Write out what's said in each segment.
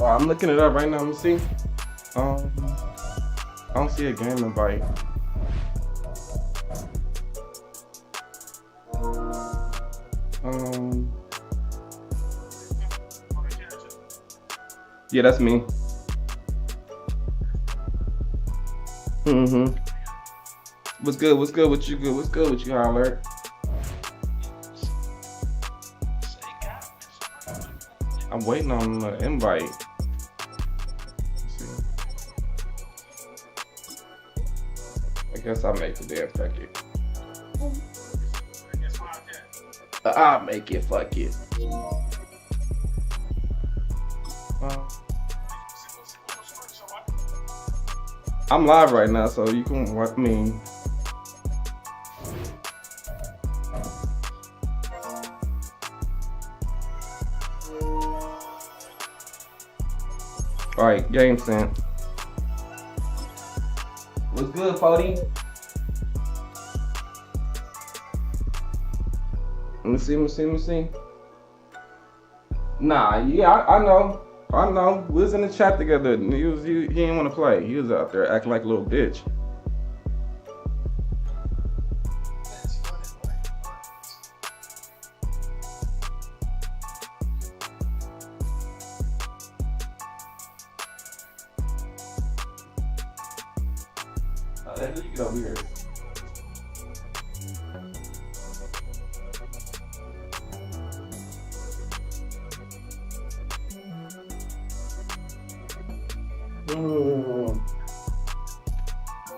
Oh, I'm looking it up right now. Let me see. I don't see a game invite. Yeah, that's me. What's good? What's good with you? Good. What's good with you, Holler? I'm waiting on the invite. Let's see. I guess I'll make it there. Fuck it. I'll make it. Fuck it. I'm live right now, so you can watch me. All right, game sent. What's good, Fody? Let me see. Nah, yeah, I know. We was in the chat together. He didn't want to play. He was out there acting like a little bitch. Let me get over here.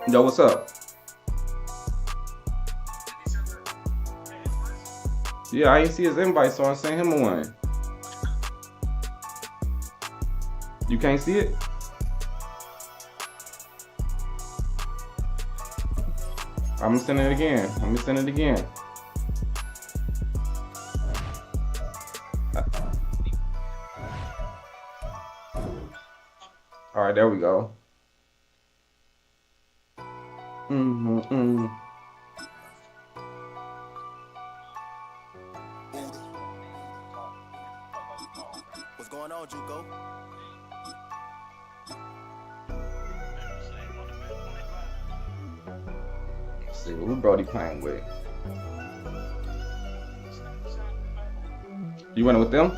Yo, what's up? Yeah, I didn't see his invite, so I sent him one. You can't see it? I'm gonna send it again. All right, there we go. What's going on, Juco? Let's see who Brody playing with. You running with them?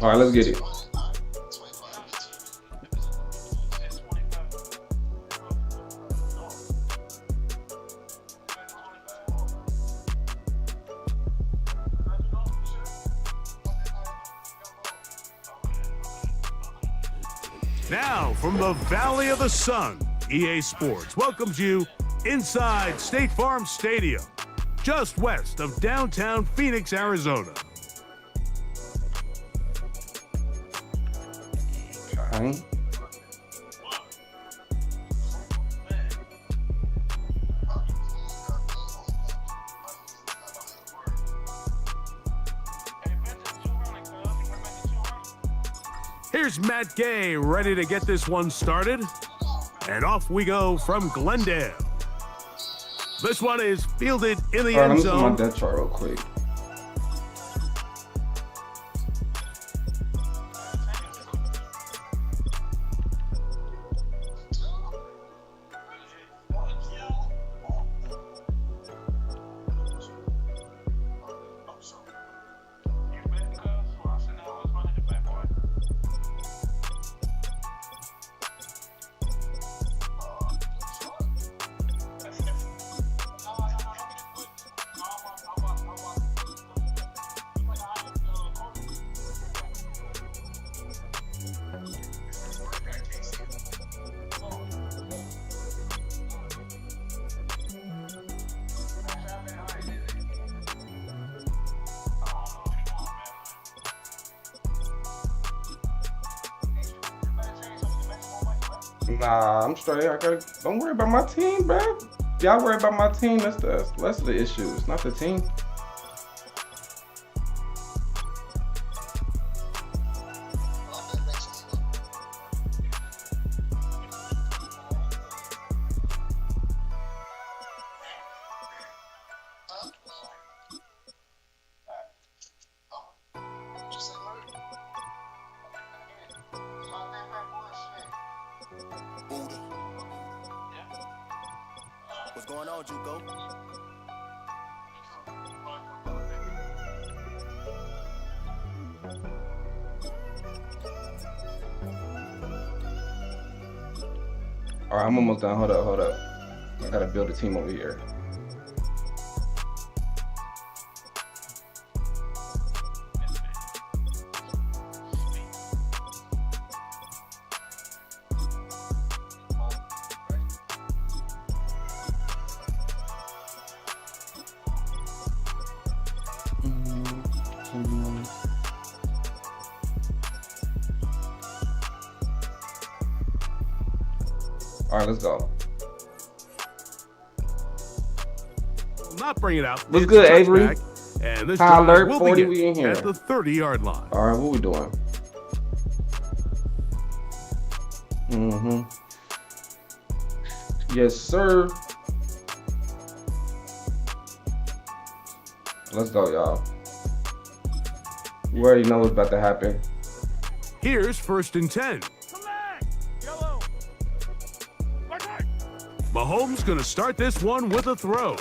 All right, let's get it. Now, from the Valley of the Sun, EA Sports welcomes you inside State Farm Stadium, just west of downtown Phoenix, Arizona. Okay. Here's Matt Gay ready to get this one started. And off we go from Glendale. This one is fielded in the end zone. Let me put my depth chart real quick. Nah, I'm straight. Don't worry about my team, bro. Y'all worry about my team. That's the issue. It's not the team. What's going on, Juco? All right, I'm almost done. Hold up. I gotta build a team over here. All right, let's go. Not bring it out. What's It's good, Avery? touchback, and this High drive alert, will 40, begin we in here. at the 30-yard line. All right, what we doing? Yes, sir. Let's go, y'all. We already know what's about to happen. Here's 1st and 10. Mahomes going to start this one with a throw.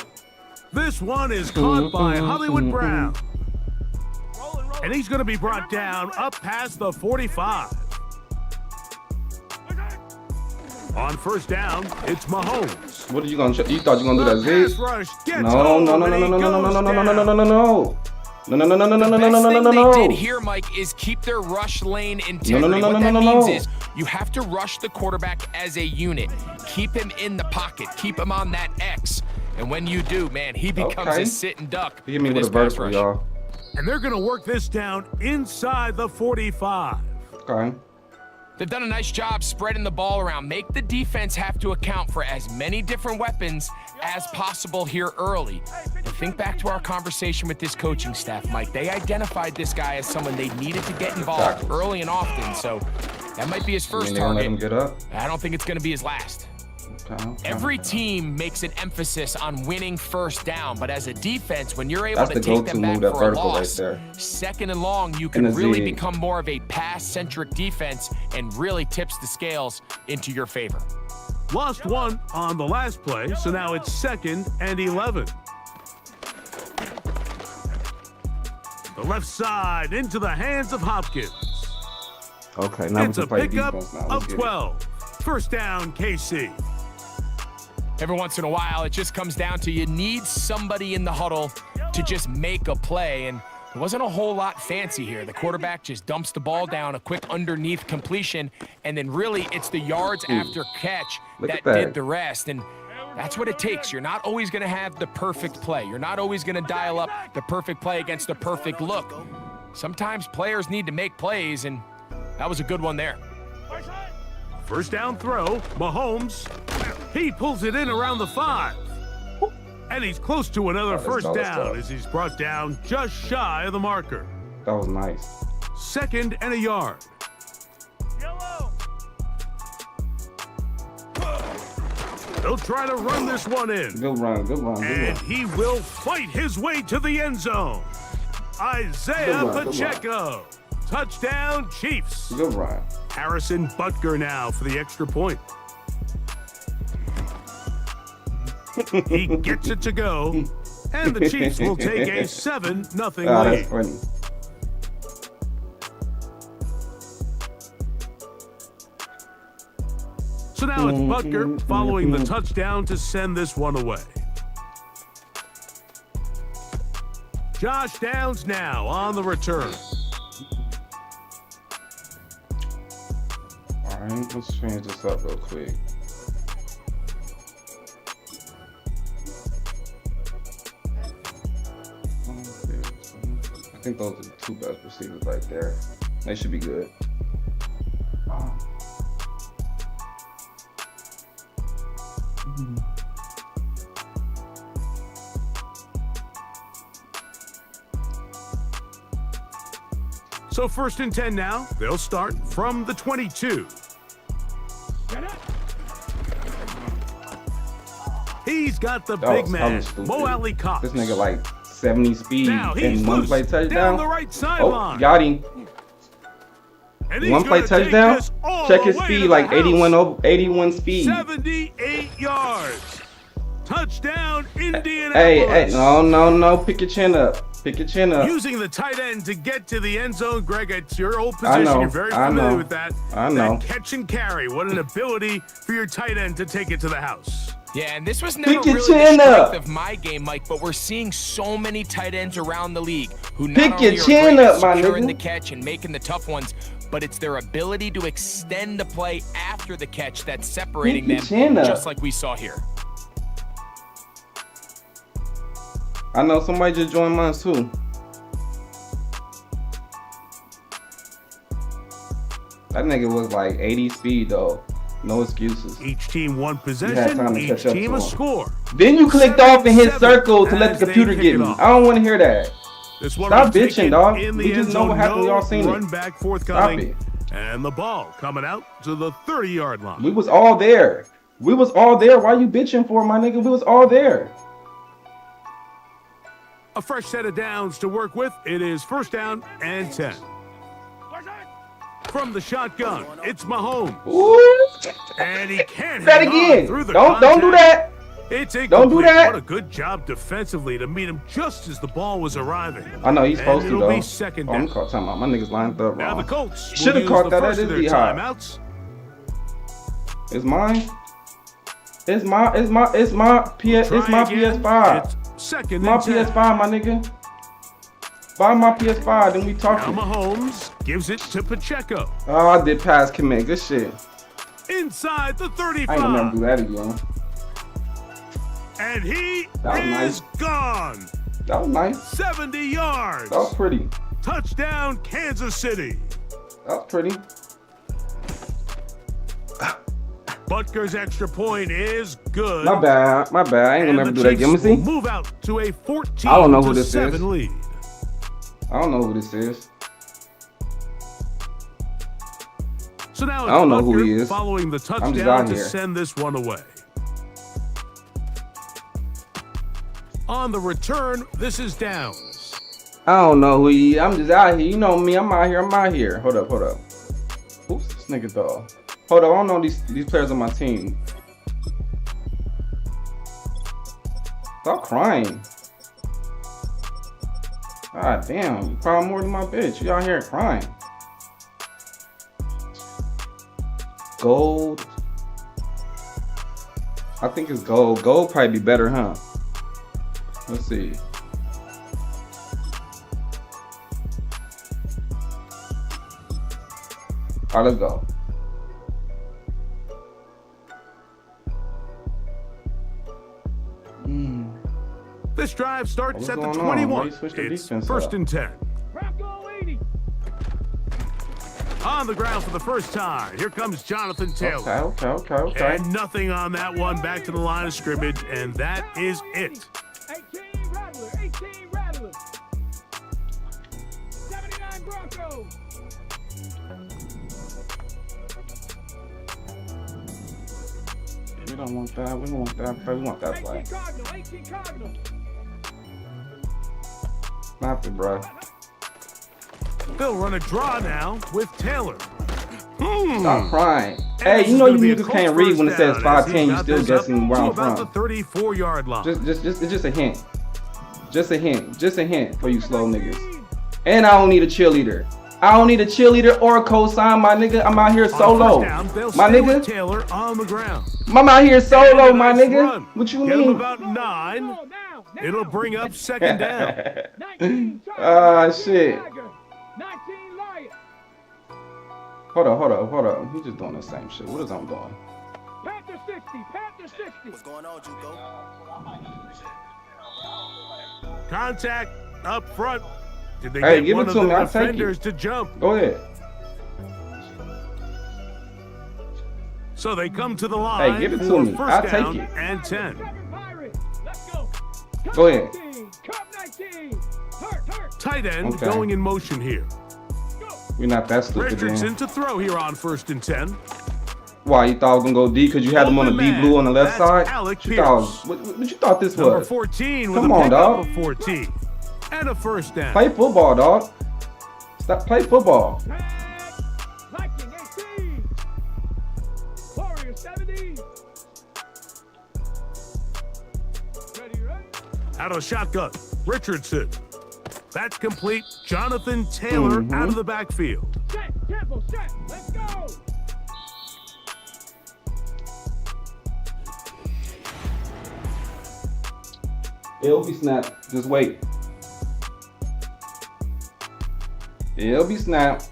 This one is caught by Hollywood Brown. And he's going to be brought down up past the 45. On 1st down, it's Mahomes. What are you gonna? You thought you gonna do that Pass zig? rush gets No. home, and he goes down. The best thing they did here, Mike, is keep their rush lane integrity. What that means is you have to rush the quarterback as a unit. Keep him in the pocket. Keep him on that X. And when you do, man, he becomes a sitting duck. Give me for with this a vertical, pass rush. y'all. And they're going to work this down inside the 45. Okay. They've done a nice job spreading the ball around. Make the defense have to account for as many different weapons as possible here early. And think back to our conversation with this coaching staff, Mike. They identified this guy as someone they needed to get involved early and often. So that might be his first target. Let him get up. I don't think it's going to be his last. Every team makes an emphasis on winning 1st down, but as a defense, when you're able to take them back for a loss, 2nd and long, you can really become more of a pass-centric defense and really tips the scales into your favor. Lost one on the last play, so now it's 2nd and 11. The left side into the hands of Hopkins. Okay, now It's we a can play pickup defense now. of 12. 1st down, KC. Every once in a while, it just comes down to you need somebody in the huddle to just make a play, and there wasn't a whole lot fancy here. The quarterback just dumps the ball down, a quick underneath completion, and then really it's the yards after catch that did the rest, and that's what it takes. You're not always going to have the perfect play. You're not always going to dial up the perfect play against the perfect look. Sometimes players need to make plays, and that was a good one there. 1st down throw, Mahomes. He pulls it in around the 5. And he's close to another 1st down as he's brought down just shy of the marker. That was nice. 2nd and a yard. They'll try to run this one in. Good run. And he will fight his way to the end zone. Isaiah Pacheco. Touchdown, Chiefs. Good run. Harrison Butker now for the extra point. He gets it to go, and the Chiefs will take a 7-0 lead. That's funny. So now it's Butker following the touchdown to send this one away. Josh Downs now on the return. All right, let's change this up real quick. I think those are the 2 best receivers right there. They should be good. So 1st and 10 now. They'll start from the 22. He's got the big man, Mo Alley Cox. This nigga like 70 speed Now he's and one loose play down touchdown. the right Oh, sideline. got him. And he's One play gonna take touchdown. this all Check the his way speed, to like the house. 81 speed. 78 yards. Touchdown, Indianapolis. Hey, no. Pick your chin up. Pick your chin up. Using the tight end to get to the end zone, Greg. It's your old I position. know, You're very I familiar know, with that. I know. That catch and carry. What an ability for your tight end to take it to the house. Yeah, and this was never Pick your really the chin strength up. of my game, Mike, but we're seeing so many tight ends around the league who not Pick only your are chin great up, at my securing nigga. the catch and making the tough ones, but it's their ability to extend the play after the catch that's separating Pick your chin them, up. just like we saw here. I know somebody just joined mine too. That nigga was like 80 speed though. No excuses. Each team one You had possession, time to each catch up team to a him. score. Then you clicked off and hit 7-7 circle to let as the they computer kick get it me. off. I don't want to hear that. This one Stop will take bitching, it dog. in We the just end know zone. what happened. We No all seen it. run back Stop forthcoming. it. And the ball coming out to the 30-yard line. We was all there. We was all there. Why you bitching for, my nigga? We was all there. A fresh set of downs to work with. It is 1st down and 10. From the shotgun, it's Mahomes. Ooh. And he can't That hang on again. through the Don't do contact. that. It's Don't do incomplete. that. What a good job defensively to meet him just as the ball was arriving. I know he's And supposed to it'll though. be 2nd Oh, down. I'm caught time out. My niggas lined up Now the wrong. Colts will Should've use caught the that. first That of is their D-hop. timeouts. It's mine. It's my Try again. PS5. It's 2nd My and 10. PS5, my nigga. Buy my PS5, then we Now talking. Mahomes gives it to Pacheco. Oh, I did pass commit. Good shit. Inside the 35. I ain't gonna never do that again. And he That was is nice. gone. That was nice. 70 yards. That was pretty. Touchdown, Kansas City. That was pretty. Butker's extra point is good. My bad. My bad. I ain't gonna And never the do that again. Let Chiefs me will see. move out to a 14 I don't know who to this 7 is. lead. I don't know who this is. So now it's I don't know who Butker he is. following the just touchdown out to here. send this one away. On the return, this is Downs. I don't know who he is. I'm just out here. You know me. I'm out here. Hold up. Oops, this nigga dog. Hold up. I don't know these players on my team. Stop crying. God damn. You crying more than my bitch. You out here crying. Gold. I think it's gold. Gold probably be better, huh? Let's see. All right, let's go. This drive starts What's at the going on? Why 21. you switch the It's defense 1st up? and 10. On the ground for the first time. Here comes Jonathan Taylor. Okay. And nothing on that one. Back to the line of scrimmage, and that is it. 18 Rattler. 79 Broncos. We don't want that. We want that play. We want that play. 18 Cardinal. Snap it, bro. They'll run a draw now with Taylor. Stop crying. And Hey, this you is know gonna you be a niggas Colts can't read first when it says down as he 5'10", you got still this up guessing where to I'm about from. the 34-yard line. It's just a hint. Just a hint for you slow niggas. And I don't need a cheerleader. I don't need a cheerleader or a cosign, my nigga. I'm out here On solo. first down, they'll My stay with nigga. Taylor on the ground. I'm out here solo, And a my nice nigga. run. What you Get him mean? about 9. It'll bring up 2nd down. 19 Ah, shit. 19 Lions. Hold up. He's just doing the same shit. What is I'm doing? Panther 60. What's going on, Juco? Contact up front. Did they Hey, get give one it of to the me. I'll take it. defenders to jump? Go ahead. So they come to the line Hey, give it to for me. first I'll take down it. and 10. Pirates. Let's go. Go ahead. Cup 19. Hurt. Tight end Okay. going in motion here. Go. We're not that stupid, Richardson then. to throw here on 1st and 10. Why, you thought I was going to go D because you had them on the Open D man. blue on the left That's side? Alec What you thought I was- Pierce. what you thought this Number was? 14 with Come a on, pickup dog. of 14. And a 1st down. Play football, dog. Stop, play football. Viking 18. Warrior 70. Ready, right? Out of shotgun. Richardson. That's complete. Jonathan Taylor out of the backfield. Set, tempo, set. Let's go. It'll be snapped. Just wait. It'll be snapped.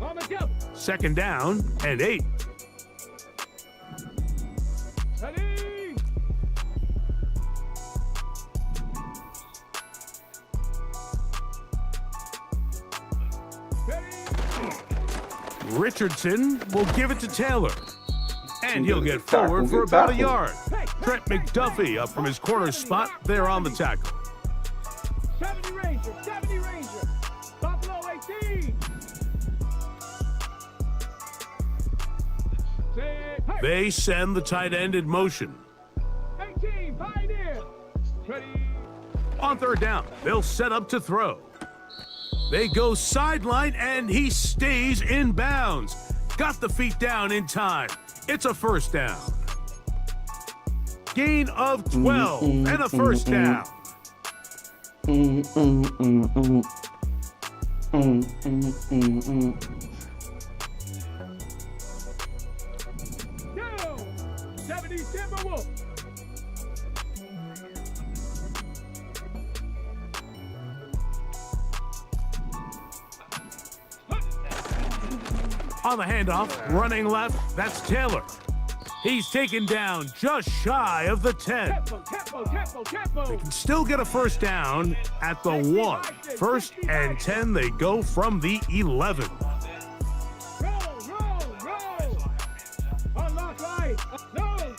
On the jump. 2nd down and 8. Ready. Ready. Richardson will give it to Taylor. And he'll get Tackle, forward good for about a tackle. yard. Trent McDuffie up from his corner spot there on the tackle. 70 Ranger, 70 Ranger. Buffalo 18. Set. Hey. They send the tight end in motion. 18, Pioneer. Ready. On 3rd down, they'll set up to throw. They go sideline, and he stays in bounds. Got the feet down in time. It's a 1st down. Gain of 12 and a 1st down. Down. 70 Timberwolf. On the handoff, running left, that's Taylor. He's taken down just shy of the 10. Tempo, tempo, tempo, tempo. Can still get a 1st down at the 1. 1st and 10, they go from the 11. Roll, roll, roll. Unlock right. No, no.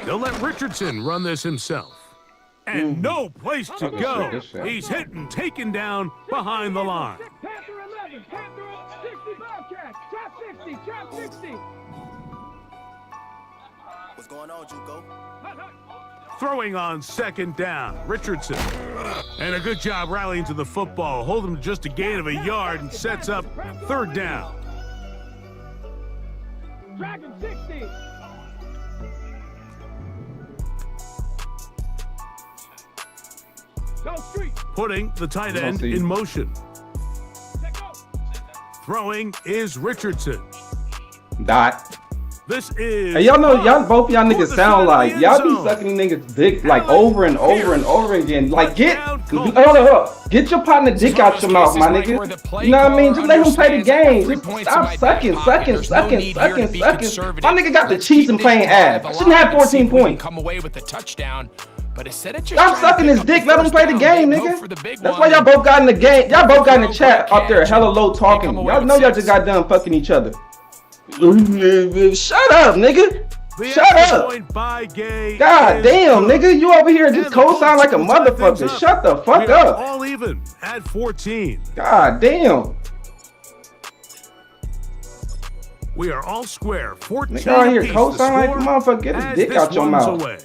They'll let Richardson run this himself. And no place to go. Good shot. He's hit and taken down behind the line. Panther 11, Panther 60 Bobcat. Trap 60, trap 60. What's going on, Juco? Hut, hut. Throwing on 2nd down, Richardson. And a good job rallying to the football. Hold him to just a gain of a yard and sets up 3rd down. Dragon 60. Go street. Putting the tight end see. in motion. Let go. Throwing is Richardson. Dot. This is. Hey, y'all know, y'all both y'all For niggas the sound side like of the y'all end be zone. sucking these niggas dick like over and over and over again. Like get, Touchdown, hold up, get your partner dick out your mouth, my Cases like where ngne. the play You know what I mean? Just let him play the caller game. understands that Just 3 points stop in my sucking, back pocket. sucking, There's no sucking, need here to sucking, be sucking. conservative. My nigga got the Let's cheese keep and this playing drive ass. Shouldn't have alive and see 14 if we can points. come away with the touchdown. But instead of just Stop trying to sucking pick his up the dick. Let him first play the down, game, they go nigga. for the big That's one. why y'all both got in the game. Y'all both got in the chat Throw, up there, catch, hella low and talking. come away Y'all with know y'all 6. just got done fucking each other. Shut up, nigga. The Shut extra up. point by Gay God is damn, good. nigga. You over here And just the co-sign like a Colts will tie things motherfucker. up. Shut the fuck We are up. all even at 14. God damn. We are all square. 14 Nigga out here apiece. co-sign like The a score motherfucker. Get his as dick this out your one's mouth. away.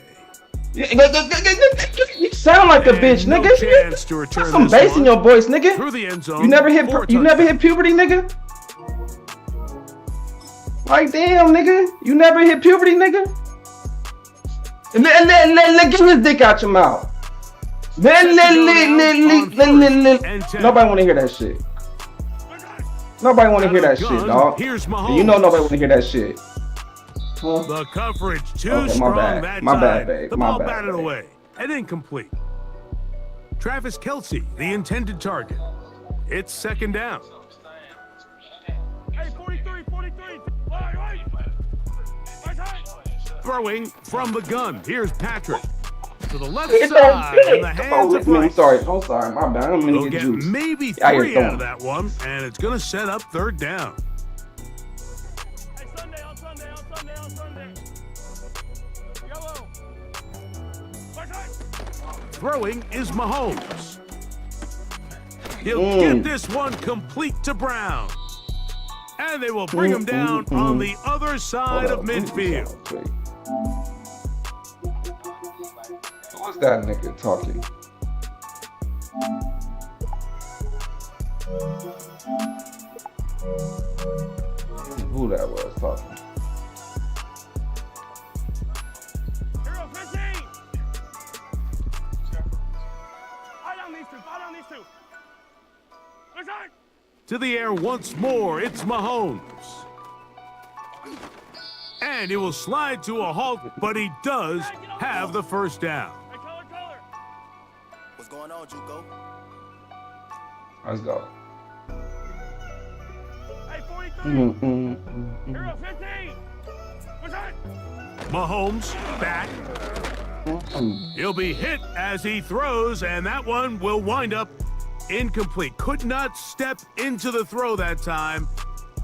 You sound like a And bitch, no nigga. chance to Put return some this bass in one. your voice, nigga. Through the end zone. You never hit for a hit puberty, nigga? Like damn, nigga. You never hit puberty, nigga? And let get his dick out your mouth. Nobody wanna hear that shit. Nobody wanna hear that shit, dog. Here's And Mahomes. you know nobody wanna hear that shit. Huh? The coverage too Okay, my strong bad. that My time. bad, babe. The My ball bad, batted babe. away and incomplete. Travis Kelce, the intended target. It's 2nd down. Hey, 43, 43. Right, right. Right, right. Throwing from the gun. Here's Patrick. To the left It's side okay. in the Come on hands with of me. I'm Rice. sorry. I'm sorry. My bad. I'm They'll gonna get get juice. maybe Yeah, you're 3 out of throwing. that one, and it's going to set up 3rd down. Hey, Sunday, on Sunday, on Sunday, on Sunday. Yellow. Right, right. Throwing is Mahomes. He'll get this one complete to Brown. And they will bring him down on the other side of midfield. What's that nigga talking? Who that was talking? Hero 15. Fire down these two. Return. To the air once more, it's Mahomes. And he will slide to a halt, but he does have the first down. Hey, color. What's going on, Juco? Let's go. Hey, 43. Hero 15. Return. Mahomes back. He'll be hit as he throws, and that one will wind up incomplete. Could not step into the throw that time.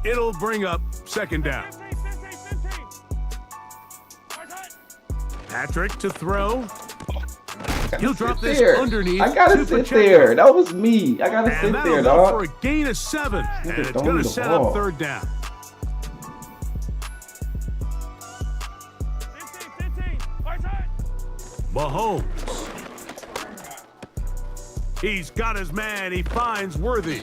It'll bring up second down. 15. Patrick to throw. He'll drop this there. underneath. I gotta to sit Pacheco. there. That was me. I gotta sit And that'll there, go dog. for a gain of 7, and Nigga it's throwing going the to set ball. up third down. 15. Return. Mahomes. He's got his man. He finds Worthy.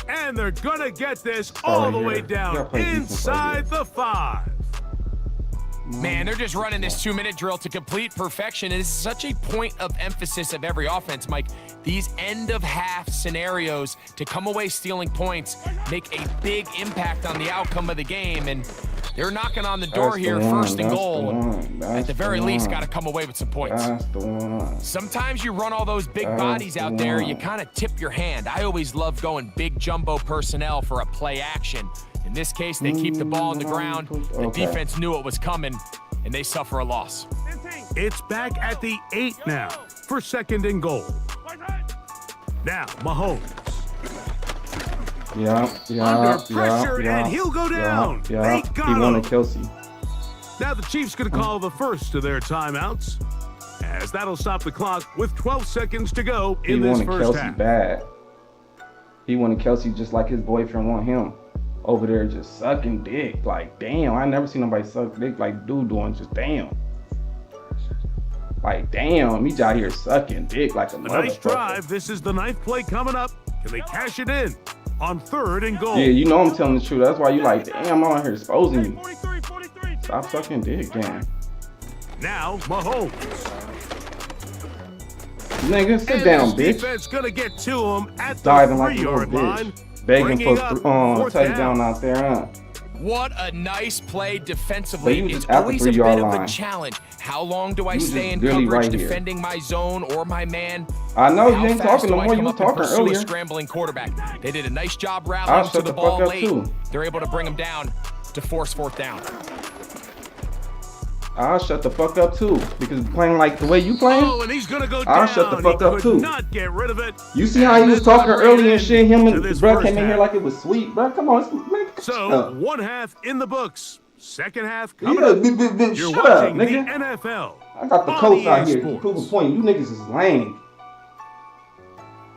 And they're going to get this all the way down inside the 5. Man, they're just running this 2-minute drill to complete perfection. It is such a point of emphasis of every offense, Mike. These end-of-half scenarios to come away stealing points make a big impact on the outcome of the game, and they're knocking on the door here, first and goal. At the very least, got to come away with some points. That's the one. Sometimes you run all those big bodies out there, you kind of tip your hand. I always love going big jumbo personnel for a play action. In this case, they keep the ball on the ground. The defense knew it was coming, and they suffer a loss. 15. It's back at the 8 now for second and goal. Return. Now, Mahomes. Yeah. Under pressure, and he'll go down. They got He him. wanted Kelsey. Now the Chiefs going to call the first of their timeouts, as that'll stop the clock with 12 seconds to go He in this wanted first Kelsey half. bad. He wanted Kelsey just like his boyfriend want him. Over there just sucking dick. Like, damn, I never seen nobody suck dick like dude doing. Just damn. Like, damn, he's out here sucking dick like a A nice motherfucker. drive. This is the 9th play coming up. Can they cash it in on third and goal? Yeah, you know I'm telling the truth. That's why you like, damn, I'm out here exposing you. 43. Stop sucking dick, damn. Now Mahomes. Nigga, sit And down, this bitch. defense gonna get to him at the Diving like a little 3-yard line. bitch. Begging bringing for up a fourth touchdown down. out there, huh? What a nice play But defensively. he was It's just at the always a 3-yard bit of a line. challenge. How long do I He was stay just in really coverage right here. defending my zone or my man? I know How you ain't fast talking do no I more. come You was up and talking pursue a earlier. scrambling quarterback? They did a nice job I'll rallying to shut the the ball fuck up, late. too. They're able to bring him down to force fourth down. I'll shut the fuck up too. Because playing like the way you playing, Oh, and he's gonna go I'll down. shut the fuck He up, could too. Not get rid of it. you see how he And was that's talking gonna bring earlier it and shit. Him to and this bro first came in here half. like it was sweet, bro. Come on, man. So, one half in the books. Second half coming Yeah, up. You're shut up, watching the nigga. NFL. I got the on coach EA out here to Sports. prove a point. You niggas is lame.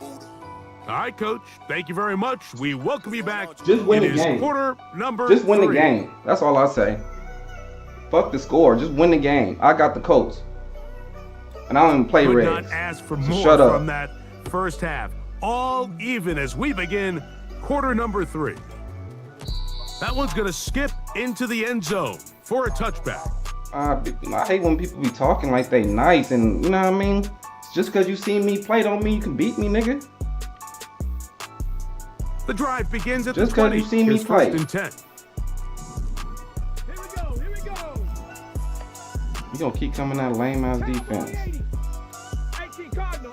All right, Coach. Thank you very much. We welcome you back. Just win It the is game. quarter number Just win the 3. game. That's all I say. Fuck the score. Just win the game. I got the coach. And I don't even play Could Reds. not ask for So more shut up. from that first half. All even as we begin quarter number 3. That one's going to skip into the end zone for a touchback. I hate when people be talking like they nice and you know what I mean? Just because you see me play don't mean you can beat me, nigga. The drive begins at Just the 'cause 20. you seen me Here's play. first and 10. Here we go. You gonna keep coming that lame ass Cowboy defense. 80. 18 Cardinal.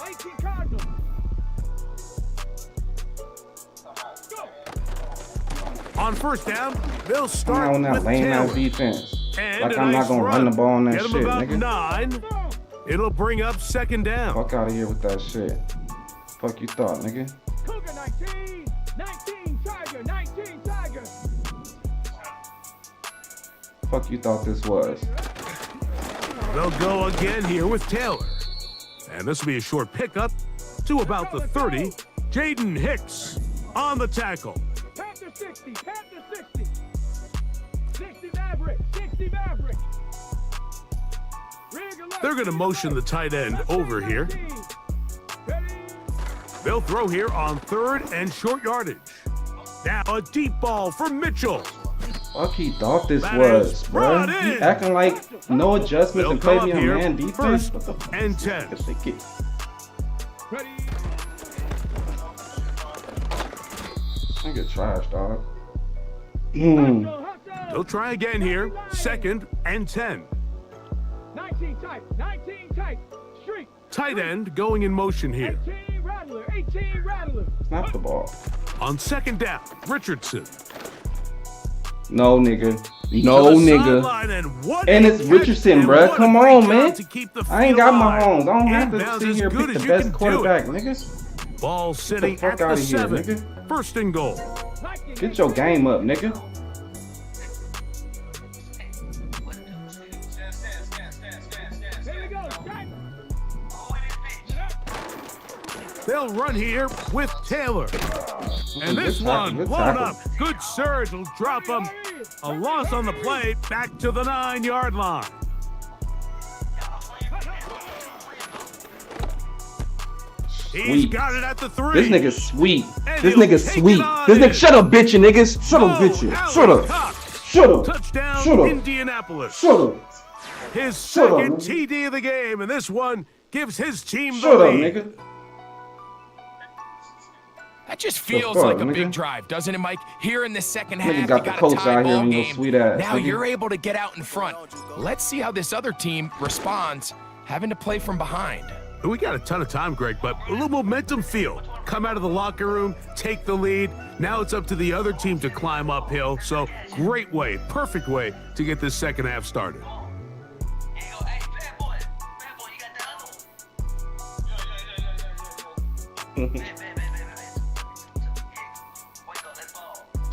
Go. On first down, they'll Come start on that with lame ass Taylor. defense. And Like a I'm nice not gonna run the ball on that Get him shit, about nigga. 9. It'll bring up second down. Fuck out of here with that shit. Fuck you thought, nigga. Cougar 19. 19 Tiger. 19 Tiger. Fuck you thought this was. They'll go again here with Taylor. And this will be a short pickup to about the 30. Jaden Hicks on the tackle. Panther 60, Panther 60. 60 Maverick, 60 Maverick. They're going to motion the tight end over here. They'll throw here on 3rd and short yardage. Now a deep ball for Mitchell. Fuck he thought this That was, is bro. brought He in. acting like no adjustments and play They'll me come on up man here, defense. 1st What the fuck and is 10. this kid? Ready. Nigga trash, dog. They'll try again here. 2nd and 10. 19 tight, 19 tight. Street. Tight end going in motion here. 18 Rattler, 18 Rattler. Snap the ball. On 2nd down, Richardson. No, nigga. To No, the nigga. sideline, and And it's Richardson, bruh. Come on, man. I ain't got my homes. I don't have to Inbounds sit as here and good pick as the you best can do quarterback, it. niggas. Ball sitting fuck at the outta here, 7. nigga. 1st and goal. Get your game up, nigga. Here we go, Jack. They'll run here with Taylor. And this Good tackle, one good blown tackle. up. Good surge will drop him. A loss on the play, back to the 9-yard line. He's Sweet. got it at the 3. This nigga's sweet. And This he'll nigga's take sweet. it on This in. nigga, shut up, bitch, you niggas. Shut up, Oh, bitch, you. Alex Shut up. Cox. Shut up. Touchdown, Shut up. Indianapolis. Shut up. His Shut up, second nigga. TD of the game, and this one gives his team the Shut up, lead. nigga. That just feels fuck, like a nigga? big drive, doesn't it, Mike? Here in the second half, Nigga you got the got a coach tie out here ball in your game. sweet ass, Now nigga. you're able to get out in front. Let's see how this other team responds, having to play from behind. We got a ton of time, Greg, but a little momentum feel. Come out of the locker room, take the lead. Now it's up to the other team to climb uphill. So great way, perfect way to get this second half started.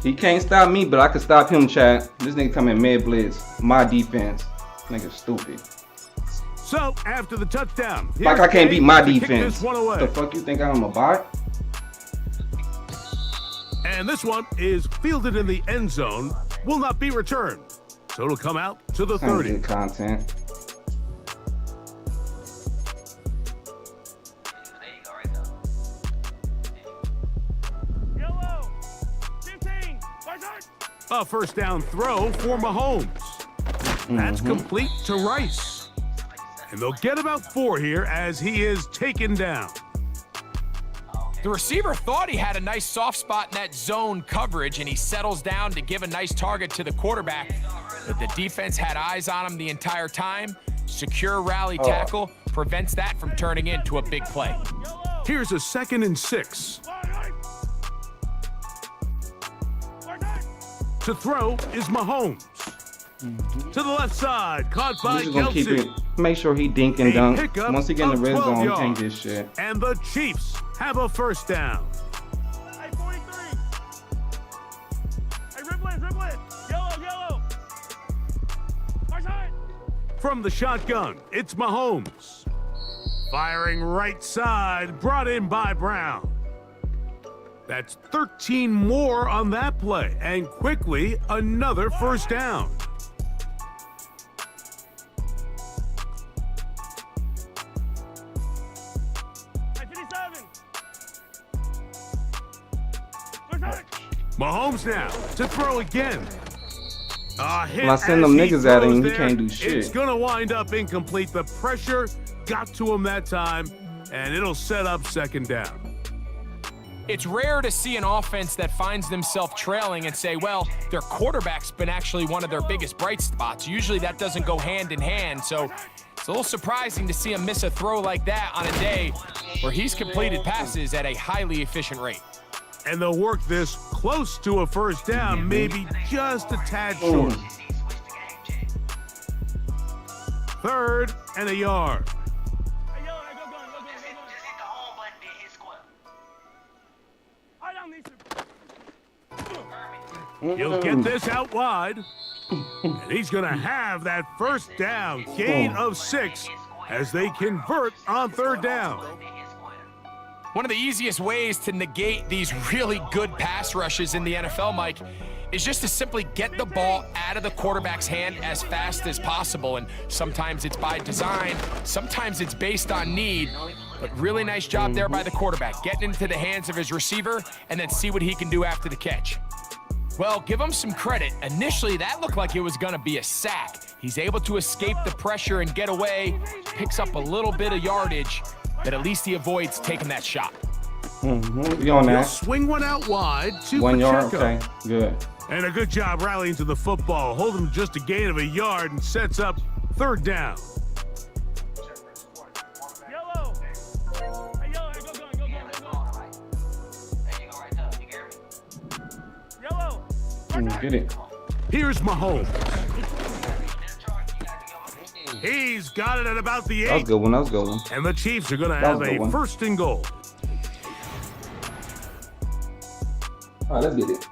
He can't stop me, but I can stop him, Chad. This nigga come in mid blitz. My defense. Nigga stupid. So after the touchdown, Like I here's can't Gabe beat my to kick defense. this one away. The fuck you think I'm a bot? And this one is fielded in the end zone, will not be returned. So it'll come out to the Some 30. good content. Yellow. 15. A first down throw for Mahomes. That's complete to Rice. And they'll get about 4 here as he is taken down. The receiver thought he had a nice soft spot in that zone coverage, and he settles down to give a nice target to the quarterback. But the defense had eyes on him the entire time. Secure rally tackle prevents that from turning into a big play. Here's a 2nd and 6. To throw is Mahomes. To the left side, caught by He's just gonna keep it. Kelsey. Make sure he dink and A dunk. pickup Once he get in the of red 12 zone, he yards. can't get shit. And the Chiefs have a first down. Hey, 43. Hey, rip it. Yellow. From the shotgun, it's Mahomes. Firing right side, brought in by Brown. That's 13 more on that play, and quickly another first down. Hey, 57. Mahomes now to throw again. A hit When I send them as niggas at him, throws he there. can't do shit. It's gonna wind up incomplete. The pressure got to him that time, and it'll set up second down. It's rare to see an offense that finds themselves trailing and say, well, their quarterback's been actually one of their biggest bright spots. Usually that doesn't go hand in hand, so it's a little surprising to see him miss a throw like that on a day where he's completed passes at a highly efficient rate. And they'll work this close to a first down, maybe just a tad short. 3rd and a yard. Hey, yellow, go. I don't need to. He'll get this out wide. And he's going to have that first down. Gain of 6 as they convert on third down. One of the easiest ways to negate these really good pass rushes in the NFL, Mike, is just to simply get the ball out of the quarterback's hand as fast as possible. And sometimes it's by design, sometimes it's based on need, but really nice job there by the quarterback, getting into the hands of his receiver and then see what he can do after the catch. Well, give him some credit. Initially, that looked like it was gonna be a sack. He's able to escape the pressure and get away, picks up a little bit of yardage, but at least he avoids taking that shot. You on He'll that? swing one out wide to 1 yard? Pacheco. Okay, good. And a good job rallying to the football. Holding just a gain of a yard and sets up third down. Yellow. Hey, yellow. Go. Yellow. Get it. Here's Mahomes. He's got it at about the 8. That was a good one. That was a good one. And the Chiefs are going to That have was a good a one. first and goal. All right, let's get it.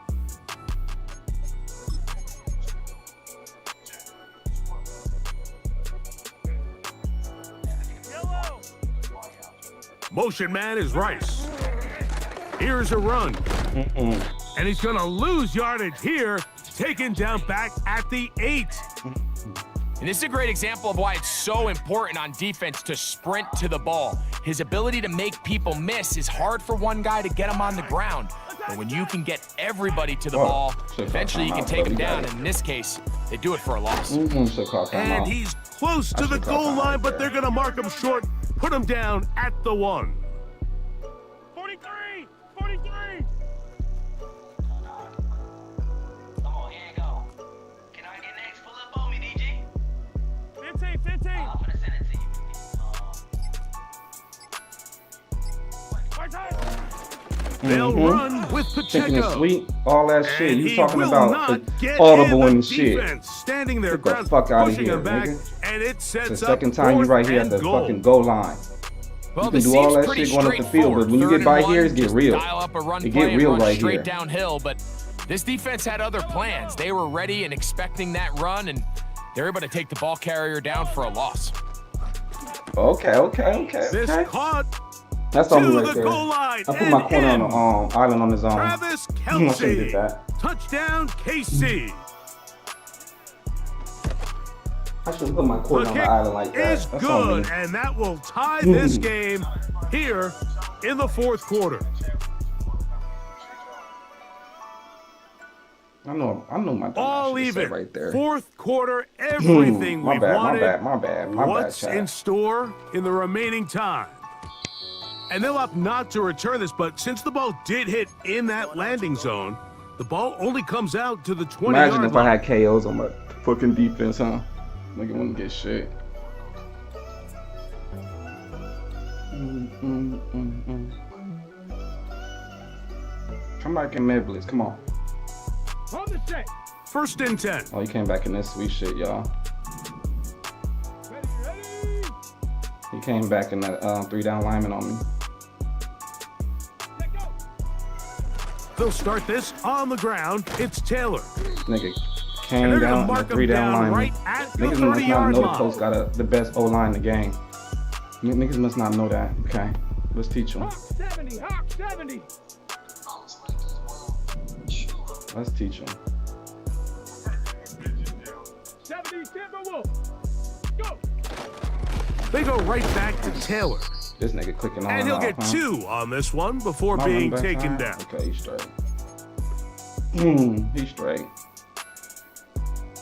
Yellow. Motion man is Rice. Here's a run. And he's going to lose yardage here. Taken down back at the 8. And this is a great example of why it's so important on defense to sprint to the ball. His ability to make people miss is hard for one guy to get him on the ground. But when you can get everybody to the ball, eventually you can take him down. And in this case, they do it for a loss. And he's close to the goal line, but they're going to mark him short. Put him down at the 1. 43. Come on, here you go. Can I get next? Pull up on me, DG. 15. I'm gonna send it to you. Right side. They'll run with Chicken and Pacheco. sweet, all that shit. And You he talking will about not the get audible in and the shit. defense, standing their Get the ground, fuck outta pushing here, him back, nigga. and it It's sets the up second time you right here at the fucking goal line. Well, You can this do all seems that pretty shit going up the field, but straightforward. when you get Third by and here, one, it's get just real. dial up a run It play get and real run right straight here. downhill, but this defense had other plans. They were ready and expecting that run, and they're able to take the ball carrier down for a loss. Okay. This caught That's to on me the right there. goal line. I put my and corner on in. the island on his own. Travis I shouldn't have did Kelce. that. Touchdown, KC. I should have put my The corner on the kick island like that. is That's on good, me. and that will tie this game here in the fourth quarter. I know my dumb All ass should've said even. right there. Fourth quarter, everything My we've bad, wanted. my bad, What's in Chad. store in the remaining time? And they'll opt not to return this, but since the ball did hit in that landing zone, the ball only comes out to the 20-yard Imagine if line. I had KOs on my fucking defense, huh? Nigga wouldn't get shit. Come back in Mad Blitz, come on. On the set. First and 10. Oh, he came back in this sweet shit, y'all. Ready. He came back in that 3-down lineman on me. Let go. They'll start this on the ground. It's Taylor. Nigga And came they're going down to in mark the him 3-down down lineman. right at the Niggas must not 30-yard know the line. coach got the best O-line in the game. Niggas must not know that. Okay, let's teach them. Hawk 70. Hawk 70. Let's teach them. 70 Timberwolves. Go. They go right back to Taylor. This nigga clicking on And he'll off, get huh? 2 on this one before My being running back taken side? down. Okay, he's straight. He's straight.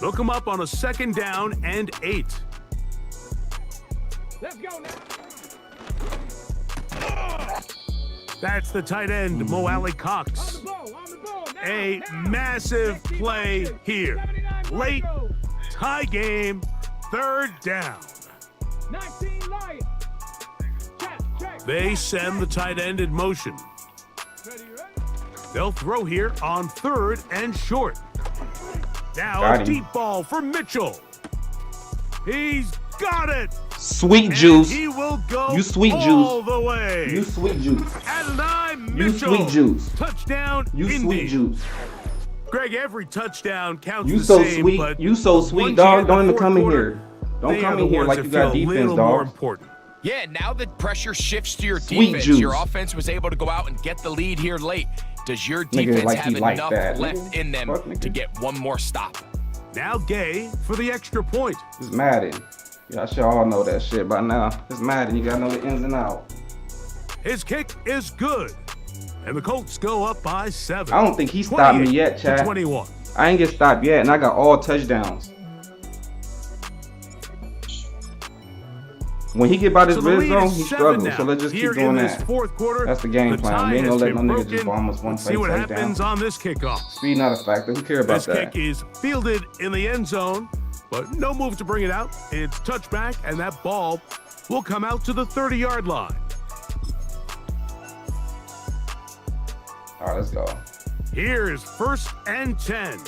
They'll come up on a 2nd down and 8. Let's go now. That's the tight end, Mo Alley Cox. On the ball. Now. A now. massive 60 play boxes. here. 79 more Late to go. tie game, 3rd down. 19 Lions. Check. They send the tight end in motion. Ready. They'll throw here on 3rd and short. Now Got a him. deep ball for Mitchell. He's got it. Sweet And juice. he will go You sweet all juice. the way. You sweet juice. Adonai You Mitchell. sweet juice. Touchdown, You Indy. sweet juice. Greg, every touchdown counts You the so same, sweet. but You so once sweet, you dog. get Don't in even the come in fourth here. Don't They come are the in here ones like that you got feel a defense, little more dog. important. Yeah, now the pressure shifts to your Sweet defense. juice. Your offense was able to go out and get the lead here late. Does your Nigga, defense like have he like enough that, left nigga. in them Fuck, nigga. to get one more stop? Now Gay for the extra point. It's Madden. Y'all should all know that shit by now. It's Madden. You gotta know the ins and outs. His kick is good. And the Colts go up by 7. I don't think he stopped me 28 yet, to Chad. 21. I ain't get stopped yet, and I got all touchdowns. When he get by this So the red lead zone, is he 7 struggles. now. So let's just Here keep doing in this that. fourth quarter, That's the game plan. tie We ain't gonna has let been no niggas just broken. bomb us one Let's play see what touchdown. happens on this kickoff. Speed not a factor. Who care about This that? kick is fielded in the end zone, but no move to bring it out. It's touchback, and that ball will come out to the 30-yard line. All right, let's go. Here's 1st and 10.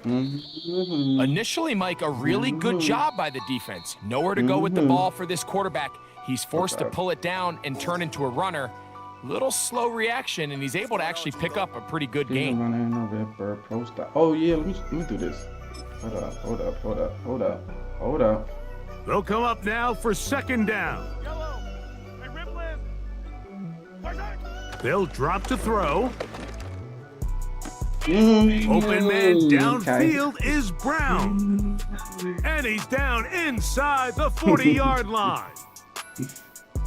Initially, Mike, a really good job by the defense. Nowhere to go with the ball for this quarterback. He's forced to pull it down and turn into a runner. Little slow reaction, and he's able to actually pick up a pretty good gain. Oh yeah, let me do this. Hold up. They'll come up now for 2nd down. They'll drop to throw. Open man downfield is Brown. And he's down inside the 40-yard line.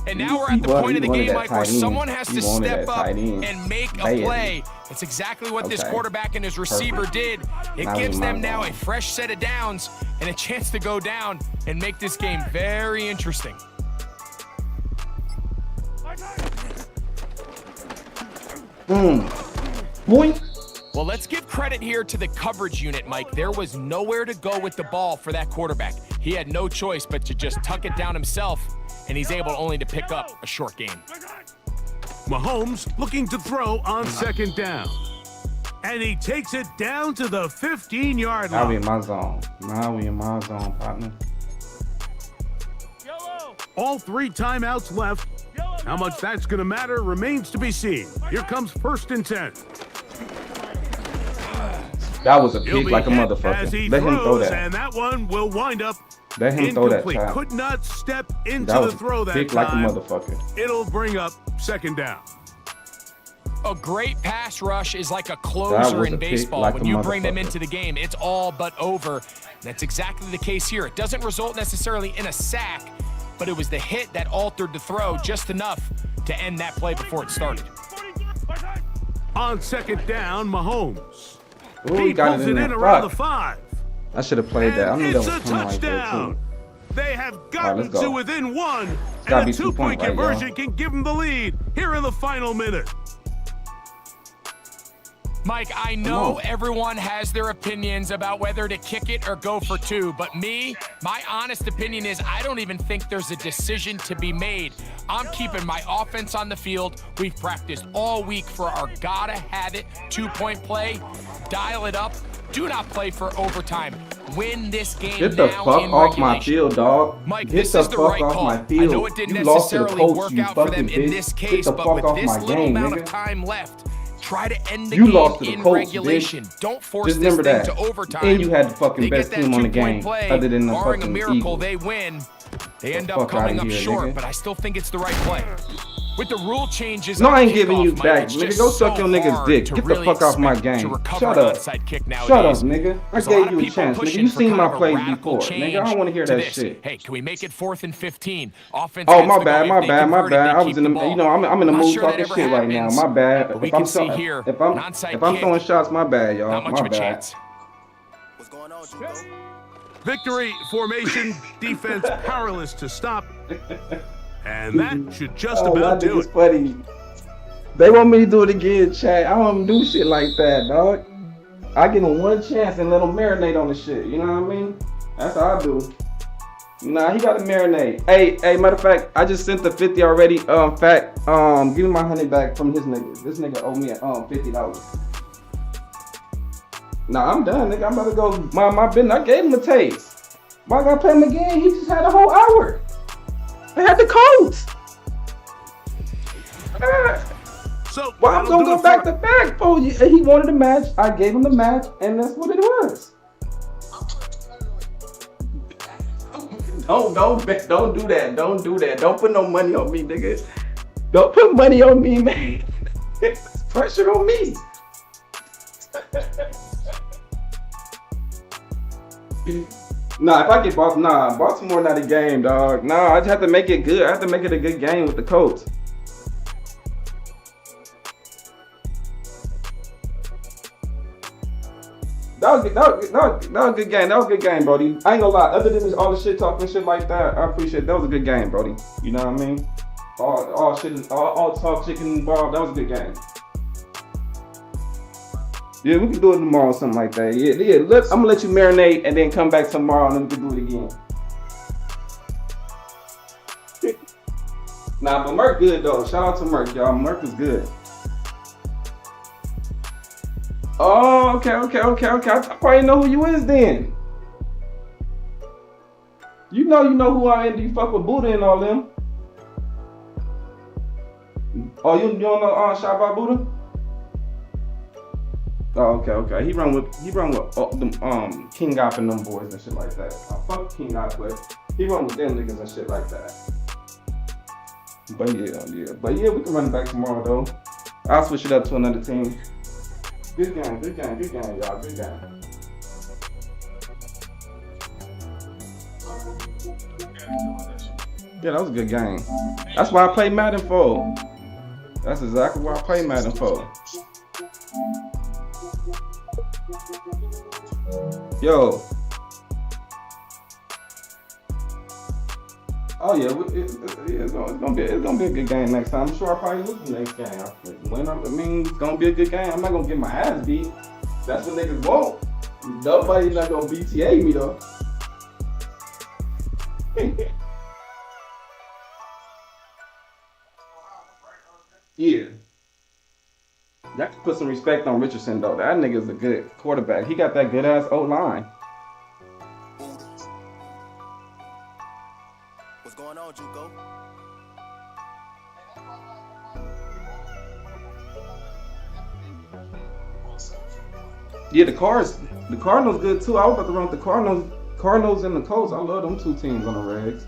And now we're at the point of the game, Mike, where someone has to step up and make a play. It's exactly what this quarterback and his receiver did. It gives them now a fresh set of downs and a chance to go down and make this game very interesting. Boy. Well, let's give credit here to the coverage unit, Mike. There was nowhere to go with the ball for that quarterback. He had no choice but to just tuck it down himself, and he's able only to pick up a short gain. Mahomes looking to throw on 2nd down. And he takes it down to the 15-yard Now we line. in my zone. Now we in my zone, partner. All 3 timeouts left. How much that's going to matter remains to be seen. Here comes 1st and 10. That was a He'll pick be like a hit as motherfucker. he Let him throw throws, that. and that one will wind up Let him throw that, incomplete. child. Could not step into That the was throw a that pick like a time. motherfucker. It'll bring up 2nd down. A great pass rush is like a That closer was in a pick baseball. like When a you bring them motherfucker. into the game, it's all but over. And that's exactly the case here. It doesn't result necessarily in a sack, but it was the hit that altered the throw just enough to end that play before it started. On 2nd down, Mahomes. Ooh, He he got pulls it in it there. in around Fuck. the 5. I should have played that. I knew And that it's was a coming right there touchdown. too. They have gotten let's go. to within 1, gotta and be a 2-point, 2-point right, conversion y'all? can give them the lead here in the final minute. Mike, I know on. everyone has their opinions about whether to kick it or go for 2, but my honest opinion is I don't even think there's a decision to be made. I'm keeping my offense on the field. We've practiced all week for our gotta have it 2-point play. Dial it up. Do not play for overtime. Win this game Get the now fuck in off my regulation. field, dog. Mike, Get this the is the fuck right off call. my I field. know it didn't You lost to the necessarily Colts, work you out for fucking them in bitch. this Get case, the but fuck with off this my little game, amount nigga. of time left, try to end the You game lost to the in Colts, regulation. bitch. Don't force Just this remember thing that. to overtime. And you had the fucking They best get that team on the 2-point game, play, other than the barring a fucking miracle, Eagles. they win. They end The up fuck coming outta up here, short, nigga. but I still think it's the right play. With the rule changes, No, on I ain't kickoff, giving you Mike, back, it's nigga. just Go suck so your nigga's hard dick. to Get the really fuck off my expect game. to recover Shut an up. onside kick Shut up, nowadays. nigga. I There's a lot gave of you a people chance, nigga. pushing You for seen kind my of a plays radical before, nigga. I change don't want to hear to that this. shit. Hey, can we make it 4th and 15? Offense Oh, gets my the bad, goal. my If they bad, my convert it, bad. they I was keep in the the, ball. you know, I'm in the Not mood sure that talking ever shit right now. happens, My bad. but we If I'm can see so- here, if an onside I'm kick. throwing shots, my bad, y'all. Not much My of a bad. chance. What's going on, Juco? Victory formation, defense powerless to stop. And that should just about do it. Funny. They want me to do it again, Chad. I don't do shit like that, dog. I give them one chance and let them marinate on the shit. You know what I mean? That's how I do. Nah, he got to marinate. Hey, matter of fact, I just sent the 50 already. Give me my honey back from his nigga. This nigga owe me $50. Nah, I'm done, nigga. I'm about to go my business. I gave him a taste. Why I gotta pay him again? He just had a whole hour. I had the codes. So, Well, I'm that'll gonna do go it back for- to back, bro. He wanted a match. I gave him the match, and that's what it was. Don't do that. Don't do that. Don't put no money on me, nigga. Don't put money on me, man. It's pressure on me. Nah, if I get Baltimore not a game, dog. Nah, I just have to make it good. I have to make it a good game with the Colts. That was a good game. That was a good game, Brody. I ain't gonna lie. Other than all the shit talking shit like that, I appreciate it. That was a good game, Brody. You know what I mean? All talk chicken involved. That was a good game. Yeah, we can do it tomorrow or something like that. Yeah. I'm gonna let you marinate and then come back tomorrow and then we can do it again. Nah, but Merc good though. Shout out to Merc, y'all. Merc was good. Oh, okay. I probably know who you is then. You know who I am. Do you fuck with Buddha and all them? Oh, you don't know Shabba Buddha? Oh, okay. He run with them King Op and them boys and shit like that. I fuck King Op, but he run with them niggas and shit like that. But yeah, we can run it back tomorrow though. I'll switch it up to another team. Good game, y'all. Good game. Yeah, that was a good game. That's why I play Madden for. That's exactly why I play Madden for. Yo. Oh yeah, it's gonna be a good game next time. I'm sure I'll probably lose the next game. It's gonna be a good game. I'm not gonna get my ass beat. That's what niggas want. Nobody's not gonna BTA me though. Yeah. Y'all can put some respect on Richardson though. That nigga's a good quarterback. He got that good ass O-line. What's going on, Juco? Yeah, the Cardinals good too. I was about to run with the Cardinals and the Colts. I love them two teams on the Reds.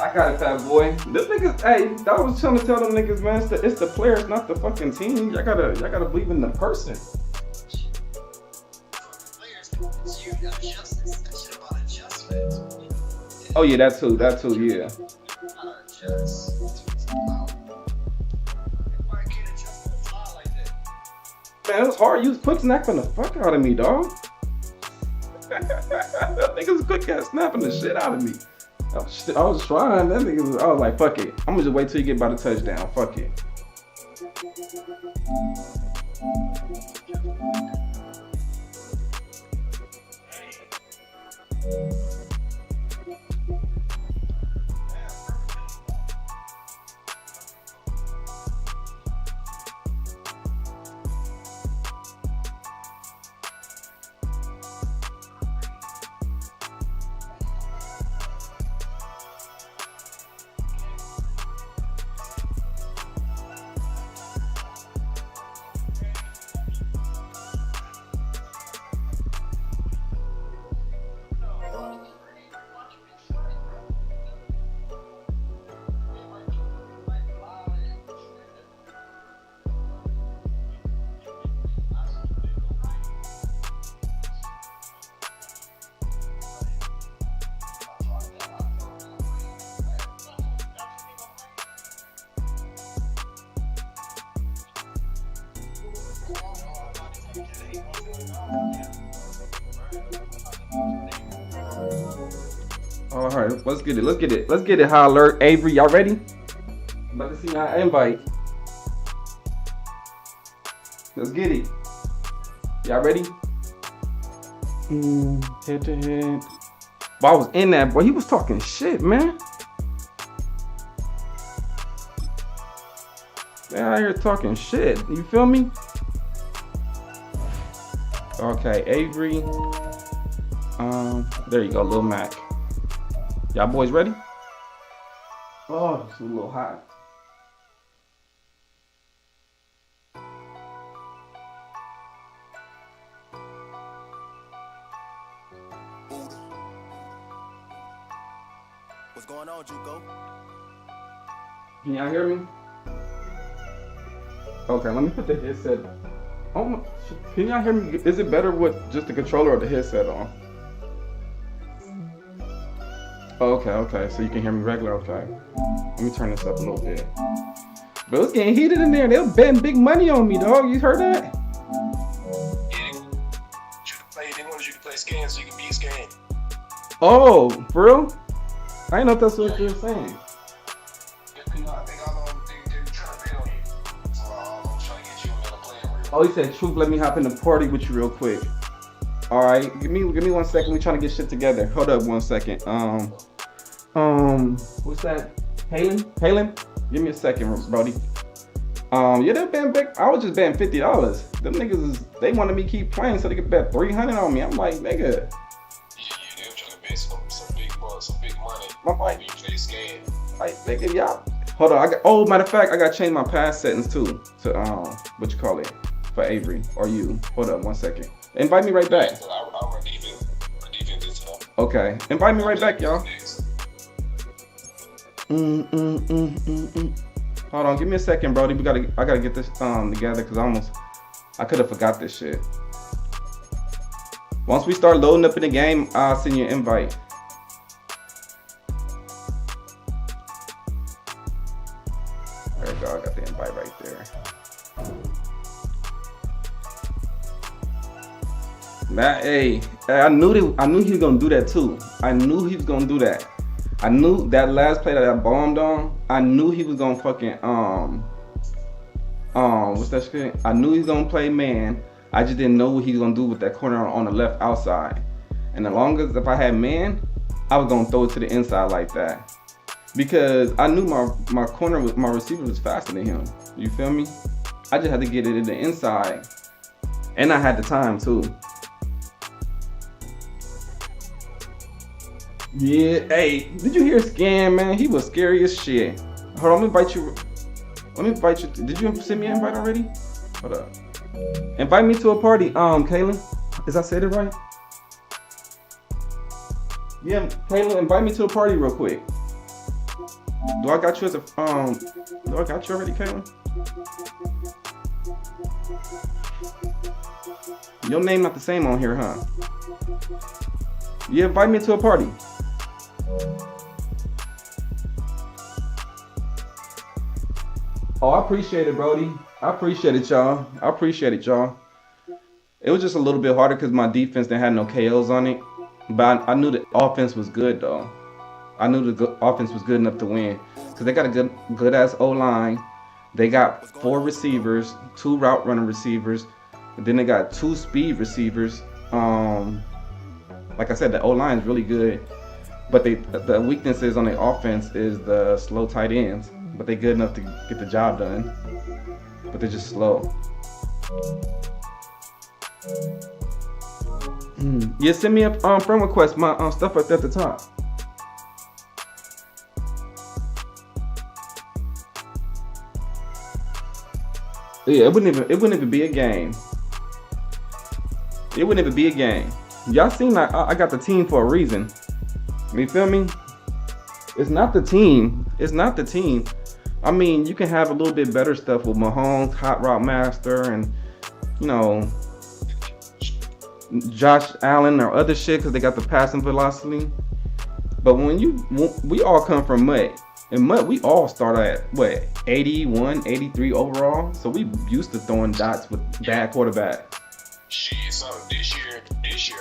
I got it, fat boy. This niggas, hey, I was trying to tell them niggas, man, it's the players, not the fucking team. Y'all gotta believe in the person. Oh yeah, that too, yeah. Man, it was hard. You was quick snapping the fuck out of me, dog. That nigga's quick ass snapping the shit out of me. I was trying. That nigga I was like, fuck it. I'm gonna just wait till you get by the touchdown. Fuck it. All right, let's get it. High alert, Avery, y'all ready? About to see my invite. Let's get it. Y'all ready? Head to head. But I was in that, boy. He was talking shit, man. They out here talking shit. You feel me? Okay, Avery. There you go, Lil Mac. Y'all boys ready? Oh, it's a little hot. What's going on, Juco? Can y'all hear me? Okay, let me put the headset. Oh, can y'all hear me? Is it better with just the controller or the headset on? Okay, so you can hear me regular, okay. Let me turn this up a little bit. But it's getting heated in there. They were betting big money on me, dog. You heard that? Yeah, they wanted you to play Scan so you can beat Scan. Oh, for real? I didn't know if that's what you were saying. You know, I think they're trying to bet on you. So I'm trying to get you another player real. Oh, he said, Troop, let me hop in the party with you real quick. All right, give me 1 second. We trying to get shit together. Hold up 1 second. What's that? Halen? Give me a second, Brody. Yeah, they're betting big. I was just betting $50. Them niggas they wanted me to keep playing so they could bet $300 on me. I'm like, nigga. Yeah, they were trying to bet some big bucks, some big money. I'm like, You play Scan. like, nigga, y'all. Hold on, matter of fact, I gotta change my pass settings too to what you call it for Avery or you. Hold up 1 second. Invite me right back. I'll run defense this time. Okay, invite me right back, y'all. Next. Hold on, give me a second, Brody. I gotta get this together because I could have forgot this shit. Once we start loading up in the game, I'll send you an invite. There you go, I got the invite right there. Man, hey, I knew he was gonna do that too. I knew he was gonna do that. I knew that last play that I bombed on. I knew he was gonna fucking what's that shit? I knew he was gonna play man. I just didn't know what he was gonna do with that corner on the left outside. And as long as if I had man, I was gonna throw it to the inside like that. Because I knew my corner with my receiver was faster than him. You feel me? I just had to get it in the inside. And I had the time too. Yeah, hey, did you hear Scan, man? He was scary as shit. Hold on, let me invite you. Did you send me an invite already? Hold up. Invite me to a party, Kaylin. Is I said it right? Yeah, Kaylin, invite me to a party real quick. Do I got you as a, do I got you already, Kaylin? Your name not the same on here, huh? Yeah, invite me to a party. Oh, I appreciate it, Brody. I appreciate it, y'all. It was just a little bit harder because my defense didn't have no KOs on it. But I knew the offense was good, though. I knew the offense was good enough to win. Because they got a good ass O-line. They got 4 receivers, 2 route running receivers. And then they got 2 speed receivers. Like I said, the O-line is really good. But the weaknesses on the offense is the slow tight ends. But they're good enough to get the job done. But they're just slow. Yeah, send me a friend request. My stuff right there at the top. Yeah, it wouldn't even be a game. It wouldn't even be a game. Y'all seen I got the team for a reason. You feel me? It's not the team. I mean, you can have a little bit better stuff with Mahomes, Hot Route Master, and Josh Allen or other shit because they got the passing velocity. But when we all come from Mutt. In Mutt, we all start at 81, 83 overall. So we used to throwing dots with bad quarterback. Shit, something this year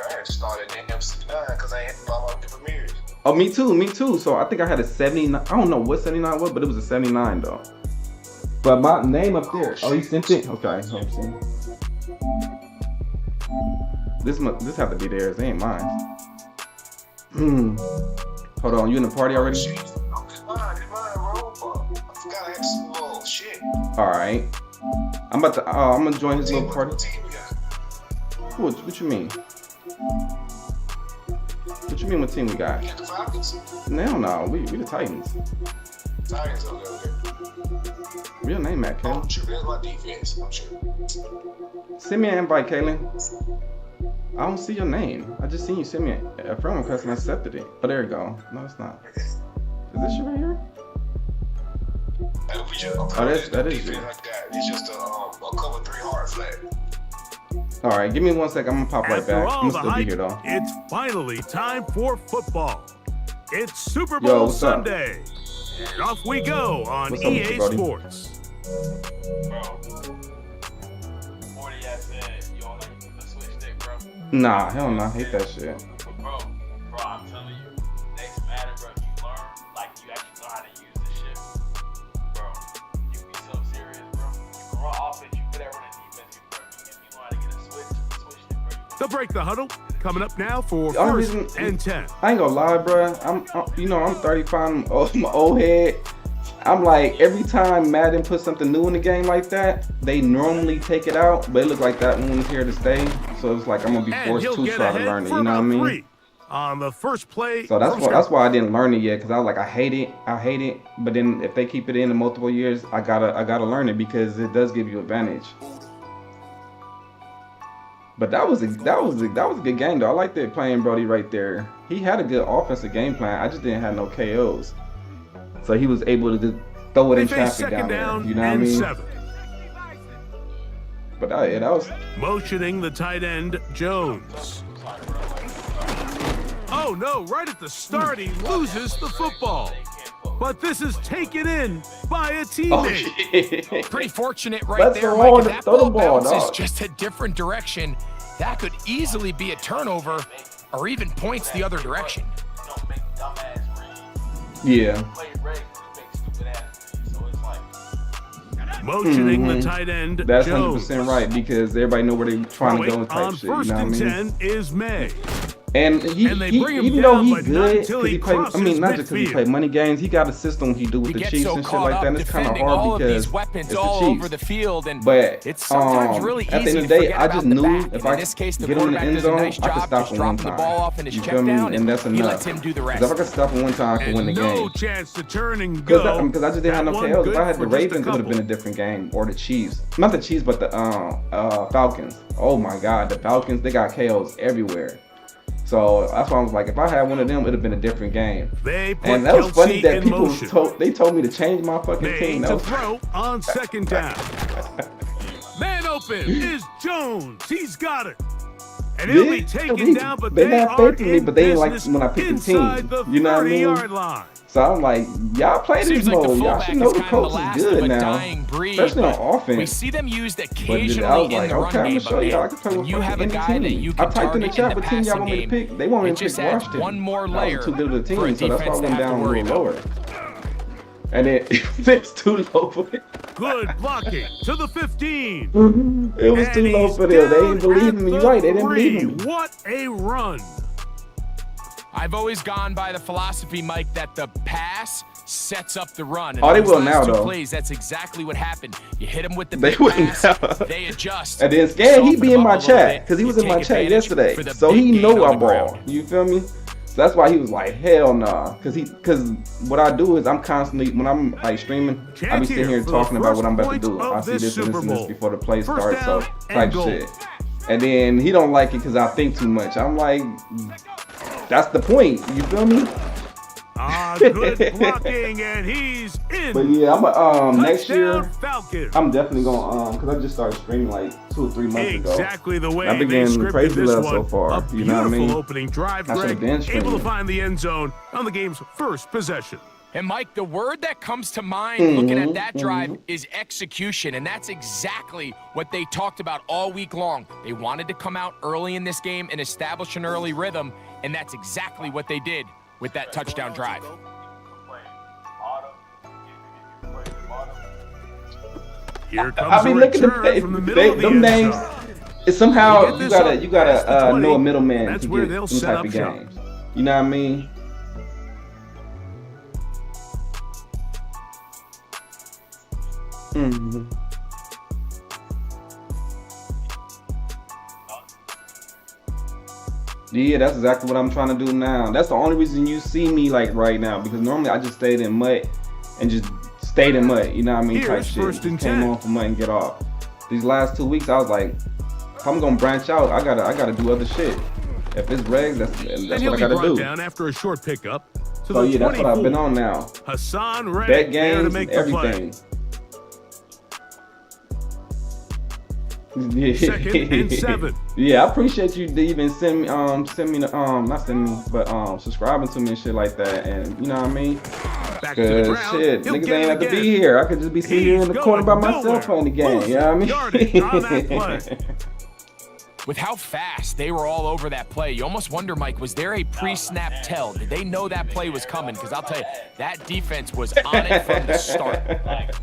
I had to start at damn 69 because I ain't buy my different mirrors. Oh, me too. So I think I had a 79. I don't know what 79 was, but it was a 79 though. But my name up there. Oh, he sent it? Okay. This have to be theirs. It ain't mine. Hold on. You in the party already? It's mine, bro. I forgot I had to Oh shit. All right. I'm about to. I'm gonna join his little party. What team we got? What you mean? What you mean? What team we got? We got the Falcons. No, we the Titans. Titans. Okay. Real name, Matt I'm Kalen. sure that's my defense. I'm sure. Send me an invite, Kalen. I don't see your name. I just seen you send me a friend request and I accepted it. Oh, there you go. No, it's not. Is this you right here? That is you. Like that. It's just a cover 3 hard flat. All right, give me 1 sec. I'm gonna pop right After back. all I'm the gonna still be hype, here though. it's finally time for football. It's Super Yo, Bowl what's up? Sunday. And off we go on What's up with EA you, buddy? Sports. Bro. 40 said you don't like the switch stick, bro. Nah, hell no. I hate that shit. Bro, I'm telling you, next Madden, bro, you learn, like, you actually learn how to use this shit. Bro, you be so serious, bro. You can run offense, you could ever run defense, bro. If you know how to get a switch stick, bro. The break the huddle coming up now for The only first and 10. I ain't gonna lie, bro. I'm 35. I'm an old head. I'm like, every time Madden puts something new in the game like that, they normally take it out, but it look like that one is here to stay. So it's like I'm gonna be And forced he'll to get try to ahead learn it. for You know what I about mean? 3 on the first play. So from that's why I didn't learn it yet, because I was like, I hate it. But then if they keep it in multiple years, I gotta learn it because it does give you advantage. But that was a good game though. I liked it playing Brody right there. He had a good offensive game plan. I just didn't have no KOs, so he was able to just throw it They in face traffic second down there. down You know what I and mean? 7. But that was Motioning the tight end, Jones. Oh no, right at the start, he loses the football. But this is taken in by a teammate. shit. Pretty fortunate right Let's there, go Mike. on If and that throw the ball ball, bounces dog. just a different direction, that could easily be a turnover or even points the other direction. Don't make dumbass reads. Yeah. Play regs, you make stupid ass reads. So it's like, Motioning the tight end, That's Jones. 100% right because everybody know where they trying to go Throwing type on shit. You know first what I and mean? 10 is May. And And they he bring him even down, though but he's not good until because he he play. I crosses mean, not just because he midfield. play money games. He got a system he do with You the get Chiefs so and shit caught like up that. And it's kind of defending hard all of because these weapons it's the all Chiefs. over the field, and But it's sometimes really at the easy end of to the day, forget I about just the knew back. if And I in this case, the get him in the quarterback end does a zone, nice I could job stop just him one dropping the time. ball off in his You check feel me? down, And that's he enough. lets him do the Because if I rest. could stop him one time, I could win the And no game. chance to turn and go. Because I just didn't have no That one KOs. If I good had the for just a Ravens, it would have been a couple. different game. Or the Chiefs. Not the Chiefs, but the Falcons. Oh my God, the Falcons, they got KOs everywhere. So that's why I was like, if I had one of them, it would have been a different game. They put And that was funny Kelsey that in people motion. told me to change my fucking Made team. That to was, throw on second down. Man open is Jones. He's got it. And he'll be taken down, but they they have are faith in me, in but they ain't like business when I pick the inside team. the You know what I mean? 30-yard line. So I'm like, y'all play this Seems like the mode. Y'all fullback should know is the kind of coach the last is of good a now, dying breed, especially on but offense. we see them used But occasionally I was in like, the run okay, I'm game, gonna show y'all. I can but play when with you have a any guy that team. you I can typed in the target in chat the what team y'all passing want me to game, pick. They want me it to pick just adds Washington. one more I layer was too good of a for a team, so that's why I defense to went have to down a worry little about. lower. And then it's too low for it. Good blocking to the 15. It was And too low he's for them. They down didn't believe at in me. the Right? They didn't 3. believe in me. What a run. I've always gone by the philosophy, Mike, that the pass sets up the run. And Oh, they those will last now, two though. plays, that's exactly what happened. You hit them with the They big will pass, now. they adjust. And then Scan, he soften be them in my up a little chat bit, because he was you in my take chat advantage yesterday, for the so big he gain know on I the ball. ground. You feel me? So that's why he was like, hell nah, because what I do is I'm constantly when I'm like streaming, I be sitting here For the talking about what I'm about to first do. point I of see this this and Super this and this Bowl. before the play First starts, so down and type goal. shit. And then he don't like it because I think too much. I'm like, that's the point. You feel me? Good blocking, and he's in. But yeah, I'm next year. Touchdown, Falcons. I'm definitely gonna because I just started streaming like 2 or 3 months ago. Exactly the way I've been they getting scripted crazy this love one. so far, A you know what I beautiful mean? opening drive, I should've Greg, been able to streaming. find the end zone on the game's first possession. And Mike, the word that comes to mind looking Mm-hmm, at that drive is execution, and that's exactly what they talked about all week long. They wanted to come out early in this game and establish an early rhythm, and that's exactly what they did with that touchdown drive. Here comes I mean, a look at return from the middle of the them end names. zone. It's somehow Get you this gotta up you gotta past the 20. know a middleman That's to where get they'll them set type up of shop. games. You know what I mean? Mm-hmm. Yeah, that's exactly what I'm trying to do now. That's the only reason you see me like right now, because normally I just stayed in mud and just stayed in mud, you know what I mean, type Here's shit. first and Just came 10. on for mud and get off. These last 2 weeks I was like, if I'm gonna branch out, I gotta do other shit. If it's regs, that's And what he'll I be gotta brought do. down after a short pickup. To So the yeah, that's what I've been 24. on now. Hassan Bet Reddick there to games make and the play. everything. Second and 7. Yeah, I appreciate you to even send me not send me, but subscribing to me and shit like that, and you know what I mean. Back to the Cause ground. shit, He'll niggas get ain't it have to again. be here. I could just be sitting here in the He's corner by going myself nowhere. playing the game. You know what Yardage on that I mean? play. With how fast they were all over that play, you almost wonder, Mike, was there a pre-snap tell? Did they know that play was coming? Because I'll tell you, that defense was on it from the start. Like,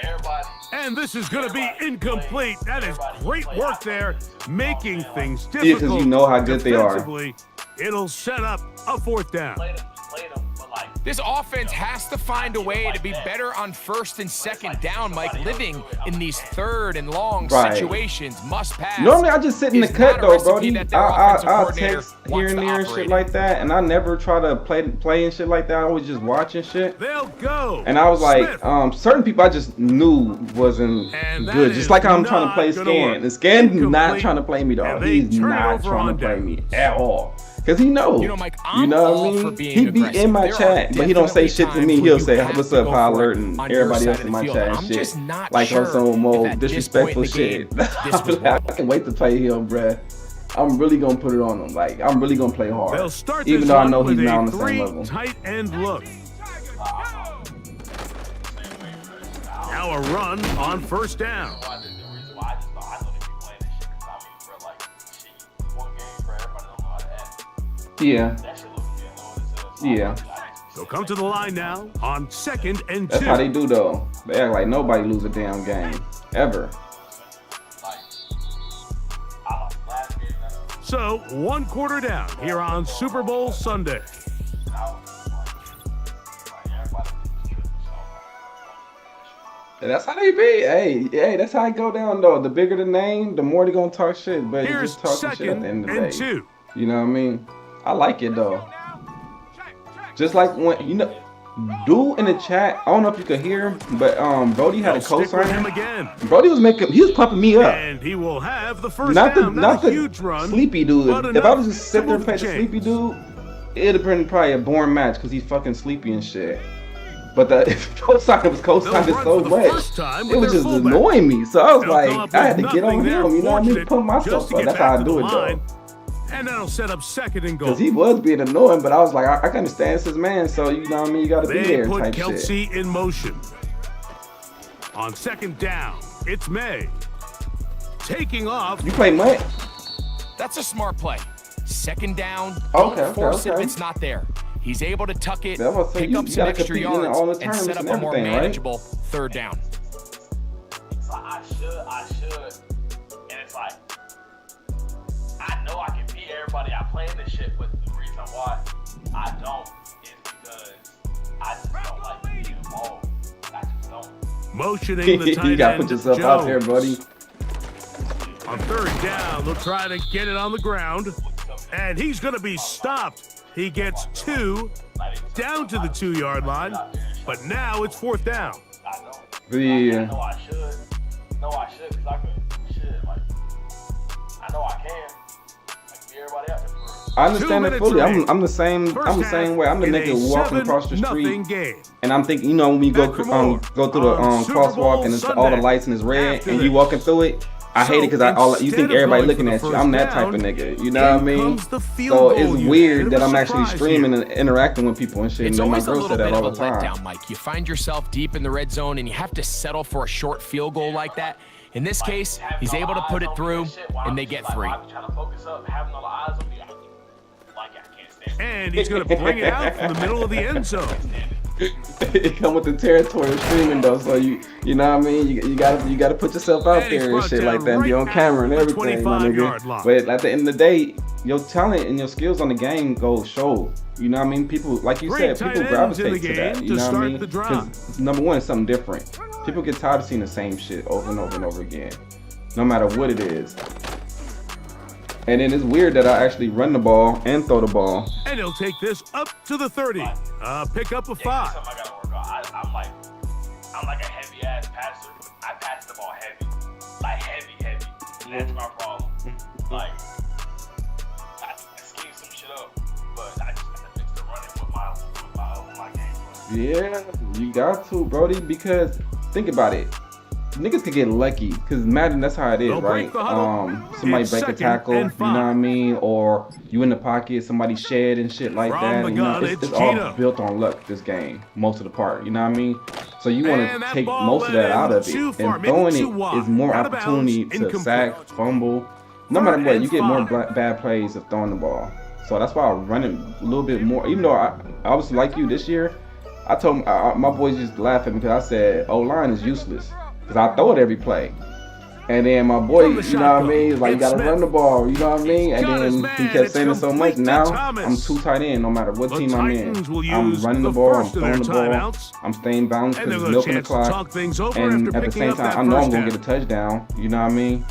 everybody. And this is going to be incomplete. That is great work there, making things Yeah, difficult. 'cause you know how good they are. Defensively, it'll set up a 4th down. Played them, but like. This offense has to find a way to be better on 1st and 2nd down, Mike. Living in these 3rd and long Right. situations, must pass. Normally I just sit in the is cut not a though, recipe Brody. that their offensive I'll coordinator text here wants and to there and operate shit in. like that, and I never try to play and shit like that. I always just watch and shit. They'll go. And I was like, Smith. certain people I just knew wasn't And that good. is Just like how I'm trying to not play gonna Scan. work. And Scan not Incomplete. trying to play me though. And they He's turn it not over trying on to play downs. me at all. Cause he knows. You know, Mike, You I'm know what I all mean? for being He be aggressive. in my There are chat, but he don't say definitely shit to times me. when He'll you say, have "What's to up, go how for it alerting on your everybody side else of in the my field. chat and I'm shit." just not Like sure on some more if at this disrespectful point in the shit. game, this was I can't wait to play him, bruh. I'm really gonna put it on him. Like I'm really gonna play hard. They'll start Even this though I one know he's with not on a the same level. 3 tight end look. Now a run on 1st down. The reason why I just thought I know they be playing this shit, 'cause I mean, bro, like, shit, one game for everybody don't know how to act. Yeah. That shit looks good, though, so Yeah. They'll come to the line now on 2nd and 2. That's how they do though. They act like nobody lose a damn game. Ever. like, I lost last game, So 1 quarter down here on Super Bowl Sunday. And that's how they be. Hey, that's how it go down though. The bigger the name, the more they gonna talk shit. But you Here's just talking shit at 2nd the end of and the day. 2. You know what I mean? I like it though. Just like when dude in the chat, I don't know if you could hear him, but Brody had a They'll stick with him cosigner. again. Brody he was pumping me up. And he will have the 1st Not the down. not a the huge run. sleepy dude. but If I enough was just to sit there and move play the chains. sleepy dude, it'd have been probably a boring match because he's fucking sleepy and shit. But the cosigner was They'll cosigning run so for the much. first time It with was their just fullback. annoying me. So I was They'll come like, up I had to with get on nothing there, him. You know what I mean? fortunate Put just myself to up. get That's back how I to do the it line. though. And that'll set up 2nd and goal. Because he was being annoying, but I was like, I can understand it's his man, so you know what I mean? You got to be They there put type shit. Kelsey in motion. On 2nd down, it's May. Taking off. You play Mutt? That's a smart play. 2nd down, Okay, don't force it if okay. it's not there. He's able to tuck it, That's what I said. pick You up some gotta extra compete in yards, all the and tournaments set up and a more everything, right? manageable 3rd down. So I should, and it's like, I know I can beat everybody I play in this shit, but the reason why I don't is because I just don't like being involved. I just don't. Motioning the tight You got to end, put yourself out there, Jones. buddy. On 3rd down, they'll try to get it on the ground. And he's going to be stopped. He gets 2 down to the 2-yard line. But now it's 4th down. I don't. Yeah. I know I should. Because I could, shit, like, I know I can. Like, be everybody out there. I understand 2 it minutes fully. remaining. I'm the same. First I'm the half same way. I'm the in a nigga walking across the 7-0 street, game. and I'm thinking, you know, when you go Back for more go through the on Super crosswalk Bowl and it's all Sunday. the lights and it's red, After and this. you walking through it. I hate it because you instead think of everybody going looking for the at you. first I'm that type down, of nigga. You know what I in mean? comes the field So goal it's unit. weird Bit that of a I'm actually surprise streaming here. and interacting with people and shit. It's And my always a girl little said bit that all of the a time. letdown, Mike. You find yourself deep in the red zone and you have to settle for a short field goal like that. In this case, he's able to put it through, and they get 3. I'm trying to focus up, having all the eyes on me. Like, I can't stand it. And he's going to bring it out from the middle of the end zone. It come with the territory of streaming though, so you know what I mean. You gotta put yourself out And he's there and brought shit like down that, and be right on camera and at the everything, my 25-yard nigga. line. But at the end of the day, your talent and your skills on the game go show. You know what I mean? People, like you Great said, people tight ends in gravitate the to that. game You to know what I start mean? the drive. 'Cause number one, it's something different. People get tired of seeing the same shit over and over and over again, no matter what it is. And then it's weird that I actually run the ball and throw the ball. And he'll take this up to the 30. Pick up a 5. That's something I gotta work on. I'm like a heavy ass passer. I pass the ball heavy, like heavy. That's my problem. Like I scheme some shit up, but I just have to fix the running with my game plan. Yeah, you got to, Brody, because think about it. Niggas could get lucky, because Madden, that's how it is, They'll break right? the huddle. Somebody It's break a second tackle, you know and what I 5. mean? Or you in the pocket, somebody shed and shit like From that. the You know, gun, it's it's all Gino. built on luck, this game, most of the part, you know what I mean? So you want And to that take ball most of went that out of it. too far, And maybe throwing too it wide. is more Out of bounds, opportunity to incomplete. sack, fumble. No matter Third what, and you get more 5. bad plays of throwing the ball. So that's why I run it a little bit more. Even though I was like you this year, I told my boys just laugh at me because I said O-line is useless because I throw it every play. And then my boy, From the you know what I shotgun, mean, he's like, you it's gotta Smith. run the ball, you know what I mean? And got his then man, he kept it's saying it so much. complete to Now Thomas. I'm too tight end no matter what The team I'm in. Titans will I'm use running the the ball, I'm first of their throwing the ball, timeouts. I'm staying balanced And because there's it's a milking the chance to clock. talk things over And after at the picking same up that time, I know I'm first gonna down. get a touchdown, you know what I mean?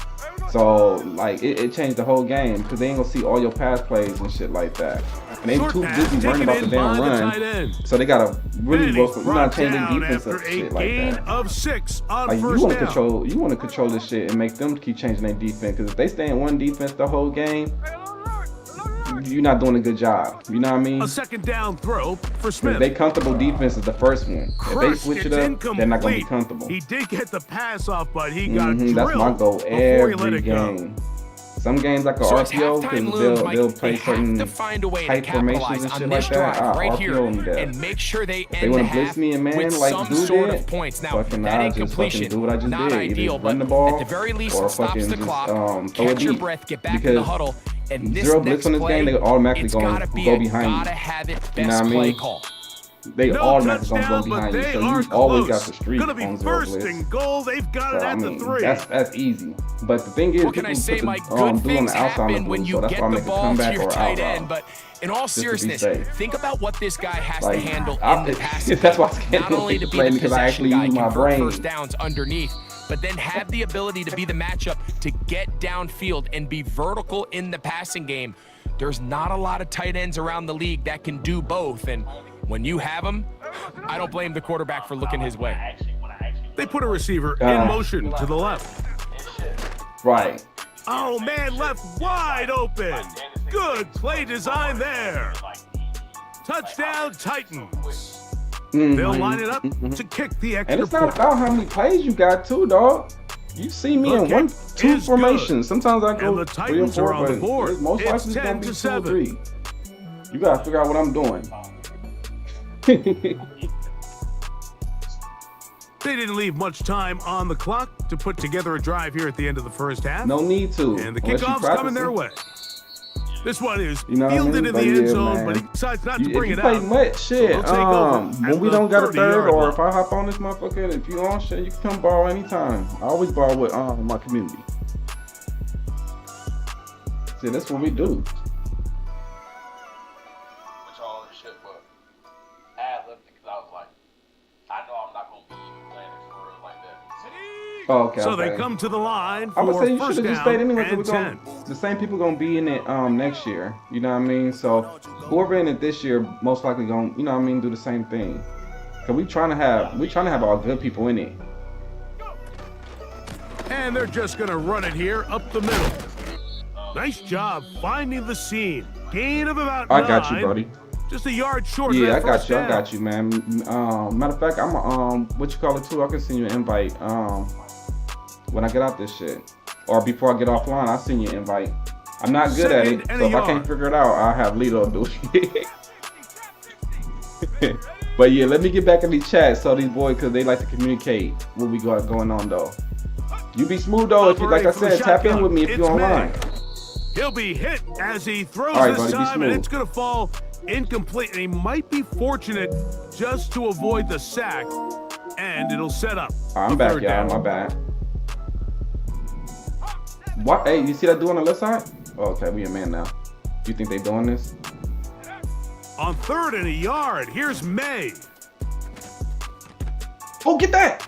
So like it changed the whole game because they ain't gonna see all your pass plays and shit like that. And they Short too pass busy worrying taken about the in damn by the tight run. end. So they gotta really And work he's with, you know, brought changing down defense after and a shit like gain that. of 6 on Like you first want to down. control this shit and make them keep changing their defense. Because if they stay in one defense the whole game, you're not doing a good job. You know what I mean? A second down throw for If Smith. they comfortable defense is the first one. If they Crushed, switch it it's up, they're not gonna be incomplete. comfortable. He did get the pass off, but he got drilled That's my goal before he let every it go. game. Some games like a So as RPO, halftime because looms, they'll Mike, play they have certain to find a way to tight formations capitalize and on shit this like that. drive right RPO here them to and death. make sure they They end want the to blitz half me and man with like some Dude sort did. of points. Now, Fucking that I just fucking incompletion, do what I just not did. ideal, Either run but the ball at the very least, or it stops fucking the just clock, throw it catch your deep. breath, get back in the Because huddle, and this zero next blitz on this play, game, they automatically it's gonna gotta be go a behind you. gotta have it You know best what I play mean? call. They No automatically gonna touchdown, go but behind you. they So are you always close. got the streak Gonna be on zero first blitz. and goal. They've got it So, I at mean, the 3. that's easy. But the thing is, What can I people say, put the Mike? Good dude on things the outside happen when so you that's get why I the make a ball to comeback your or tight out end. route. But in all to be seriousness, safe. think about what this guy has Like, to handle I- in the passing that's why I game. can't Not only to be play the because I actually possession guy, use my convert brain. first downs underneath, but then have the ability to be the matchup to get downfield and be vertical in the passing game. There's not a lot of tight ends around the league that can do both, and when you have them, I don't blame the quarterback for looking his way. They put a receiver in motion to the left. Right. Oh, man, left wide open. Good play design there. Touchdown, Titans. They'll line it up to kick the And extra it's not point. about how many plays you got too, dog. You see me The in one, kick two is formations. Sometimes I go And the 3 or Titans 4, are on the but board. it's most It's likely it's 10 gonna be to 2 or 7. 3. You gotta figure out what I'm doing. They didn't leave much time on the clock to put together a drive here at the end of the first half. No need to. And the unless you kickoff's coming their practicing. way. This one is You know what I fielded mean? in But the end yeah, zone, man. but he decides not to bring If it you play out. much shit, They'll take over when at we the don't got a 30-yard third, or line. if I hop on this motherfucker, and if you on shit, you can come borrow anytime. I always borrow with my community. See, that's what we do. With all this shit, but ad libbed because I was like, I know I'm not gonna be playing this for real like that. Oh, okay. So okay. they come to the line I would for say you first should have just down stayed anyway. 'Cause and we're gonna, 10. the same people gonna be in it next year. You know what I mean? So whoever in it this year most likely gonna, you know what I mean, do the same thing. Cause we trying to have all good people in it. And they're just going to run it here up the middle. Nice job finding the seam. Gain of about 9. I got you, buddy. Just a yard short of Yeah, that I got first you. down. I got you, man. Matter of fact, I'm what you call it too. I can send you an invite when I get out this shit, or before I get offline, I'll send you an invite. I'm not good at it, Second and so a if I yard. can't figure it out, I'll have Lito do it. But yeah, let me get back in the chat so these boys, cause they like to communicate what we got going on though. You be smooth though, if you, like I Operating from the said, tap in shotgun. with me if It's you're online. Manning. He'll be hit as he throws All right, this buddy, be time, and smooth. it's going to fall incomplete. And he might be fortunate just to avoid the sack, and it'll set up. I'm the back, third y'all. down. My bad. What? Hey, you see that dude on the left side? Oh, okay, we a man now. You think they doing this? On 3rd and a yard, here's May. Oh, get that!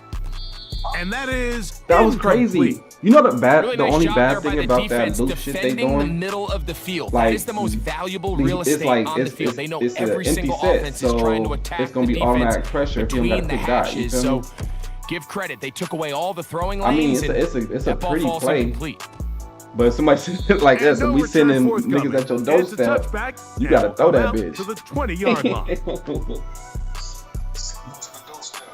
And that is That was incomplete. crazy. You know the Really nice only job bad there by thing the about that defense loop shit they defending the doing? middle of the field. Like, that is the most valuable it's real estate like- on the it's- field. They know it's an every empty single set, offense is trying to so attack it's gonna the be defense automatic pressure if you don't got between a the quick dot, you hashes. feel So me? give credit. They took away all the throwing I mean, lanes. it's a that ball pretty falls play. incomplete. But if somebody like And us, no and we return sending forthcoming. niggas at your It's a doorstep, touchback, you and gotta will throw come that out bitch. to the 20-yard line.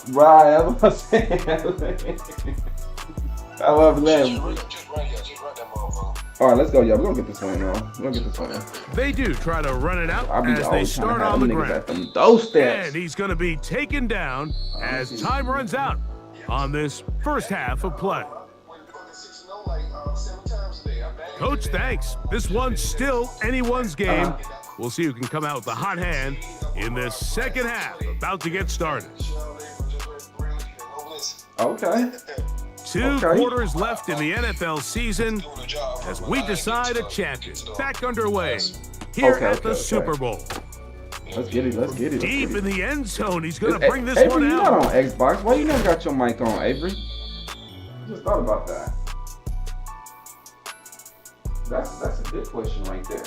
Right, that's what I'm saying. I love that. Just run that motherfucker. All right, let's go, y'all. We're gonna get this one, y'all. We're gonna get this one. They do try to run it out I'll be as they always trying start to have on the them niggas ground. at them doorsteps. And he's going to be taken down as time runs out on this first half of play. Coach, thanks. This one's still anyone's game. We'll see who can come out with the hot hand in this second half, about to get started. Okay. Two quarters left in the NFL season as we decide a champion. Back underway here at the Super Bowl. Let's get it. Let's get it. Deep in the end zone, he's going to bring this Avery, one you're out. not on Xbox. Why you never got your mic on, Avery? Just thought about that. That's a good question right there.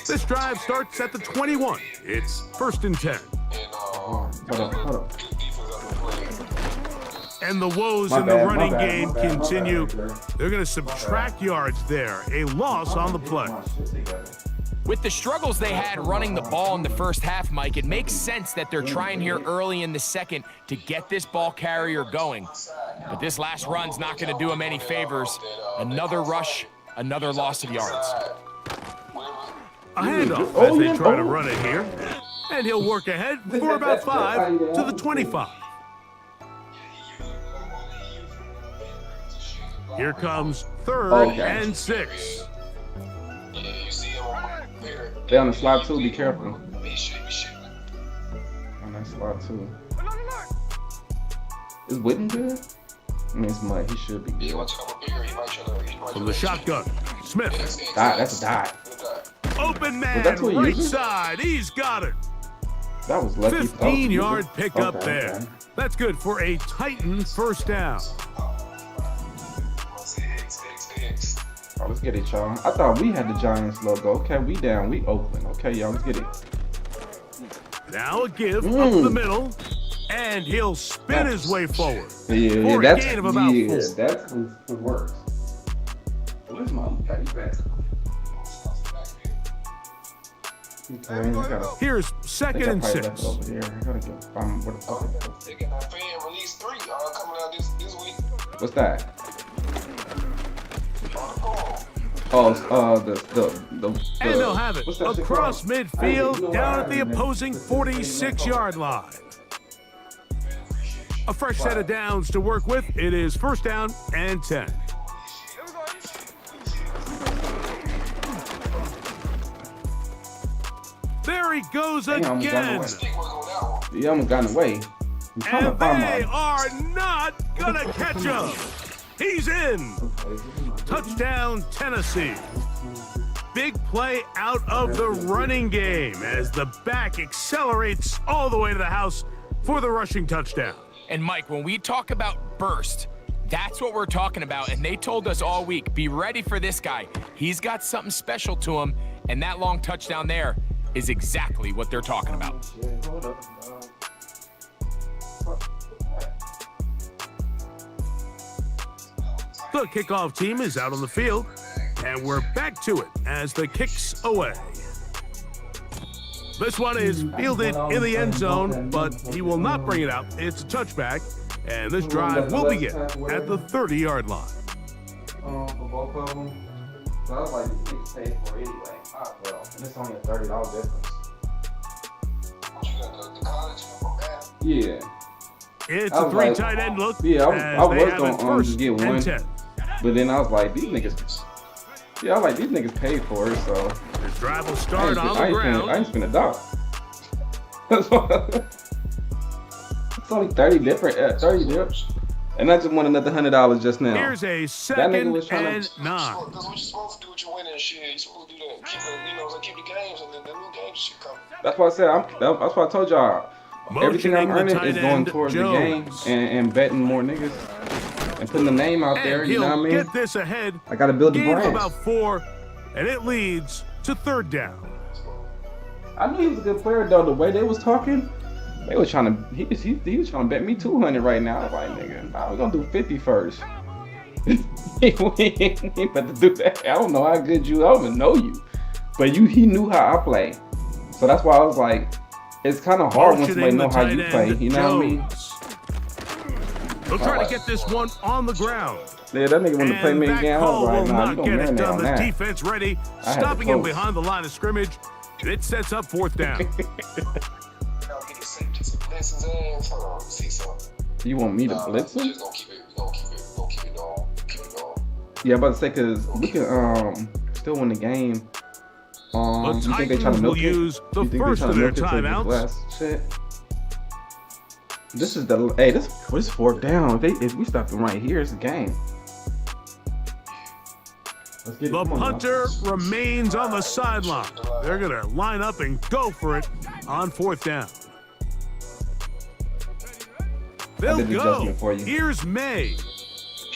This drive starts at the 21. It's 1st and 10. Hold up. And the woes My in bad, the my running bad, game my bad, my bad, continue. right there. They're going to subtract yards there. A loss on the play. With the struggles they had running the ball in the first half, Mike, it makes sense that they're trying here early in the second to get this ball carrier going. But this last run's not going to do him any favors. Another rush, another loss of yards. A handoff as they try to run it here. And he'll work ahead for about 5 to the 25. Here comes 3rd and 6. They on the slot too. Be careful. On that slot too. Is Witten good? I mean, it's Mud. He should be good. From the shotgun, Smith. Dot. That's a dot. Open man, that's what he right uses? side. He's got it. That was lucky. 15-yard pickup Okay, there. okay. That's good for a Titan first down. Oh, let's get it, y'all. I thought we had the Giants logo. Okay, we down. We Oakland. Okay, y'all. Let's get it. Now a give up the middle, and he'll spin his way forward. Yeah, For a that's gain of about 4. that's who works. Where's my okay, back? Okay, I gotta, Here's I 2nd think I and probably left it 6. over here. I gotta get where the fuck it is. They got that fan release 3 coming out this week. What's that? On Oh, And they'll have it what's that shit across called? midfield down at the opposing 46-yard line. A fresh set of downs to work with. It is 1st down and 10. There he goes Damn, I almost got again. away. He almost got away. I'm trying to And find they my. are not gonna catch him. He's in. Touchdown, Tennessee. Big play out of the running game as the back accelerates all the way to the house for the rushing touchdown. And Mike, when we talk about burst, that's what we're talking about. And they told us all week, be ready for this guy. He's got something special to him. And that long touchdown there is exactly what they're talking about. The kickoff team is out on the field, and we're back to it as the kick's away. This one is fielded in the end zone, but he will not bring it out. It's a touchback, and this drive will begin at the 30-yard line. For both of them. So I was like, these niggas paid for it anyway. Ah, well, and it's only a $30 difference. Yeah. It's I a was 3 like- tight end look. Yeah, I as was they have gonna it first just get and one. 10. But then I was like, these niggas. Yeah, I was like, these niggas paid for it, so. This drive will I start ain't on spend- the ground. I ain't spend $1. It's only 30 different, 30 dips. And I just won another $100 just now. Here's a That nigga second was trying and to. 9. Because what you supposed to do with your winning and shit, you supposed to do that. Keep it, you know, so keep the games and then the new games should come. That's why I said, that's why I told y'all. Everything I'm Motioning the earning tight is going end, towards the game Jones. and betting more niggas and putting the name out there. And You know what I he'll mean? get this ahead. I gotta build the Gain of brand. about 4, and it leads to 3rd down. I knew he was a good player though. The way they was talking, they was trying to. He was trying to bet me 200 right now. I was like, nigga, nah, we gonna do 50 first. We ain't about to do that. I don't know how good you. I don't even know you, but he knew how I play. So that's why I was like, it's kind of hard when somebody know how you play. You know what I mean? They'll try to get this one on the ground. Yeah, that nigga wanted to play me And again. that I call was like, will nah, you not gonna get it marinate done. on The that. defense ready, I had stopping to him post. behind the line of scrimmage. It sets up 4th down. Now get the safety to blitz his ass. Hold on, let me see something. You want me to blitz him? Just gonna keep it, we gonna keep it going. Keep it going. Yeah, I'm about to say because we can still win the game. The You think they trying Titans to will milk it? use the You think they first trying of to their milk it to this timeouts. last shit? This is the this 4th down. If we stop them right here, it's a game. Let's get it. The Come on, y'all. punter remains on the sideline. They're going to line up and go for it on 4th down. They'll did the go. adjustment for you. Here's May.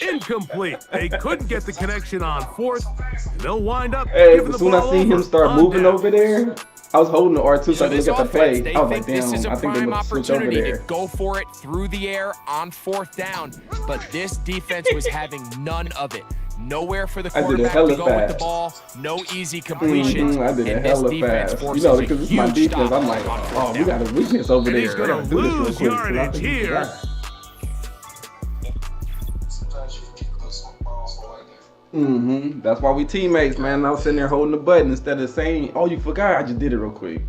Incomplete. They couldn't get the connection on 4th. They'll wind up Hey, giving as the soon as I ball see him over start on moving down. over there, I was holding the R2 so I So could this look at the offense, play. they I was like, think this damn, is a I think they prime would switch over opportunity there. to go for it through the air on 4th down, but this defense was having none of it. Nowhere for the I did it quarterback to hella go with the fast. ball, no easy completions, I did it and this hella defense fast. forces You know, a because it's my huge defense. stop I'm like, on oh, 4th we down. got a weakness over And there. he's I gonna gotta do this real lose quick, 'cause I yardage think he here. got it. Sometimes you can get good some balls like that. That's why we teammates, man. I was sitting there holding the button instead of saying, "Oh, you forgot." I just did it real quick.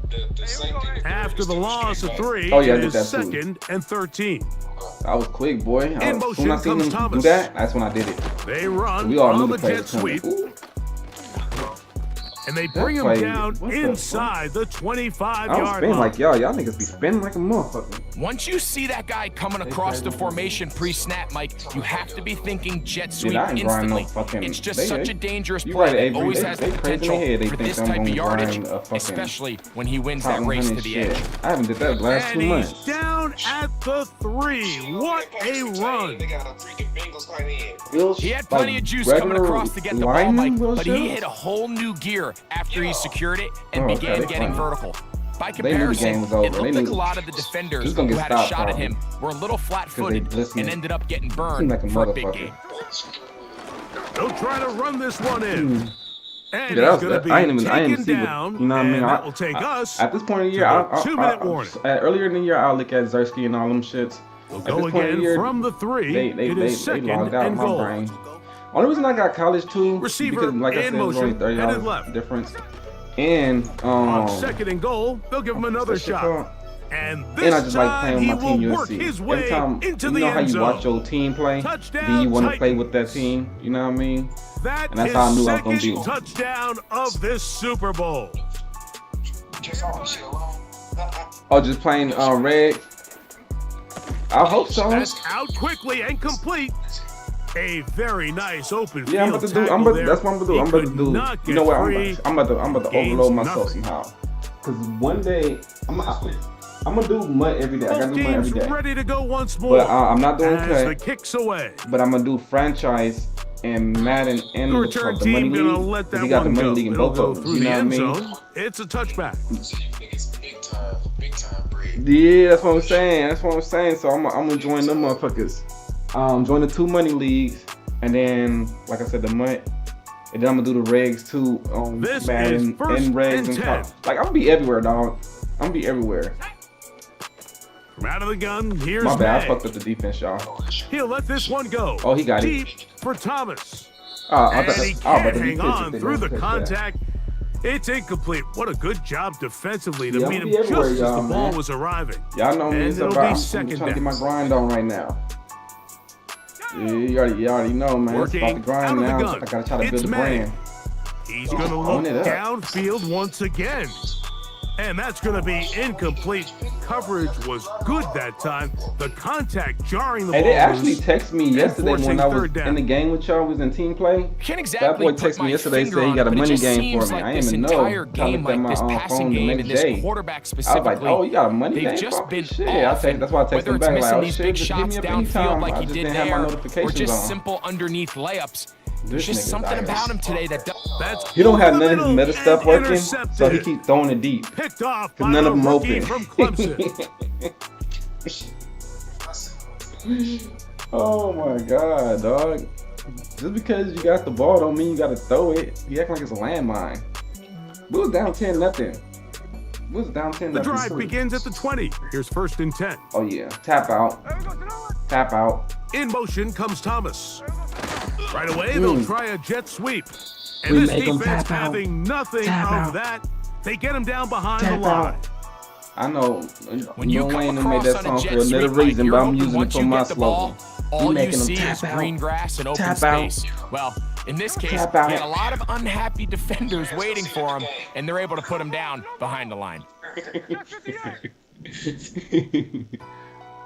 The safety. After the loss of 3, Oh, yeah, I it did is that too. 2nd and 13. I was quick, boy. In As soon as I motion seen comes him do Thomas. that, that's when I did it. They run We all on knew the the play jet was coming. sweep, Ooh, and they That bring him play, down what the inside the I don't 25-yard spin line. like y'all. Y'all niggas be spinning like a motherfucker. Once you see that guy coming across the formation pre-snap, Mike, you have to be thinking jet sweep I ain't grind no instantly. fucking- It's just they- such a dangerous you play right, that Avery. always They- has they the crazy in potential the head. They for think this I'm type of gonna yardage, grind a fucking especially when he wins top that race 100 to the shit. edge. I haven't did that the last And 2 he's months. down at the 3. What a run. They got a freaking Bengals tight end. He had plenty of juice coming across to get the ball, Mike, but he hit a Shields? whole new gear after he secured it and Oh, okay, began they getting funny. vertical. By They knew the comparison, game was over. it They looked like knew- a lot of the defenders This gonna who get had a stopped, shot at probably. him were a little flat-footed listening. and ended up getting Seemed burned like a for a big motherfucker. game. They'll try to run this one in. And Yeah, he's that was, going to be I ain't taken even see down, what, you know what I mean? and that will take us at this point in the year, to the 2-minute warning. earlier in the year, I'll look at Zersky and all them shits. They'll At go this point in again the year, from the 3. they It is logged 2nd out and my goal. brain. Only reason I got college too, Receiver because like I in said, it was only motion, headed $30 left. difference. And On 2nd and goal, they'll give him another what's that shit shot. called? And And I this just like time, playing he with my team will work USC. his Every way time, into you the know how end you zone. watch your team play, Touchdown, then you want to Titans. play with that team. You know what I mean? That And that's is how I knew I was gonna second be. touchdown of this Super Bowl. Just all this shit alone. Oh, just playing red. I hope so. That's out quickly and complete. A very nice open Yeah, I'm field about to do. tackle there. That's what I'm gonna do. He I'm about to could do. not You know get what? free. I'm about to Gains overload myself nothing. somehow. Cause one day I'm gonna do mud every day. I Both gotta do mud teams every day. ready to go once more. But I'm not doing as the cut. kicks away. But I'm gonna do franchise and Madden and The what's return called the money team gonna league. let 'Cause that he got the one money go. league in It'll both go of them. through You the know what I end mean? zone. It's a touchback. So you niggas big time bread. Yeah, that's what I'm saying. That's what I'm saying. So I'm gonna join them motherfuckers. Join the 2 money leagues, and then like I said, the mud. And then I'm gonna do the regs too on This Madden is first and regs and and 10. like I'm gonna be everywhere, dog. I'm gonna be everywhere. From out of the gun, here's My bad, I May. fucked up the defense, y'all. He'll let this one go. Oh, he got it. Deep for Thomas. I And thought he that- I was can't about to be hang pissed if on they through the didn't catch that. contact. It's incomplete. What a good job defensively to Yeah, meet I'm him be just everywhere, as the y'all, ball man. was arriving. Y'all know me. And It's it'll about, be I'm second trying to get my down. grind on right now. Yeah, you already know, man. Working It's about the grind out of the now. gun. I gotta try to It's build the May. brand. He's going to look downfield once again. And that's going to be incomplete. Coverage was good that time. The contact jarring the ball. Hey, they actually loose texted me yesterday when forcing I was third down. in the game with y'all. Was in team play. Can't That exactly boy put texted my me yesterday, finger said he on got it, a but it money just game seems for me. like I didn't this even know. entire Trying to game, look at like this my passing phone the game and next this day. quarterback I was specifically, like, oh, you got a money they've game just for me? been Shit, off. that's why I texted Whether him it's back missing like, oh these shit, big just hit shots me up downfield anytime. like I he just did didn't have my there, or notifications just on. simple underneath layups. This There's just nigga's something ice. about him today that That's He don't have over the none of his middle meta stuff and working, intercepted. so he keeps throwing it deep. Picked off Cause by none the of them rookie open. from Clemson. Oh my god, dog. Just because you got the ball don't mean you gotta throw it. You act like it's a landmine. We was down 10-0. We was down 10-0. The drive begins at the 20. Here's 1st and 10. Oh yeah, tap out. Tap out. In motion comes Thomas. Right away, they'll try a jet sweep. And We this make 'em defense tap out. having nothing Tap of out. that. They get him down behind Tap the line. out. I know when you Lil come Wayne done made across that on a song jet for another sweep, like, reason, you're but I'm hoping using it once for you my get the ball, slogan. all you making 'em see tap is out. green grass and open Tap out. space. Well, in this case, Tap he out. had a lot of unhappy defenders waiting for him, and they're able to put him down behind the line.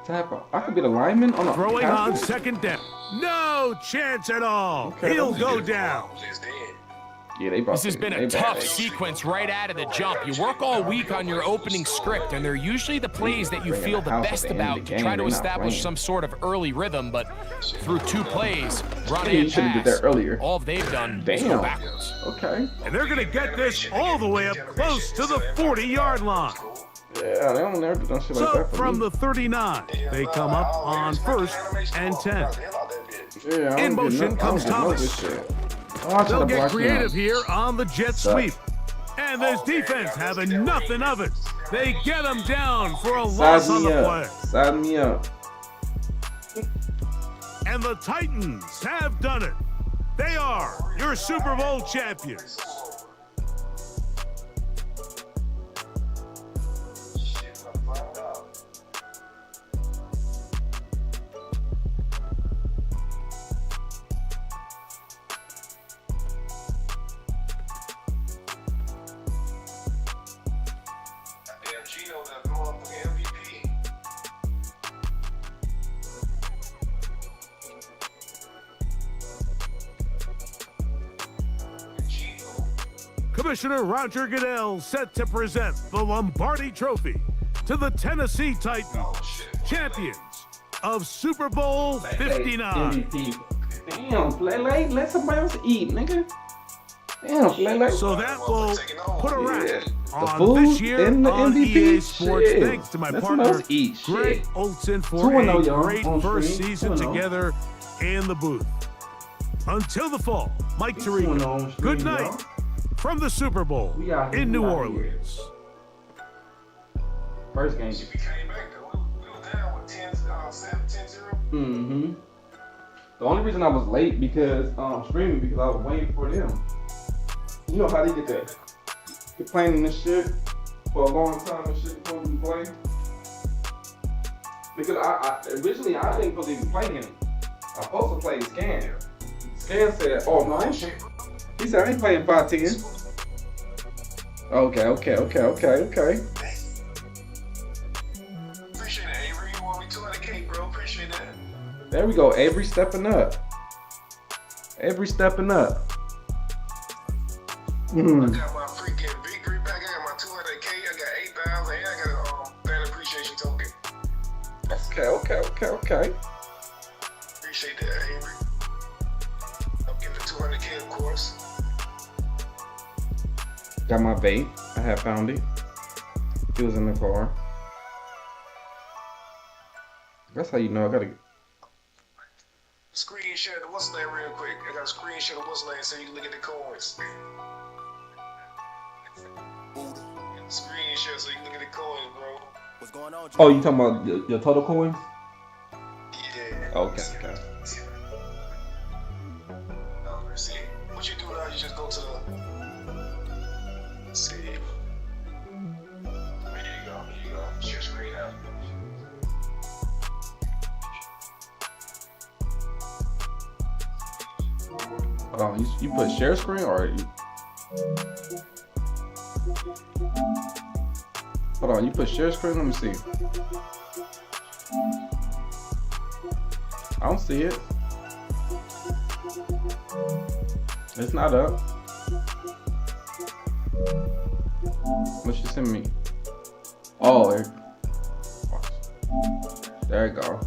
Tap out. I could be the lineman on a Throwing tackle? on 2nd down. No chance at all. Okay. He'll go down. Yeah, they brought This has been a tough sequence right out of the jump. You work all week on your opening script, and they're usually the plays that you feel the best about to try to establish some sort of early rhythm, but through 2 plays, run Yeah, you and should've did pass, that earlier. all they've done is go Damn. backwards. Okay. And they're going to get this all the way up close to the 40-yard line. Yeah, they don't never do no shit like So that for from me. the 39, they come up on 1st and 10. Yeah, I In don't motion get no- I comes don't get no Thomas. this shit. Oh, I They'll should've get blocked creative him. here on the jet Suck. sweep. And this defense having nothing of it. They get him down for a Size loss on me the up. play. Size me up. And the Titans have done it. They are your Super Bowl champions. Damn, Gino, that motherfucking MVP. Gino. Commissioner Roger Goodell set to present the Lombardi Trophy to the Tennessee Titans, champions of Super Bowl 59. MVP. Damn, play late. Let somebody else eat, nigga. Damn, play late. So that will put a wrap Yeah. The on food this year and the on MVP. EA Sports. Shit. Thanks to my Let somebody partner, else eat. Greg Shit. Olson, for 2-0, a y'all, great on first stream. season 2-0. together in the booth. Until the fall, Mike It's 2-0 on Tirico, stream, good night y'all. from the Super Bowl We out here, in we New out here. Orleans. First game. We came back though. We were down with 10-0. Mm-hmm. The only reason I was late because streaming because I was waiting for them. You know how they get that? They're playing this shit for a long time and shit before we play. Because I originally I didn't supposed to even play him. I was supposed to play Scan. Scan said, "Oh no, I ain't." He said, "I ain't playing 5-10." Okay. Appreciate it, Avery. You want me 200K, bro? Appreciate that. There we go. Avery stepping up. Avery stepping up. I got my freaking victory back. I got my 200K. I got 8,000. And I got a fan appreciation token. Okay. Appreciate that, Avery. I'm giving 200K, of course. Got my bait. I had found it. It was in the car. That's how you know I gotta. Screen share the what's name real quick. I got a screen share the what's name so you can look at the coins. Screen share so you can look at the coins, bro. What's going on, Oh, you talking about your total coins? Yeah. Okay. See, what you do now, you just go to the. Let's see. Here you go. Share screen now. Hold on, you put share screen or you, Hold on, you put share screen? Let me see. I don't see it. It's not up. What she send me? Oh, there you go.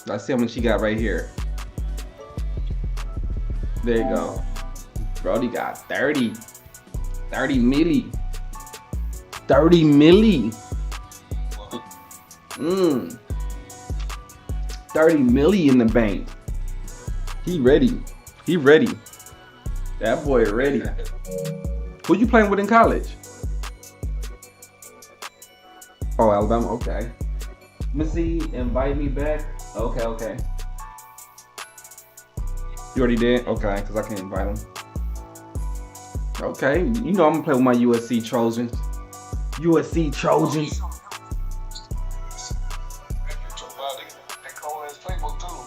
Let's see how much she got right here. There you go. Brody got 30. 30 milli. 30 milli. 30 milli in the bank. He ready. He ready. That boy ready. Who you playing with in college? Oh, Alabama. Okay. Missy, invite me back. Okay, okay. You already did? Okay, because I can't invite him. Okay, you know I'm gonna play with my USC Trojans. USC Trojans.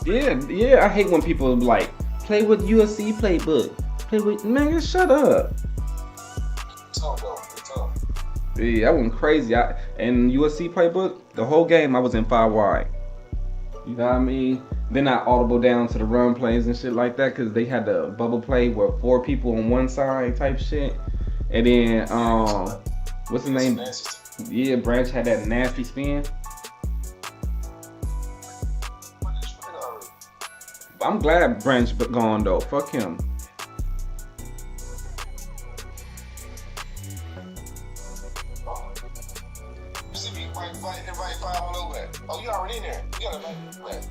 Yeah, I hate when people like play with USC playbook. Play with, man, shut up. Yeah, I went crazy. And USC playbook, the whole game I was in 5 wide. You know what I mean? Then I audible down to the run plays and shit like that because they had the bubble play where 4 people on one side type shit. And then what's his name? Yeah, Branch had that nasty spin. I'm glad Branch gone though. Fuck him. Oh, you already in there. You gotta invite.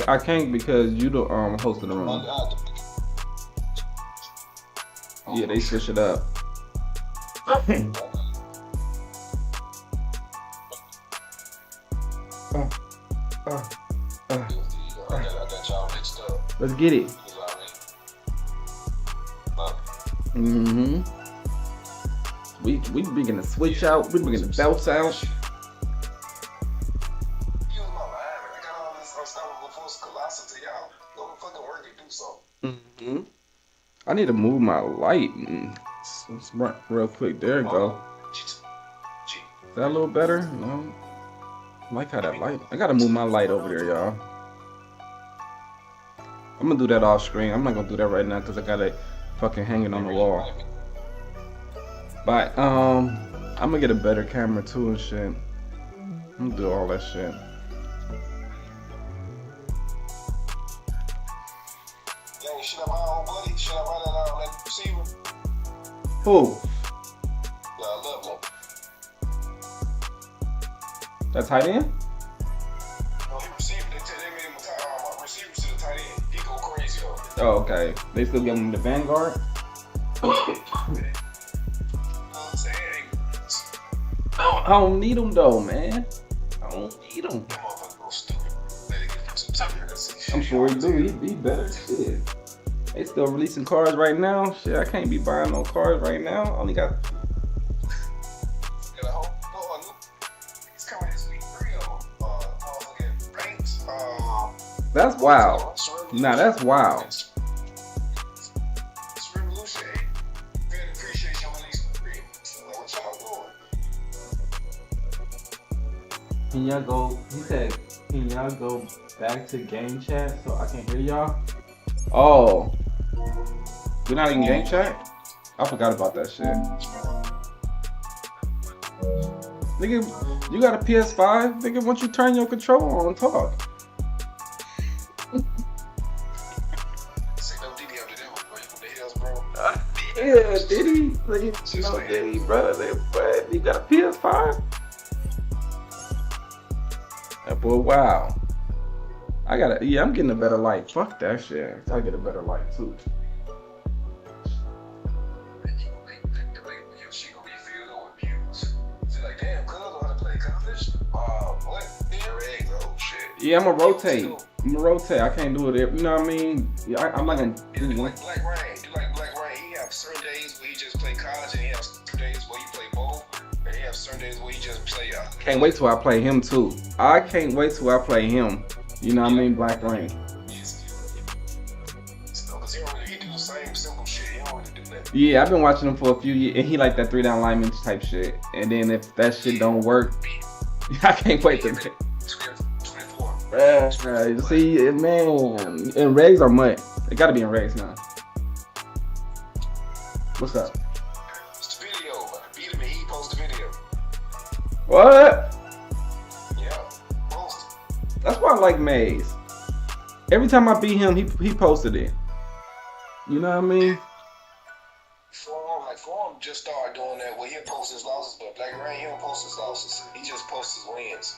I can't because you the host of the room. Yeah, they switch it up. Let's get it. We begin to switch out. We begin to bounce out. I need to move my light. Let's run real quick. There you go. Is that a little better? No. I like how that light. I gotta move my light over there, y'all. I'm gonna do that off screen. I'm not gonna do that right now because I got it fucking hanging on the wall. But I'm gonna get a better camera too and shit. I'm gonna do all that shit. Who? That tight end? No, he received it. They made him a receiver to the tight end. He go crazy on it. Oh, okay. They still give him the Vanguard? I don't need him though, man. I don't need him. I'm sure he do. He better. Shit. They still releasing cars right now. Shit, I can't be buying no cars right now. I only got. That's wild. Nah, that's wild. Can y'all go? He said, can y'all go back to game chat so I can hear y'all? Oh, we're not in game chat? I forgot about that shit. Nigga, you got a PS5? Nigga, once you turn your controller on, talk. Yeah, Diddy. Diddy, bro. You got a PS5? That boy, wow. I'm getting a better light. Fuck that shit. I get a better light too. Yeah, I'm gonna rotate. I can't do it every, you know what I mean? I'm not gonna do Black Rain. Do like Black Rain. He have certain days where he just play college, and he have certain days where he play bowl, and he have certain days where he just play. Can't wait till I play him too. I can't wait till I play him. You know what I mean? Black Rain. Because he do the same Yeah, I've been watching him for a few years, and he like that 3-down lineman type shit. And then if that shit don't work, I can't wait to. 24. See, man, and regs are mud. They gotta be in regs now. What's up? It's the video. I beat him and he posted the video. What? Yeah, post. That's why I like Maze. Every time I beat him, he posted it. You know what I mean? Form just started doing that where he'll post his losses, but Black Rain, he don't post his losses. He just posts his wins.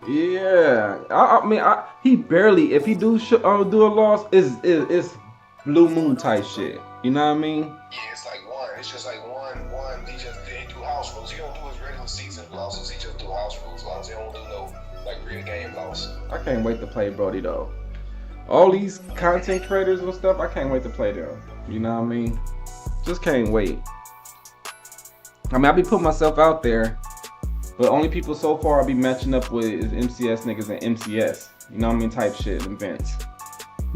Yeah, I mean, he barely. If he do a loss, it's Blue Moon type shit. You know what I mean? Yeah, it's like one. It's just like one. He just didn't do house rules. He don't do his regular season losses. He just do house rules losses. He don't do no like real game loss. I can't wait to play Brody though. All these content creators and stuff, I can't wait to play them. You know what I mean? Just can't wait. I mean, I be putting myself out there, but only people so far I be matching up with is MCS niggas and MCS. You know what I mean? Type shit events.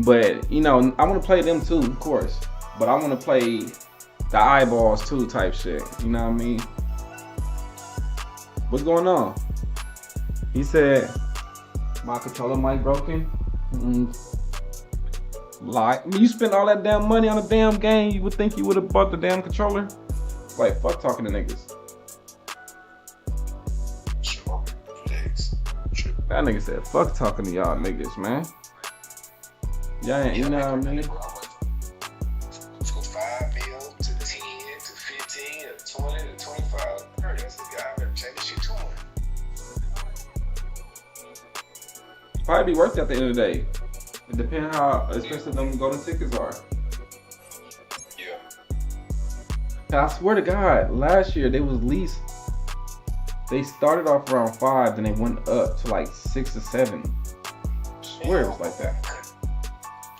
But you know, I want to play them too, of course. But I want to play the eyeballs too, type shit. You know what I mean? What's going on? He said my controller mic broken. Lie. I mean, you spent all that damn money on a damn game. You would think you would have bought the damn controller. Like, fuck talking to niggas. That nigga said, fuck talking to y'all niggas, man. Yeah, you know what I mean? Let's go 5 mil to 10 to 15 to 20 to 25. That's the guy. I better check this shit too much. Probably be worth it at the end of the day. It depends how expensive them golden tickets are. Yeah. I swear to God, last year they was least. They started off around 5, then they went up to like 6 or 7. I swear it was like that.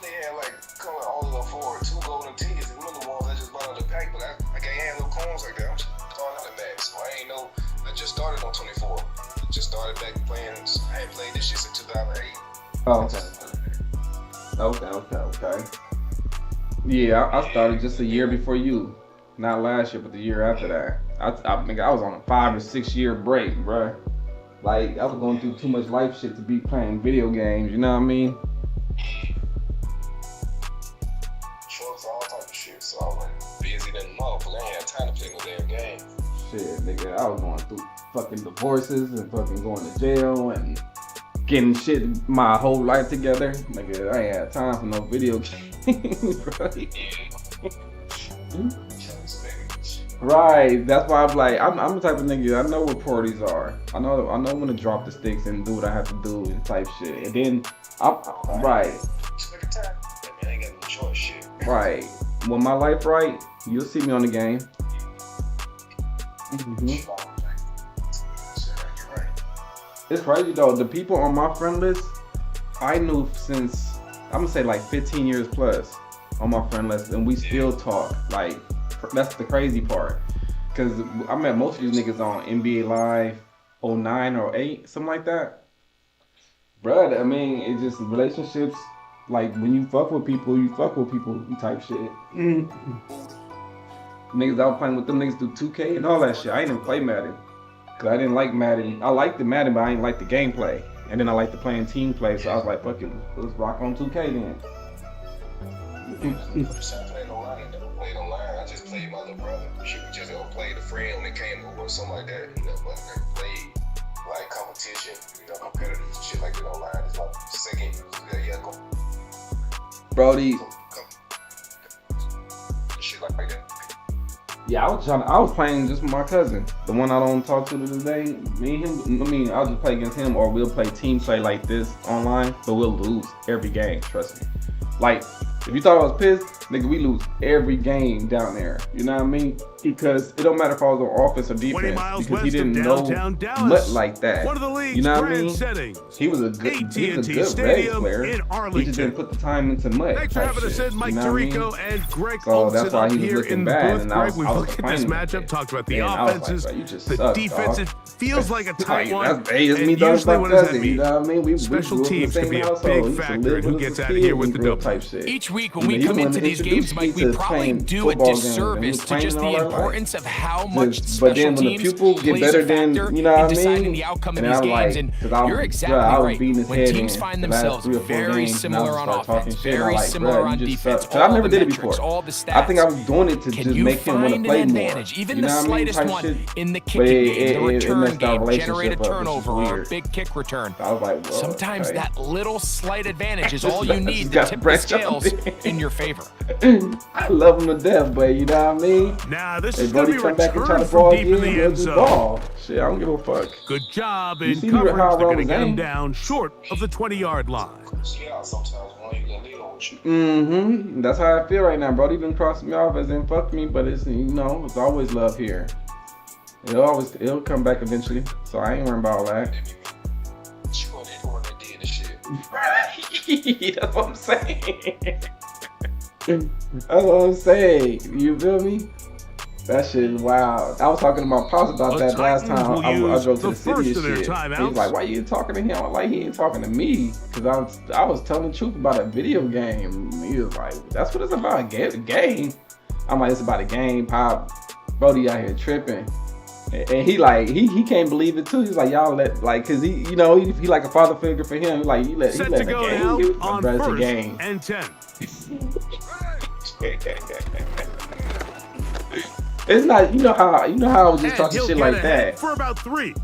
They had like coming all the way forward 2 golden tickets and one of the ones I just bought out of the pack, but I can't have no coins like that. I'm just starting out of max, so I ain't know. I just started on 24. I just started back playing. I ain't played this shit since 2008. Oh, okay. Yeah, I started just a year before you. Not last year, but the year after that. I think I was on a 5 or 6 year break, bruh. Like, I was going through too much life shit to be playing video games, you know what I mean? Trucks, all type of shit, so I was like busy than a motherfucker. I ain't had time to play no damn game. Shit, nigga, I was going through fucking divorces and fucking going to jail and getting shit my whole life together. Nigga, I ain't had time for no video games, bro. Right, that's why I'm like, I'm the type of nigga, I know what priorities are. I know when to drop the sticks and do what I have to do and type shit. And then, right. I ain't got no choice, shit. Right. When my life right, you'll see me on the game. Mm-hmm. It's crazy though, the people on my friend list, I knew since, I'm gonna say like 15 years plus on my friend list, and we still talk. Like, that's the crazy part. Cause I met most of these niggas on NBA Live 09 or 08, something like that. Bruh, I mean, it's just relationships, like when you fuck with people type shit. Niggas, I was playing with them niggas through 2K and all that shit. I ain't even play Madden. Cause I didn't like Madden. I liked the Madden, but I didn't like the gameplay. And then I liked the playing team play, so I was like, fuck it, let's rock on 2K then. I just played my little brother. She was just gonna play the friend when it came over or something like that. You know, but I played like competition, you know, competitive shit like that online. It's like second, yeah, Brody. Shit like that. Yeah, I was playing just with my cousin, the one I don't talk to today. Me and him, I'll just play against him, or we'll play team play like this online, but we'll lose every game, trust me. Like, if you thought I was pissed, nigga, we lose every game down there. You know what I mean? Because it don't matter if I was on offense or 20 defense, miles because he west of didn't know downtown Dallas. much like that. One of the league's You know what I grand mean? settings. He was a good AT&T Stadium Reds player. in He just Arlington. didn't put the time into mud. Thanks for type having us shit, in, Mike you know what I mean? Tirico and Greg So Olsen that's why up he was here looking in the bad, booth. and Greg, I we've was looked at this playing with matchup, it. talked about the And I was like, offenses, bro, you just the suck, defense. dog. It feels like a tight one. Hey, it's me And talking usually about what does that cousin, mean? you know what I mean? We Special grew up in the teams can same be a household. big We used to factor live in who with us gets as out of here kids with and the grew up W. type shit. Each week when we come into these games, Mike, we probably do a disservice to just the importance of how much special teams plays a factor in deciding the outcome of these games. And you're exactly right. When teams find themselves very similar on offense, very similar on defense, all the metrics, all the stats, I think I was doing it to just make him want to play more. Even the slightest one in the kicking game, the return game, generate a turnover or a big kick return. Sometimes that little slight advantage is all you need to tip the scales in your favor. I love him to death, but you know what I mean? Now this Hey, is going to Brody, be come back and try returned to ball from deep in again. the We'll end just zone. ball. Shit, I don't give a fuck. Good job You in see coverage. how They're well going to was get him aimed? down short of the 20-yard line. Yeah, sometimes when you lead on with you. That's how I feel right now, Brody. Been crossing me off as in fuck me, but it's, you know, it's always love here. It'll come back eventually. So I ain't worrying about all that. You and that one that did the shit. That's what I'm saying. That's what I'm saying. You feel me? That shit is wild. I was talking to my pops about The that last Titans time will I use drove to the the city first and of their shit. timeouts. He's like, why you talking to him? I'm like, he ain't talking to me. Because I was telling the truth about a video game. He was like, that's what it's about, a game. I'm like, it's about a game, Pop. Brody out here tripping. And he can't believe it too. He's like, y'all let, like, cause he, you know, he like a father figure for him. Like, he let Set the to go game now do. on But it's a first game. and 10. It's not, you know how I was just And talking he'll shit get like ahead that. for about 3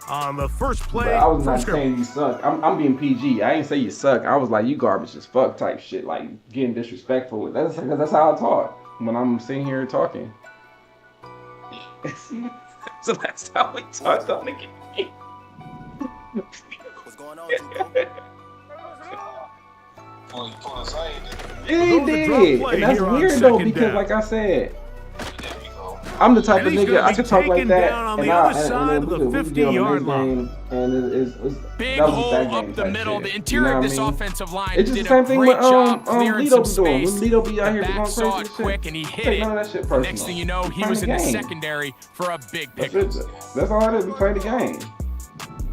on the first play. But I was from not scrimmage. saying you suck. I'm being PG. I ain't say you suck. I was like, you garbage as fuck type shit, like getting disrespectful. That's how I talk when I'm sitting here talking. So that's how we talked on the game. What's going on, Duke? Pull his eye in. Yeah, he Those are drop did. play And that's here on weird though, second because down. like I said, There we go. I'm the type And of he's nigga gonna I be could talk like taken that. down on and the I- other and side then of the we could get on the 50-yard next line. game, and it's Big that was hole that game up the type middle. shit. The You interior know of what this I mean? offensive line It's just did the same a thing great with job clearing Lito some be doing. space. When Lito be out The here back going saw crazy it as quick shit. and he hit Take it. none of that shit The personal. next thing you know, he Playing was in the game. secondary for a big That's pickup. it. That's all it is. We play the game.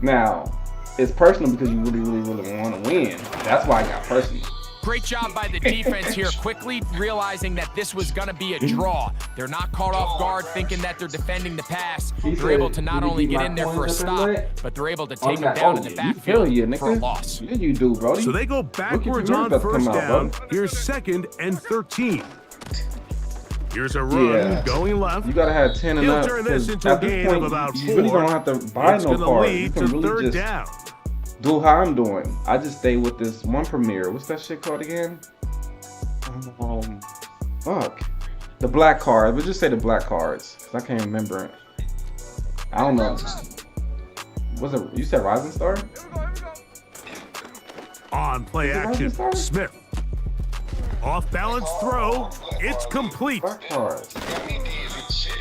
Now, it's personal because you really want to win. That's why I got personal. Great job by the defense here, quickly realizing that this was going to be a draw. They're not caught off guard thinking that they're defending the pass. They're able to not only get in there for a stop, but they're able to take them down in the backfield for a loss. Yeah, you do, Brody. So they go backwards Rookie on Ramirez about to first come out, down. bro. Here's 2nd and 13. Here's a run Yeah. going left. You gotta have 10 and He'll up. turn this 'cause into a at this gain point, of about you really 4. don't have to buy It's no going to card. You lead can to really 3rd just down. do how I'm doing. I just stay with this one Premiere. What's that shit called again? Fuck. The black card. We'll just say the black cards. 'Cause I can't remember it. I don't know. Was it? You said Rising Star? On play Is it action, Rising Star? Smith. Off balance throw. It's complete. Black cards. Got me dizzy. Shit.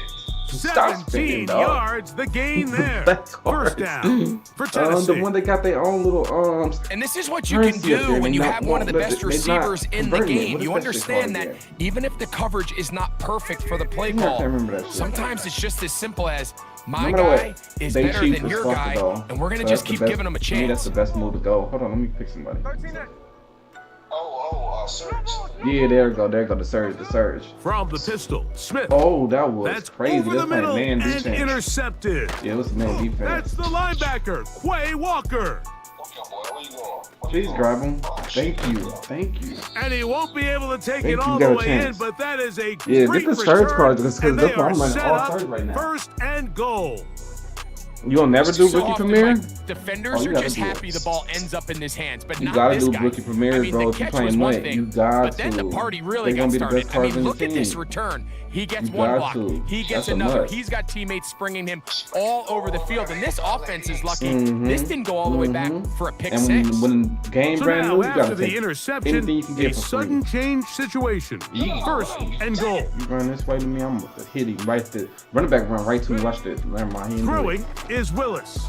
Stop 17 spitting, dog. yards, the gain there. Black cards. First down for Tennessee. The one that got their own little And this is what you can currency up there. do when They you not- have one of the won't best let it- they not receivers in the converting it. game. What is You that shit understand called that again? even if the coverage is not perfect for the play I can't call, remember that shit. sometimes it's just as simple as my No matter guy what, is they better cheap than as your fuck, guy, though. and we're going to So just that's the keep best- giving him a To me, that's chance. the best move to go. Hold on, let me pick somebody. Surge. Yeah, there we go. There go the surge. From the pistol, Smith. Oh, that was That's crazy. over the That's like middle man and defense. intercepted. Yeah, it was man That's defense. the linebacker, Quay Walker. Okay, boy, where you going? Please grab him. Thank you. And he won't be able to take Think it you all got the a way chance. in, but that is a Yeah, great get the surge return, cards, because and that's they why are I'm running set all up surge right now. 1st and goal. You don't never do So rookie often, premiere? like, defenders Oh, you are gotta just do it. happy the ball ends up in his hands, but You not gotta this do guy. rookie premieres, I mean, bro. the If you catch playing was one wet, thing, you got but then the to. party really They got gonna be the started. best I mean, cards in the look at this team. return. He gets You one got block. to. He gets That's a another. must. He's got teammates springing him all over the field, and this offense is lucky. Mhm. This didn't go all the way back for a pick And six. when game So brand now, new, you after gotta the take interception, anything you can a get for sudden free. change situation. 1st and goal. You run this way to me, I'm gonna hit him right there. Running back run right to me. Watch this. Never mind. He didn't do it. Throwing is Willis.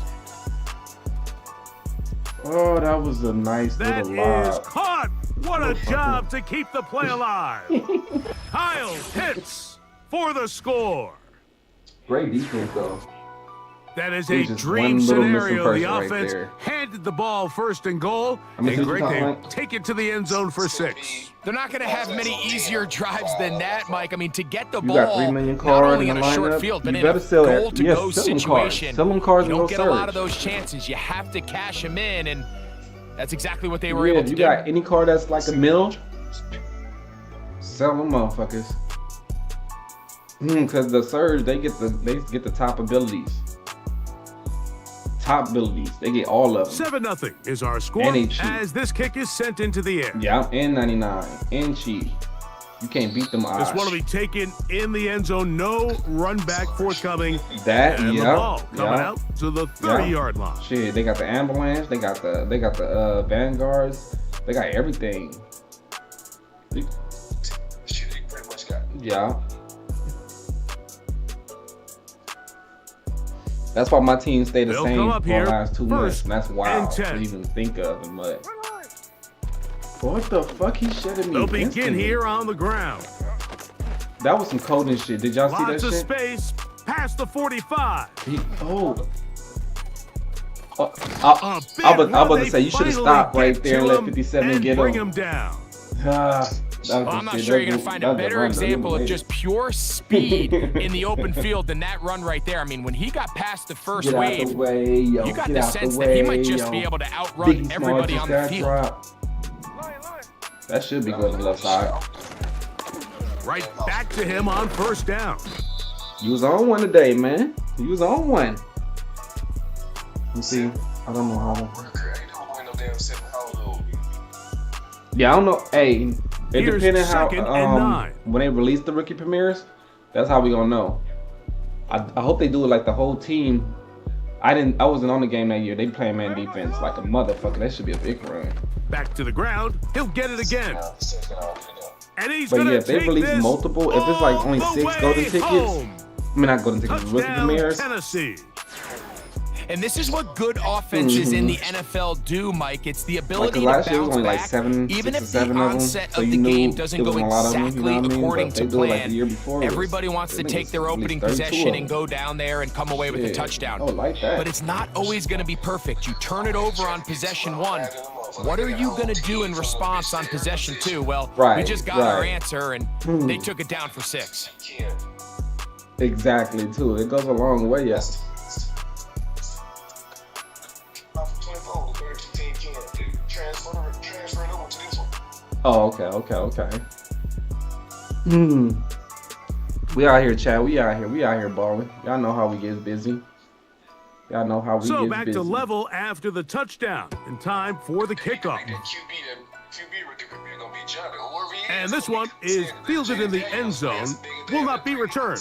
Oh, that was a nice That little is lob. caught. What a job to keep the play alive. Kyle hits for the score. Great defense though. That is He's a just dream one little missing scenario. The person right offense there. handed the ball first and goal, I mean, and who's great talking they like- take it to the end zone for 6. They're not going to have many easier drives than that, Mike. I mean, to get the You got ball 3 million not cards only in in the a short lineup. field, but You in a better sell it. goal-to-go Yes, sell them situation, cards. Sell them cards you and don't go get a lot surge. of those chances. You have to cash them in, and that's exactly what they were Yeah, able if to you do. got any card that's like a mil, sell them motherfuckers. Because the surge, they get the top abilities. Top abilities. They get all of them. 7-0 is our score And they cheat. as this kick is sent into the air. Yeah, and 99. And cheat. You can't beat them odds. This one will be taken in the end zone. No run back forthcoming. That, And the yeah. ball coming Yeah. out to the 30-yard line. Shit, they got the ambulance, they got the vanguards, they got everything. Shit, they pretty much got. Yeah. That's why my team stayed the They'll same come for up the here, last 2 months. first And that's wild and to 10. even think of. But what the fuck he shedded me? They'll begin instantly? here on the ground. That was some coding shit. Did y'all see Lots that of shit? space past the 45. I was about to say you should have stopped right there and let 57 get bring him. him down. Well, I'm not sure you're going to find a better example of just pure speed in the open field than that run right there. I mean, when he got past the first Get out wave, the way, yo. you got Get the out sense the that he way, might just yo. be able to outrun Biggie Small everybody just on the got field. dropped. That should be good on the left side. Right back to him on first down. You was on one today, man. You was on one. You see, I don't know how to. Yeah, I don't know. Hey, it Here's depending how 2nd and 9. when they release the rookie premieres, that's how we gonna know. I hope they do it like the whole team. I wasn't on the game that year. They playing man defense like a motherfucker. That should be a big run. Back to the ground. He'll get it again. And he's But gonna yeah, if they take release this multiple, if it's like only all 6 the golden way tickets, home. I mean not golden tickets, rookie Touchdown, premieres. Tennessee. And this is what good offenses in the NFL do, Mike. It's the ability to last year was bounce only like back, 7, even 6 or if 7 the of them. onset So of you the knew game it doesn't was go a lot of them, you exactly know what I mean? according But to they do it like plan. the year before, it was- Everybody wants to I think take it's their at opening least 32 possession of and them. go down there and come away with a Yeah. touchdown. Oh, like that. But it's not always going to be perfect. You turn it over on possession 1. What are you going to do in response on possession 2? Well, we Right, just got our right. answer, and they took it down for 6. Exactly, too. It goes a long way, yes. Transfer it over to this one. Oh, okay. We out here, Chad. We out here balling. Y'all know how we get busy. Y'all know how we So get back busy. to level after the touchdown. In time for the kickoff. That QB rookie premier gonna be jumping. Whoever he is, And this gonna one be is saying that fielded in the James end Daniels zone. is bigger Will than not be the returned.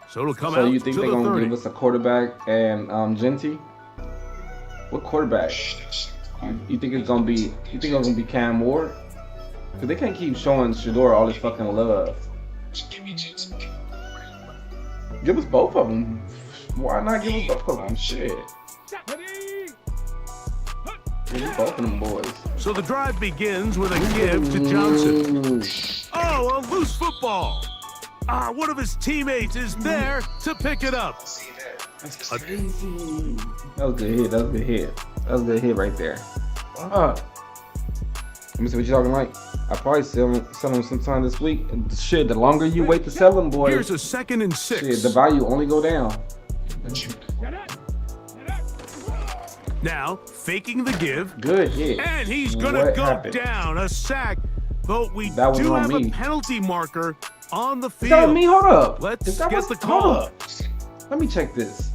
So it'll come So out you think to they're the gonna 30. give us a quarterback and Genty? What quarterback? You think it's gonna be? You think it's gonna be Cam Ward? Cause they can't keep showing Shador all this fucking love. Give me Jets. Give us both of them. Why not give us both of them? Shit. Give us both of them boys. So the drive begins with a give to Johnson. Oh, a loose football. One of his teammates is there to pick it up. See that? That's crazy. That was a good hit. That was a good hit. That was a good hit right there. Let me see what you're talking like. I probably sell them sometime this week. Shit, the longer you wait to sell them, boy, Here's a 2nd and 6. shit, the value only go down. Now, faking the give. Good hit. And he's gonna What go happened? down. A sack. But we That was do on have me. a penalty marker on the Is field. that on me? Hold up. Let's Is that get was- the hold call. up. Let me check this.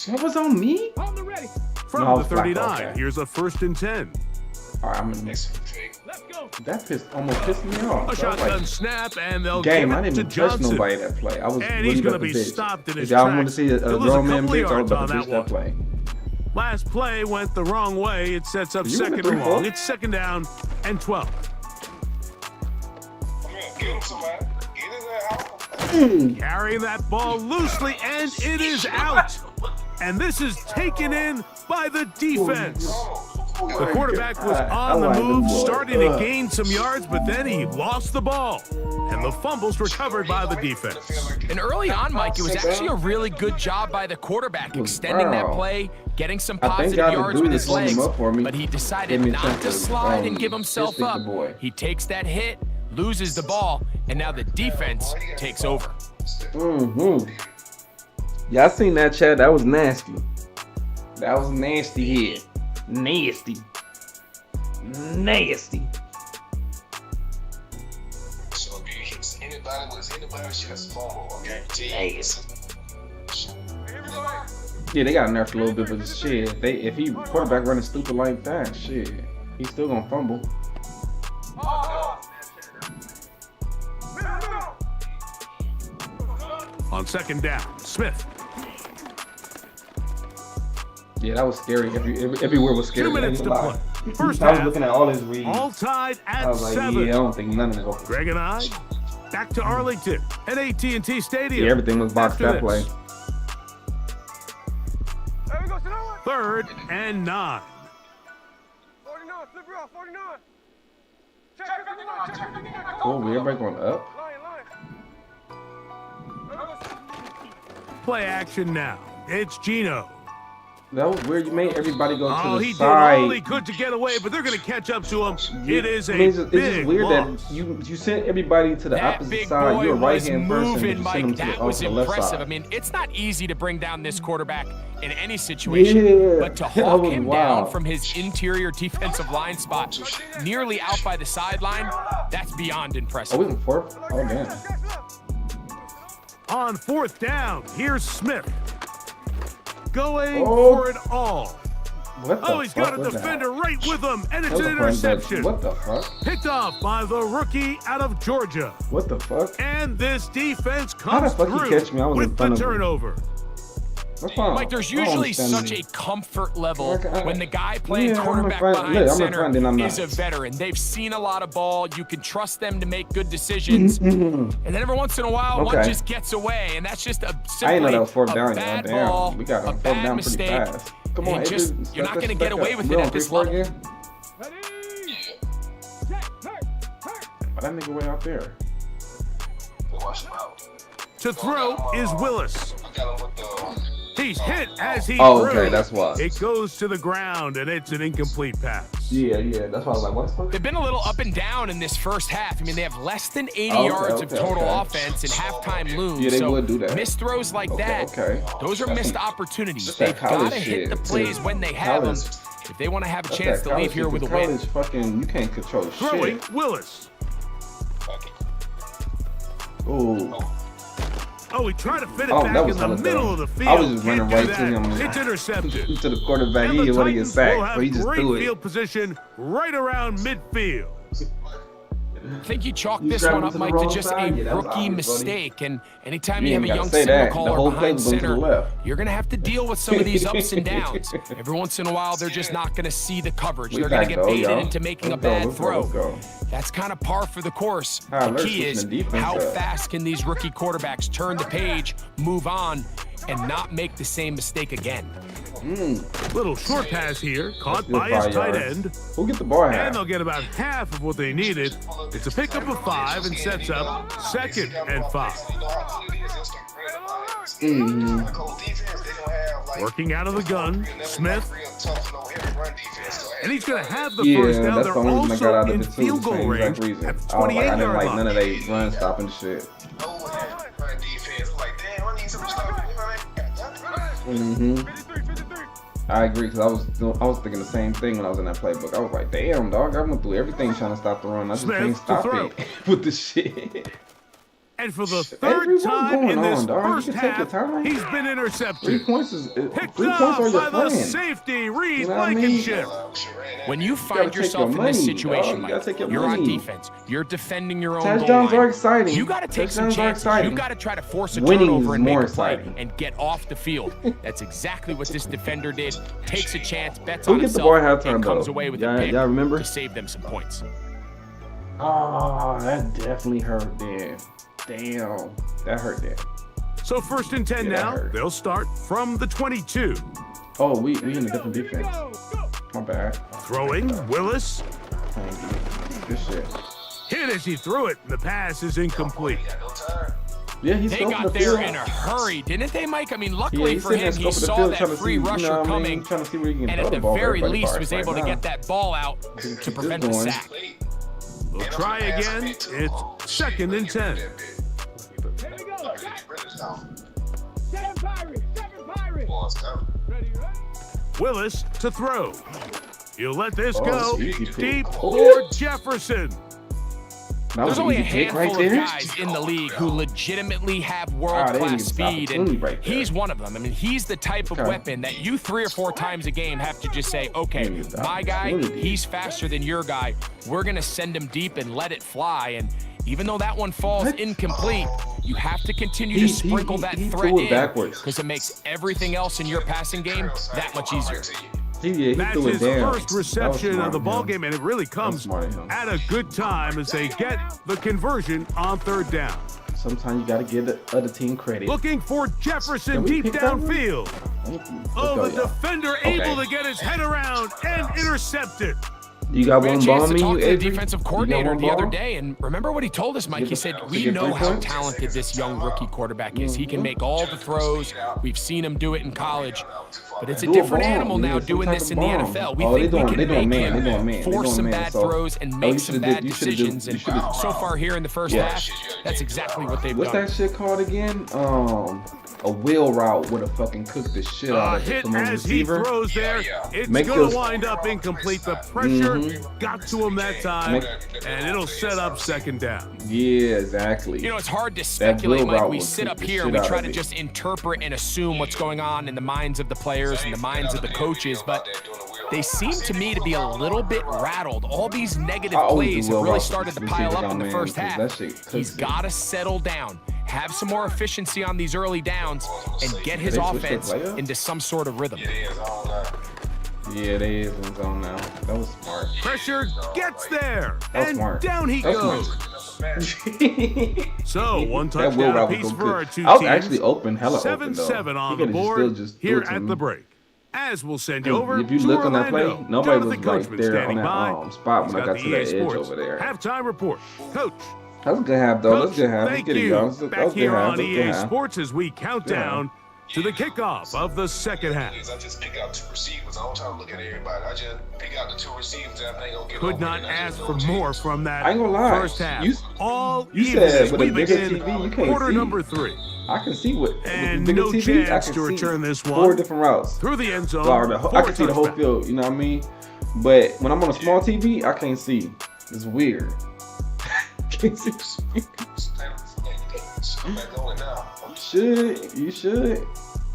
That was on me? On the ready. From No, the it's black, 39. okay. Here's a 1st and 10. All right, I'm gonna mix it. Let's go. That almost pissed me off. A So I was shotgun like, snap, and they'll game, I give it didn't to even touch Johnson. nobody that play. I was And really he's gonna about to be bitch. stopped in his If y'all want to tracks. see a There was a grown man couple bitch, I was yards about on to that bitch that play. Last play went the wrong way. It sets up You in the 2nd and 3-4? long. It's 2nd down and 12. Get him somebody. Get his ass out. Carrying that ball loosely, and it is out. And this is taken in by the defense. The quarterback was on the move, starting to gain some yards, but then he lost the ball. And the fumble's recovered by the defense. And early on, Mike, it was actually a really good job by the quarterback, extending that play, getting some positive yards with his legs, but he decided not to slide and give himself up. He takes that hit, loses the ball, and now the defense takes over. Y'all seen that, chat? That was nasty. That was nasty here. Nasty. Nasty. So if you hit anybody with anybody, just fumble, okay? Yeah, they got nerfed a little bit, but shit, if he quarterback running stupid like that, shit, he's still gonna fumble. On second down, Smith. Yeah, that was scary. Everywhere was scary. 2 minutes to play. First I was half, looking at all his reads. all tied I at was like, 7. yeah, I don't think none of it open. Greg and I, back to Arlington at AT&T Stadium. Yeah, everything was boxed After that play. this. 3rd and 9. 49, flip her off, 49. Check 59, check 59. Oh, everybody going up? Play action now. It's Gino. That was weird. You made everybody go Oh, to he the did all he side. could to get away, but they're going to catch up to him. It is a it's just big weird loss. that you sent everybody to the That opposite big side. boy You're a right was hand person. moving, You send Mike. them to That the, was the left impressive. side. I mean, it's not easy to bring down this quarterback in any situation, Yeah, but to that hawk was him wild. down from his interior defensive line spot, nearly out by the sideline, that's beyond Oh, impressive. we in fourth? Oh, damn. On 4th down, here's Smith. Going Oh. for it all. What the Oh, he's got fuck a was defender that? right with him, and That it's was an a front bench. interception. What the fuck? Picked off by the rookie out of Georgia. What the fuck? And this defense How the comes fuck he through catch me? I was in with front the of him. turnover. What's wrong? Mike, there's I don't usually understand such this. a comfort level Okay, when the guy playing yeah, I'm a quarterback friend. behind Look, I'm a center friend and I'm is not. a veteran. They've seen a lot of ball. You can trust them to make good decisions. And then every once in a while, one Okay. just gets away, and that's just I didn't simply know that was fourth a down. bad Damn, ball, we got a him fourth bad down mistake. pretty fast. Come on, and just, Adrian, you're not let's going to get back away up. with We it on at this 3-4 level. again? Oh, that nigga way out there. Watch him out. To throw is Willis. I got him with the. He's hit as he Oh, threw. okay, that's why. It goes to the ground, and it's an incomplete pass. Yeah, that's why I was like, what's fuck? They've been a little up and down in this first half. I mean, they have less than 80 Okay, yards of okay, total okay. offense, and halftime looms. Yeah, they so would do that. missed throws like Okay, that, okay. those are That's missed some- opportunities. that's that They've got to college hit the shit, plays too. when they have them College. if they want to have a That's chance that to leave college here shit, with a 'cause win. college fucking, you can't control Throwing shit. Willis. Ooh. Oh, he tried to fit it Oh, back that was in the hella middle dumb. of the field. I was just Can't running do right that. to him. It's intercepted. To the quarterback, And he the didn't want to get Titans will sacked, have so he just great threw it. field position right around midfield. I think you chalk You this scrambled one up, to the Mike, to wrong just side? a Yeah, that was rookie obvious, buddy. mistake. And anytime You you have ain't a gotta young say signal that. The caller whole play behind was going to the center, left. you're going to have to deal with some of these ups and downs. Every once in a while, they're just not going to see the coverage. We They're going back to get though, baited y'all. into making Let's a go, bad let's go, throw. let's go. That's kind of par for the course. Ah, The let's key switch is the defense how up. fast can these rookie quarterbacks turn the page, move on, and not make the same mistake again. Little short pass here, caught Still by his 5 tight yards. end. Who get the ball And half? they'll get about half of what they needed. It's a pickup of 5 and sets up 2nd and 5. Working out of the gun, Smith. And he's going to have the first down. That's They're the only reason I got also out of in it too. field goal Same range exact reason. at I the was like, I didn't 28-yard like none line. of they run stopping shit. I agree, because I was thinking the same thing when I was in that playbook. I was like, damn, dog, I went through everything trying to stop the run. I just Smith can't to stop throw. it with the shit. And for the third Everyone's time going in this on, dog. You first can take your half, time. he's been 3 intercepted. points is Picked 3 points off are your by the friend. safety, Reed You know what I mean? Blankenship. When you find take yourself your in this money, situation, dog. You gotta take Mike, your you're on money. defense. You're defending your own Touchdowns goal are line. exciting. You got to take some Touchdowns are chances. exciting. You got to try to force a Winning turnover is and make more a play exciting. and get off the field. That's exactly what this defender did. Takes a chance, bets Who on gets the himself, ball at halftime, and comes though? away with Y'all- a pick y'all remember? to save them some points. Oh, that definitely hurt then. Damn, that hurt then. So 1st and 10 Yeah, that now. hurt. They'll start from the 22. Oh, we in a different defense. Go, go. My bad. Throwing, Willis. Thank you. Good shit. Hit as he threw it. The pass is incomplete. Got no time. Yeah, he's They scoping got the there field. in a hurry, didn't they, Mike? I mean, Yeah, luckily he's for sitting there him, he scoping the saw field, that trying to see, free you know rusher what I mean? coming, Trying to see where he can and throw at the the ball. very Everybody least far was right able to now. get that ball out Just to prevent a going. sack. They'll try again. It's second and 10. Here we go. Seven Pirates. Ready, ready? Willis to throw. He'll let this Oh, go it's easy pick. deep Oh. for Jefferson. That was There's an only a easy pick handful right of there. guys in the league who legitimately have they world-class didn't stop speed, the and opportunity right there. he's one of them. I mean, he's the type of Okay. weapon that you 3 or 4 times a game have to just say, okay, Didn't stop my the guy, opportunity. he's faster than your guy. We're going to send him deep and let it fly. And even though that one falls What? incomplete, you have to continue He- to sprinkle he- that he threat threw it in backwards. because it makes everything else in your passing game that much easier. He That's threw it his down. first That was reception smart of the him. ball game, and it really comes smart of him. at a good time as they get the conversion on third down. Sometimes you got to give the other team credit. Looking for Jefferson Can we deep pick that one? downfield. Thank you. Oh, Let's the go, y'all. defender able to get his head around and intercept it. You got We had one a ball chance on to me, talk to the Adrian? defensive You got coordinator one the other ball? day, and remember what he told us, Mike? He said, we get know 3 how points? talented this young rookie quarterback is. He can make all the throws. We've seen him do it in college. But it's a Do a different bomb, animal now nigga, some doing type this of in the bomb. NFL. We Oh, think they we doing can make man, they doing him man, they force doing some man. bad So, throws and you make shoulda some did- bad you shoulda did- decisions. you And shoulda- so far here in the first Yeah. half, that's exactly what they've What's done. that shit called again? A wheel route would have fucking cooked the shit out of it Hit from a as he receiver. throws there. Yeah. It's Make going those- to wind up incomplete. The pressure Mhm. got to him that time, Make- and it'll set up second down. Yeah, exactly. You know, it's hard to speculate, wheel Mike. route We will sit kick up the here shit and we out try of to it. just interpret and assume what's going on in the minds of the players and the minds of the coaches, but they seem to me to be a little bit rattled. All these negative I always plays do have wheel really routes started to with pile receivers up in on the man, first because half. that shit cooks He's it. got to settle down, have some more efficiency on these early downs, and get his They switched their offense play up? into some sort of rhythm. Yeah, they is in zone now. That was smart. Pressure gets there, That was and smart. down he That was goes. smart. So, one That wheel touchdown route was apiece good. for our two I was teams. actually open, hella open though. 7-7 He on the could've board still just threw here it to at me. the break. As we'll send you over If you to look on that Orlando. play, nobody was Jonathan right Coachman there on standing that by. spot He's when I got got to the that EA edge Sports over there. Halftime report. Coach. That was a good half though. Coach, That's a good half. Let's thank get it, you. y'all. That was Back a good here half. on That was a good EA half. Sports as we count down to the kickoff of the second half. I just pick out 2 receivers. I don't try to look at everybody. I just pick out the 2 receivers that I think gonna get Could open, not and I ask just for go more change. from that I ain't gonna lie. first half. You All you even said as with a we bigger begin TV, you can't quarter see. number 3. I can see what And with the no bigger TV, I chance can to see return this 4 one. different routes. Through the end zone. Or I for can see the whole touchback. field. You know what I mean? But when I'm on a small TV, I can't see. It's weird. Can't see. I'm back on it now. You should.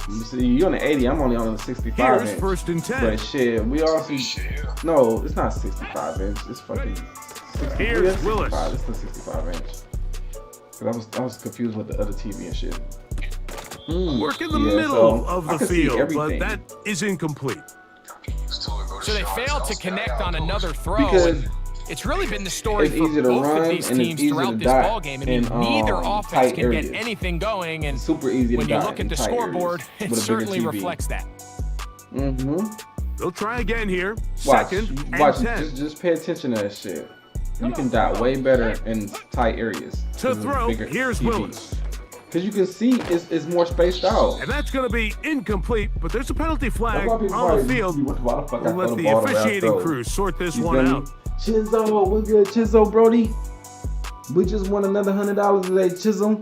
You see, you on the 80. I'm only on the 65 Here's inch. first and 10. But shit, we also no, it's not 65 inch. It's fucking. 60, Here's yeah, 65. Willis. It's the 65 inch. Cause I was confused with the other TV and shit. Work in the Yeah, middle so of I the can see field, but everything. that is incomplete. So they failed to connect on another throw. Because And it's really been the story it's for easy to both run of these and it's teams easy to throughout this dot ballgame. I mean, in, neither offense tight can areas. get anything going, and super easy when to you dot look in at the tight scoreboard, areas it with a bigger certainly TV. reflects that. Mm-hmm. They'll try again here. Watch, Second and watch. 10. Just pay attention to that shit. You can dot way better in tight areas. To throw, here's Willis. Because you can see it's more spaced out. And that's going to be incomplete, but there's a penalty flag That's why people on the probably- field. why the fuck I We'll let throw the ball to officiating Ralph, crew sort this You one feel me? out. Chizzo, we're good. Chizzo, Brody. We just won another $100 today, Chizzo.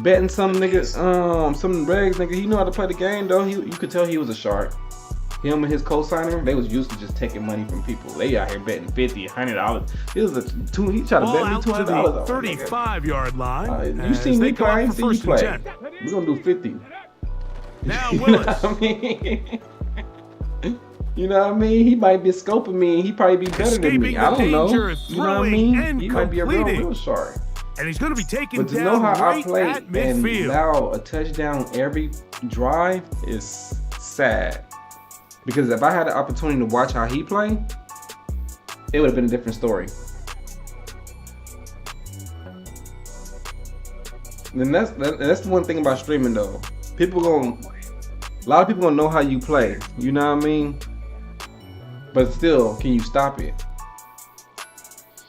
Betting some niggas, some regs nigga. He know how to play the game though. You could tell he was a shark. Him and his co-signer, they was used to just taking money from people. They out here betting $50, $100. It was he tried to Ball bet me out to $200. the 35-yard line. You as seen they me play? come I up ain't for seen you first and play. 10. We're gonna do 50. Now You know Willis. what I mean? You know what I mean? He might be scoping me. He probably be better than Escaping me. I the don't know. danger, You know what I throwing mean? and He might be a completing. real shark. And he's going to be taken But to down know how I right play at and midfield. allow a touchdown every drive is sad. Because if I had the opportunity to watch how he play, it would have been a different story. And that's the one thing about streaming though. A lot of people gonna know how you play. You know what I mean? But still, can you stop it?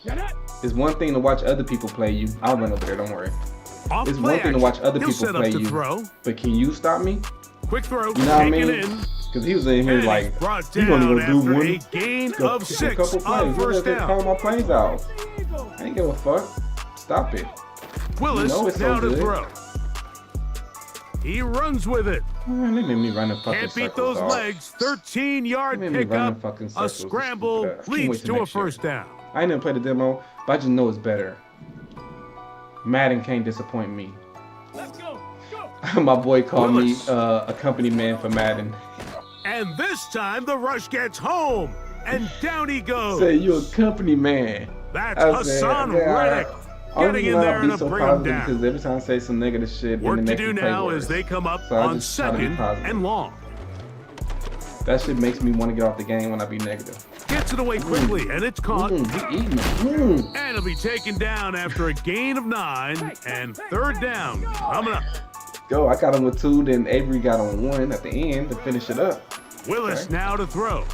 Get it. It's one thing to watch other people play you. I'll run over there, don't worry. Off It's play one thing to watch action. other He'll people set up play to you. throw. But can you stop me? Quick throw, You know what I taken mean? in. Because he was in here And like, he's brought he gonna down go do after one, a gain go of kick a 6 couple on plays. first Look at down. call my plays out. I ain't give a fuck. Stop it. Willis You know it's so now to good. throw. He runs with it. Man, they made me run in fucking Can't beat circles, those dog. legs. 13-yard They made me run in pickup. fucking A circles. scramble I can't leads wait till to a next year. first down. I ain't never played the demo, but I just know it's better. Madden can't disappoint me. Let's go. Go. My boy called me Willis. a company man for Madden. And this time the rush gets home. And down he goes. Say you a company man. That's I said, Hassan yeah, Reddick getting in there to bring him down. Because every time I say some negative shit, Work then to it makes do me play now worse. as they come up So I on just try to be second positive. and long. That shit makes me want to get off the game when I be negative. Gets it away quickly, and it's caught. He eating it. And it'll be taken down after a gain of 9 and third down coming up. Go, I got him with 2, then Avery got on 1 at the end to finish it up. Willis Okay. now to throw.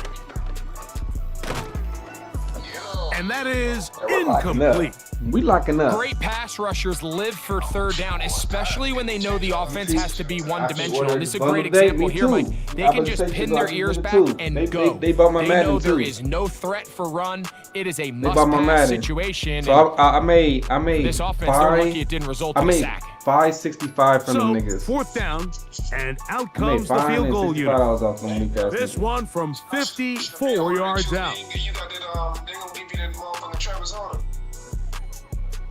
And that is We're locking up. incomplete. We locking up. Great pass rushers live for third down, especially when they know the offense has to be one-dimensional. And this is a great example here, Mike. They can just pin their ears back and go. They bought my They Madden know there too. is no threat for run. It is a bought my must-pass Madden. situation. So I made this offense, they're lucky it didn't result I in a made sack. 565 from So, them niggas. fourth down, and out I made comes the 5 field and goal 65 unit. off them weak ass This niggas. one from 54 yards out. You got that, they gonna give you that motherfucking Travis Hunter.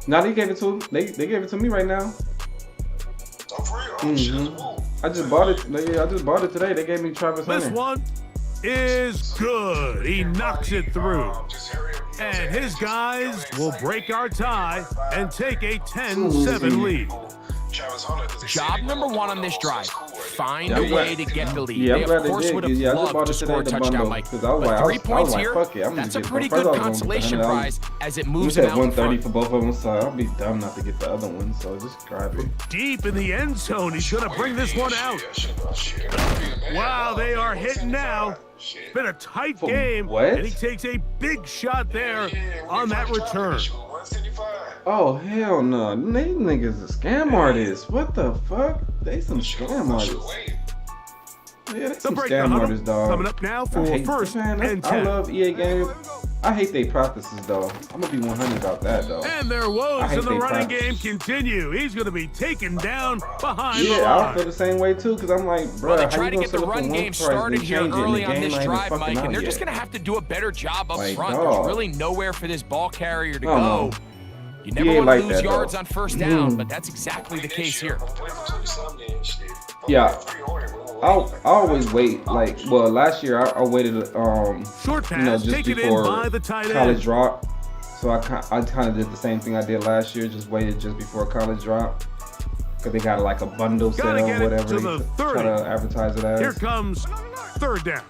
Now they gave it to they gave it to me right now. Oh, for real? Oh, shit, Mhm. whoa. I just bought it. I just bought it today. They gave me Travis This Hunter. one is good. He knocks it through. Just hurry up. And his guys will break our tie and take a 10-7 lead. Travis Hunter, 'cause they said Job they number gonna 1 go on this those drive. cool right there. Find Yeah, a I'm way glad- to get the lead. Yeah, I'm They, glad of course, did. would have Yeah, I just bought loved it to today score a at the touchdown, bundle, Mike. 'cause I was But like, I 3 was points like, here, fuck it, I'm gonna that's a get- pretty first I good was gonna consolation get $100. prize as it We moves said them out in 130 front. for both of them, so I'll be dumb not to get the other one. So just grab it. Deep in the end zone. He's going to bring this one out. Yeah, shit. Wow, they are hitting now. Shit. Been a tight For game. what? And he takes a big shot there on that return. 175. Oh hell no! These niggas are scam artists. What the fuck? They some scam artists. Yeah, they The some break the scam huddle artists, dog. coming up now I for hate- first man, and I 10. love EA games. I hate they practices though. I'm gonna be 100 about that though. And their I woes hate in the they running practice. game continue. He's going to be taken down behind the Yeah, I line. feel the same way too, cause I'm like, bro, Well, they how try you to gonna get the set up run for one game price, started then here change it, and early the on game this ain't even drive, fucking Mike, out and they're just yet. going to have to do a better job up Like, front. dog. There's really nowhere for this ball carrier to I don't go. know. You never ain't want like to lose that, yards though. on first down, but that's exactly the case here. Yeah. I always wait. Like, well, last year I waited, Short you know, pass just taken in before by the tight end. college drop. So I kind of did the same thing I did last year. Just waited just before college drop, cause they got like a bundle Gotta sale, get it whatever to they the try 30. to advertise it as. Here comes third down.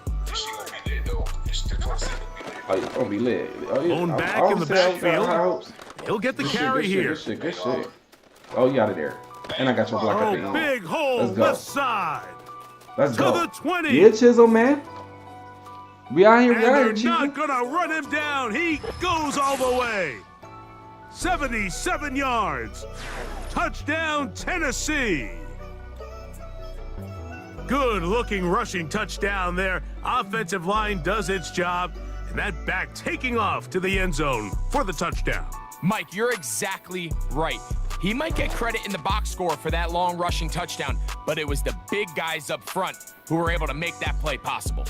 Oh, it's gonna be lit. Oh, yeah. Blown I back always in the say I got backfield. high hopes. He'll get the Good shit, carry good shit, here. Good shit, good shit. Oh, you out of there. And I got your block at the Oh, end. big hole Let's go. left side. Let's To go. the 20. Yeah, Chisel, man. We out here, And we out here, they're Chisel. not going to run him down. He goes all the way. 77 yards. Touchdown, Tennessee. Good looking rushing touchdown there. Offensive line does its job. And that back taking off to the end zone for the touchdown. Mike, you're exactly right. He might get credit in the box score for that long rushing touchdown, but it was the big guys up front who were able to make that play possible.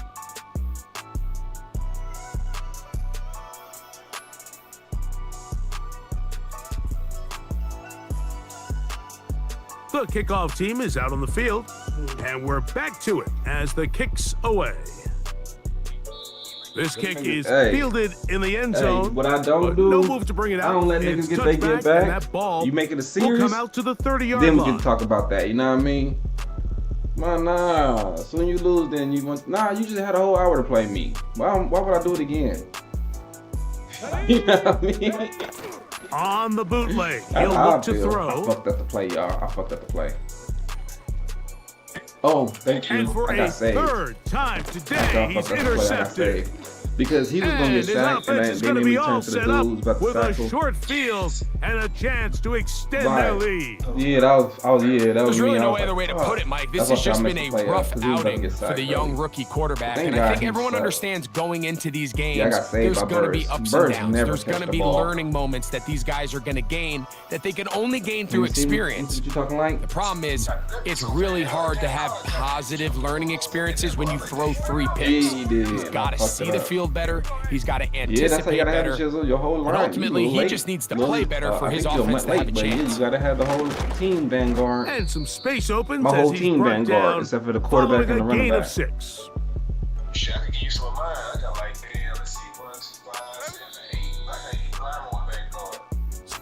The kickoff team is out on the field, and we're back to it as the kick's away. This kick is Hey. fielded in the end Hey, zone. what I don't but do, no move to bring it out. I don't let It's niggas get touched they get and back. that ball You make it a will series, come out to the 30-yard then we line. can talk about that. You know what I mean? Man, nah. Soon you lose, then you want. Nah, you just had a whole hour to play me. Why would I do it again? You know what I mean? On the bootleg, That's he'll how I look to feel. I throw. fucked up the play, y'all. I fucked up the play. Oh, thank you. And for I a got saved. third time I today, he's fucked up the play. I got intercepted. saved. Because he was gonna And get his sacked, and offense then is they going to made be me turn all to the set dude up who's about to with sack a him. short field and a chance to extend their lead. Yeah, that was There's really me. no I was other way like, to fuck. put it, Mike. This That's has why I just missed been the a play, rough 'cause he was about to outing get for sacked the young early. rookie quarterback. Thank And I God think he everyone sucked. understands going into these games, Yeah, I got saved there's by going to be birds. ups and Birds downs. never There's catch going to the be ball. learning moments that these guys are going to gain that they can only gain through You see me? experience. What you talking like? The problem is, it's really hard to have positive learning experiences when you throw 3 picks. Yeah, he did. He's got to I fucked see it the up. field better. He's got to Yeah, that's how you anticipate gotta have better. the chisel, your whole line. And ultimately, You he late. just needs to Little- play better for I his think you offense went to have a late, but yeah, chance. you gotta have the whole team vanguard. And some space opens My whole as he's team brought vanguard, down, except for the quarterback following and the a running gain of back. 6. Shit, I could give you some of mine. I got like, damn, let's see, 1, 2, 5, 6, 8. I got 8 linemen on vanguard.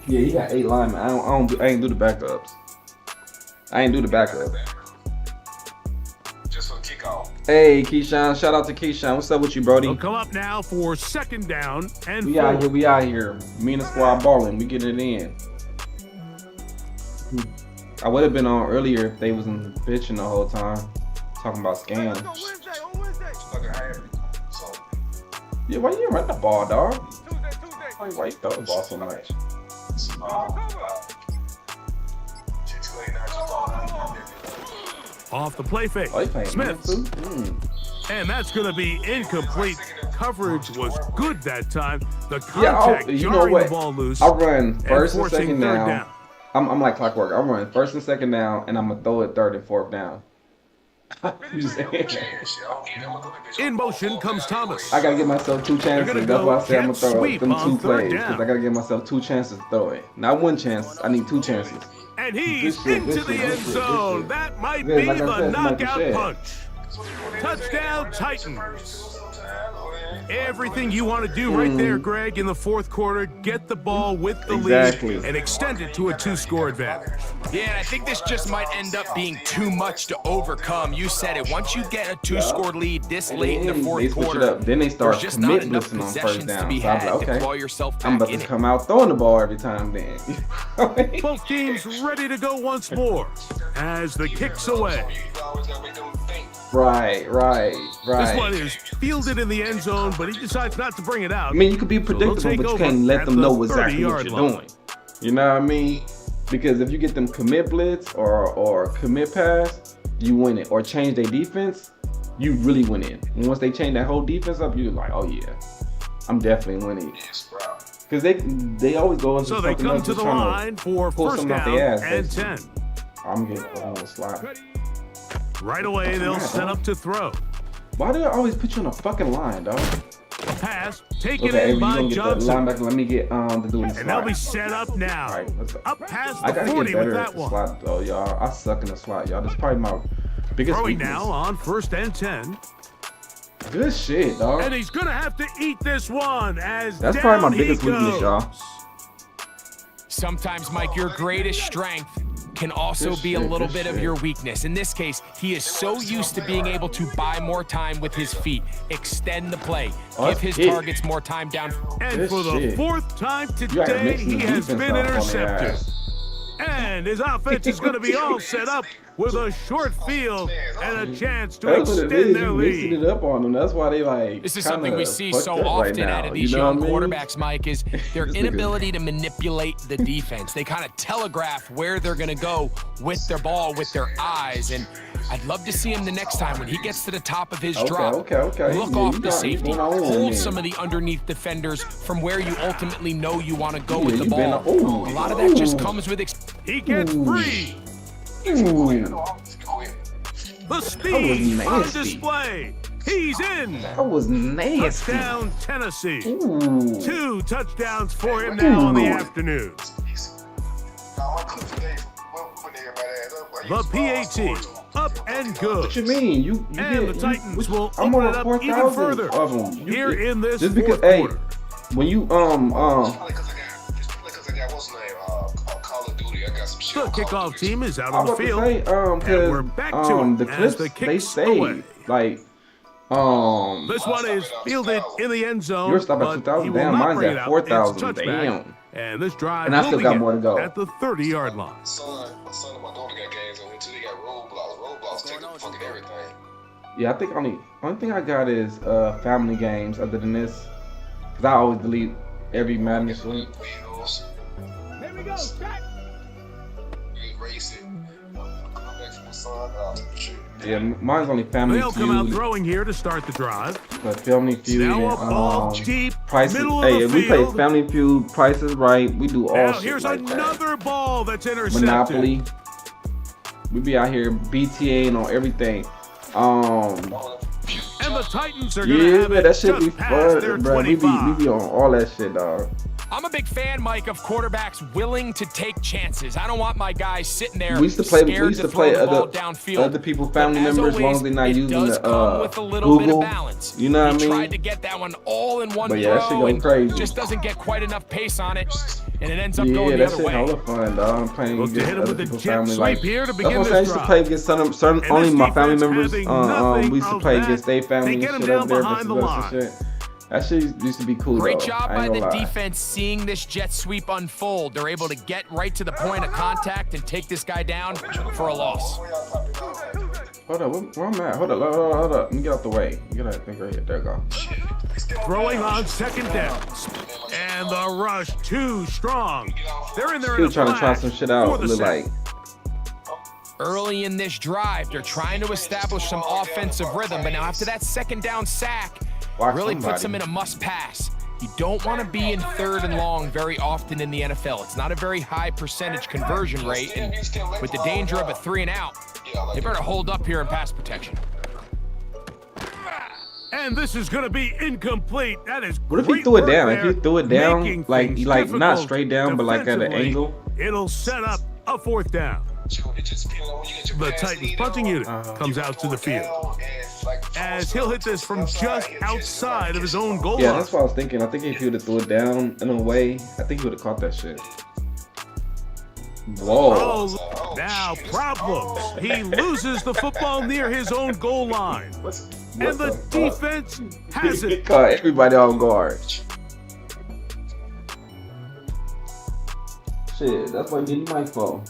Yeah, he got 8 linemen. I ain't do the backups. I ain't do the backup. Just for the kickoff. Hey, Keyshawn. Shout out to Keyshawn. What's up with you, Brody? They'll come up now for 2nd down and We 4. out here. We out here. Me and the squad balling. We getting it in. I would have been on earlier if they wasn't bitching the whole time, talking about scams. Fucking hybrid. So, Yeah, why you didn't run the ball, dog? Why you throw the ball so much? shit too late now. Just all Off the play fake. Oh, you playing Smith. too? And that's going to be incomplete. Coverage was good that time. The Yeah, contact you know jarring what? the ball loose I run first and forcing second 3rd down. I'm like clockwork. I run first and second down, and I'm gonna throw it 3rd and 4th down. You saying? In motion comes Thomas. I gotta give myself 2 chances. gonna That's why I go say I'm gonna jet throw sweep them on 2 3rd plays down. because I gotta give myself 2 chances to throw it. Not 1 chance. I need 2 chances. And he's Good shit, into good the shit, end good shit, good zone. shit. That might Yeah, be like I the said, somebody knockout said. punch. Touchdown Titans. Everything you want to do right there, Greg, in the 4th quarter, get the ball with the Exactly. lead and extend it to a 2-score advantage. Yeah, and I think this just might end up being too much to overcome. You said it. Once you get a 2-score lead this late in the They 4th switch it quarter, up. Then they start there's just not commit enough blitzing on 1st possessions to down. be So I'm had like, to okay, claw yourself I'm back about in to it. come out throwing the ball every time. Then. Both teams ready to go once more as the kick's away. You always gotta make them think. Right. This one is fielded in the end zone, but he decides not to bring it out. I mean, you could be they'll predictable, take but you over can't let at them the know exactly what 30-yard you're line. doing. You know what I mean? Because if you get them commit blitz or commit pass, you win it. Or change their defense, you really win it. And once they change that whole defense up, you're like, oh yeah, I'm definitely winning. Yes, bro. Because they always go into So they something come else to the trying line for pull 1st something out down their ass, and basically. 10. I'm getting on the slide. Right away, they'll set up to throw. Why do they always put you on a fucking line, dog? A pass taken Okay, Avery, in you by gonna get the Johnson. linebacker. Let me get the dude in the And they'll be slot. set up now. All right, let's go. Up past I the gotta 40 get with better that at the one. slot, though, y'all. I suck in the slot, y'all. This is probably my biggest Throwing weakness. now on 1st and 10. Good shit, dog. And he's going to have to eat this one as That's down probably my he biggest weakness, goes. y'all. Sometimes, Mike, your greatest strength can also Good be a shit, little good bit of shit. your weakness. In this case, he is so used to being able to buy more time with his feet, extend the play, Oh, give that's his big. targets more time down. And Good for the shit. 4th time You gotta today, mix the he has defense been up on their intercepted. ass. And his offense is going to be all set up with a short field and a chance to That's what it extend is. their You mixing lead. it up on them. That's why they like. This is kinda something we see fucked so up often right now. out of these You know young what I mean? quarterbacks, Mike, is their This nigga- inability to manipulate the defense. They kind of telegraph where they're going to go with their ball, with their eyes. And I'd love to see him the next time when he gets to the top of his drop. Okay. Look Yeah, off you the got- safety. you going on Hold then. some of the underneath defenders from where you ultimately know you want to go Yeah, with the you been ball. ooh, A lot of that just ooh. comes with He gets free. Ooh, The speed on nasty. display. He's in. that was nasty. Touchdown, Tennessee. Ooh. 2 touchdowns for him now in the Ooh. afternoon. The The PAT, up and good. What you mean? You And get, the Titans will I'm open on it up 4,000 even further of them. here in this just because, 4th hey, quarter. when you Call of Duty. I got some shit The on Call of kickoff Duty. team is out I on was the about to field. say, And we're because back to the it as clips the they kick's say away. like This one is fielded in the end zone, Yours stopped at but 2,000. he will Damn, not mine's bring at it out. 4,000. It's a touchback. Damn. And this drive And I will still got begin more to go. at the 30-yard line. My son and my daughter got games on until they got roadblocks. Roadblocks take up fucking everything. Yeah, I think only thing I got is family games. Other than this, cause I always delete every Madden sleep. Wheels. Here we go. Check. Racing. Come back from the sun. Shoot. Yeah, mine's only Family They'll come out Feud. throwing here to start the drive. But Family Feud Now a and ball deep, Prices. middle Hey, of if the we play field. Family Feud, Price is Right. We do all Now shit here's like another ball that's that. intercepted. Monopoly. We be out here BTAing on everything. And the Titans are gonna Yeah, have man, it that shit be just past their fun, bro. We 25. be on all that shit, dog. I'm a big fan, Mike, of quarterbacks willing to take chances. I don't want my guys sitting there We used to play. We scared used to throw play the ball other downfield. people, family But as members, as long as always, they're not it using does the come with a little Google. bit of balance. You know what I He mean? tried to get that one all in one But yeah, that shit throw go and crazy. just doesn't get quite enough pace on it, and it ends up going Yeah, the that other shit way. hella fun, dog. I'm playing Look to against hit him other with a people's jet family. sweep Like, here to that's begin what I'm saying. I this used to drive. play against certain And only this my family defense members. having nothing We used to of play that. against their family They and get him shit down up there behind versus the us and line. shit. That shit used to be cool, Great though. job I by ain't the gonna lie. defense seeing this jet sweep unfold. They're able to get right to the point of contact and take this guy down for a loss. Hold up, where I'm at? Hold up. Let me get out the way. Get that thing right here. There we go. Throwing on second down. And the rush too strong. They're in there in Still a trying to try flash some shit for out. the Look sack. like Early in this drive, they're trying to establish some offensive rhythm, but now after that second down sack, watch really somebody. puts them in a must pass. You don't want to be in third and long very often in the NFL. It's not a very high percentage conversion rate, and with the danger of a 3 and out, they better hold up here in pass protection. And this is going to be incomplete. That is What if he great threw it work down? If there, he threw it down, making like things not difficult straight down, but like at an defensively, angle. It'll set up a fourth down. The Titans punting unit comes out to the field as he'll hit this from just outside of his own goal Yeah, line. that's what I was thinking. I think if he would have threw it down in a way, I think he would have caught that shit. Whoa. Oh, now problems. He loses the football near his own goal line. And the fuck? defense has He it. caught everybody off guard. Shit, that's what getting my phone.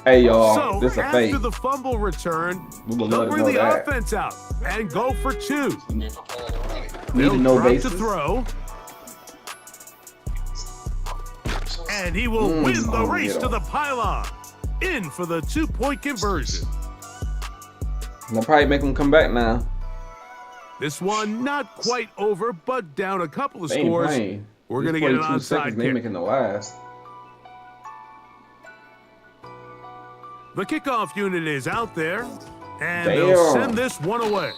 Hey y'all, So this a after fake. the fumble return, We will they'll let him bring know the that. offense out and go for 2. Need They'll to know drop to bases. throw. And he will win the race to the pylon. In for the 2-point conversion. I'm gonna probably make him come back now. This one not quite over, but down a couple of They ain't scores. playing. We're These going to get an 42 onside seconds, they kick. making the last. The kickoff unit is out there, and Damn. they'll send this one away.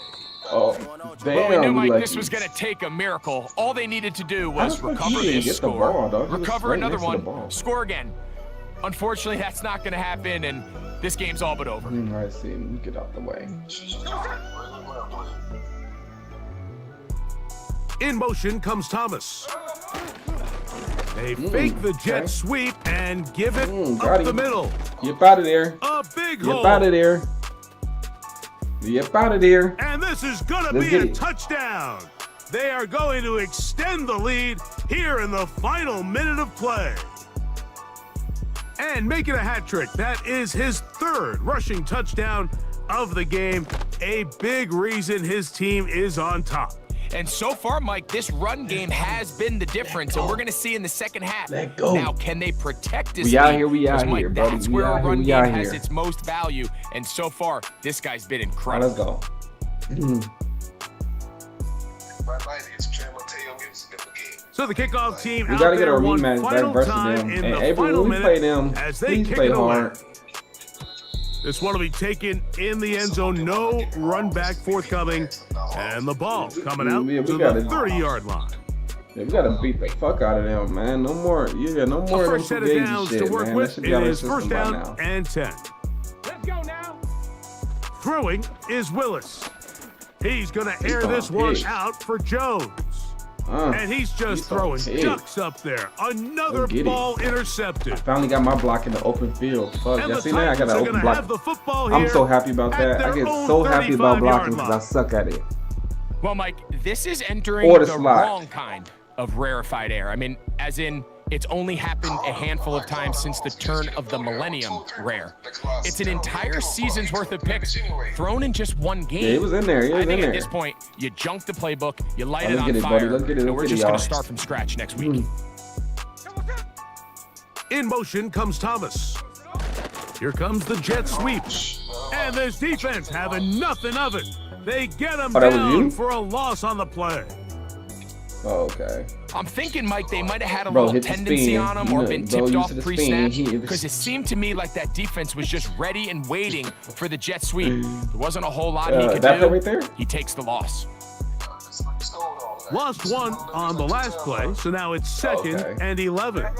Oh, damn. Well, we knew, Mike, like this was going to take a miracle. All they needed to do was How the fuck recover he didn't this get the score, ball, dog? He was recover right another next to the one, ball. score again. Unfortunately, that's not going to happen, and this game's all but over. Alright, see, let me get out the way. In motion comes Thomas. They fake the jet okay. sweep and give it got up the him. middle. Get out of there. A big Get hole. out of there. Get out of there. And this is going to Let's be get a it. touchdown. They are going to extend the lead here in the final minute of play. And make it a hat trick. That is his 3rd rushing touchdown of the game. A big reason his team is on top. And so far, Mike, this run game has been the difference, and we're going to see in the second half. Let go. Now, can they protect this We out lead? here, we out 'Cause, Mike, here, buddy. that's We where out a here, run we game out has here. its most value, and so far, this guy's been Alright, let's incredible. go. So the kickoff team We out gotta get there a one rematch back final versus time them. in And the April, final when we minute play them, as they please kick play it away. hard. This one will be taken in the end zone. No run back forthcoming. And the ball coming out Yeah, we to gotta- the 30-yard line. Yeah, we gotta beat the fuck out of them, man. No more, no more The of them first set of fugazi downs shit, to work man. That with should be out of the is system first by down now. and 10. Let's go now. Throwing is Willis. He's going to air throwing this one pigs. out for Jones. And he's just throwing pigs. ducks up there. Another Go get it. ball intercepted. Finally got my block in the open field. Fuck, And y'all the see that? I Titans got are an going open to block. have the football I'm here so happy about at that. I their get own so happy about 35-yard blocking because I line. suck at it. Well, Mike, this is entering Or the the slot. wrong kind of rarefied air. I mean, as in, It's only happened a handful of times since the turn of the millennium. Rare. It's an entire season's worth of picks thrown in just one game. Yeah, he was in there. He was I think in at there. this point, you junk the playbook, you light Oh, it let's on get it, fire, buddy. Let's get it. and we're Let's get just it, going y'all. to start from scratch next week. In motion comes Thomas. Here comes the jet sweep. And this defense having nothing of it. They get him Oh, that was down you? for a loss on the play. Oh, okay. I'm thinking, Mike, they might have had a Bro, little hit the tendency spin. on him You or know, been bro, tipped you off to the pre-snap, spin. because it seemed to me like that defense was just ready and waiting for the jet sweep. There wasn't a whole lot he could that do. play right there? He takes the loss. Lost one on the last play, so now it's second Okay. and 11. Ooh,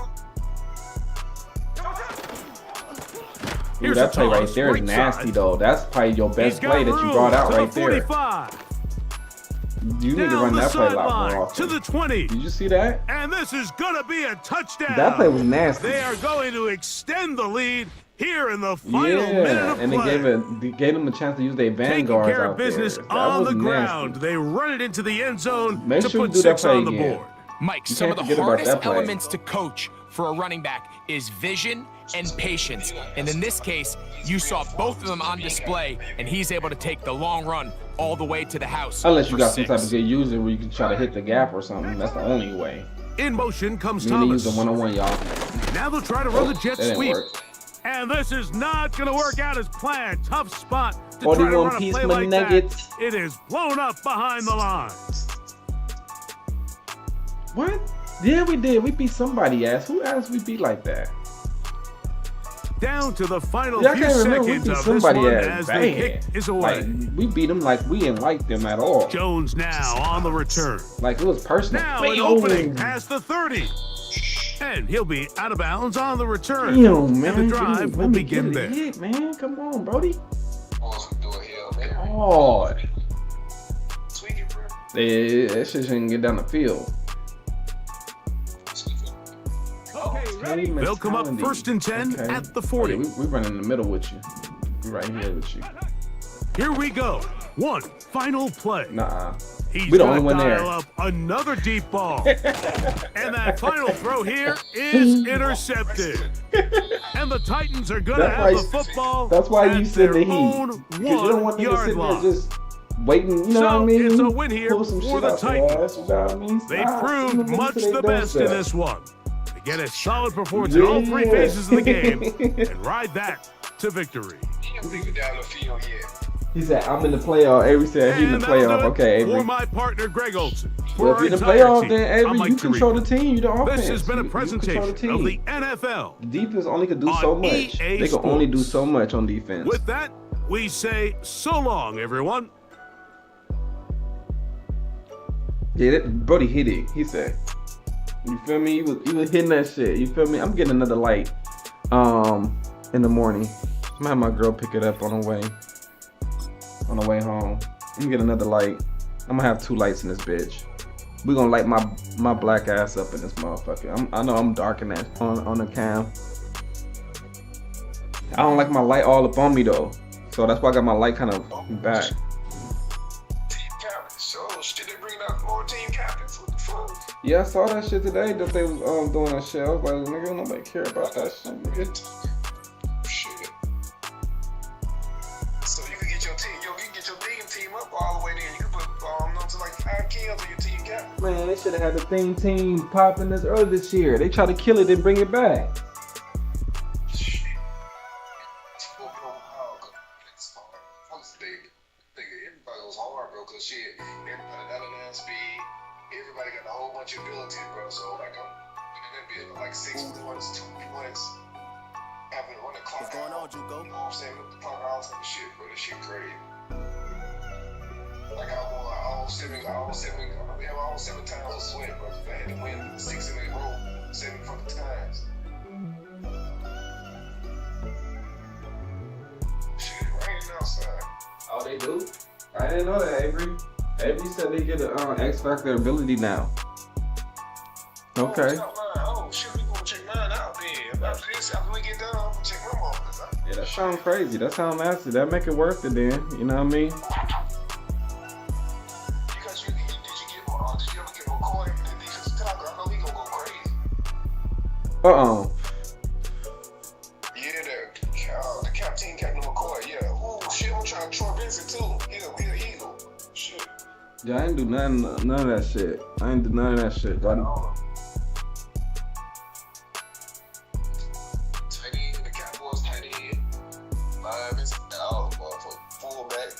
Here's that a play right toss, there is right nasty, side. though. That's probably your He's best got play that you room brought out to right the there. 45. You need to Down run the that play a lot sideline more to often. the 20. Did you see that? And this is going to be a touchdown. That play was nasty. They are going to extend the lead here in the final minute Yeah, of and play. they gave them a chance to use their Taking vanguards care of out there. business That on was the nasty. ground. They run it into the end zone Make to sure you put do that 6 play on the again. board. Mike, You some can't of the forget about hardest that play. elements to coach for a running back is vision and patience. And in this case, you saw both of them on display, and he's able to take the long run all the way to the house. Unless you for got some 6. type of good user where you can try to hit the gap or something. That's the only way. In motion comes You need to use Thomas. the one-on-one, y'all. Now they'll try to run the jet That didn't sweep. work. And this is not going to work out as planned. Tough spot to try to 41 run a piece play like that. McNuggets. It is blown up behind the line. What? Yeah, we did. We beat somebody ass. Who ass we beat like that? Down to the final Yeah, I few can't remember. We seconds beat of this somebody one ass as the bad. kick is away. Like, we beat them like we didn't like them at all. Jones now on the return. Like, it was personal. Now an Damn. opening past the 30. And he'll be out of bounds on the return. Damn, man. And the drive will Let me begin get a there. hit, man. Come on, Brody. Do a Hail Mary. Oh, Tweak it, bro. that shit shouldn't get down the field. Okay, ready? They'll come up Mentality. 1st and 10 Okay. at the 40. Yeah, we run in the middle with you. We right here with you. Here we go. One final play. Nah. He's We the gonna only one there. dial up another deep ball. And that final throw here is intercepted. And the Titans are going to That's have why- the football That's why you at sit their in the own heat. Because you don't want them to 1 yard sit there line. just waiting, you know So, what I mean? it's a win here Pull some for shit the out their Titans. ass, you know what I mean? They Nah, proved send them much into their the best in doorstep. this one. They get a solid performance in all 3 phases of the game and ride that to victory. He didn't think it down the field yet. He said, I'm in the playoff. Avery said, he's in the And that'll playoff. do it Okay, for Avery. my partner, Greg Olson. For Well, if our you're in the entire playoff, team, then I'm Avery, Mike you control Tirico. the team. You the offense. This has been a You control presentation the of team. the NFL. Defense only could do on so much. EA They can only do Sports. so much on defense. With that, we say so long, everyone. Yeah, Brody hit it. He said, you feel me? He was hitting that shit. You feel me? I'm getting another light in the morning. I'm gonna have my girl pick it up on the way home. I'm gonna get another light. I'm gonna have 2 lights in this bitch. We're gonna light my black ass up in this motherfucker. I know I'm dark in that on the cam. I don't like my light all up on me though. So that's why I got my light kind of back. Team captains. So shit, they bring out more team captains. What the fuck? Yeah, I saw that shit today that they was doing that shit. I was like, nigga, nobody care about that shit, nigga. Shit. So you can get your team, you can get your team up all the way there. You can put up to like 5 kills on your team captain. Man, they should have had the theme team popping this early this year. They tried to kill it and bring it back. Shit. Everybody was hard, bro, cause shit, everybody got an ass speed, everybody got a whole bunch of abilities, bro. So like I'm be like 6 points, 2 points, having to run the clock. What's going on, out. Juco? You know what I'm saying? Look the clock out and shit, bro. This shit crazy. Like I almost 7 times of sweat, bro. I had to win 6 in a row, 7 fucking times. Shit, raining outside. Oh, they do? I didn't know that, Avery. Avery said they get an X Factor ability now. Okay. Oh, shit, we gonna check mine out then. After this, after we get done, I'm gonna check my motherfuckers. Yeah, that sounds crazy. That sounds nasty. That make it worth it then. You know what I mean? Because did you ever get McCoy in the defensive tackle? I know he gonna go crazy. Yeah, the captain, Captain McCoy. Yeah. Oh shit, I'm trying to Troy Vincent too. He'll Eagle. Shit. Yeah, I ain't do none of that shit. I ain't do none of that shit. Tight end, the Cowboys tight end. Live is fullback.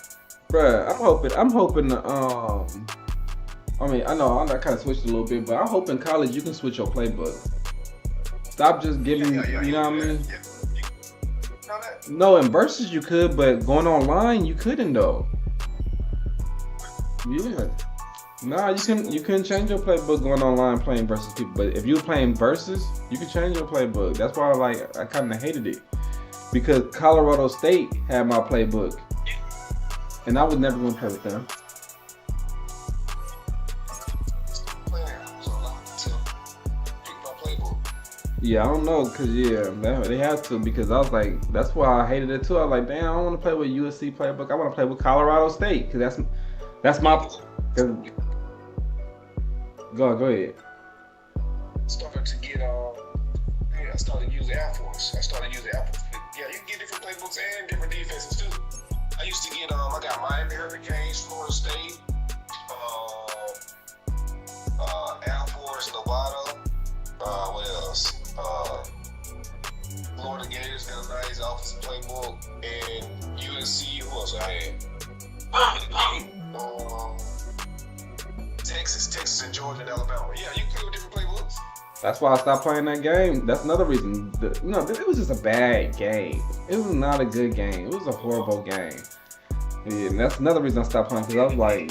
Bruh, I'm hoping to, I mean, I know I kind of switched a little bit, but I'm hoping college you can switch your playbook. Stop just giving, you know what I mean? Yeah. You know that? No, in versus you could, but going online you couldn't though. Yeah. Nah, you couldn't change your playbook going online playing versus people. But if you were playing versus, you could change your playbook. That's why I kind of hated it, because Colorado State had my playbook, and I was never gonna play with them. Yeah, I don't know, cause they have to, because I was like, that's why I hated it too. I was like, damn, I don't want to play with USC playbook. I want to play with Colorado State, cause that's my. Go ahead. Started to get I started using Air Force. Yeah, you can get different playbooks and different defenses too. I used to get I got Miami Hurricanes, Florida State, Air Force, Nevada. What else? Florida Gators got a nice offensive playbook, and USC. Who else I had? Texas, and Georgia, and Alabama. Yeah, you can play with different playbooks. That's why I stopped playing that game. That's another reason. It was just a bad game. It was not a good game. It was a horrible game. Yeah, and that's another reason I stopped playing, because I was like,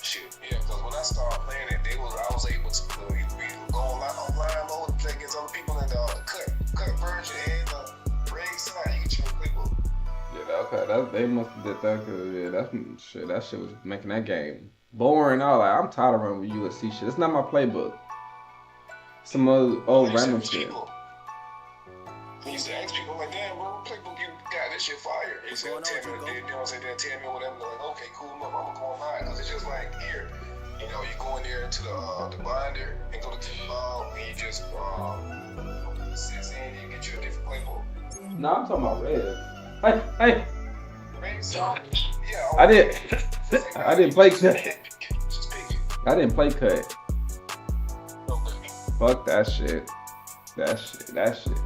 shit, yeah, because when I started playing it, I was able to go online mode and play against other people in the cut version and the raised side. You can change playbook. yeah, okay, they must have did that, because that shit was making that game boring. I was like, I'm tired of running with USC shit. It's not my playbook. Some other old random shit. I used to ask people like, damn, bro, what playbook you got? This shit fire. They said, tell me, they'll tell me whatever. I'm like, okay, cool, I'm gonna go online. Because it's just like, here, you go in there to the binder and go to and you just sits in and you get you a different playbook. No, I'm talking about red. Hey. Right? So, yeah. I didn't play cut. Just pick it. I didn't play cut. Okay. Fuck that shit. That shit.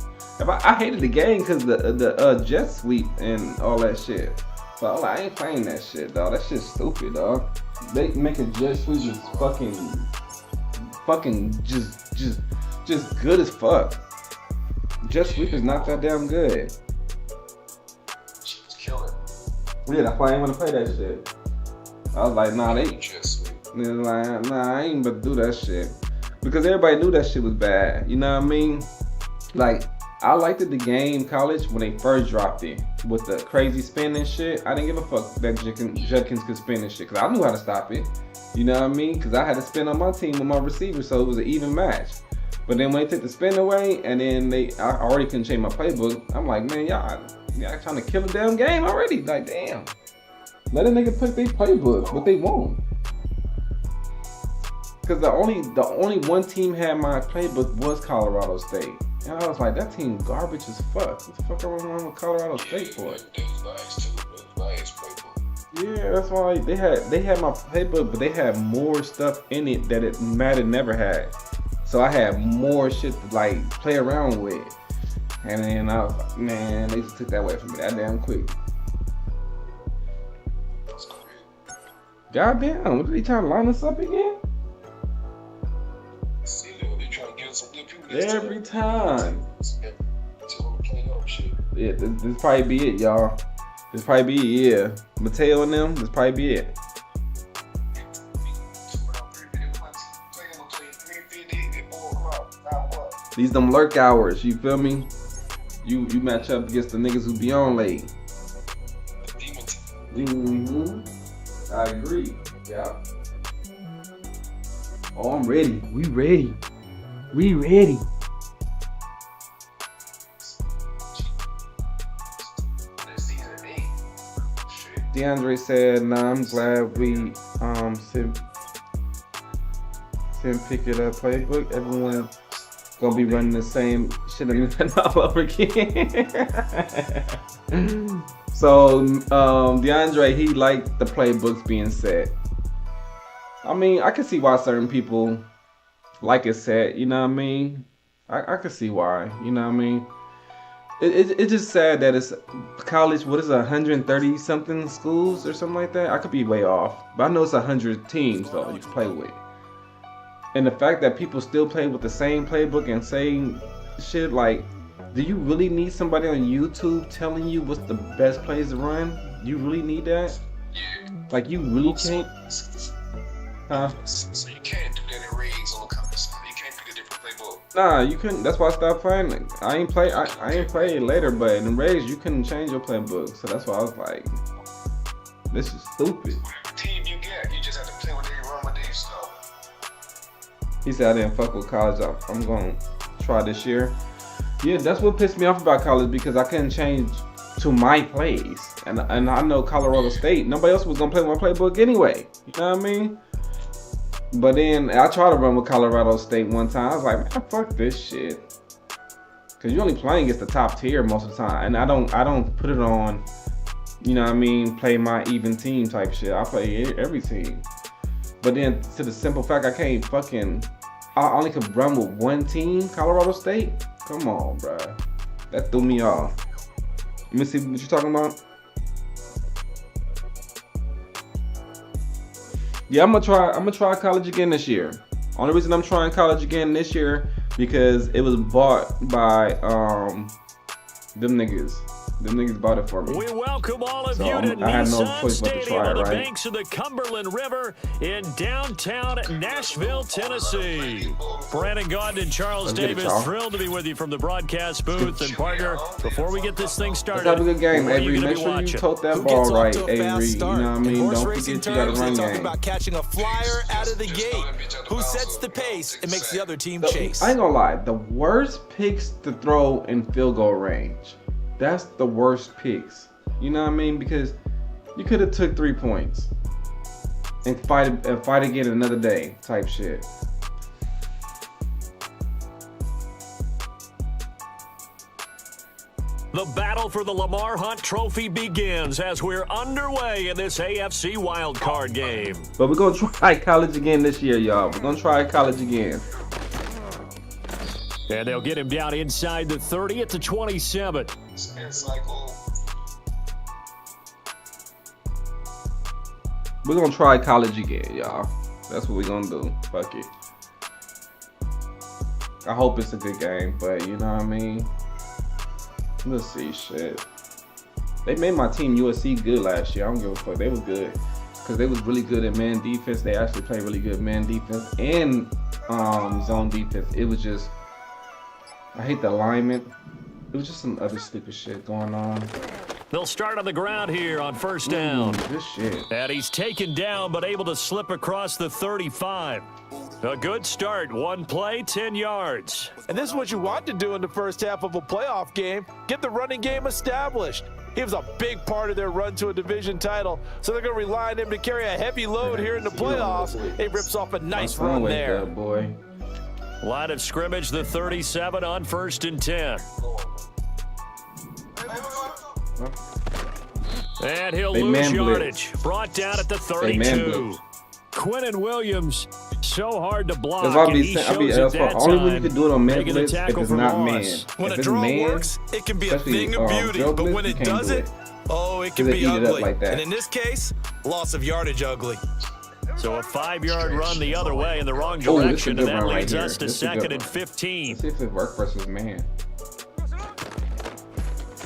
I hated the game because the jet sweep and all that shit. So I was like, I ain't playing that shit, dog. That shit's stupid, dog. They make a jet sweep is fucking just good as fuck. Jet sweep is not that damn good. Shit was killer. Yeah, that's why I ain't want to play that shit. I was like, nah, Just like, nah, I ain't about to do that shit. Because everybody knew that shit was bad. You know what I mean? Like, I liked the game college when they first dropped it. With the crazy spin and shit. I didn't give a fuck that Judkins could spin and shit. Because I knew how to stop it. You know what I mean? Because I had to spin on my team with my receiver. So it was an even match. But then when they took the spin away, and then I already couldn't change my playbook. I'm like, man, y'all trying to kill the damn game already. Like, damn. Let a nigga pick their playbook, but they won't. Because the only one team had my playbook was Colorado State. And I was like, that team garbage as fuck. What the fuck are we wrong with Colorado State for? Yeah, that's why they had my playbook, but they had more stuff in it that MADDEN never had. So I had more shit to like play around with. And then I was like, man, they just took that away from me that damn quick. Goddamn, what are they trying to line us up again? Every time. Yeah, this probably be it, y'all. This probably be it, yeah. Mateo and them, this probably be it. These them lurk hours, you feel me? You match up against the niggas who be on late. I agree. Yeah. Oh, I'm ready. We ready. DeAndre said, nah, I'm glad we 10 pick it up playbook. Everyone gonna be running the same shit and all over again. So DeAndre, he liked the playbooks being set. I mean, I can see why certain people like it set, you know what I mean? I can see why, you know what I mean? It's just sad that it's college, what is it, 130 something schools or something like that? I could be way off, but I know it's 100 teams though you can play with. And the fact that people still play with the same playbook and same shit, like, do you really need somebody on YouTube telling you what's the best plays to run? You really need that? Yeah. Like, you really can't? Huh? So you can't do that in rigs on the college side. You can't pick a different playbook. Nah, you couldn't. That's why I stopped playing. I ain't play it later, but in Rays you couldn't change your playbook. So that's why I was like, this is stupid. Whatever team you get, you just have to play what they run with these stuff. He said I didn't fuck with college. I'm gonna try this year. Yeah, that's what pissed me off about college, because I couldn't change to my plays, and I know Colorado State, nobody else was gonna play my playbook anyway. You know what I mean? But then I tried to run with Colorado State one time. I was like, man, fuck this shit, cause you're only playing against the top tier most of the time, and I don't put it on. You know what I mean? Play my even team type shit. I play every team. But then to the simple fact I only could run with one team, Colorado State. Come on, bruh. That threw me off. Let me see what you're talking about. Yeah, I'm gonna try college again this year. Only reason I'm trying college again this year because it was bought by them niggas. Them niggas bought it for me. We welcome all of So you to I had no Nissan choice but to Stadium try on it, the right? banks of the Cumberland River in downtown Nashville, Tennessee. Brandon Gaudin and Charles Let's get it, Davis, y'all. thrilled to be with you from the broadcast booth. And partner, before we get this thing started, Let's have a good game, what are you Avery. gonna Make be sure you watching? tote that Who ball gets off right, to a Avery. fast You know start? what I In mean? horse Don't racing forget you got terms, to run they're talking game. about catching a flyer out of the gate. Who sets the pace and makes the other team chase? I ain't gonna lie, the worst picks to throw in field goal range. That's the worst picks. You know what I mean? Because you could have took 3 points and fight again another day type shit. The battle for the Lamar Hunt Trophy begins as we're underway in this AFC wildcard game. But we're gonna try college again this year, y'all. We're gonna try college again. And they'll get him down inside the 30 at the 27. Spin cycle. We're gonna try college again, y'all. That's what we're gonna do. Fuck it. I hope it's a good game, but you know what I mean? Let's see, shit. They made my team USC good last year. I don't give a fuck. They was good. Because they was really good at man defense. They actually played really good man defense and zone defense. It was just, I hate the alignment. It was just some other stupid shit going on. They'll start on the ground here on first down. This shit. And he's taken down, but able to slip across the 35. A good start. One play, 10 yards. And this is what you want to do in the first half of a playoff game. Get the running game established. He was a big part of their run to a division title, so they're going to rely on him to carry a heavy load here in the playoffs. He rips off a nice run there. Up, boy. Line of scrimmage, the 37 on first and 10. And he'll They lose man yardage. blitz. Brought down at the They man 32. blitz. Quentin Williams, so hard to block, That's why and he shows it that's that why only when you time, can do it on man making a blitz if tackle it's for not loss. man. When If a it's draw man, works, it can be a especially, thing of beauty, drill but when blitz, it you can't do doesn't, it. oh, it can They be eat it up ugly. like that. And in this case, loss of yardage ugly. So a 5-yard run the other way in the wrong Oh, this is a direction, good and that run right leads here. us to This is a good second and one. 15. Let's see if it works versus man.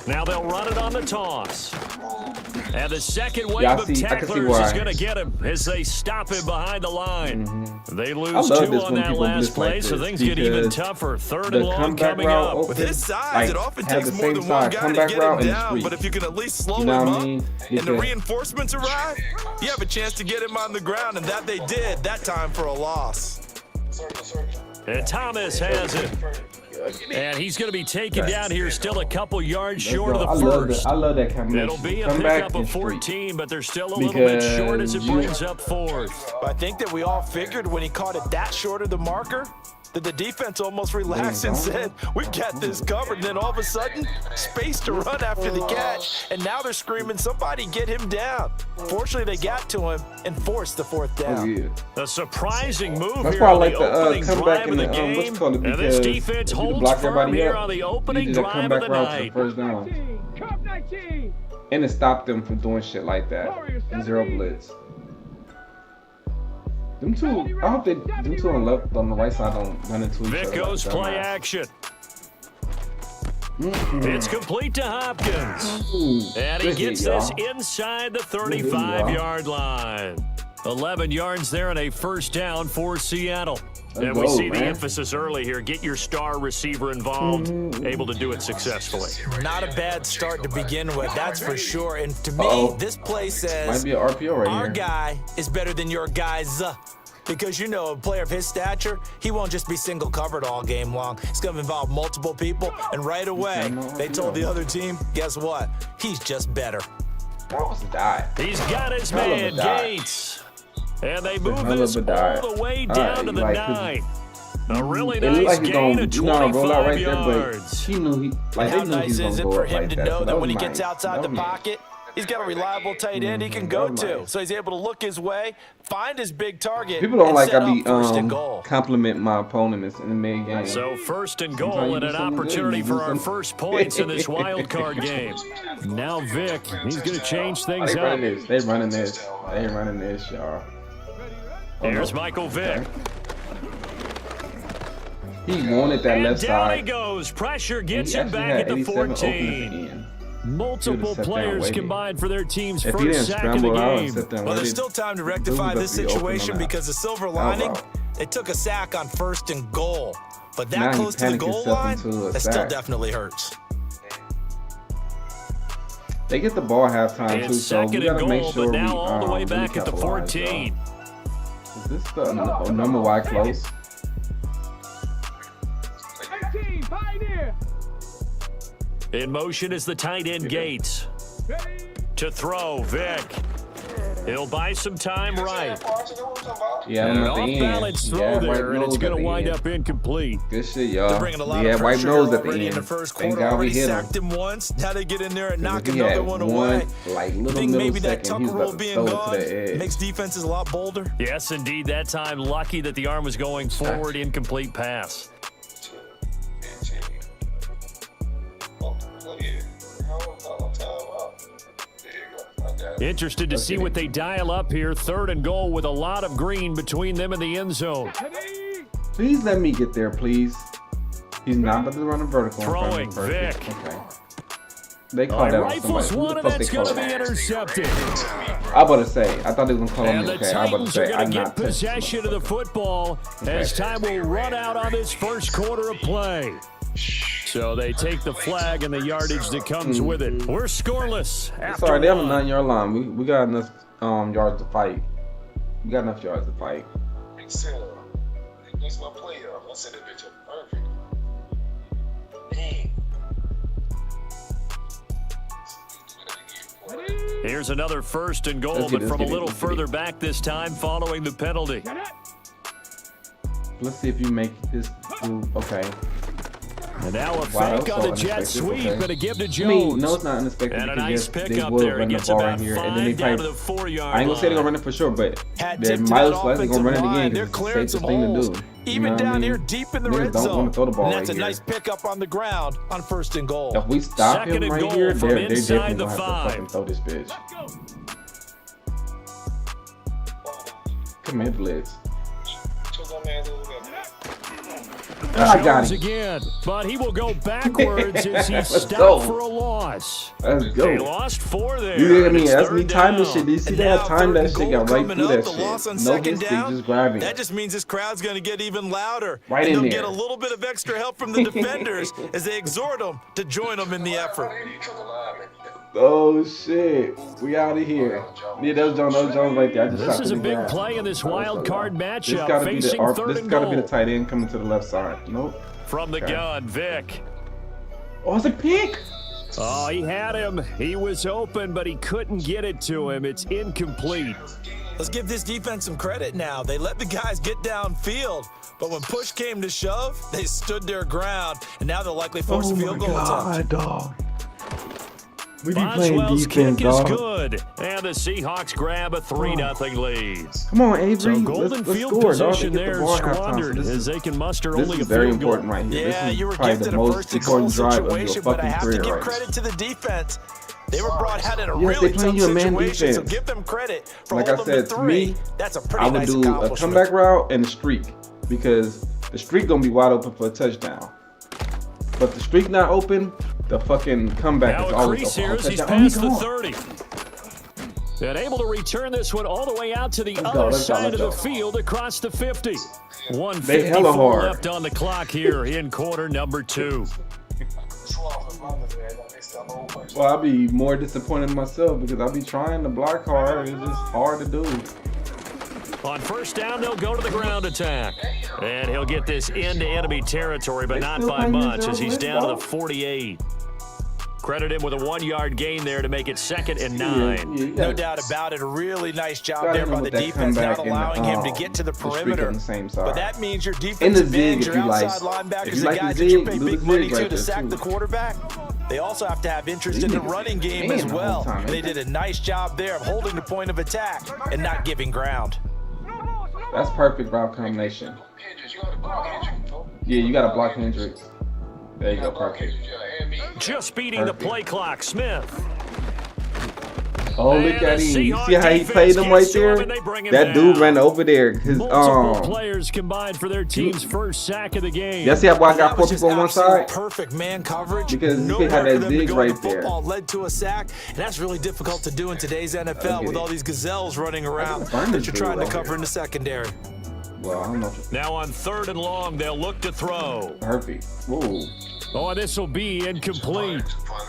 Now they'll run it on the toss. And the second wave Yeah, of I can see tacklers why. is going to get him as they stop him behind the line. They I lose love 2 this on when that people last blitz play, like so this things get even because tougher. Third the and long comeback coming route up. open- With his size, like, it often have takes the more same than one side guy to comeback get route him and down. streak. But if you can at least slow You know him what up I mean? and the Because- reinforcements arrive, you have a chance to get him on the ground, and that they did, that time for a loss. And Thomas has it. And he's going to be taken down here, still a couple yards Let's short go. of the first. I love that combination. It'll be a Come back pickup of and streak. 14, but they're still a little bit short as it Because brings up fourth. I think that we all figured when he caught it that short of the marker that the defense almost relaxed and said, we've got this covered. And then all of a sudden, space to run after the catch. And now they're screaming, somebody get him down. Fortunately, they got to him and forced the fourth down. Oh, yeah. A surprising move That's here why I on like the the opening comeback drive in of the the game. what's it called, And this because defense if you holds block firm everybody here up, on the you opening did a drive of comeback the route to the night. first down. 19, Cup 19. And it stopped them from doing shit like that. Zero blitz. Them two, I hope them two on the right side don't run into each Vic other. goes like play dumbass. action. It's complete to Hopkins. Ooh, And he good hit, gets y'all. this inside the Good hit, 35-yard line. 11 yards there and a first down for Seattle. Let's And we go, see the man. emphasis early here. Get your star receiver involved, able to do it successfully. Not a bad start to begin with, that's for sure. And to me, Uh-oh. this play Might says be an RPO right our here. guy is better than your guy's. Because, you know, a player of his stature, he won't just be single covered all game long. It's going to involve multiple people. And right away, they told the other team, guess what? He's just better. Die. He's got his Hell of a man, dive. Gates. And they Hell move of this a dive. all the way All down right, to the like, 9. A really It looked nice like he's gain gonna, of you know, roll out 25 right there, but yards. he knew he, like, How they knew he nice was is gonna it go for up him like to that. know So that when he was gets nice. outside That the was nice. pocket, he's got a reliable tight end he can go that was to. nice. So he's able to look his way, find his big target, People don't and like set I be up first and goal. compliment my opponent in the mid game. So first and Sometimes goal you and do an something good, opportunity you do for our something- first points in this wild card game. Now Vic, he's going to change things They up. running this. They running this. They running this, y'all. Oh, Here's no. Michael Vick. He wanted that And left down he side. goes. Pressure And gets he him actually back had at the 87 open at 14. the end. Multiple sat there and players waited. combined for their team's If he first didn't sack of the scramble out and game. sit there and Well, there's waited, still time to dude rectify was this about to be open situation on that. because the silver Out lining, route. they took a sack on first and goal. But Now that he close to the panicked goal himself line, into a that still sack. definitely hurts. They get the ball halftime too, It's so we second and gotta make goal, sure but now we all the way really back at the capitalize, 14. Is this the number wide close? 18, Pioneer. In motion is the tight end Gates. Ready. To throw, Vic. He'll buy some time right. Yeah, And an I'm at the end. off-balance throw Yeah, there, white and it's nose going at to the wind end. up incomplete. Good shit, y'all. They're bringing a lot He of had white pressure nose at the already end. in the first Thank quarter. God we Already hit him. sacked him once. Now they get in there and knock If he another had one away. like You little think maybe millisecond, that he was Tucker rule about to being throw it gone to the edge. makes defenses a lot bolder? Yes, indeed. That time, lucky that the arm was going forward. Incomplete pass. Interested to see what they dial up here. Third and goal with a lot of green between them and the end zone. Ready. Please let me get there, please. He's not about to run a vertical. in front of Throwing, the first. Vic. Okay. They called that on Rifles somebody. Who one, the and fuck they that's going called to be that? intercepted. I about to say. I thought they was gonna call And me. the Okay, I about to Titans are say. going I'm to get not touching possession of the football as time will run out on this first quarter of play. So they take the flag and the yardage that comes with it. We're scoreless after Sorry, they have a one. 9-yard line. We got enough yards to fight. We got enough yards to fight. That's my play up. I said that bitch up perfect. Dang. Here's another first and goal, Let's get but it, from a let's get it, little let's get further it. back this time following the penalty. Get it. Let's see if you make this do okay. And now a Wow, fake that's on so the jet unexpected, sweep okay. and a give to I Jones. mean, no, it's not unexpected And a because nice yes, they pickup will there. He run the gets ball about right here, and then 5 they down to probably. the 4-yard I ain't gonna say they're line. gonna run it for sure, but Hat they tip to might that as well they're gonna run it offensive line. again. They're 'Cause it's the clearing safest some thing to holes, do. You even know what I down here mean? deep in the Niggas red don't zone. wanna throw the ball And that's right a nice here. pickup on the ground on first and goal. If we stop Second him and right goal here, from they're inside definitely the gonna have to 5. fucking throw this bitch. Let's go. Come here, Blitz. Jones I got him. again, but he will go backwards as he Let's stopped go. for a loss. Let's They go. lost 4 there. You hear and me? it's That's me third timing down. shit. Do you see And that now time? third That and shit goal got right coming through up, that the loss on shit. No second history, down. just grabbing That it. just means this crowd's going to get even louder. Right and in they'll there. get a little bit of extra help from the defenders as they exhort them to join them in the effort. Oh shit, we out of here. Yeah, that was Jones right there. I just This shot is a the big grass. play in this wild card This matchup gotta be facing the third this and gotta be goal. the tight end coming to the left side. Nope. From the Okay. gun, Vic. Oh, it's a pick. Oh, he had him. He was open, but he couldn't get it to him. It's incomplete. Let's give this defense some credit now. They let the guys get downfield, but when push came to shove, they stood their ground, and now they'll likely force a field goal attempt. dog. We be playing Boswell's defense, kick is dog. good, and the Seahawks grab a 3-0 lead. Come on, Avery. So golden let's field score, dog. position They get the there ball at halftime. squandered So as they can muster this only is a very field goal. important right here. Yeah, This you is were probably gifted the a most first and goal important drive of your situation, but I fucking have to career give right credit to the defense. They were brought out in a Yes, they really playing tough you a man situation, so defense. give them credit for Like I holding them said, to to 3. me, That's a I pretty would nice do a accomplishment. comeback route and a streak because the streak gonna be wide open for a touchdown. But the streak not open, the fucking comeback Now is a always crease open. here as he's Oh, he past the gone. 30. And able to return this one all the way out to the Let's go, other let's go, side let's of the go. field across the 50. They hella 154 hard. left on the clock here in quarter number 2. Well, I'll be more disappointed in myself because I'll be trying to block hard. It's just hard to do. On first down, they'll go to the ground attack. And he'll get this into enemy territory, but They not still by playing much this as he's early, down to the dog. 48. Credit him with a 1-yard gain there to make it 2nd and 9. you No gotta- doubt about it. A really nice job gotta there hit by him the with that defense, not comeback and allowing him to get to the streak perimeter. on the same side. But that means your In the defensive zig, ends, if your you like. outside If linebackers, you the like the guys that you zig, pay do the big money zig to right there, sack too. the quarterback. They also have to have interest These in the niggas running game playing as the whole well. time, They ain't did a nice job there of holding the point of attack and not giving ground. That's perfect route combination. Yeah, you gotta block Hendricks. There you go, perfect. Just beating the play clock, Smith. Oh, look And at the him. You Seahawks see how he defense played him right gets to him there? and they bring him That dude down. ran over there. His Multiple players combined for their team's first sack of the game. Y'all see how I got That 4 was just people on one absolute side? perfect man coverage. Because you Nowhere can have for that them to zig go right with the there. football led to a sack, and that's really difficult to do in today's NFL get with it. all these gazelles running around find that this you're dude trying to right cover here. in the secondary. Well, I don't know. Now on 3rd and long, they'll look to throw. Perfect. Whoa. Oh, this will be incomplete.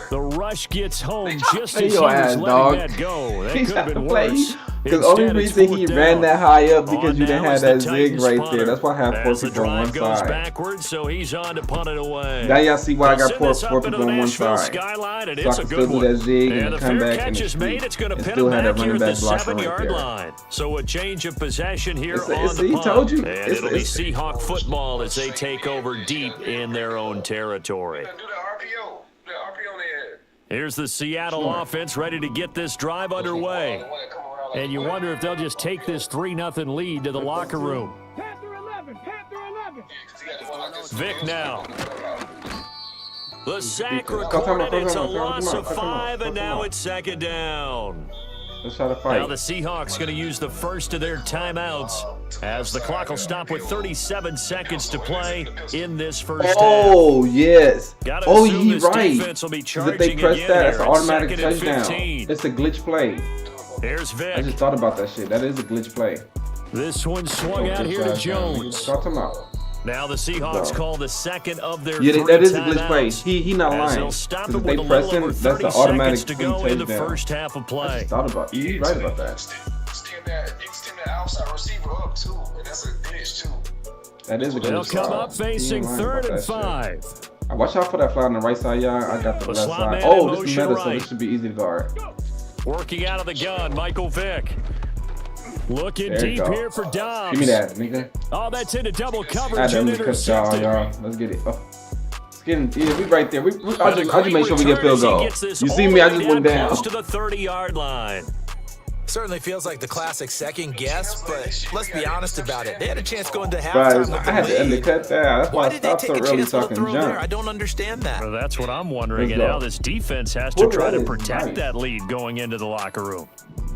The rush gets home just Play as he your was ass, letting dog. that go. That He could have tried to been play worse. because only Instead, it's reason he 4th ran down. that high up because On you didn't now have is the that zig Titans right punter. there. That's why I have 4 As the people on one drive goes side. backwards, so he's on to punt it away. Now y'all see why I They'll got send 4 this up into people the on one Nashville side. skyline, and So I it's a can good still do one. that zig and And the the fair comeback catch and the is made. streak. It's going to And pin still him had back that here running at the back blocker right 7-yard there. line. So a change of possession here It's- on the he punt. told you. And It's- it'll be it's- Seahawk football as they take over deep in their own territory. Do the RPO. The RPO on their head. Here's the Seattle offense ready to get this drive underway. And you wonder if they'll just take this 3-0 lead to the locker room. Panther 11, Panther 11. Vic now. The sack Come on, recorded. come It's a on, come on, loss come on, of come on, 5, and come now on. it's 2nd down. Let's try to Now fight. the Seahawks going to use the first of their timeouts as the clock will stop with 37 seconds to play in this first half. Oh, yes. Gotta Oh, assume he this right. defense will be 'Cause if they charging press again that, it's here an at automatic 2nd and touchdown. 15. It's a glitch play. Here's I Vic. just thought about that shit. That is a glitch play. This one swung out here to Jones. Talk to him out. Now the Seahawks call the second of their Yeah, 3 that is a glitch play. timeouts. He not As lying. they'll stop 'Cause it if with they a press little over him, 30 that's an automatic seconds to go in the touchdown. first half of I play. just thought about it. You're right about that. Extend that outside receiver up too, and that's a glitch too. That is a glitch. They'll come play. up facing You ain't lying 3rd about and that shit. 5. I watch out for that fly on the right side, y'all. I got the The left slot side. man Oh, in this is motion meta, so right. this should be easy to guard. Working out of the gun, Michael Vick. Looking There you deep go. here for Dobbs. Give me that, nigga. Oh, that's into double I coverage done and to cut y'all, intercepted. y'all. Let's get it. Oh. Let's get in. Yeah, we right there. I'll But a just make sure we great get field return as he goal. gets this You see all me? I the way just went down. Close to the 30-yard line. Certainly feels like the classic second guess, but let's be honest about it. They had a chance going to halftime Guys, with I the had to lead. undercut that. That's why Why I did they stopped take so a early chance so I on the can throw there? I jump. don't understand that. Well, that's what I'm wondering. Let's And go. now this defense has to Well, try that to is protect nice. that lead going into the locker room.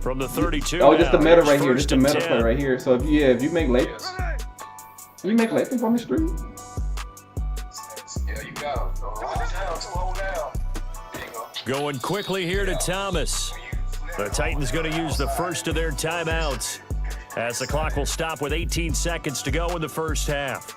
From the 32. Oh, just the now, meta here's right here. first Just the and meta 10. play right here. So if you make late, you make late on the street. Yeah, you got him. Hold down, hold down. There you go. Going quickly here to Thomas. The Titans going to use the first of their timeouts as the clock will stop with 18 seconds to go in the first half.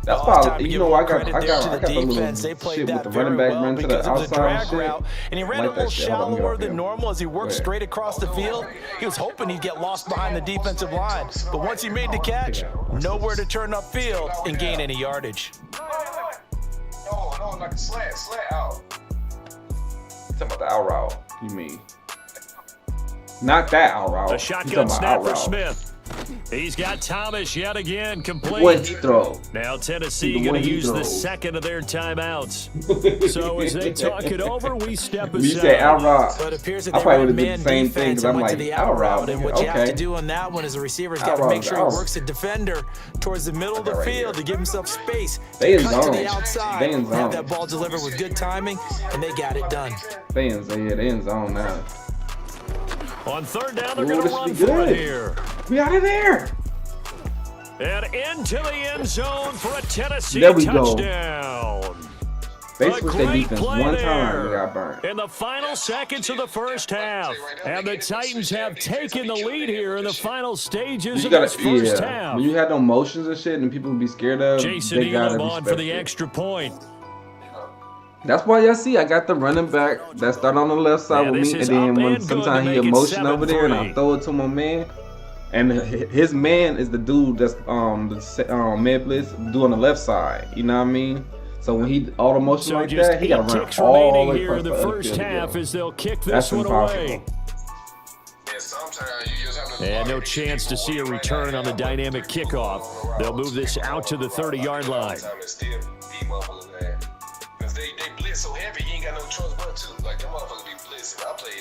That's why, you know, I got the little shit with the running back run to the outside and shit. And he ran a little shallower than normal as he worked straight across the field. He was hoping he'd get lost behind the defensive line. But once he made the catch, nowhere to turn upfield and gain any yardage. No, like a slant out. Talking about the out route, you mean? Not that out route. A shotgun snap for Smith. He's got Thomas yet again complete. What he throw? Now Tennessee going to use the second of their timeouts. So as they talk it over, we step aside. When you say out route, So it appears that I they probably ran would have did man the same thing defense because and I'm went to like, the out out route. route. And what you have to Okay. do on that one is the receiver's Out got to route, make sure he out. works the defender towards the middle of the Right field here. to give himself space. They in Cut to zone. the outside, They in have zone. that ball delivered with good timing, and they got it done. They in zone now. On third down, they're Ooh, going to this run should be for it good. here. We out of there. And into the end zone for a Tennessee There we go. touchdown. They A switched their great defense play one there. time and got burnt. In the final seconds of the first half. And the Titans have taken the lead here in the final stages You of this gotta, first yeah. half. When you had no motions and shit and people would be scared of, Jason they gotta Elam on for the respect it. extra point. That's why y'all see I got the running back that start on the left side Yeah, with this me, is and then up when and good to sometimes he make it emotion over there, and I 7-3. throw it to my man, and his man is the dude that's mid blitz dude on the left side. You know what I mean? So when he all the motion So like just that, he gotta 8 run ticks all the remaining way here across in the other first field to half get him. as they'll kick That's this one impossible. away. And sometimes you just have to. And no chance to see a return on the dynamic kickoff. They'll move this out to the 30-yard line. Because they blitz so heavy, you ain't got no choice but to. Like, them motherfuckers be blitzing. I play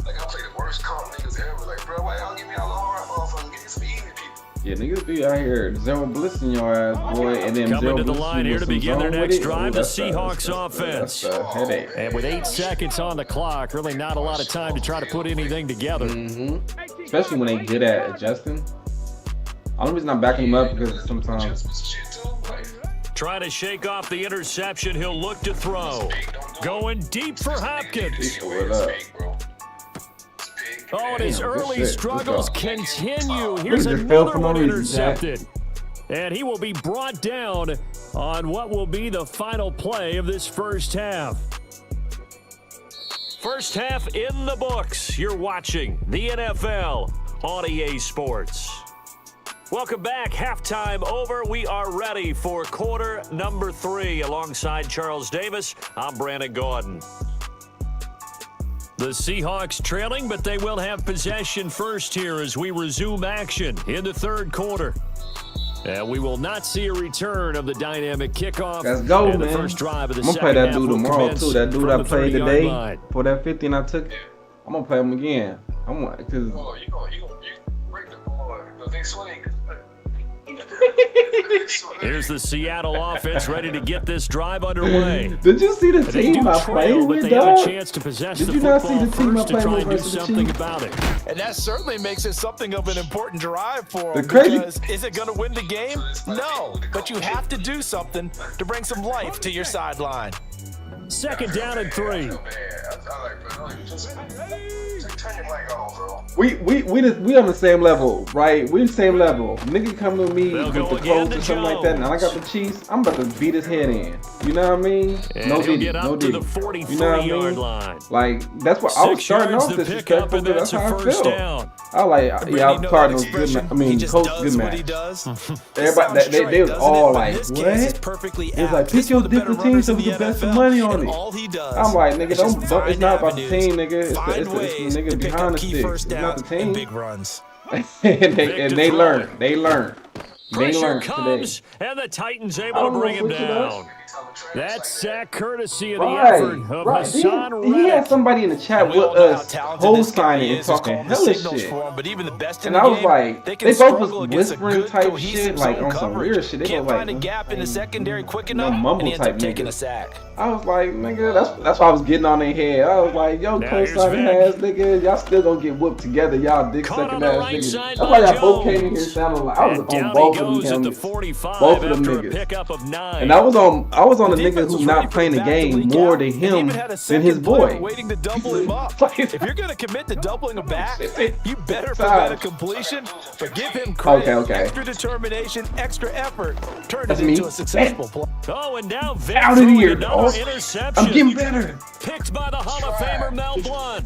I play the worst comp niggas ever. Like, bro, why y'all give me all the hard motherfuckers? Give me some easy people. Yeah, niggas be out here zero blitzing your ass, boy, and then Coming zero to the blitzing line with here to some begin their zone next with it. drive, Ooh, the that's Seahawks offense. That's a headache. And with 8 seconds on the clock, really not a lot of time to try to put anything together. Especially when they good at adjusting. Only reason I'm backing him up because sometimes Shit, too. Like, Trying to shake off the interception, he'll look to throw. Going deep for Hopkins. what up? Oh, and his Damn, good early shit. struggles Good continue. Here's just fell another for no one reason, Jack. intercepted. And he will be brought down on what will be the final play of this first half. First half in the books. You're watching the NFL on EA Sports. Welcome back. Halftime over. We are ready for quarter number 3. Alongside Charles Davis, I'm Brandon Gordon. The Seahawks trailing, but they will have possession first here as we resume action in the third quarter. And we will not see a return of the dynamic kickoff. Let's go, and man. The first drive of the I'm gonna second play that half dude will tomorrow commence too. That dude from I the played 30-yard today line. for that 50 and I took. I'm gonna play him again. I'm gonna because oh, you break the ball. Because they swing. Here's the Seattle offense ready to get this drive underway. did you see the They team do I played trail, but with, they have a dog? chance to possess Did the you not see football the team I first to played try with and do versus the something Chiefs? about it. And that certainly makes it something of an important drive for The them. crazy- Because is it going to win the game? No. But you have to do something to bring some life to your sideline. Second down and 3. I like, bro, just turn your mic off, bro. We on the same level, right? We the same level. Nigga come to me They'll with go the again clothes to or something like that, and I got the Chiefs. I'm about to beat his head in. You know what I mean? And No he'll diddy, get up no to diddy. the 43-yard You know what I mean? line. Like that's what I was 6 starting yards off to pick up, disrespectful, and but that's that's a how I first feel. down. I like, Brady, yeah, you know Cardinals that good. expression? I mean, He just Coach does good what match. he does. Everybody, Sounds they trite, was doesn't all it? But like, in this what? case, it's perfectly It's like, apt. pick He's your one of the better different teams runners in and the put the best NFL, money on and it. all he does I'm like, nigga, is just don't it's find not about the avenues, team, nigga. It's find the ways nigga to pick behind up the key stick. first It's not down the team. and big runs. and they learn. They learn. They Pressure learned today. comes, and the Titans I able don't to know bring him which of us. down. That's sack courtesy of the Right, effort of right. Hassan He had Reddick. somebody in the chat And we all with know how us talented this guy co-signing and is. Who's talking calling the hella signals shit. for him, but even the best in And the I was game, like, they they can both struggle was against a whispering good, type cohesive shit, like zone on some coverage. weird shit. They Can't was like, find a gap in the secondary quick no enough, mumble and he ends up type taking niggas. a sack. I was like, nigga, that's why I was getting on their head. I was like, yo, Now here's co-signing Vic. ass nigga, y'all still gonna get whooped together, y'all dick Caught sucking on the ass right niggas. side That's why by y'all both came in here Jones. sounding like I was And on down both he of them goes at the helmets. 45 Both of them after a niggas. pickup of 9. And I was I was on a The nigga defense who's was not ready for playing the back to game leak more out, than and him even had a than second his player boy. waiting to double him up. Like- If you're going to commit to doubling him back, you better Stop. prevent a completion, but give him credit. Okay. Extra determination, extra effort turned That's it me. into a successful play. Oh, and now Vic Out of throwing here, another dog. interception. I'm getting better. Picked by the Hall of Famer Mel Blount.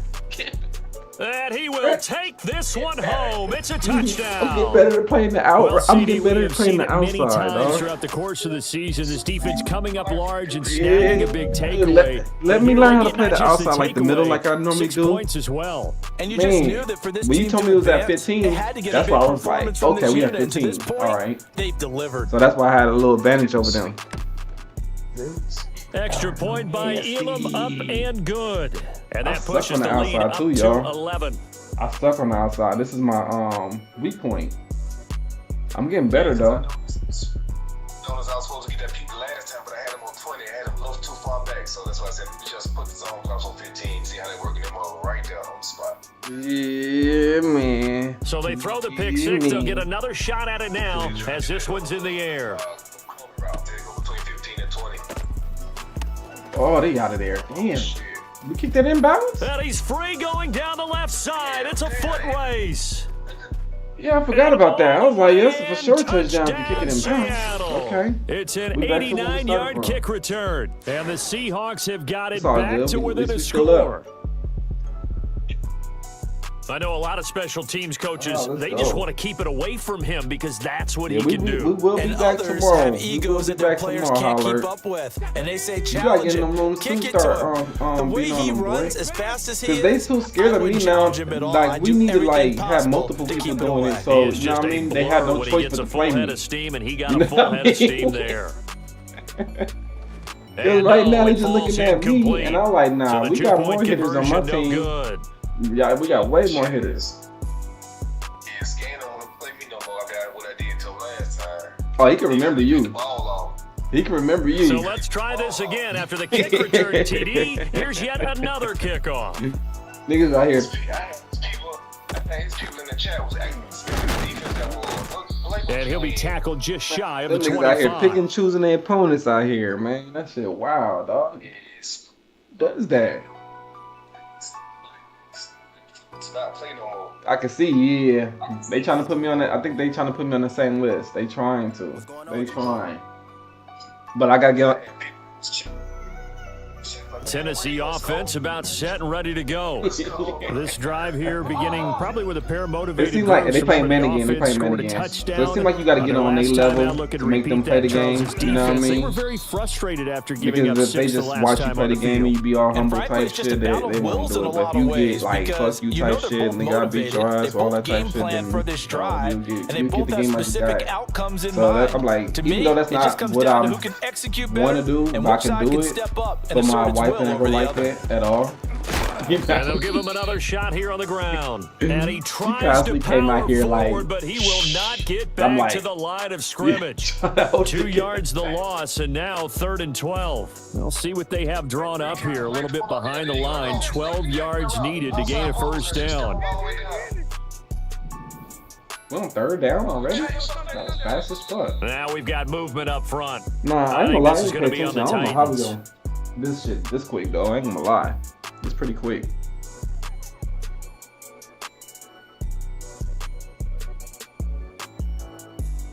And he will take this one home. It's a touchdown. I'm getting better at playing the out. Well, I'm CD, getting we better have at playing seen the it many outside, times dog. throughout the course of the season. This defense coming up large and snagging a big takeaway. Let me learn how to play the outside like the middle, like I normally 6 do. points as well. And you Man, just knew that for this when team you told to me it was at advance, 15, it had to get a that's big why I was like, performance from okay, this we got unit. And to 15. this point, All right. they've delivered. So that's why I had a little advantage over them. Extra point by Elam, up and good. And I that suck pushes on the the lead outside up too, to y'all. 11. I suck on the outside. This is my weak point. I'm getting better though. Notice I was supposed to get that peak last time, but I had him on 20. I had him a little too far back, so that's why I said we just put the zone drops on 15. See how they're working them all right there on the spot. Yeah, man. So they throw the pick six. They'll get another shot at it now as this one's in the air. Corner route there, go between 15 and 20. Oh, they out of there. Damn. We kicked that inbounds? And he's free going down the left side. It's a foot race. Yeah, I forgot about that. I was like, yes, for sure touchdown for kicking inbounds. Seattle. Okay. It's an We back to where we started 89-yard from. kick return. And the Seahawks have got it It's all back good. to We- within we a still up. score. I know a lot of special teams coaches, Oh, let's they go. just want to keep it away from him because that's what Yeah, he we can we do. will be And back others tomorrow. have We will egos be that their back players tomorrow, can't Holler. keep up with, and they say You gotta challenge get them him, on kick to it to start him. The way beating on he them, boy. runs as fast as he Because is, they too scared I of me wouldn't now. challenge him at all. Like I'd we do need to like everything have possible multiple to people keep it doing away. it. So He is you know just what I a mean? They have blur no when he choice gets but a to full play head me. of steam, and he got You a know full what I head of steam mean? there. Because right now they it just falls looking at me, incomplete. and I'm like, nah, So the we got 2-point more hitters on my conversion, team. no good. Yeah, we got way more hitters. Yeah, Scan don't want to play me no more. I got what I did till last time. Oh, he can remember The you. ball off. He can remember you. So let's try this again after the kick return, TD. Here's yet another kickoff. Niggas out here. I think his people in the chat was acting defense that was. And he'll be tackled just shy of Them the niggas out here 25. picking and choosing their opponents out here, man. That shit wild, dog. Yes. Does that? Stop playing no more. I can see, yeah. They trying to put me on that. I think they trying to put me on the same list. They trying to. They trying. But I gotta get. Tennessee offense about set and ready to go. This drive here beginning probably with a pair of It motivated seems like groups they who playing went man to the again. They offense, playing man scored a again. So touchdown. it seems like you got to get on their Last time level out, looking to make them repeat play the that game. Charles's You know what I defense. They mean? were very frustrated after giving up Because if they 6 the just last watch you time play on the the game and field. you be all And humble frankly, type it's just shit, a they battle of won't wills do in a it. But lot if of you ways get like because fuck you you know type they're shit both and they gotta beat motivated. your They ass, all both that type game shit, plan then for this drive, and they you both get the have game like you specific got. outcomes in So mind. that, I'm like, To even me, though that's it just not comes what down I to who can execute want better to do, and but I which can side do can it. step up and But my assert its wife will ain't over gonna the like other. that at all. And they'll give him another shot here on the ground. And he tries to constantly came out power here like, forward, but he will not get I'm back like, to the line of scrimmage. 2 yards the loss, and now 3rd and 12. We'll see what they have drawn up here. A little bit behind the line. 12 yards needed to gain a first down. We're on 3rd down already? That was fast as fuck. Now we've got movement up front. Nah, I ain't think gonna lie. this I is didn't gonna pay be on the attention. I don't know how we Titans. going this shit this quick though. I ain't gonna lie. It's pretty quick.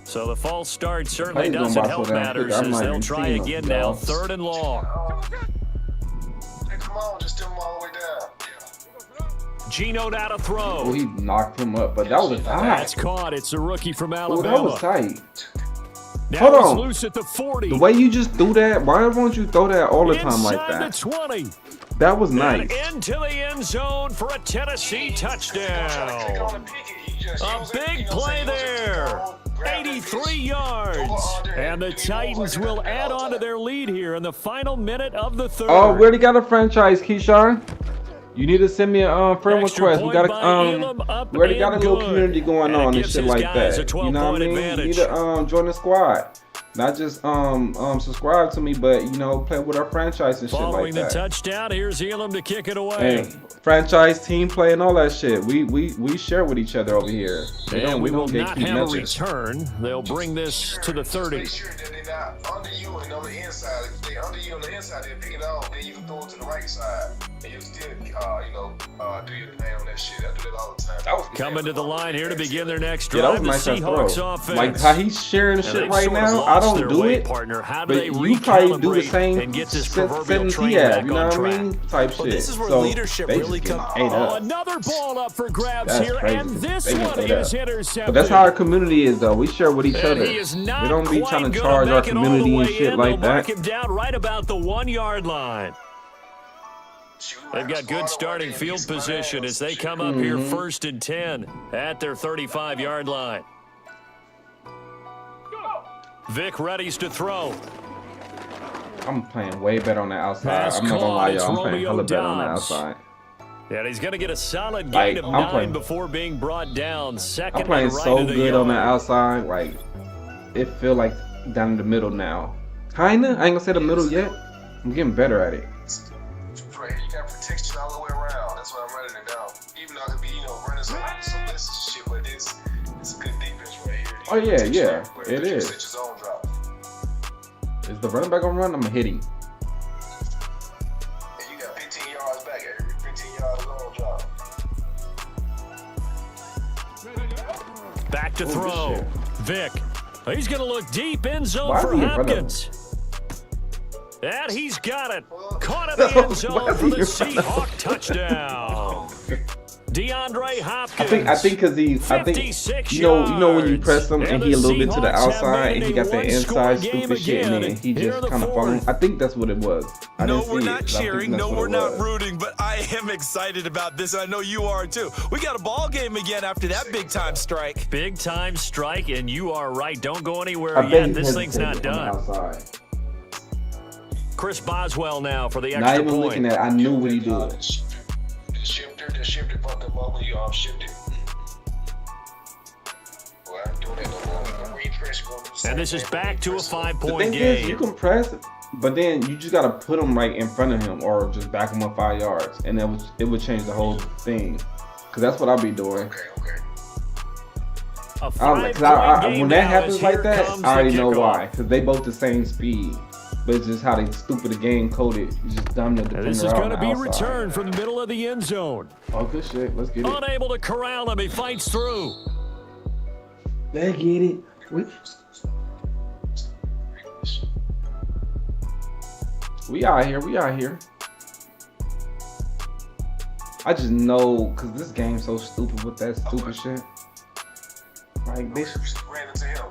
So the false start certainly Titans doesn't gonna help slow down matters quick. I'm as not they'll even try seeing again them, now. dog. 3rd and long. Hey, come on, just do them all the way down. Gino now to Oh, throw. he knocked him up, but that was That's tight. caught. It's a rookie from Oh, Alabama. that was tight. Now Hold it's on. loose at the 40. The way you just threw that, why won't you throw that all the time like Inside that? the 20. That was And nice. into the end zone for a Tennessee touchdown. A big play there. 83 yards. And the Titans will add on to their lead here in the final minute of the 3rd. Oh, we already got a franchise, Keyshawn. You need to send me a friend Extra request. We point got by Elam, up we already got a and little good. community going And it on and gives shit his like guys that. a You know what I 12-point mean? You need advantage. to join the squad. Not just subscribe to me, but you know, play with our franchise and shit Following like the that. touchdown, here's Elam to kick it away. And franchise, team play, and all that shit. We share with each other over here. And we will not gatekeep have a nothing. return. They'll bring this to the 30. Make sure that they're not under you and on the inside. If they're under you on the inside, they'll pick it off. Then you can throw it to the right side, and you still, do your thing on that shit. I do that all the time. Coming to the line here to begin their next Yeah, that drive. was a The nice Seahawks throw. offense. Like how he's sharing And shit they've right sort of now. I lost their don't do way, it. partner. How do But they you probably do the recalibrate same and get this proverbial settings train he had, back you know on what I track? mean? Type Well, shit. this is where So leadership they really just comes. getting ate up. Another ball up for grabs That's here, crazy. and this They one getting ate is up. intercepted. But that's how our community is, though. We share with each And other. he is We not don't be quite trying to gonna charge our make it all the community and way shit in. like They'll mark that. him down right about the 1 yard line. They've got good starting field position as they come up here 1st and 10 at their 35-yard line. Vic readies to throw. I'm playing way better on the outside. Pass I'm not gonna lie, caught. It's y'all. I'm playing Romeo hella better on the Dobbs. outside. And he's going to get a solid Like, gain of I'm 9 playing- before being brought down. Second I'm playing and right so of the good on the yard. outside. Like, it feel like down in the middle now. Kinda. I ain't gonna say the middle yet. I'm getting better at it. You got protection all the way around. That's why I'm running it down. Even though I could be, running some this shit, but it's a good defense right here. Oh, yeah, Protection, yeah, but it you is. set your zone drop. Is the running back gonna run? I'm gonna hit him. And you got 15 yards back every 15 yards zone drop. Back to Oh, good throw. shit. Vic. He's going to look deep end zone Why is for he in front of him? Hopkins. And he's got it. Caught in the end zone for the Seahawk touchdown. DeAndre Hopkins. I think because I think 56 you know when you yards. press him and And he a the little bit to the Seahawks have outside made and he a got that one-score inside game stupid shit and again then he here in just the kind of fourth. I think that's what it was. I No, didn't see we're it, not but I think cheering. that's No, what we're it not was. rooting, but I am excited about this. I know you are too. We got a ball game again after that big time strike. Big time strike, and you are right. Don't go anywhere I bet yet. he This thing's not hesitated on the done. outside. Chris Boswell now for the Not extra even point. looking at it, I knew what he did. The shifter fucked him up when you shifted. Well, I'm doing that no more. Refresh, go do And something. this is back to a The 5-point thing is, you game. can press, but then you just gotta put him right in front of him or just back him up 5 yards, and it would change the whole thing. Cause that's what I'll be doing. Okay. A When that happens like that, comes I already the know kickoff. why. Cause they both the same speed, but it's just how they stupid the game coded. You just dumb the And defender this is out going on to the be outside. returned from the middle of the end zone. Oh, good shit. Let's get it. Unable to corral him, he fights through. Let's get it. We out here. We out here. I just know, cause this game's so stupid with that stupid shit. Like this. Ran into him.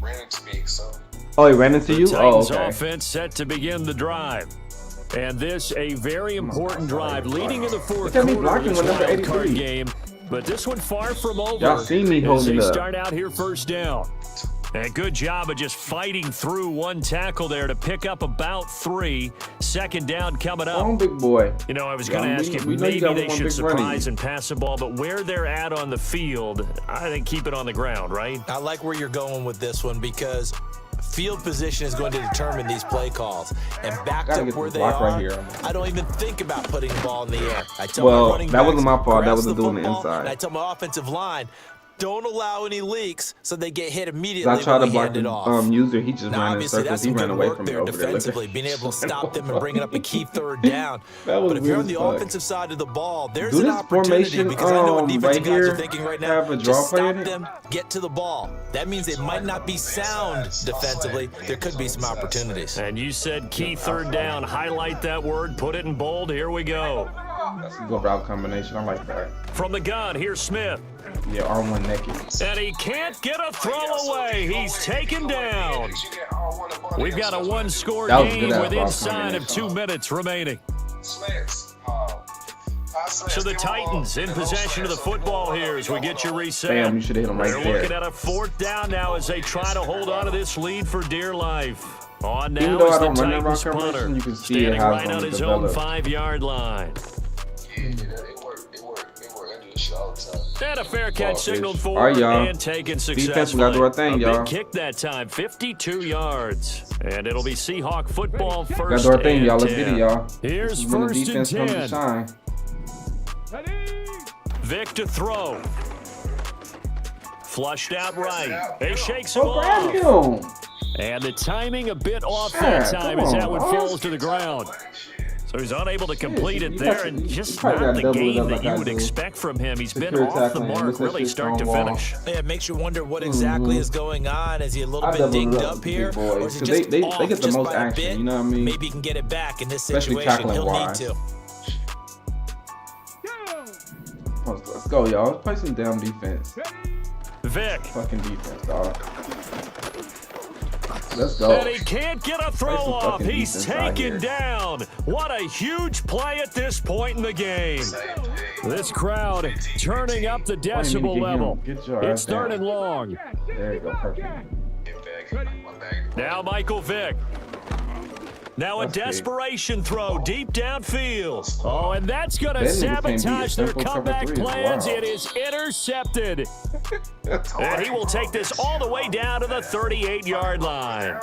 Ran into me, so. Oh, he ran into The you? Oh, Titans okay. offense set to begin the drive. And this a very important drive leading in the fourth Look at me quarter of blocking this with number wild card 83. game. But this one far from over. Y'all see me as holding they it up. start out here first down. And a good job of just fighting through one tackle there to pick up about 3. Second down coming up. Come on, big boy. You know, I was Yeah, going to ask we you, know you maybe got they one should big running. surprise and pass the ball, but where they're at on the field, I think keep it on the ground, right? I like where you're going with this one because field position is going to determine these play calls. And backed Gotta up get where this they block right are, here. I don't even think about putting the ball in the air. I tell Well, my running that wasn't backs, my fault. That grasp was the dude on the football, inside. And I tell my offensive line, don't allow any leaks so they get hit immediately I tried when to we block hand it the off. user. He just Now, ran in obviously, circles. that's He some ran good away work from me there over there. defensively, being able to stop them and bringing up a key third down. That was But if you're weird on the as fuck. offensive side of the ball, there's Do an this opportunity formation, because I know what defensive right guys are here thinking right now. have a draw Just play in stop it? them, get to the ball. That means they might not be sound defensively. There could be some opportunities. And you said key third down. Highlight that word, put it in bold. Here we go. That's a good route combination. I like that. From the gun, here's Smith. Yeah, R1 naked. And he can't get a throw away. He's taken down. We've got a one-score That was game good with route inside of combination. 2 minutes remaining. Slants. So the Titans in possession of the football here as we get you reset. Damn, you should have hit him right They're there. looking at a 4th down now as they try to hold on to this lead for dear life. On Even now though is I the don't run that Titans route punter, combination, you can see standing how it's right gonna on his own develop. 5-yard line. Yeah, it worked. It worked. I do the shit all the time. And a fair catch signaled All for right, y'all. and taken Defense, successfully. we gotta do our thing, a big y'all. kick that time, 52 yards. And it'll be Seahawk football We gotta first do our thing, and y'all. Let's 10. get it, y'all. Here's This is when the first and defense comes to 10. shine. Ready? Vic to throw. Flushed out right. He shakes him Oh, grab off. him. And the timing a bit off Shit, that time come as on, that one boss. falls to the ground. So he's unable to complete it you there, got to- and you just probably not gotta the double it game up that like you I would do. expect from him. He's been Secure off the tackling, mark, miss that really shit start to on wall. finish. Yeah, it makes you wonder what exactly is going on. Is he a little I bit double dinged it up, up here, big boys, or is he 'cause just they off get the just most by a action, bit? you know what I mean? Maybe he can get it back in this Especially situation. He'll tackling need wise. to. Let's go, y'all. Let's play some damn defense. Vic. Fucking defense, dog. Let's go. And he can't get a throw some off. fucking He's defense out taken here. down. What a huge play at this point in the game. This crowd turning up the Why didn't you decibel get level. him? Get your It's ass down. third and long. There you go, perfect. Get back. My bag. Now Michael Vick. Now a That's big. desperation throw deep downfield. Oh, and that's going to That nigga can't be a sabotage their simple cover comeback three. plans. Wow. It is intercepted. And he will take this all the way down to the 38-yard line.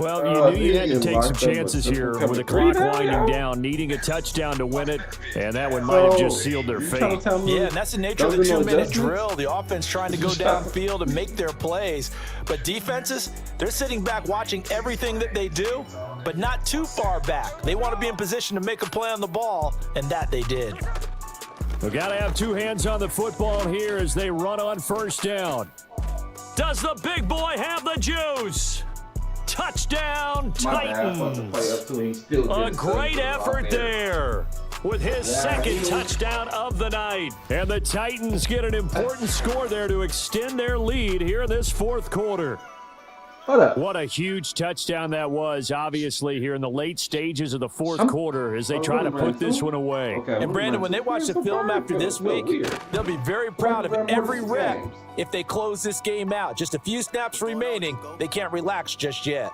Well, Oh, you knew you had to dude, take some locked up with chances simple here cover with the three clock now, winding yo. down, needing a touchdown to win it, and that one might have just sealed their You trying to fate. tell me Yeah, and that's the nature of don't the do no 2-minute adjustments? drill. The offense trying to go downfield and make their plays. But defenses, they're sitting back watching everything that they do, but not too far back. They want to be in position to make a play on the ball, and that they did. We got to have two hands on the football here as they run on first down. Does the big boy have the juice? Touchdown, My bad, I fucked the play Titans. up too, he still A did great something effort out there with his Yeah, second he- touchdown of the night. And the Titans get an important score there to extend their lead here in this fourth quarter. Hold up. What a huge touchdown that was, obviously, here in the late stages of the fourth quarter as they try to put this one away. Okay, And Brandon, when they watch the film after this week, they'll be very proud of every rep if they close this game out. Just a few snaps remaining. They can't relax just yet.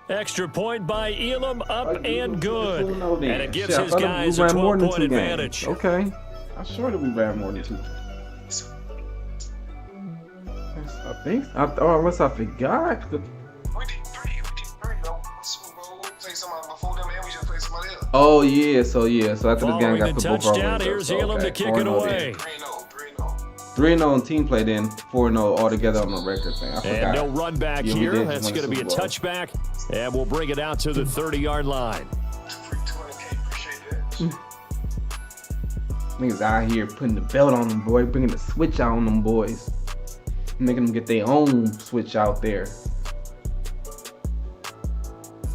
Extra point by Elam, up and good. And it gives Shit, I his thought we guys a ran more than 12-point two games. advantage. Okay. I'm sure that we ran more than two. I think. Unless I forgot. We did three, though. Super Bowl, we played somebody before them, and we just played somebody else. Oh yeah. So after this game, Following I the got to put both our touchdown, wins up. here's So, Elam to kick it 4-0 away. 3-0 in team play, then 4-0 altogether on the record thing. I forgot. And no run back Yeah, we here. did That's win the going to be a Super Bowl. touchback. And we'll bring it out to the 30-yard line. Niggas out here putting the belt on them, boy, bringing the switch out on them boys, making them get their own switch out there.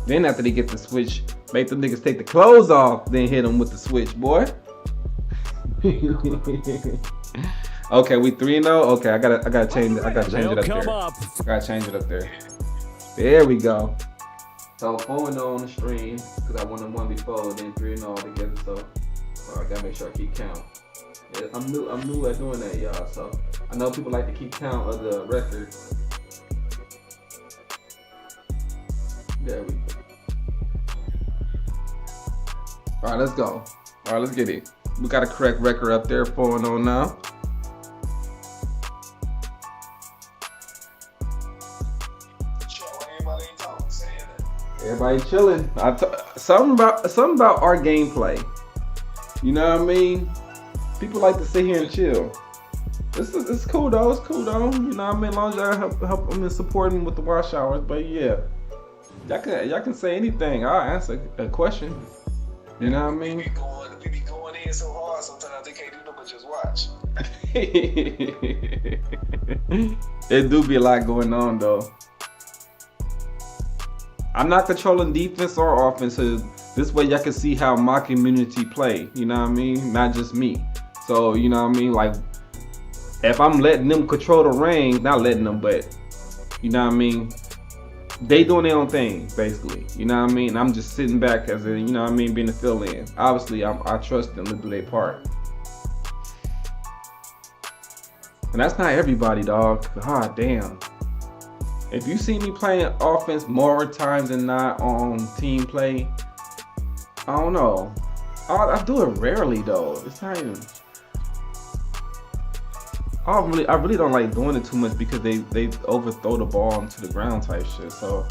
Then after they get the switch, make them niggas take the clothes off, then hit them with the switch, boy. Okay, we 3-0. Okay, I gotta change it. I gotta change They'll it up come there. up. I gotta change it up there. There we go. So 4-0 on the stream because I won the one before, then 3-0 altogether. So I gotta make sure I keep count. Yeah, I'm new at doing that, y'all. So I know people like to keep count of the records. There we go. All right, let's go. All right, let's get it. We got a correct record up there, 4-0 now. Everybody chilling. Something about our gameplay. You know what I mean? People like to sit here and chill. It's cool though. It's cool though. You know what I mean? As long as I help them and support them with the wash hours. But yeah, y'all can say anything. I'll answer a question. You know what I mean? We be going in so hard sometimes they can't do nothing but just watch. There do be a lot going on though. I'm not controlling defense or offense, so this way y'all can see how my community play. You know what I mean? Not just me. So you know what I mean? Like if I'm letting them control the ring, not letting them, but you know what I mean? They doing their own thing, basically. You know what I mean? I'm just sitting back as a, you know what I mean, being a fill-in. Obviously, I trust them to do their part. And that's not everybody, dog. God damn. If you see me playing offense more times than not on team play, I don't know. I do it rarely, though. It's not even... I really don't like doing it too much because they overthrow the ball into the ground type shit. So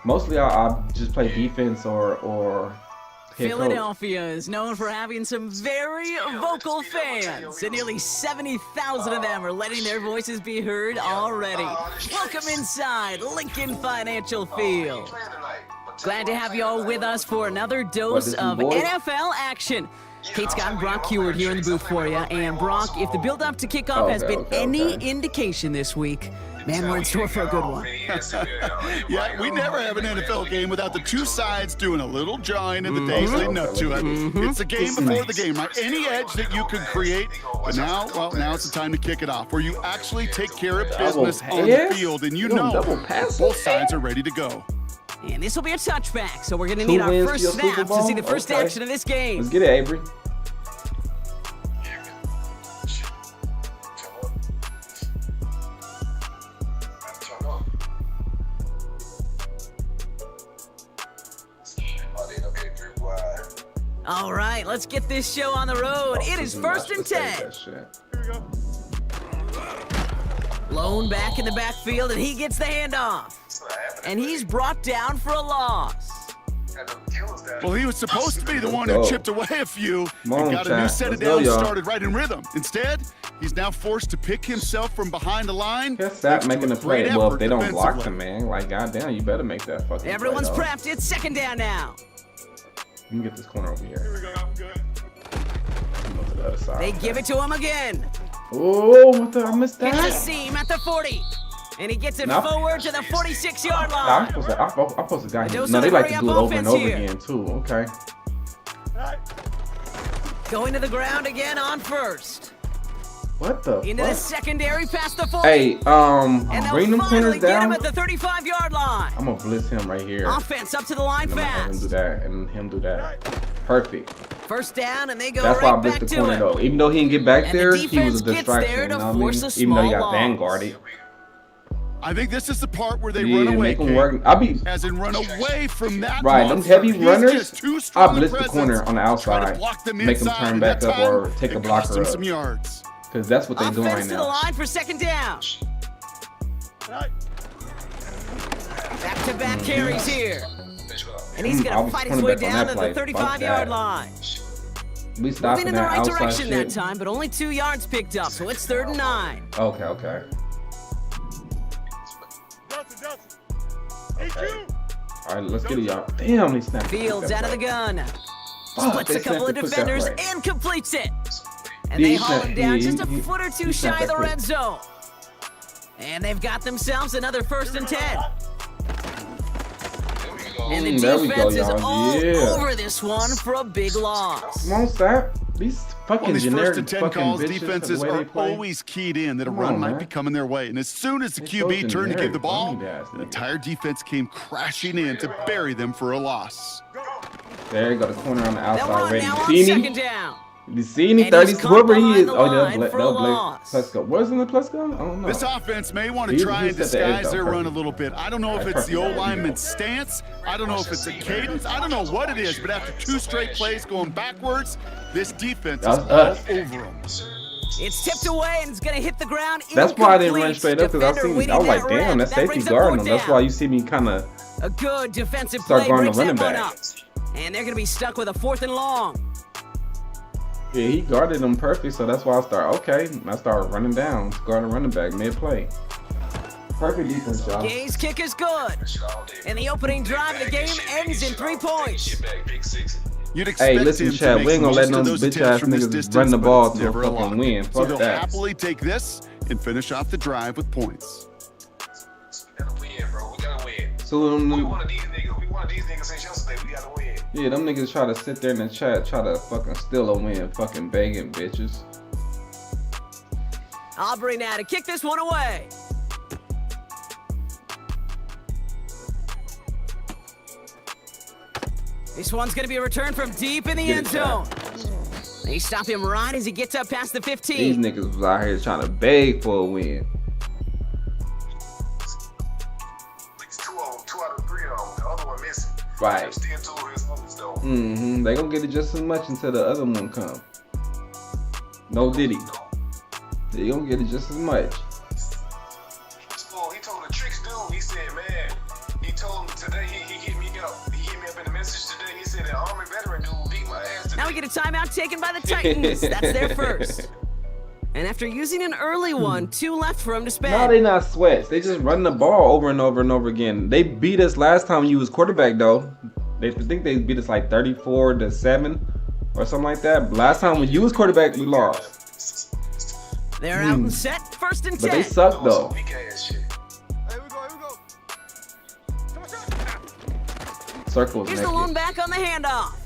mostly I just play defense or head coach. Philadelphia is known for having some very vocal fans, and nearly 70,000 of them are letting their voices be heard already. Welcome inside Lincoln Financial Field. Glad to have you all with us for another dose of NFL action. Kate Scott and Brock Heward here in the booth for you. And Brock, if the build-up to kickoff has been any indication this week, man, we're in store for a good one. Yeah, we never have an NFL game without the two sides doing a little jawing in the days leading up to it. It's the game before the game, right? Any edge that you could create, but now it's the time to kick it off, where you actually take care of business on the field, and you know both sides are ready to go. And this will be a touchback, so we're going to need our first snap to see the first action of this game. Let's get it, Avery. All right, let's get this show on the road. It is 1st and 10. Here we go. Lone back in the backfield, and he gets the handoff. And he's brought down for a loss. Well, he was supposed to be the one who chipped away a few and got a new set of downs started right in rhythm. Instead, he's now forced to pick himself from behind the line. Just stop making the play. Well, if they don't block the man, like, goddamn, you better make that fucking Everyone's play, prepped. It's 2nd down now. Let me get this corner over here. Here we go. Good. Go to the other side. They give it to him again. Oh, what the? I missed that. Hits the seam at the 40. And he gets it forward to the 46-yard line. I'm supposed to got him. No, they like to do it over and over again, too. Okay. Going to the ground again on 1st. What the Into the secondary past the 40. Hey, and bring them corners get him down. at the 35-yard line. I'm gonna blitz him right here. Offense up to the line Him fast. do that, and him do that. Perfect. First down, and they go That's why I right blitzed back the to corner it. though. Even though he didn't get back And there, the he was defense a gets distraction. there to You know what I mean? force a Even though he small got loss. vanguarded. I think this is the part where they Yeah, run away. make him work. I'll be as in run away from that. right. Them heavy He's runners. just too I'll strong a blitz the presence. corner on the Try to outside. block them Make them inside, turn and back that up time, or take a it cost blocker him up. some yards. Because that's what they're doing right Offense to the now. line for 2nd down. Back-to-back carries here. And he's I going to was fight his way cornerback on down that to play. the Fuck 35-yard that. line. We Moving stopping in the that right outside direction shit. that time, but only 2 yards picked up, so it's 3rd and 9. Okay. Okay. All right, let's get it, y'all. Damn, he snapped. Fields out of the gun. Splits a couple of defenders and completes it. And they haul him down just a foot or two shy of the red zone. And they've got themselves another 1st and 10. And the defense is all over this one for a big loss. Come on, Sap. These fucking These generic 1st and 10 fucking calls, bitches, defenses the way are they play. always keyed in that a Come run on, might man. be coming their way. And as soon as the It's QB so turned to give the generic, ball, bummy-ass the nigga. entire defense came crashing in to bury them for a loss. There you go, the corner on the They'll outside run ready. now You on see 2nd any? down. You see any And he's 30s? caught Whoever he behind is. the Oh, line they'll for a blitz. loss. Let's go. Where's in the plus go? I don't know. This offense may want to He- try he and set the edge disguise up their run a perfect. little bit. I don't know if That's it's the perfect. O-lineman's stance. I don't know if it's a cadence. I don't know what it is, but after 2 straight plays going backwards, this defense is That's all us. over them. It's tipped away and it's going to hit the ground. That's why I didn't run Incomplete. straight up because I Defender was winning like, that damn, rep. that's That safety brings up guarding 4th them. That's down. why you see me kind of A good defensive start play going breaks to running that one back. up. And they're going to be stuck with a 4th and long. Yeah, he guarded him perfect, so that's why I started running down, guarding running back mid-play. Perfect defense, y'all. Gay's kick is good. And the opening drive of the game ends in 3 points. You'd expect Hey, listen, him to Chad, make we ain't gonna let most of them those bitch attempts ass from this niggas distance, run the but ball it's to a never a fucking lock. win. So Fuck they'll that. happily take this and finish off the drive with points. We gotta win, bro. We gotta win. So We one of these niggas. We one of these niggas since yesterday. We gotta win. yeah, them niggas try to sit there in the chat, try to fucking steal a win, fucking begging bitches. Aubrey now to kick this one away. This one's going to be a return from deep in the Get end it, zone. They stop him right as he gets up past the These 15. niggas was out here trying to beg for a win. It's 2 out of 3 of them. The other one missing. Right. Still 2 of his moves though. They gonna get it just as much until the other one come. No Diddy. They gonna get it just as much. Well, he told the tricks dude. He said, man, he told him today. He hit me up. He hit me up in the message today. He said the Army veteran dude beat my ass today. Now we get a timeout taken by the Titans. That's their first. And after using an early one, 2 left for him to spend. No, they not sweats. They just run the ball over and over and over again. They beat us last time you was quarterback though. They think they beat us like 34-7 or something like that. Last time when you was quarterback, we lost. They're out and set, 1st and 10. But they suck though. Circles. Here's the lone back on the handoff.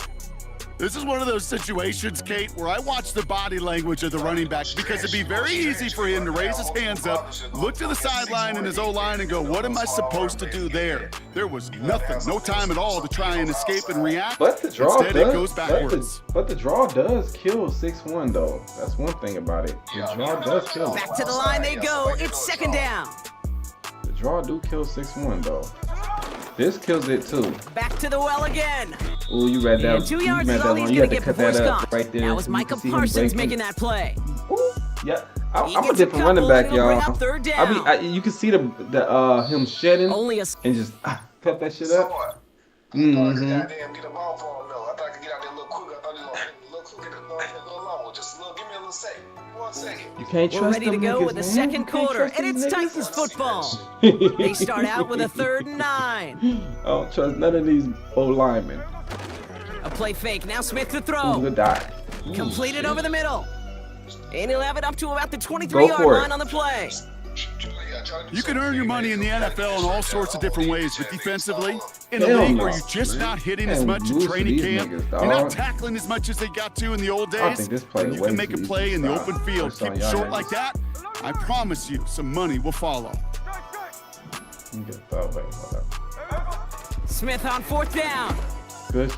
This is one of those situations, Kate, where I watch the body language of the running back because it'd be very easy for him to raise his hands up, look to the sideline and his O-line and go, what am I supposed to do there? There was nothing, no time at all to try and escape and react. But the draw Instead, it goes backwards. But the draw does kill 6-1 though. That's one thing about it. The draw does kill. Back to the line they go. It's 2nd down. The draw do kill 6-1 though. This kills it too. Back to the well again. Ooh, you read that. And 2 yards is all he's going to get before Scott. Right there. That was Micah Parsons making that play. Ooh, yeah, I'm a different running back, y'all. You can see the him shedding and just cut that shit up. Goddamn, get a ball for him though. I thought I could get out there a little quicker. I thought he was a little quicker, a little longer. Just a little, give me a little second. 1 second. You can't trust We're ready to them go niggas, with the man. 2nd quarter, and it's Titans football. They start out with a 3rd and 9. I don't trust none of these old linemen. A play fake. Now Smith to throw. Good die. Completed over the middle. And he'll have it up to about the 23-yard line on the play. You can earn your money in the NFL in all sorts of different ways, but defensively, in a league where you're just not hitting as much in training camp, you're not tackling as much as they got to in the old days, and you can make a play in the open field, keep it short like that, I promise you some money will follow. Smith on 4th down. Good.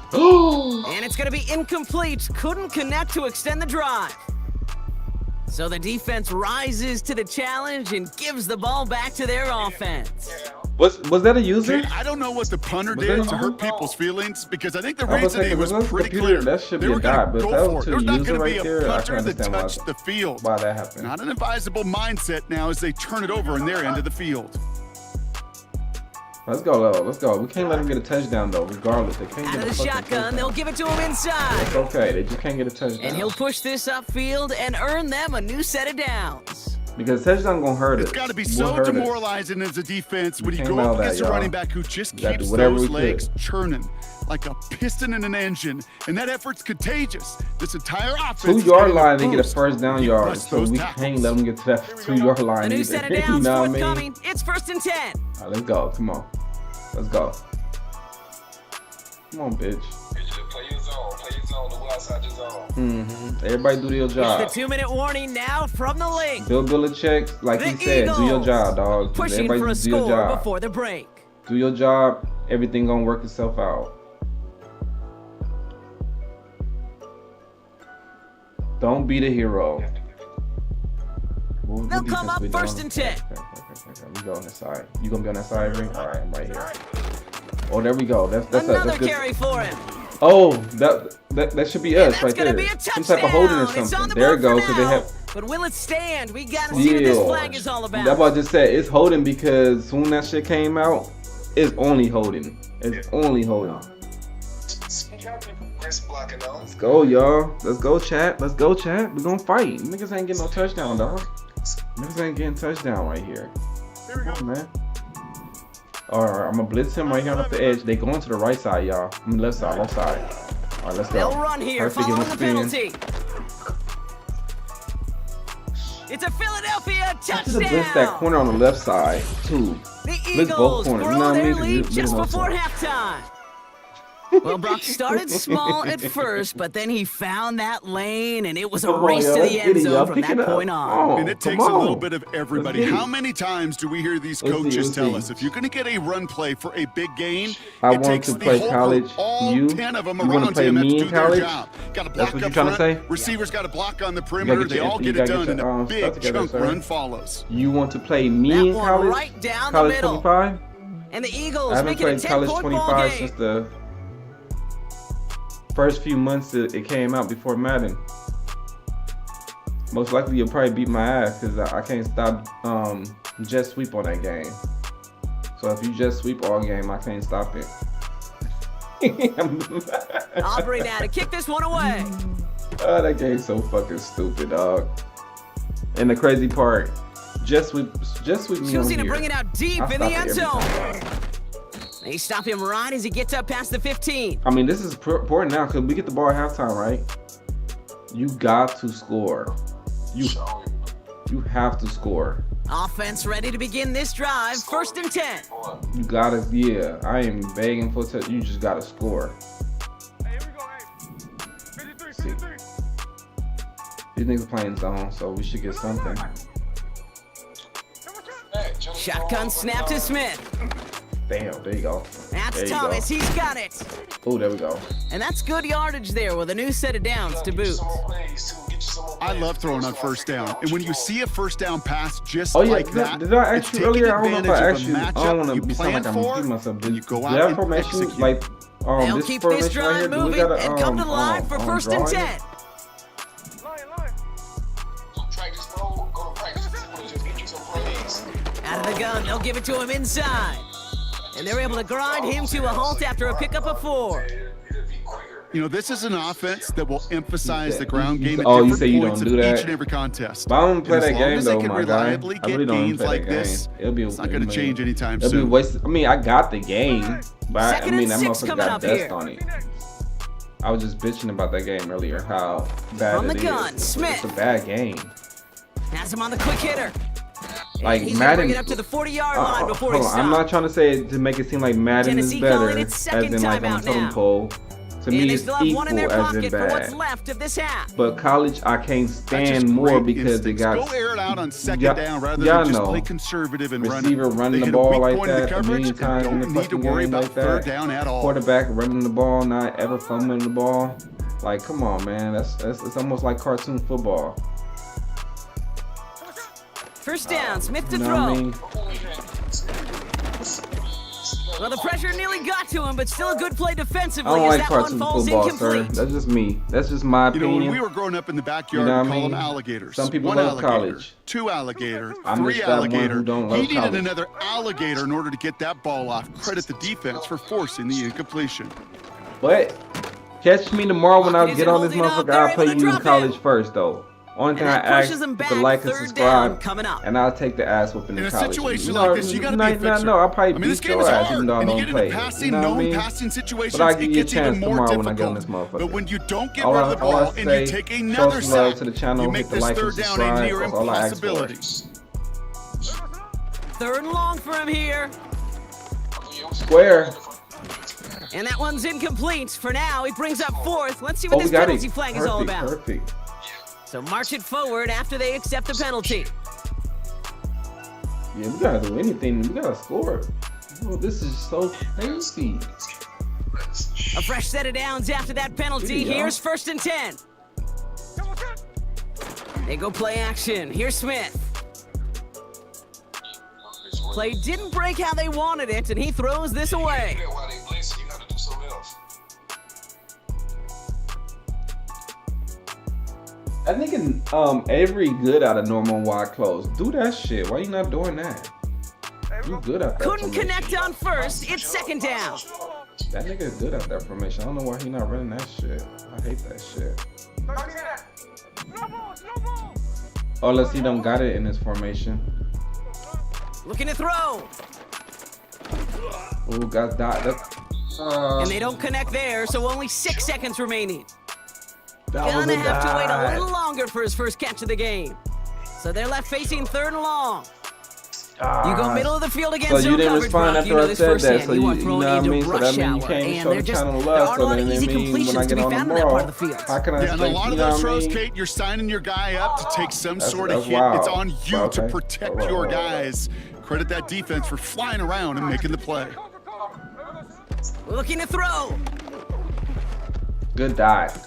And it's going to be incomplete. Couldn't connect to extend the drive. So the defense rises to the challenge and gives the ball back to their offense. Was that a user? I don't know what the punter did to hurt people's feelings because I think the reasoning was pretty clear. That should be they a were dot, going to but go that for was it. to There's not user going to be right a there. I punter can that understand touched the field. why that happened. Not an advisable mindset now as they turn it over in their end of the field. Let's go, Lelo. Let's go. We can't let them get a touchdown, though, regardless. They can't Out get of a the fucking shotgun, touchdown. they'll give it to him inside. It's okay. They just can't get a touchdown. And he'll push this upfield and earn them a new set of downs. Because touchdown gonna hurt us. It's got to be so demoralizing as a defense when you go allow up against that, a running y'all. back who just We gotta keeps do whatever those we legs could. churning like a piston in an engine, and that effort's contagious. This entire offense 2 is yard getting a line, they get a boost. first down You yard, bust so those we tackles. can't let them get to that 2 yard line A new either. set of You downs know what I mean? forthcoming. It's 1st and 10. All right, let's go. Come on. Let's go. Come on, bitch. Play your zone, the well side your zone. Everybody do your job. It's the 2-minute warning now from the link. Bill Belichick, like The he said, do your Eagles job, dog. Pushing Everybody for a do your score job. before the break. Do your job. Everything gonna work itself out. Don't be the hero. They'll come up 1st and 10. Okay. We go on this side. You gonna be on that side, Ring? All right, I'm right here. Oh, there we go. That's Another good. carry for him. Oh, that should be us right That's gonna there. be a Some type of holding or touchdown. It's on something. the There board we go. for Because they now. have. But will it stand? We gotta see what this flag is all about. That's what I just said. It's holding because soon that shit came out, it's only holding. It's only holding. Let's go, y'all. Let's go, chat. Let's go, chat. We're gonna fight. Niggas ain't getting no touchdown, dog. Niggas ain't getting touchdown right here. Come on, man. Alright, I'm gonna blitz him right here off the edge. They going to the right side, y'all. I mean, left side. Alright, let's go. They'll run here following the penalty. It's a Philadelphia touchdown. I should have blitzed that corner on the left side, too. The Blitz both Eagles corners. You grow know what I their mean? lead just before halftime. Well, Brock started small at first, but then he found that lane, and it was a race to the end zone from that point on. And it takes a little bit of everybody. How many times do we hear these coaches tell us, if you're going to get a run play for a big gain, it takes the whole group, all 10 of them around him have to do their job. Got to block up front. Receivers got to block on the perimeter. They all get it done, and a big chunk run follows. You want to play me in college? Right down college the middle. 25? And the Eagles I haven't make it a played college 10-point 25 ball since game. the first few months that it came out before Madden. Most likely you'll probably beat my ass because I can't stop jet sweep on that game. So if you just sweep all game, I can't stop it. Aubrey now to kick this one away. Oh, that game's so fucking stupid, dog. And the crazy part, just sweep me Choosing on to here. bring it out deep I in the stop it end every zone. time. They stop him right as he gets up past the 15. I mean, this is important now because we get the ball at halftime, right? You got to score. You have to score. Offense ready to begin this drive. 1st and 10. You gotta, yeah. I am begging for it. You just gotta score. Hey, here we go. Hey, 53, 53. These niggas playing zone, so we should get something. Shotgun snap to Smith. Damn, there you go. That's There you Thomas. go. He's got it. Oh, there we go. And that's good yardage there with a new set of downs to boot. I love throwing on 1st down. And when you see a 1st down pass just Oh yeah, like that, did I it's ask you taking earlier? I don't know if I advantage asked of you. a I don't matchup want you to be sound like planned I'm for, repeating myself. and you go Did out that and formation, execute. like, They'll this keep formation this right drive here, do we moving gotta, and come to the line for 1st and draw it? 10. Practice, bro. Go to practice. Just get you some plays. Out of the gun, they'll give it to him inside. And they're able to grind him to a halt after a pickup of 4. You know, this is an offense that will emphasize the ground game at Oh, you different say you points don't of do that? each and every contest. But I don't play And as that long game as they though, can my guy. reliably I get really don't gains play like that game. this, It'll be, it's not going to change anytime It'll be soon. wasted. I mean, I got the game, but I Second mean, and that 6 motherfucker coming got up dust here. on it. I was just bitching about that game earlier, how bad From it the is. gun, Smith. It's a bad game. Has him on the quick hitter. Like He's Madden. gonna bring it up to the 40-yard line before hold he on, stops. I'm not trying to say it to make it seem like Madden Tennessee is better, calling its second as in like on timeout the totem now. pole. To And me, they it's still have one in equal their as in pocket for what's bad. left of this half. But college, I can't That's just stand more great because they instincts. got Go air it out on 2nd Yeah, down rather y'all than just know. play conservative and receiver run it. running They the hit a ball weak like point in the that a coverage million and times in the don't need to fucking worry game about like that. 3rd down at all. Quarterback running the ball, not ever fumbling the ball. Like, come on, man. That's it's almost like cartoon football. 1st down, Smith to You know throw. what I mean? Well, the pressure nearly got to him, but still a good play I defensively don't as like that one cartoon falls football, sir. incomplete. That's just me. That's just my You know, opinion. when we were growing up in the backyard, You know we what I call them mean? alligators. Some people one love alligator, college. 2 alligator, I'm 3 just that one who alligator. don't love He needed college. another alligator in order to get that ball off. Credit the defense for forcing the incompletion. But catch me tomorrow when I Pocket get isn't on this holding up. motherfucker. They're I'll able play to you in drop college him. first, though. Only thing And I that ask pushes is him to back. like and 3rd down subscribe, coming up. and I'll take the ass whooping in In a college. situation You like know, this, you got to be a fixer. No, I'll probably I mean, this beat game your is ass hard. even though I When you don't get play. into passing, You know what I known mean? passing situations, But I'll it give you a gets even chance more tomorrow when I get on difficult. this motherfucker. But when you don't get All rid I- of the all I ball and you say, take show another some love sack, to the channel, you hit make the this like and 3rd down subscribe. into your That's all I ask for. impossibilities. 3rd and long for him here. Square. And that one's incomplete. For now, he brings up 4th. Let's see what Oh, we this got penalty it. flag is all Perfect, about. perfect. So march it forward after they accept the penalty. Yeah, we gotta do anything. We gotta score. Oh, this is so crazy. A fresh set of downs after that penalty. Yeah. Here's 1st and 10. They go play action. Here's Smith. Play didn't break how they wanted it, and he throws this away. While they blitz, you got to do something else. I think Avery good out of normal wide close. Do that shit. Why you not doing that? You good at that. Couldn't formation. connect on 1st. It's 2nd down. That nigga good at that formation. I don't know why he not running that shit. I hate that shit. Oh, unless he don't got it in his formation. Looking to throw. Ooh, got that. And they don't connect there, so only 6 seconds remaining. That was Gonna a have to wait a dive. little longer for his first catch of the game. So they're left facing 3rd and long. You go middle of the field against So you zone didn't coverage, respond Brock. after You know I this said that, firsthand. so You you are know thrown what I into mean? So rush that means you hour, can't and show the there channel aren't love. a So lot of then easy it means when completions I to get be on found in that part tomorrow, of the field. how can I Yeah, and a expect, lot you of know those what I throws, mean? Kate, you're signing your guy up to take some sort of that's hit. wild. It's on you to Okay. protect your guys. Credit that defense for flying around and making the play. Looking to throw. Good dive.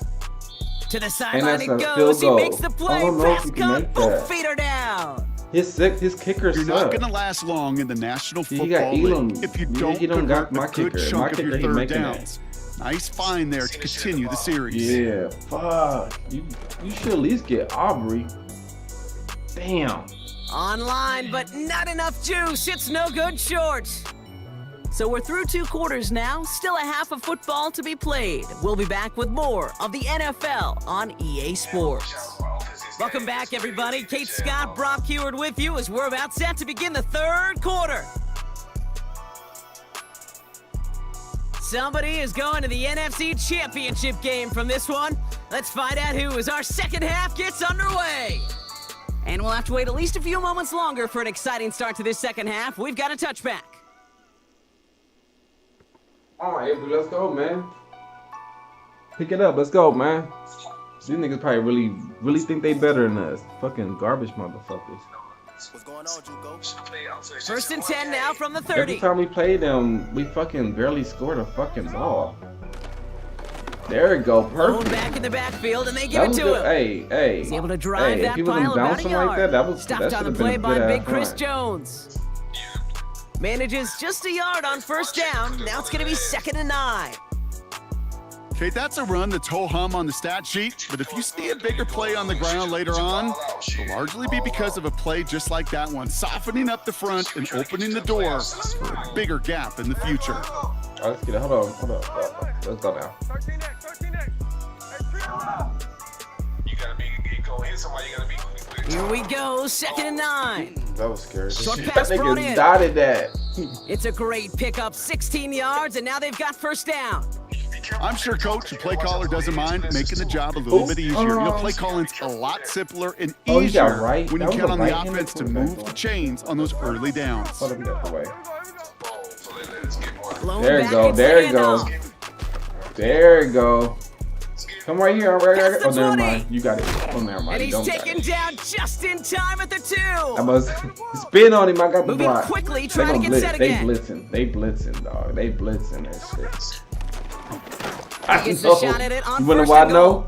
To the sideline that's it a goes. field He goal. makes the I play. don't know if Pass you can cut. make Both that. feet are down. His kicker You're sucks. not going to last long in the National You got Football Elam. League if you You don't don't got convert my a good kicker. chunk My of kicker, your he 3rd making downs. Nice find there to continue the series. Yeah, fuck. You should at least get Aubrey. Damn. Online, but not enough juice. It's no good short. So we're through 2 quarters now. Still a half of football to be played. We'll be back with more of the NFL on EA Sports. Welcome back, everybody. Kate Scott, Brock Heward with you as we're about set to begin the 3rd quarter. Somebody is going to the NFC Championship game from this one. Let's find out who as our second half gets underway. And we'll have to wait at least a few moments longer for an exciting start to this second half. We've got a touchback. All right, let's go, man. Pick it up. Let's go, man. These niggas probably really think they better than us. Fucking garbage motherfuckers. What's going on, Juco? 1st and 10 now from the 30. Every time we played them, we fucking barely scored a fucking ball. There we go, Thrown perfect. back in the backfield, and they give it to him. Hey. He's able to drive that if he was pile about a bouncing like yard. that Stopped on the should've play been a by good Big ass Chris run. Jones. Manages just a yard on 1st down. Now it's going to be 2nd and 9. Kate, that's a run that's ho-hum on the stat sheet, but if you see a bigger play on the ground later on, it'll largely be because of a play just like that one, softening up the front and opening the door for a bigger gap in the future. All right, let's get it. Hold on. Let's go now. 13 next. You gotta be, you go hit somebody, you gotta be quick. Here we go, 2nd and 9. That was scary. Short That pass brought in. nigga dotted that. It's a great pickup, 16 yards, and now they've got 1st down. I'm sure coach, the play caller doesn't mind making the job a little bit easier. Play calling's a lot simpler and Oh, you got easier right. when you That was count a on the right-handed offense to quarterback. move the chains on those early downs. Hold up, get the way. Blown There you back, go. it's There the you go. handoff. There you go. Come right here. Right That's here. the Oh, never 20. mind. You got it. Oh, never mind. And You he's don't got taken it. down just in time at the 2. I must spin on him. I got the Moving block. quickly, They trying to gonna get blitz. set They again. blitzing, dog. They blitzing that shit. I Gets know. the shot at it on You wanna 1st why I and goal. know?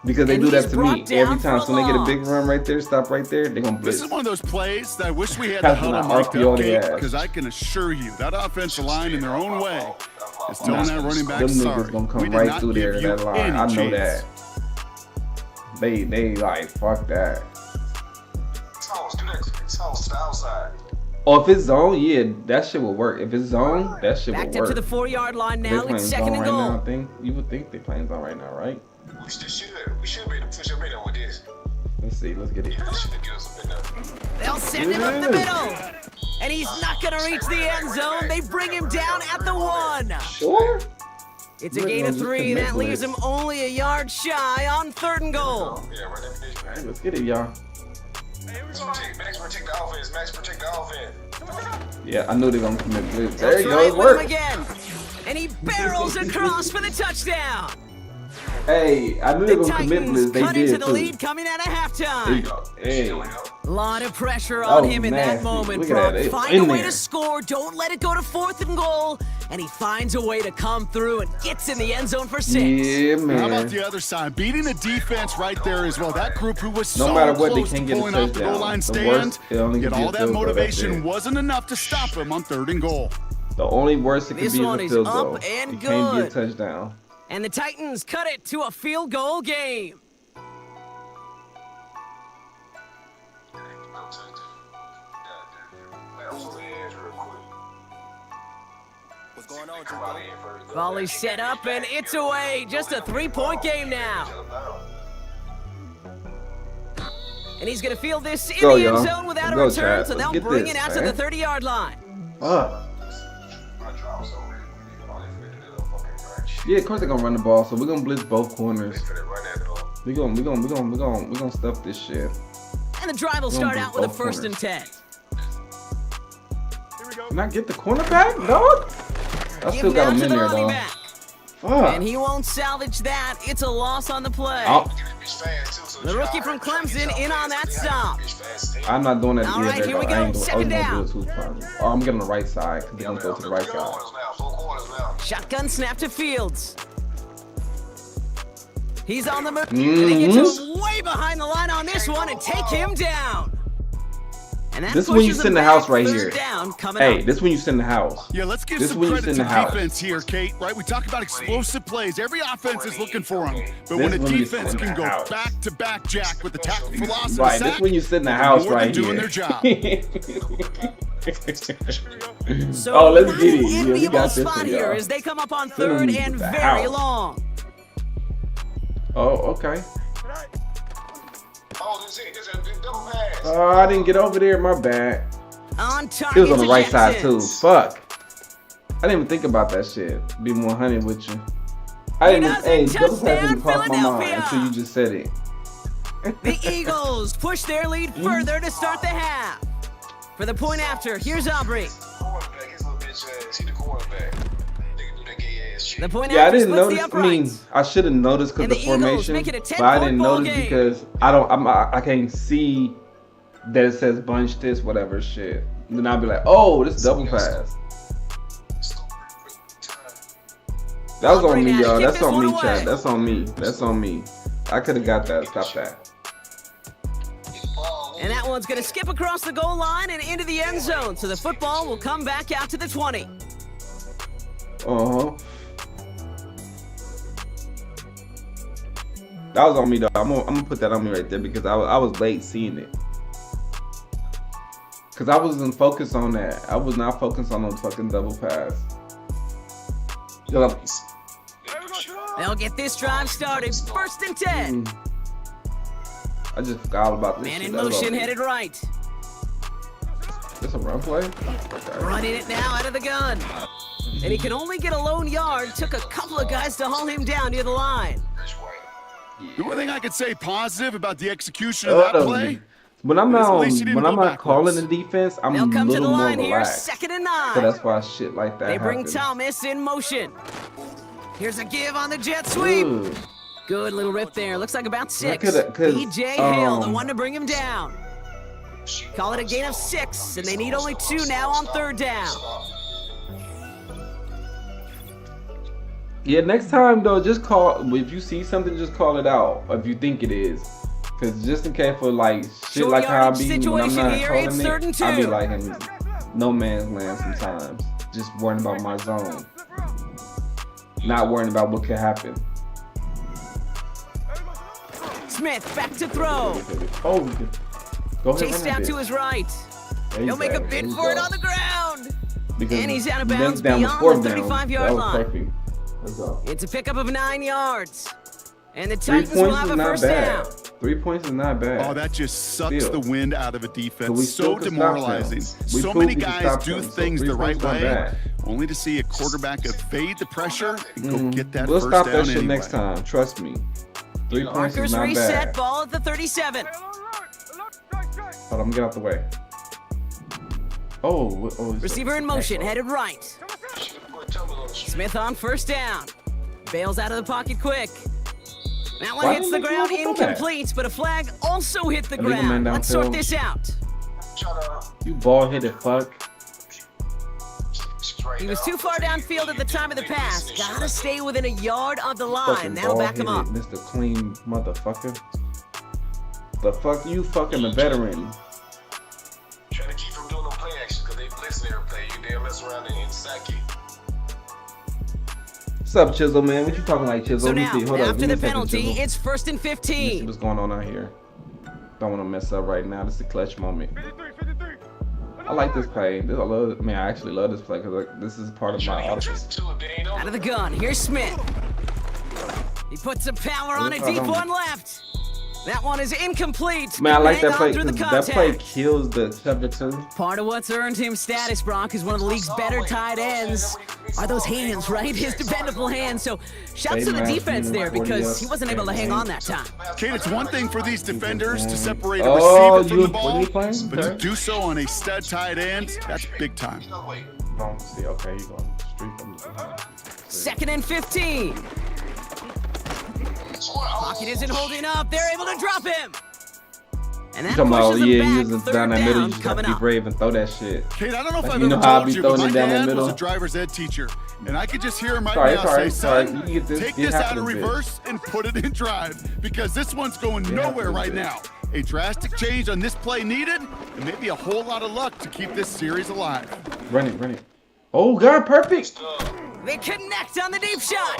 Because they And do that he's to me brought down every time. for So when they get a big loss. run right there, stop right there, they gonna blitz. This is one of those plays that I wish we had the That's huddle not mic'd RPO up, to Kate, ass. because I can assure you that offensive line in their own way is telling that running back, Them sorry, niggas gonna we come did right not through there give to you that line. any I know chance. that. They like fuck that. Toss the outside. Oh, if it's zone, yeah, that shit will work. If it's zone, that shit will Backed up work. to the 4-yard line They now. playing It's zone 2nd and right now. goal. I think you would think they playing zone right now, right? We should be able to push up in there with this. Let's see. Let's get it. Yeah, this should get us up in there. They'll send him up the middle. And he's not going to reach the end zone. They bring him down at the 1. Sure. It's a gain of 3. That leaves him only a yard shy on 3rd and goal. Yeah, right there, bitch. All right, let's get it, y'all. Max protect the offense. Max protect the offense. Yeah, I knew they gonna commit blitz. They'll There you try go. it It with him worked. again. And he barrels across for the touchdown. Hey, I knew they The were gonna commit Titans blitz. They cut into did the too. lead coming out of There you halftime. go. Hey. A lot of pressure That on was him in that nasty. moment, Look at Brock. that. They Find in a way there. to score. Don't let it go to 4th and goal. And he finds a way to come through and gets in the end zone for 6. Yeah, How man. about the other side? Beating the defense right there as well. That group who was No so matter what, they close can't to get a pulling off the touchdown. goal line The stand, worst, it only yet can be all a that field goal, that's motivation it. wasn't enough to stop him on 3rd and goal. The only worst it could This be one is is a field up goal. and It can't be a good. touchdown. And the Titans cut it to a field goal game. What's going on, Juco? Volley set up and it's away. Just a 3-point game now. And he's going to field this in Go, the end y'all. zone without a Go, return, Chad. so Let's they'll get bring this, it out man. to the 30-yard line. Yeah, of course they're gonna run the ball, so we're gonna blitz both corners. We're gonna stuff this shit. And the drive will start out with a 1st and 10. Can I get the cornerback, dog? I still Give got down him to in the there, running dog. back. Fuck. And he won't salvage that. It's a loss on the play. Oh, The rookie from Clemson in on that stop. I'm not doing that All either. right, here we dog. go. I ain't doing, Second I was down. gonna do it too far. Oh, I'm getting on the right side because they're gonna go to the right side. Shotgun snap to Fields. He's on the move. And they get to him way behind the line on this one and take him down. And that This is when you pushes send them the house back. right Third here. down coming Hey, up. this when you send the house. Yeah, let's give This some when you credit send to the house. defense here, Kate, right? We talk about explosive plays. Every offense is looking for them. But This when a when you defense send can the go house. back-to-back jack with the tackle for loss and Right, sack, this when you send the they're house more than right doing here. their job. So Oh, let's not get it. an Yeah, we enviable got this spot one, here y'all. as they come up on Send them third to and the very house. long. Oh, okay. Oh, this is it. This is a double pass. Oh, I didn't get over there. My bad. On target It was on the to right side too. Jackson. Fuck. I didn't even think about that shit. Be 100 with you. I didn't. doesn't. Hey, double pass Touchdown, didn't cross my mind Philadelphia. until you just said it. The Eagles push their lead further to start the half. For the point after, here's Aubrey. Quarterback, his little bitch ass. He the quarterback. They can do that gay ass shit. The point Yeah, I after didn't splits the notice. I mean, uprights. I should have noticed because And the the Eagles formation, make it a but I 10-point didn't ball notice game. because I can't see that it says bunch this whatever shit. Then I'll be like, oh, this double pass. That was on me, Aubrey now y'all. to kick That's this on one me, away. chat. That's on me. That's on me. I could have got that. Stop that. And that one's going to skip across the goal line and into the end zone. So the football will come back out to the 20. Uh-huh. That was on me, though. I'm gonna put that on me right there because I was late seeing it. Because I wasn't focused on that. I was not focused on those fucking double pass. They'll get this drive started. First and 10. I just forgot all about this Man shit. in That was motion, on me. headed right. This a run play? Okay. Running it now out of the gun. And he can only get a lone yard. Took a couple of guys to haul him down near the line. The one thing I could say positive about the execution of that play, When I'm At not least he didn't when I'm go not calling the backwards. defense, I'm They'll a come to the little more line here. relaxed. 2nd and So 9. that's why shit like that They bring happens. Thomas in motion. Here's a give on the jet sweep. Ooh. Good little rip there. Looks like about 6. coulda- 'cause, B.J. Hill, the one to bring him down. Call it a gain of 6, and they need only 2 now on 3rd down. Yeah, next time though, just call. If you see something, just call it out. If you think it is, because just in case for like shit Short like how I yardage be when I'm situation not here, calling it's 3rd and it, I be 2. like in no man's land sometimes. Just worrying about my zone, not worrying about what could happen. Smith back to throw. Oh, go ahead. Chase run down that to bitch. his right. There you He'll make go, a there bid you for it go. on the ground. Because And he's out of next bounds down was beyond fourth the down. 35-yard That was line. perfect. Let's go. It's a pickup of 9 yards. And the 3 Titans will points have is a not first bad. down. 3 points is not bad. oh, that just sucks Still. the wind out of a But we defense. still So can stop demoralizing. them. We So proved many we can guys stop do them. So things 3 the right points not way, bad. only to see a quarterback evade the pressure and go get that We'll first stop down that shit anyway. next time. Trust me. 3 points is Markers not reset, bad. ball at the 37. Hold on, get out the way. Oh, Receiver in motion, headed right. Smith on first down. Bails out of the pocket quick. That one Why hits the didn't they ground throw that? incomplete, but a flag also hit the Leave a man ground. Let's sort downfield. this out. You ball headed fuck. He was too far downfield at the time of the pass. Gotta stay within a yard of the Fucking line. That'll back him up. ball-headed Mr. Clean motherfucker. The fuck you fucking a veteran. Trying to keep from doing no play action because they blitz every play. You dare mess around and sack you. What's up, Chisel, man? What you talking like, Chisel? So Let me now, see. Hold up. after Give me the a second, penalty, Chisel. it's 1st and Let me see 15. what's going on out here. Don't want to mess up right now. This is a clutch moment. I like this play. I actually love this play because this is part of my offense. Out of the gun, here's Smith. He puts some power on a deep one left. That one is incomplete. Man, I like Hang that play on through the because that play contact. kills the cover too. Part of what's earned him status, Brock, is one of the league's better tight ends. Are those hands, right? His dependable hands. So shouts to the defense there because he wasn't able to hang on that time. Kate, it's one thing for these defenders to separate a Oh, receiver from the what ball, are you playing? but to Okay. do so on a stud tight end, that's big time. Don't see. Okay, you going straight from the behind. 2nd and 15. Pocket isn't holding up. They're able to drop him. And You that talking about, pushes him yeah, back. using 3rd down that middle, you down just have coming to be up. brave and throw that shit. Kate, I don't know if Like, I've you know ever how I told be you, but throwing my it down the dad middle? was a driver's ed teacher, and I could just hear him right Sorry, now sorry, say, sorry. son, You get this- take get this half out of of this bitch. reverse and put it in drive, because this one's going Get half nowhere of right this now. A drastic change on this play needed, and maybe a whole lot of luck to keep this series alive. Run it. Oh, God, perfect. They connect on the deep shot.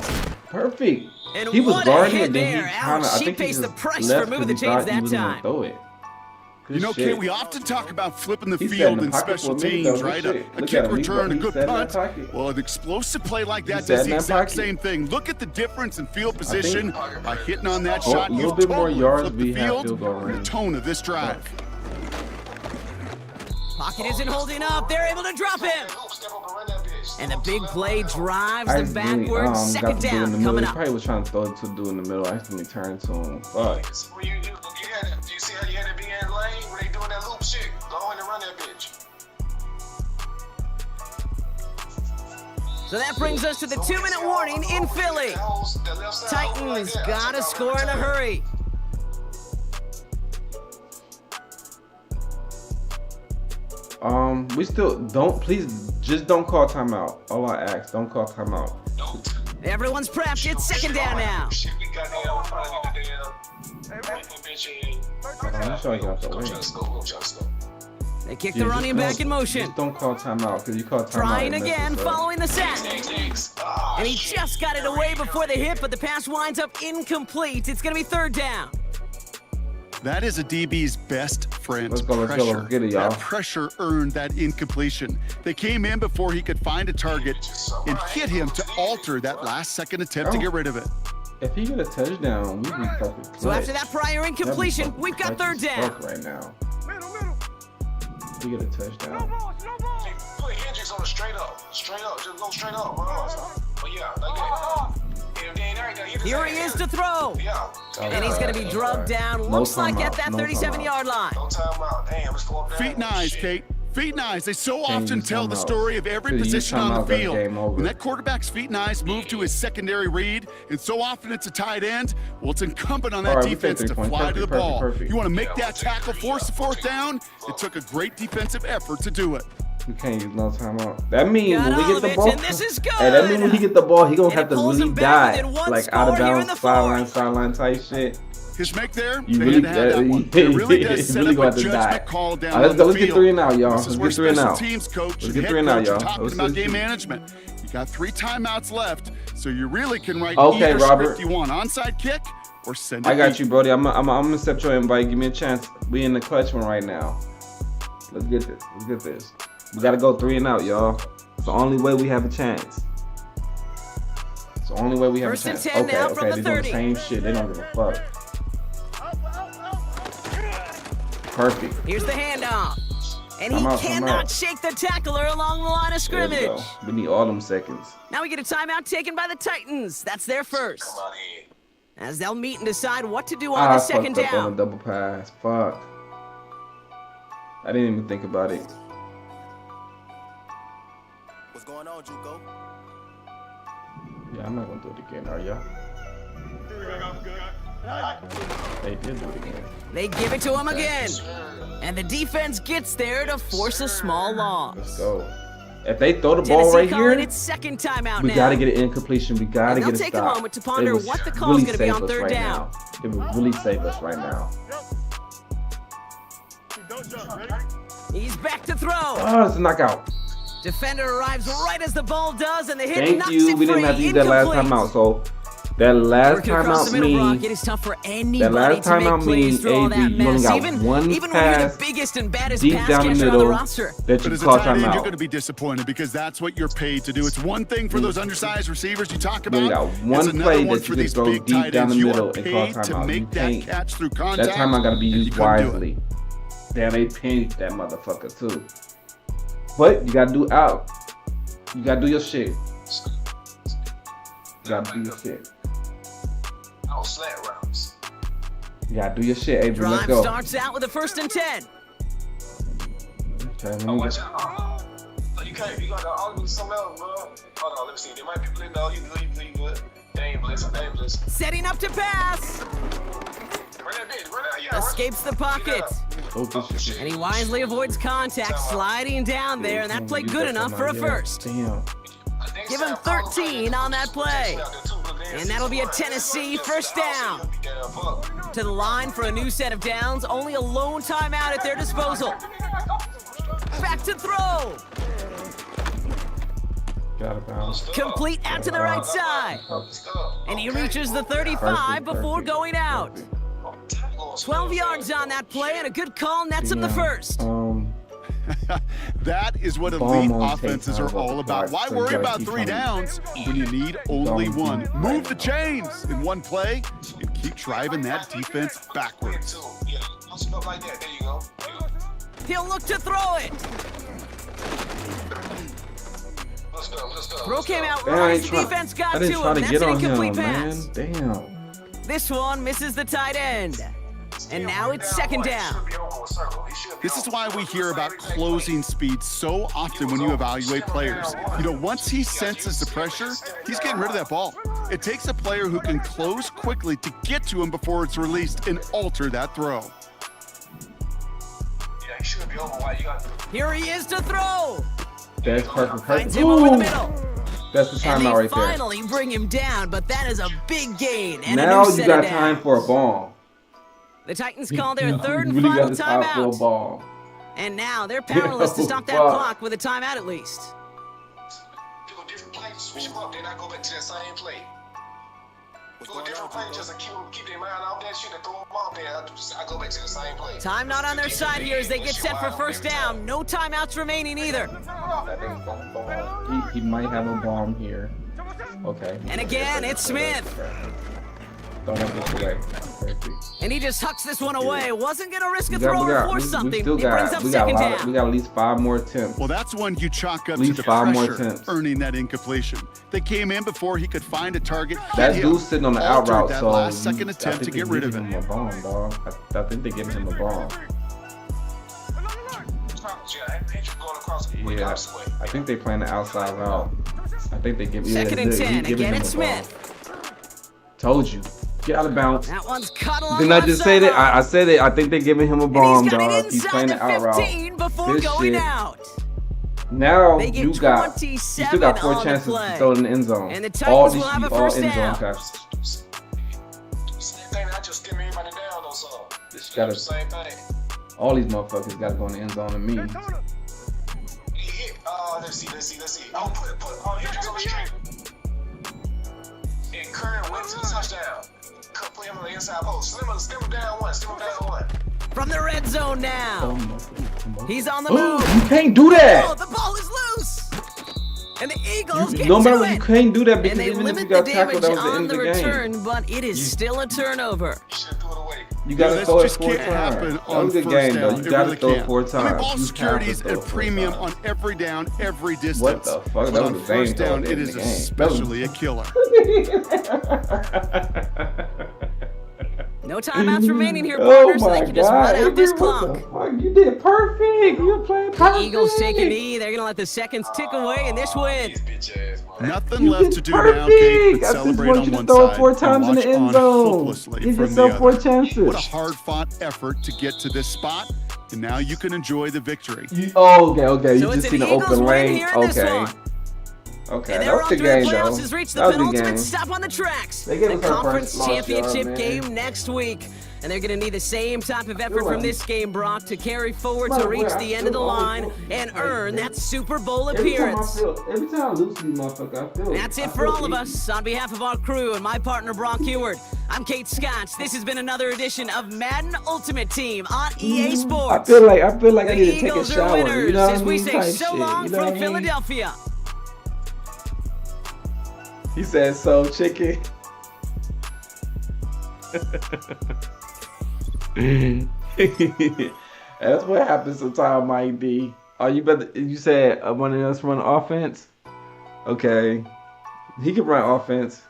Perfect. And He was what a guarding hit it, then there. he kind of, Ouch, I she think he pays the just price left for moving the 'cause he chains thought he that was gonna time. throw it. You know, Good Kate, shit. we often talk about flipping the He sat field in the in pocket special for a minute, teams, though. right? Good A shit. Look kick at him. return, a He good sat in that punt. pocket. Well, an explosive play like that sat does in the that exact pocket. same thing. Look at the difference in field think- position by hitting on that Oh, shot. a little You've bit more totally yards, flipped we the have field, field goal the range. tone of this drive. Pocket isn't holding up. They're able to drop him. And the big play drives them backwards. Second down coming He up. probably was trying to throw it to dude in the middle. I accidentally turned to him. Fuck. You see how you had to be in lane when they doing that loop shit? Go in and run that bitch. So that brings us to the 2-minute warning in Philly. Titans gotta score in a hurry. We still don't. Please, just don't call timeout. All I ask, don't call timeout. Everyone's prepped. It's second down now. Shit, we got damn front of the damn. Bitch in. I'm sure I got the Go way. try to score. They kick the running back in motion. Just don't call timeout, because you call timeout. Trying it messes again, up. following the set. And he just got it away before the hit, but the pass winds up incomplete. It's gonna be third down. That is a DB's best friend. Let's go, pressure. let's get it, y'all. That pressure earned that incompletion. They came in before he could find a target and hit him to alter that last-second attempt to get rid of it. If he get a touchdown, we'd be fucking So after clutch. that prior incompletion, That'd be we've got fucking third down. fuck right now. If he get a touchdown. Put Hendricks on the straight up. Just go straight up. Oh yeah, like that. Here he is to throw. Yeah. And he's going to be drugged down. No Looks like at timeout, that no 37-yard line. No timeout. Damn, let's go up there. Feet and eyes, Kate. Feet and eyes. They so often use tell the timeout. story of every Could you use position on timeout, the that's field. game over. When that quarterback's feet and eyes move to his secondary read, and so often it's a tight end, well, it's incumbent on that All right, we defense take to 3 points. fly to the Perfect, ball. perfect. You want to make that tackle, force the fourth down? It took a great defensive effort to do it. We can't use no timeout. That means Got when we all get of the it, ball, and this is good. hey, that means when he get the ball, he gonna And have it to pulls really him back die, within one like out of score here in bounds, the sideline type shit. His make there, You they really, had to have that one. It really does set really up gonna a have to judgment die. call down All right, on the let's get field. 3 and out, y'all. This is Let's where get 3 and special out. teams coach Let's and get head 3 and out, coach are y'all. talking Let's about just game see. management. You got 3 timeouts left, so you really can write Okay, either Robert. script you want. Onside kick or send it I got deep. you, Brody. I'm gonna accept your invite. Give me a chance. We in the clutch one right now. Let's get this. Let's get this. We gotta go 3 and out, y'all. It's the only way we have a chance. It's the only way we have First a and chance. 10 Okay, now from okay. the They're doing 30. the same shit. They don't give a fuck. Perfect. Here's the handoff. And he I'm out. cannot shake the tackler along the line of There we scrimmage. go. We need all them seconds. Now we get a timeout taken by the Titans. That's their first. As they'll meet and decide what to do on the I second fucked up on down. a double pass. Fuck. I didn't even think about it. What's going on, Juco? Yeah, I'm not gonna do it again, are y'all? They did do it again. They give it to him again. And the defense gets there to force a small loss. Let's go. If they throw the ball Tennessee right calling here, its second timeout we now. gotta get an incompletion. We gotta And they'll get a take a stop. moment to ponder It would what the call's really gonna be save on us third right down. now. It would really save us right now. He's back to throw. Oh, it's a knockout. Defender arrives right as the ball does, and the hit Thank knocks you. it We didn't free. have to use that last Incomplete. timeout. So that last Working across the timeout middle block, it means is tough for that anybody last to make timeout plays means through all AB, that you only mess. got Even one when you're the pass biggest and baddest deep pass down the catcher on the middle roster. that But you as a call tight end, you're timeout. going to be disappointed because that's what you're paid to do. It's one thing for those undersized receivers you talk You only about. got It's one another play one that for you can these throw big deep tight down ends. the You middle are and call paid to timeout. You make that can't. catch through contact. That timeout gotta be and you used couldn't do it. wisely. Damn, they pinned that motherfucker too. But you gotta do out. You gotta do your shit. You gotta do your shit. Oh, slant routes. You gotta do your shit, Adrian. Let's Drive go. starts out with a 1st and 10. Okay, let Oh, me watch get- out. Oh, you can't. You gotta always do something else, bro. Hold on, let me see. There might be people. No, you good. They ain't blitzing. They ain't blitzing. Setting up to pass. Run that bitch. Run that. Yeah. Escapes the pocket. Oh, good shit. And he wisely avoids contact, sliding down there, and that played good enough for a first. Damn. Give him 13 on that play. And that'll be a Tennessee first down. to the line for a new set of downs. Only a lone timeout at their disposal. Back to throw. Got it, bounce. Complete out to the right side. And he reaches the 35 before going out. 12 yards on that play, and a good call nets him the first. That is what elite offenses are all about. Why worry about 3 downs when you need only 1? Move the chains in one play and keep driving that defense backwards. He'll look to throw it. Throw came out right as the defense got to him. That's an incomplete pass. Damn. This one misses the tight end. And now it's second down. This is why we hear about closing speed so often when you evaluate players. You know, once he senses the pressure, he's getting rid of that ball. It takes a player who can close quickly to get to him before it's released and alter that throw. Here he is to throw. That's perfect. Finds him over the middle. That's the timeout right there. Finally bring him down, but that is a big gain. And now a new you set got of time downs. for a ball. The Titans call their third and really final got this out for a timeout. ball. And now they're powerless to stop that Fuck. clock with a timeout at least. Pick a different play, switch them up, then I go back to that same play. Go a different play, just to keep their mind off that shit and throw them off there. I go back to the same play. Time not on their side here as they get set for first down. No timeouts remaining either. He might have a bomb here. Okay. And again, it's Smith. Don't have this away. Perfect. And he just hucks this one away. Wasn't going to risk a We throw or force we something. still It brings got, up we got a second lot down. of, we got at least 5 more attempts. Well, that's one you chalk up At to least the 5 more pressure, attempts. earning that incompletion. They came in before he could find a target. That hit him, dude's sitting on the out altered route, that so last second I attempt to think get they rid of giving it. him a bomb, dog. I think they're giving him a bomb. Yeah, I think they playing the outside route. I think they give Second and 10. giving Again, him it's a bomb. Smith. Told you. Get out of bounds. That one's cut along Didn't I the just say that? sideline. I said it. I think they're giving him a And bomb, he's got dog. it He's inside playing the the out route. 15 before This going shit. out. Now They get you got 27 you still got 4 on the chances to play. throw it in the end zone. And the all Titans these will have a all first end zone down. passes. Same thing, I just skim everybody down though, so. This Gotta- is the same thing. All these motherfuckers got to go in the end zone to me. He hit, let's see. Oh, put Hendricks on the street. And Curry went to the touchdown. Put him on the inside post. Slim him down one. From the red zone now. He's on the Oh, move. you can't do Oh, that. the ball is loose. And the Eagles get No to matter, it. you can't do that because And they even if you limit the got tackled, damage that was the on end the of the game. return, but it is still a turnover. You got to This throw it just 4 can't times. happen That on was a good first game, though. down. You It got to really throw it can't. 4 I times. mean, ball You have security to is throw a it 4 premium times. on every down, every distance. What the fuck? But That on was a first game, down, though, it in is the game. especially a killer. No timeouts remaining here, Oh partners, so they my can just God, run out this Adrian, clock. what the fuck? You did perfect. You're playing The perfect. Eagles take a knee. They're going to let the seconds tick away, and this win. Nothing You left did to do now, Kate, perfect. but I just celebrate want on you to one throw it side 4 and times in the watch end on zone. hopelessly Give from the yourself 4 other. chances. What a hard-fought effort to get to this spot, and now you can enjoy the victory. Okay. So You it's just an seen the Eagles open win lane. here in this Okay. one. Okay, And that their was run the through the game, playoffs though. has reached the That was a good penultimate game. stop on the tracks. They gave The us our conference first loss, championship man. game next week. And they're going to need the same type of effort You're from right. this game, Brock, to carry forward Right, to reach right. the end of the line and earn that Super Bowl appearance. Every time I lose to these motherfuckers, I feel That's I it for feel all of easy. us. On behalf of our crew and my partner, Brock Heward, I'm Kate Scott. This has been another edition of Madden Ultimate Team on EA I Sports. feel like I The need to take a Eagles are shower. winners You know what as I we mean? say Type so shit, long you know what I from mean? Philadelphia. He said so, chicken. That's what happens sometimes, Mike D. Oh, you said one of us run offense? Okay. He can run offense.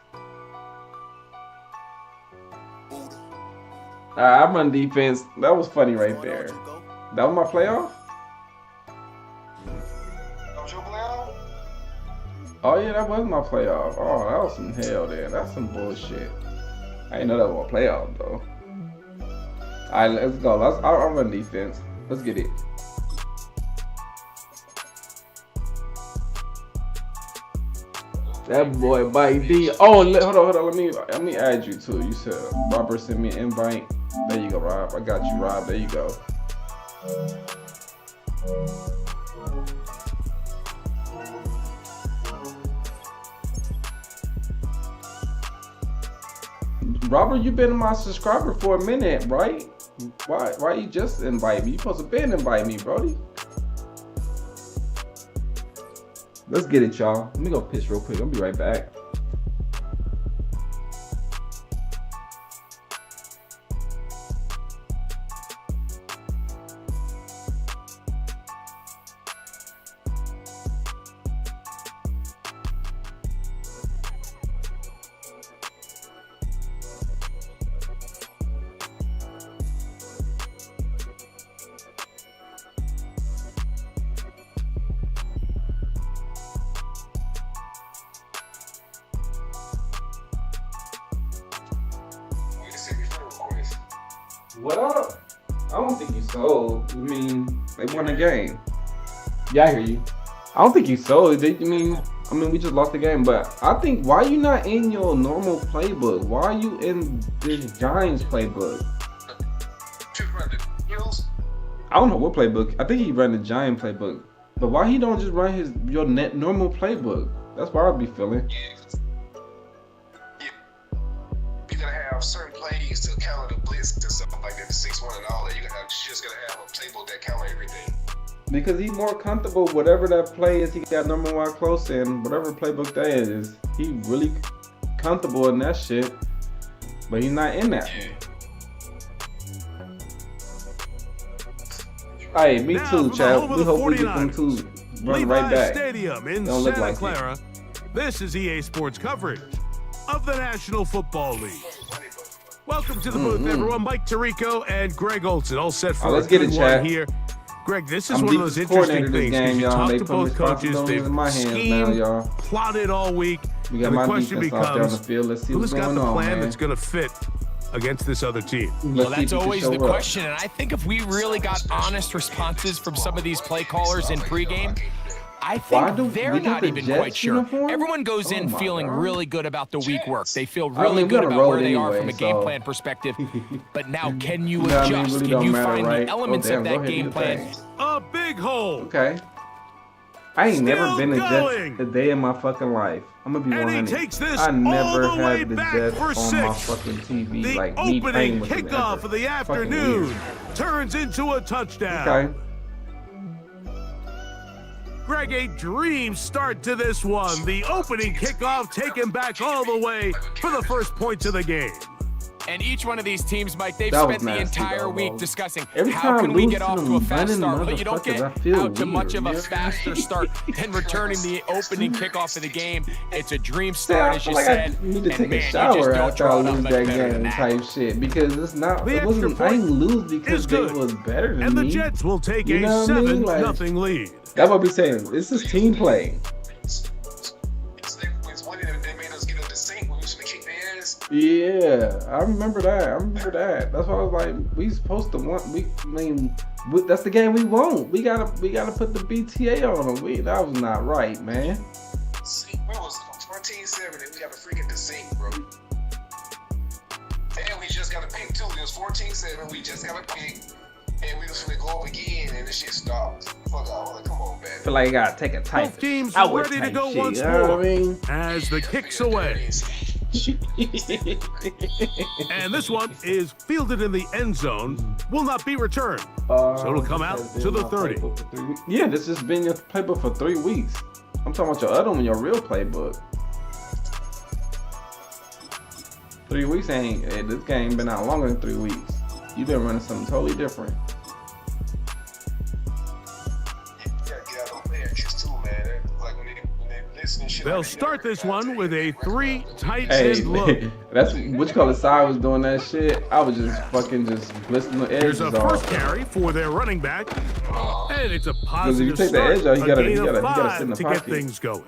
I run defense. That was funny right there. That was my playoff? Oh yeah, that was my playoff. Oh, that was some hell there. That's some bullshit. I didn't know that was a playoff though. Alright, let's go. I'll run defense. Let's get it. That boy Mike D. Oh, hold on. Let me add you too. You said Robert sent me an invite. There you go, Rob. I got you, Rob. There you go. Robert, you been my subscriber for a minute, right? Why you just invite me? You supposed to been invite me, Brody. Let's get it, y'all. Let me go piss real quick. I'll be right back. What up? I don't think you sold. I mean, they won the game. Yeah, I hear you. I don't think you sold. I mean, we just lost the game. But I think, why you not in your normal playbook? Why are you in this Giants playbook? I don't know what playbook. I think he ran the Giant playbook. But why he don't just run your normal playbook? That's what I'd be feeling. You gotta have certain plays to counter the blitz and stuff like that, the 6-1 and all that. You just gotta have a playbook that counter everything. Because he's more comfortable, whatever that play is, he got number one close in, whatever playbook that is, he really comfortable in that shit. But he's not in that. Hey, me too, Chad. We hope we get them two run right back. Stadium in Don't look Santa like Clara. This is EA Sports coverage of the National Football League. Welcome to the booth, everyone. Mike Tirico and Greg Olson, all set for let's a get it, good Chad. one here. Greg, this is I'm one of those interesting things. Game, You y'all. talk They to put both coaches, responsibilities they've in my hands schemed, now, y'all. plotted all week, We got and the my question defense off down becomes, the field. Let's see who's what's got going the on, plan man. that's going to fit against this other team? Well, that's always the question, and I think if we really got honest responses from some of these play callers in pregame, I think they're not even quite sure. Everyone goes in feeling really good about the week work. They feel really good about where they are from a game plan perspective. But now, can you adjust? Can you find the elements of that game plan? A big hole. Okay. I ain't never Still been a going. Jets a day in my fucking life. I'm gonna be And he 100. takes this I never all the way had the back Jets for on my 6. fucking TV. The Like me playing opening with them kickoff ever. of the Fucking afternoon weird. turns into a touchdown. Okay. Greg, a dream start to this one. The opening kickoff taken back all the way for the first points of the game. And each one of these teams, Mike, they've That spent was the nasty, entire though, week bro. discussing Every how time can we lose get to off them to a fast running start, but you don't get motherfuckers, I feel out to much of a weird. faster start than returning the opening kickoff of the game. It's a dream See, start, I as feel you like said. I need to And take man, a you shower just don't after I draw it up lose much that better than game that. type shit. Because it's not, The it wasn't, extra I didn't point lose because is they good. was better than And me. the Jets will take You a know what I mean? 7-0 lead. That's what we saying. This is team play. They made us get up to sync when we used to kick their ass. Yeah, I remember that. That's why I was like, we supposed to want. That's the game we want. We gotta put the BTA on them. That was not right, man. See, we was 14-7 and we got to freaking to sync, bro. And we just got a pick too. It was 14-7. We just got a pick, and we was gonna go up again, and the shit stopped. Fuck off! Like, come on, man. Feel like I gotta take a type. Both teams I would ready to type go shit, once you know more what I mean? as the kicks away. And this one is fielded in the end zone, will not be returned. So it'll come out to the 30. Yeah, this has been your playbook for 3 weeks. I'm talking about your other one, your real playbook. 3 weeks ain't, this game been out longer than 3 weeks. You've been running something totally different. They'll start this one with a 3 tight Hey, end look. that's which color side was doing that shit. I was just fucking just blitzing the edges Here's a off. first carry for their running back, and it's a Because if you positive take the start. edge out, you A gotta gain sit of in 5 the to get pocket. things going.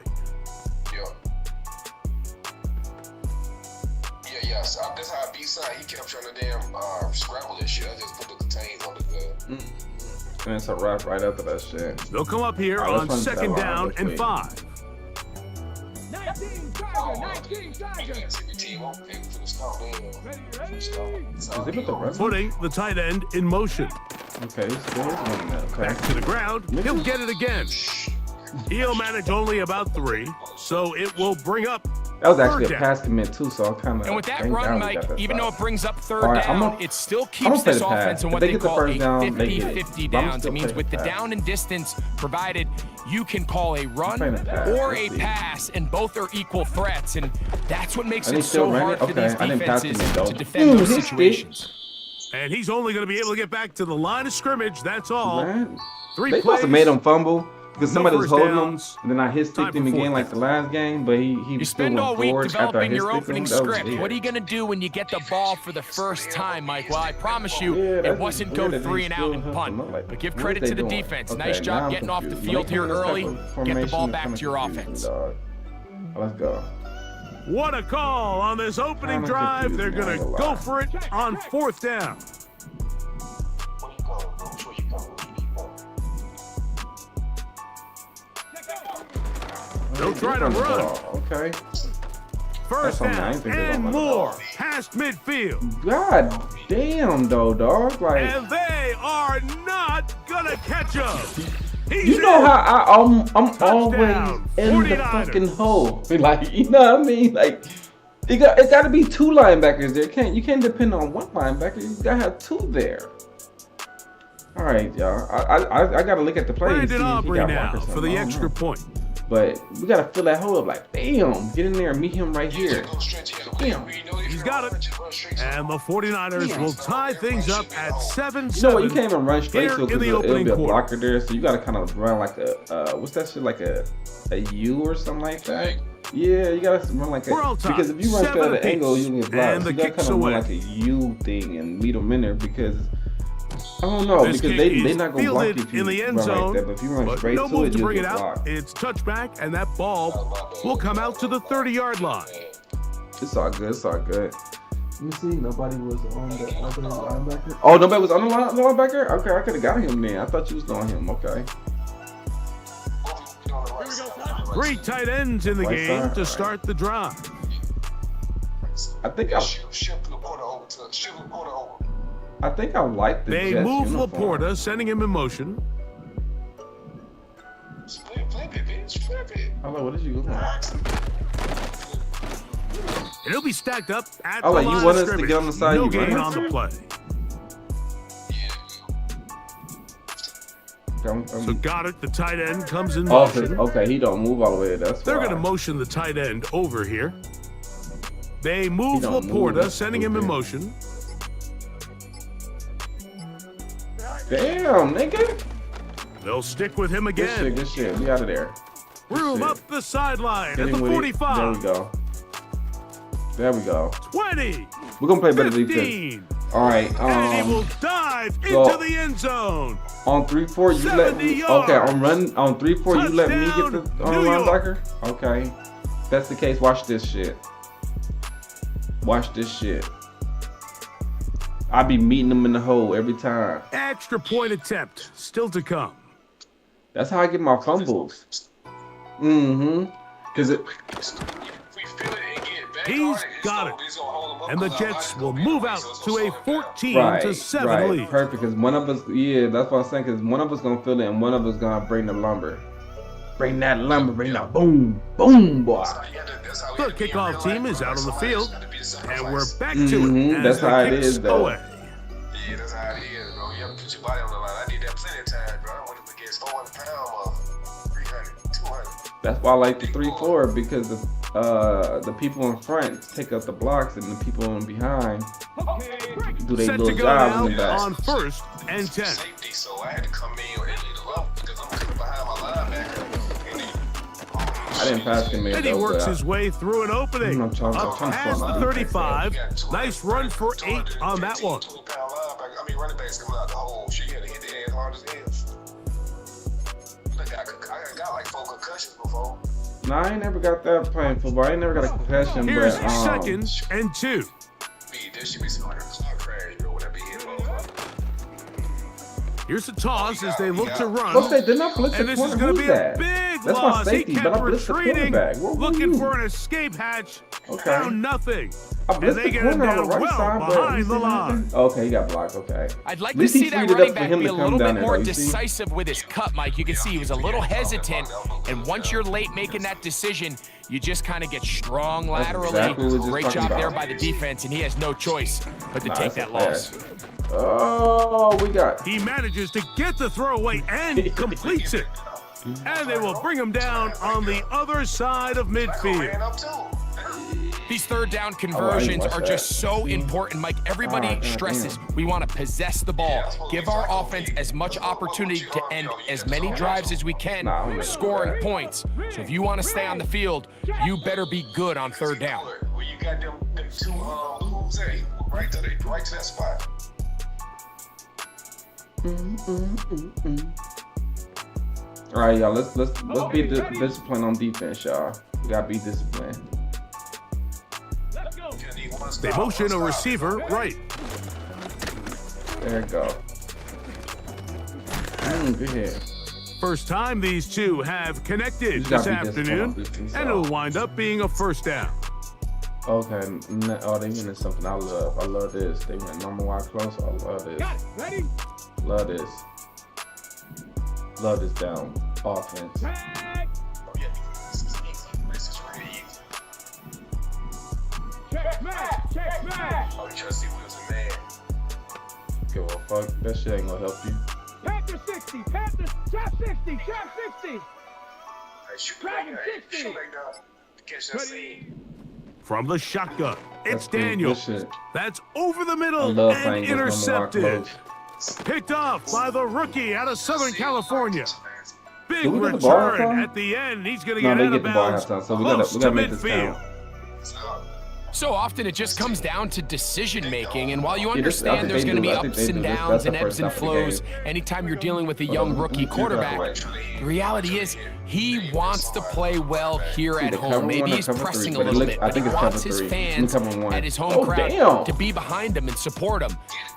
Yeah. So that's how I beat side. He kept trying to damn scramble that shit. I just put the contains on the. And it's a rough right after that shit. They'll come up here All right, on let's run second that line down real and quick. 5. 19 Tiger, 19 Tiger. Is it with the rest? Putting the tight end in motion. Okay, still running that. Okay. Back to the ground. He'll get it again. He'll manage only about 3, so it will bring up. That was actually a third pass commit too, so I kind of. And with that run, Mike, even though it brings up third All right, down, it still I'm keeps gonna play this the pass. offense in If what they they get the call first a down, they get it. 50-50 But I'm downs. still It means playing with the the pass. down and distance provided, you can call a run playing the pass. or Let's a see. pass, and both are equal threats. And that's what makes Are they it still so running? hard for Okay, these I didn't pass defenses him, though. to defend those his stick. situations. And he's only going to be able to get back to the line of scrimmage. That's all. Man. 3 They plays. must have made him fumble because No somebody was first holding downs. him, and then I hit Time sticked him for again fourth like the last game, but he You still spend all went week forward after I developing hit your sticked opening him. That was script. weird. What are you going to do when you get the ball for the first time, Mike? Well, I promise you, Yeah, it that's wasn't weird go that they 3 and out still and have punt. to know, like, But give what credit are to they the doing? defense. Okay, Nice now job I'm getting off the confused. field When here they come in early. this type of Get the formation, ball it's back kinda to your confusing, offense. dog. Let's go. What a call on this opening Kinda drive. They're confusing, going I to ain't gonna go lie. for it on 4th down. They'll try to run. Okay. First something I down ain't thinking about and much. more past midfield. God damn, though, dog. Like, And they are not going to catch him. He's you know in. how I'm always Touchdown, in the 49ers. fucking hole. Like, you know what I mean? Like, it got to be 2 linebackers there. You can't depend on 1 linebacker. You gotta have 2 there. All right, y'all. I gotta look at the play. and see Brandon if he Aubrey got now blockers or for something. the I don't extra know. point. But we gotta fill that hole up. Like, damn, get in there and meet him right here. Damn. He's got it. And the 49ers will tie things up at 7-7. You know what? You can't even run straight here to it in because the it'll opening be a quarter. blocker there. So you gotta kind of run like a what's that shit? Like a U or something like that. Yeah, you gotta run like We're all a tied. because if you run straight at 7 an angle, apiece. you can get blocked. And So the you gotta kick's kind of run away. like a U thing and meet them in there because I don't know This because kick they is not gonna block you fielded if you in the end run zone, like that. But if you run but straight no to move it, to you'll bring it get out. blocked. It's touchback, and that ball will come out to the 30-yard line. It's all good. It's all good. Let me see. Nobody was on the other linebacker. Oh, nobody was on the linebacker? Okay, I could have got him then. I thought you was on him. Okay. 3 tight ends in the Right game side, to right. start the drive. I think I like the They Jets move uniform. Laporta, sending him in motion. Hello, what did you looking at? And he'll be stacked up at Oh, the like, you line want of us to scrimmage. get on the side No you gain run on the after? play. So Goddard, the tight end, comes in Oh, motion. okay, he don't move all the way. That's They're why. going to motion the tight end over here. They move don't move, Laporta, that's sending him in stupid. motion. Damn, nigga. They'll stick with him Good shit, again. good shit. We out of there. Room shit. up the sideline Hit at the him with it. 45. There we go. There we go. 20. We're gonna play better 15. defense. All right. And he will dive so- into the end zone. On 3-4, you let 70 me. yards. Okay, on run on 3-4, you let me get the Touchdown, New York. linebacker. Okay, if that's the case. Watch this shit. Watch this shit. I be meeting them in the hole every time. Extra point attempt still to come. That's how I get my fumbles. Cause it. He's got it. And the Jets will move out to a 14-7 Right, lead. perfect. Cause one of us, yeah, that's what I'm saying. Cause one of us gonna fill it, and one of us gonna bring the lumber. Bring that lumber. Bring that boom, boom, boy. The kickoff team is out on the field, and we're back to it. As That's the how it kick's is, though. away. Yeah, that's how it is, bro. You have to put your body on the line. I did that plenty of times, bro. I went up against 400 pounds, 300, 200. That's why I like the 3-4 because the people in front take up the blocks and the people in behind do their Set to little go jobs now in the back. on 1st and 10. Safety, so I had to come in and lead the up because I'm coming behind my linebacker. I didn't pass him in And he though, works but his way through an opening. I'm trying Up to past the 35. Nice run for 8 on that one. 200-pound linebacker. I mean, running backs coming out the hole. She had to hit the ass hard as hell. Look, I got like 4 concussions before. nah, I ain't never got that playing football. I ain't never got a concussion, Here's but 2nd and 2. There should be some car crash, bro, when I be hitting motherfucker. Here's the toss as they look to run. What's that? Did not blitz the And this is corner? going to Who's be a that? big That's my loss. safety, He but kept I blitzed the retreating, quarterback. What looking you? for an escape hatch. Okay. Found nothing. I And blitzed they the get him corner on the down right well side, but behind you the see line. nothing? Okay, he got blocked. Okay. I'd like At to least he see that freed it running up for back him be to a come little down bit there, more though, you see? decisive with his cut, Mike. You can see he was a little hesitant, and once you're late making that decision, you just kind of get strong laterally. exactly what we was Great talking job there about. by the defense, and he has no choice but to take that loss. Oh, we got. He manages to get the throwaway and completes it. And they will bring him down on the other side of midfield. These third down conversions watch are that. just so important, Mike. Everybody stresses we want to possess the ball, give our offense as much opportunity to end as many drives as we can, scoring points. So if you want to stay on the field, you better be good on third down. Where you got them two moves at, right to that spot. All right, y'all. Let's be disciplined on defense, y'all. We gotta be disciplined. They motion a receiver right. There we go. Good hit. First time these two have connected You this gotta be afternoon, disciplined on defense, and it'll wind up being a first down. Okay. Oh, they winning something I love. I love this. They went number wide close. I love this. Got it. Ready? Love this. Love this down offense. Tag. Check smash. Check smash. Oh, Trusty was a man. Give a fuck. That shit ain't gonna help you. Panther 60. Panther. Trap 60. Trap 60. Hey, shoot Dragon like 60. shoot like that. Catch that seed. From the shotgun, it's That's good Daniels. shit. That's over the I middle love and playing against number intercepted. wide close. Picked off by the rookie out of Southern California. Big Do we get the ball return halftime? at the end. He's going to No, get they out get of the ball bounds halftime, so we close gotta to make this midfield. count. So often it just comes down to decision making, and while you Yeah, this- I understand think there's they going to do. be I think ups they and do. That's downs the and ebbs first and half of the flows game. anytime you're dealing with a young rookie quarterback, the reality is he wants to play well here at Either home. cover Maybe one or he's cover pressing three, a but little it bit, looks- I but he think it's wants cover his three. fans Let me cover one. at his home Oh, crowd damn. to be behind him and support him.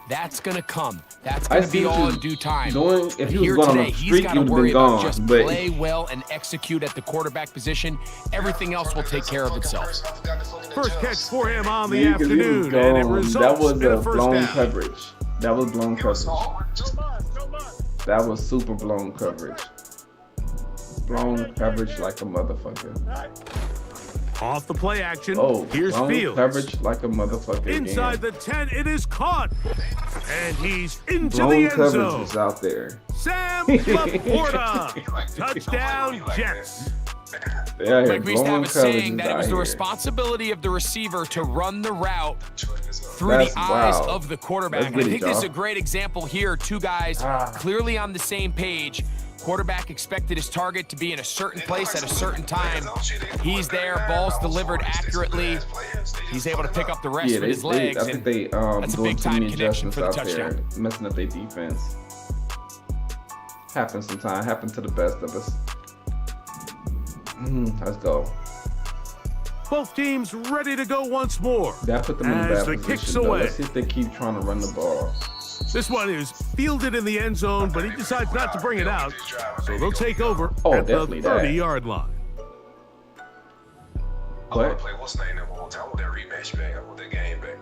That's going to come. That's I going to see be what all you in due time. doing. If But he was here going on today, a he's streak, got he to would have worry been about gone. just But play well and execute at the quarterback position. Everything else will take care of itself. First catch for him on the yeah, 'cause he was afternoon, and it gone. results That was in a a first blown down. coverage. That was blown coverage. No mud. That was super blown coverage. Blown coverage like a motherfucker. Off the play action, Oh, here's blown Fields. coverage like a motherfucker. Inside again. the 10, it is caught. And he's into Blown the end coverage zone. is out there. Sam Laporta. Touchdown, Jets. Yeah, Like we used to have blown a saying coverage that is it was out the here. responsibility of the receiver to run the route through That's the eyes wild. of the quarterback. Let's get I it, think this is a y'all. great example here. Two guys clearly on the same page. Quarterback expected his target to be in a certain place at a certain time. He's there, ball's delivered accurately. He's able to pick up the rest Yeah, with his legs. I think and they that's a doing big too time many connection adjustments for the out touchdown. there, messing up their defense. Happens sometimes. Happens to the best of us. Let's go. Both teams ready to go once more. That put them in a As bad the position. kick's Though. away. Let's see if they keep trying to run the ball. This one is fielded in the end zone, but he decides not to bring it out. So they'll take over Oh, at the definitely that. 30-yard line. I want to play what's name that one time. I want that rematch back. I want that game back.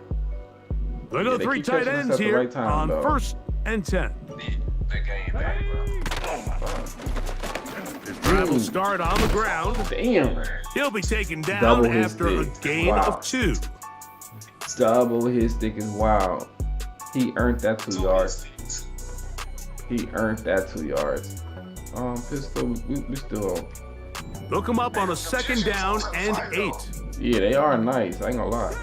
There go they three keep tight catching us ends at the here right time, on though. 1st and 10. That game back, His drive will start on the ground. Damn. He'll be taken down Double his after a stick. gain Wow. of 2. Double his stick is wild. He earned that 2 yards. He earned that 2 yards. Pistol, we still. They'll come up on a 2nd down and 8. Yeah, they are nice. I ain't gonna lie.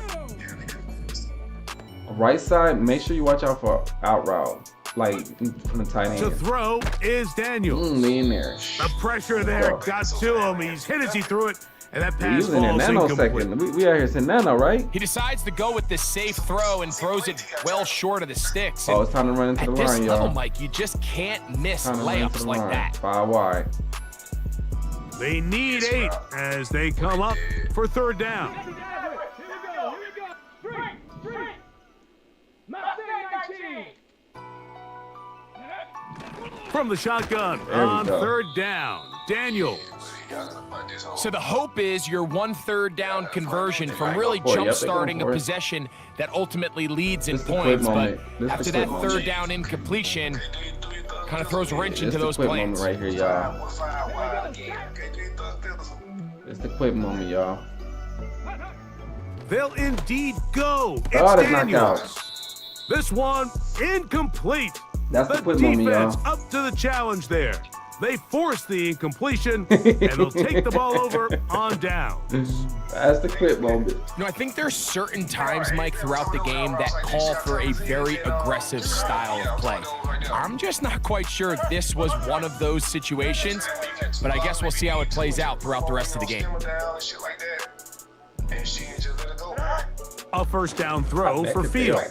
Right side, make sure you watch out for out route, like from the tight end. To throw is Daniels. They in there. The pressure there got to him. He's hit as he threw it, and that He pass was in there falls incomplete. nanosecond. We out here saying nano, right? He decides to go with the safe throw and throws it well short of the sticks. Oh, it's time to run into At the this line, level, y'all. Mike, you just can't miss Time to run into layups the like line. that. 5 wide. They need 8 as they come up for 3rd down. Here we go. Straight. Mustang 19. From the shotgun There we on go. 3rd down, Daniels. So the hope is your 1/3 down conversion from really for it. Yep, jump they going starting a for it. possession that ultimately leads in This the quick points. But moment. This after the that quick 3rd moment. down incompletion, kind of throws a wrench It's into the those quick plans. moment right here, y'all. It's the quick moment, y'all. They'll indeed go. It's Oh, that's Daniels. knockout. This one incomplete. That's the The quick moment, defense y'all. up to the challenge there. They force the incompletion, and they'll take the ball over on down. That's the quick moment. You know, I think there's certain times, Mike, throughout the game that call for a very aggressive style of play. I'm just not quite sure this was one of those situations, but I guess we'll see how it plays out throughout the rest of the game. A 1st down throw That for could be Fields.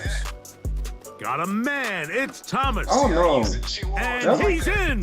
Got a man. It's Thomas. Oh no. And he's in.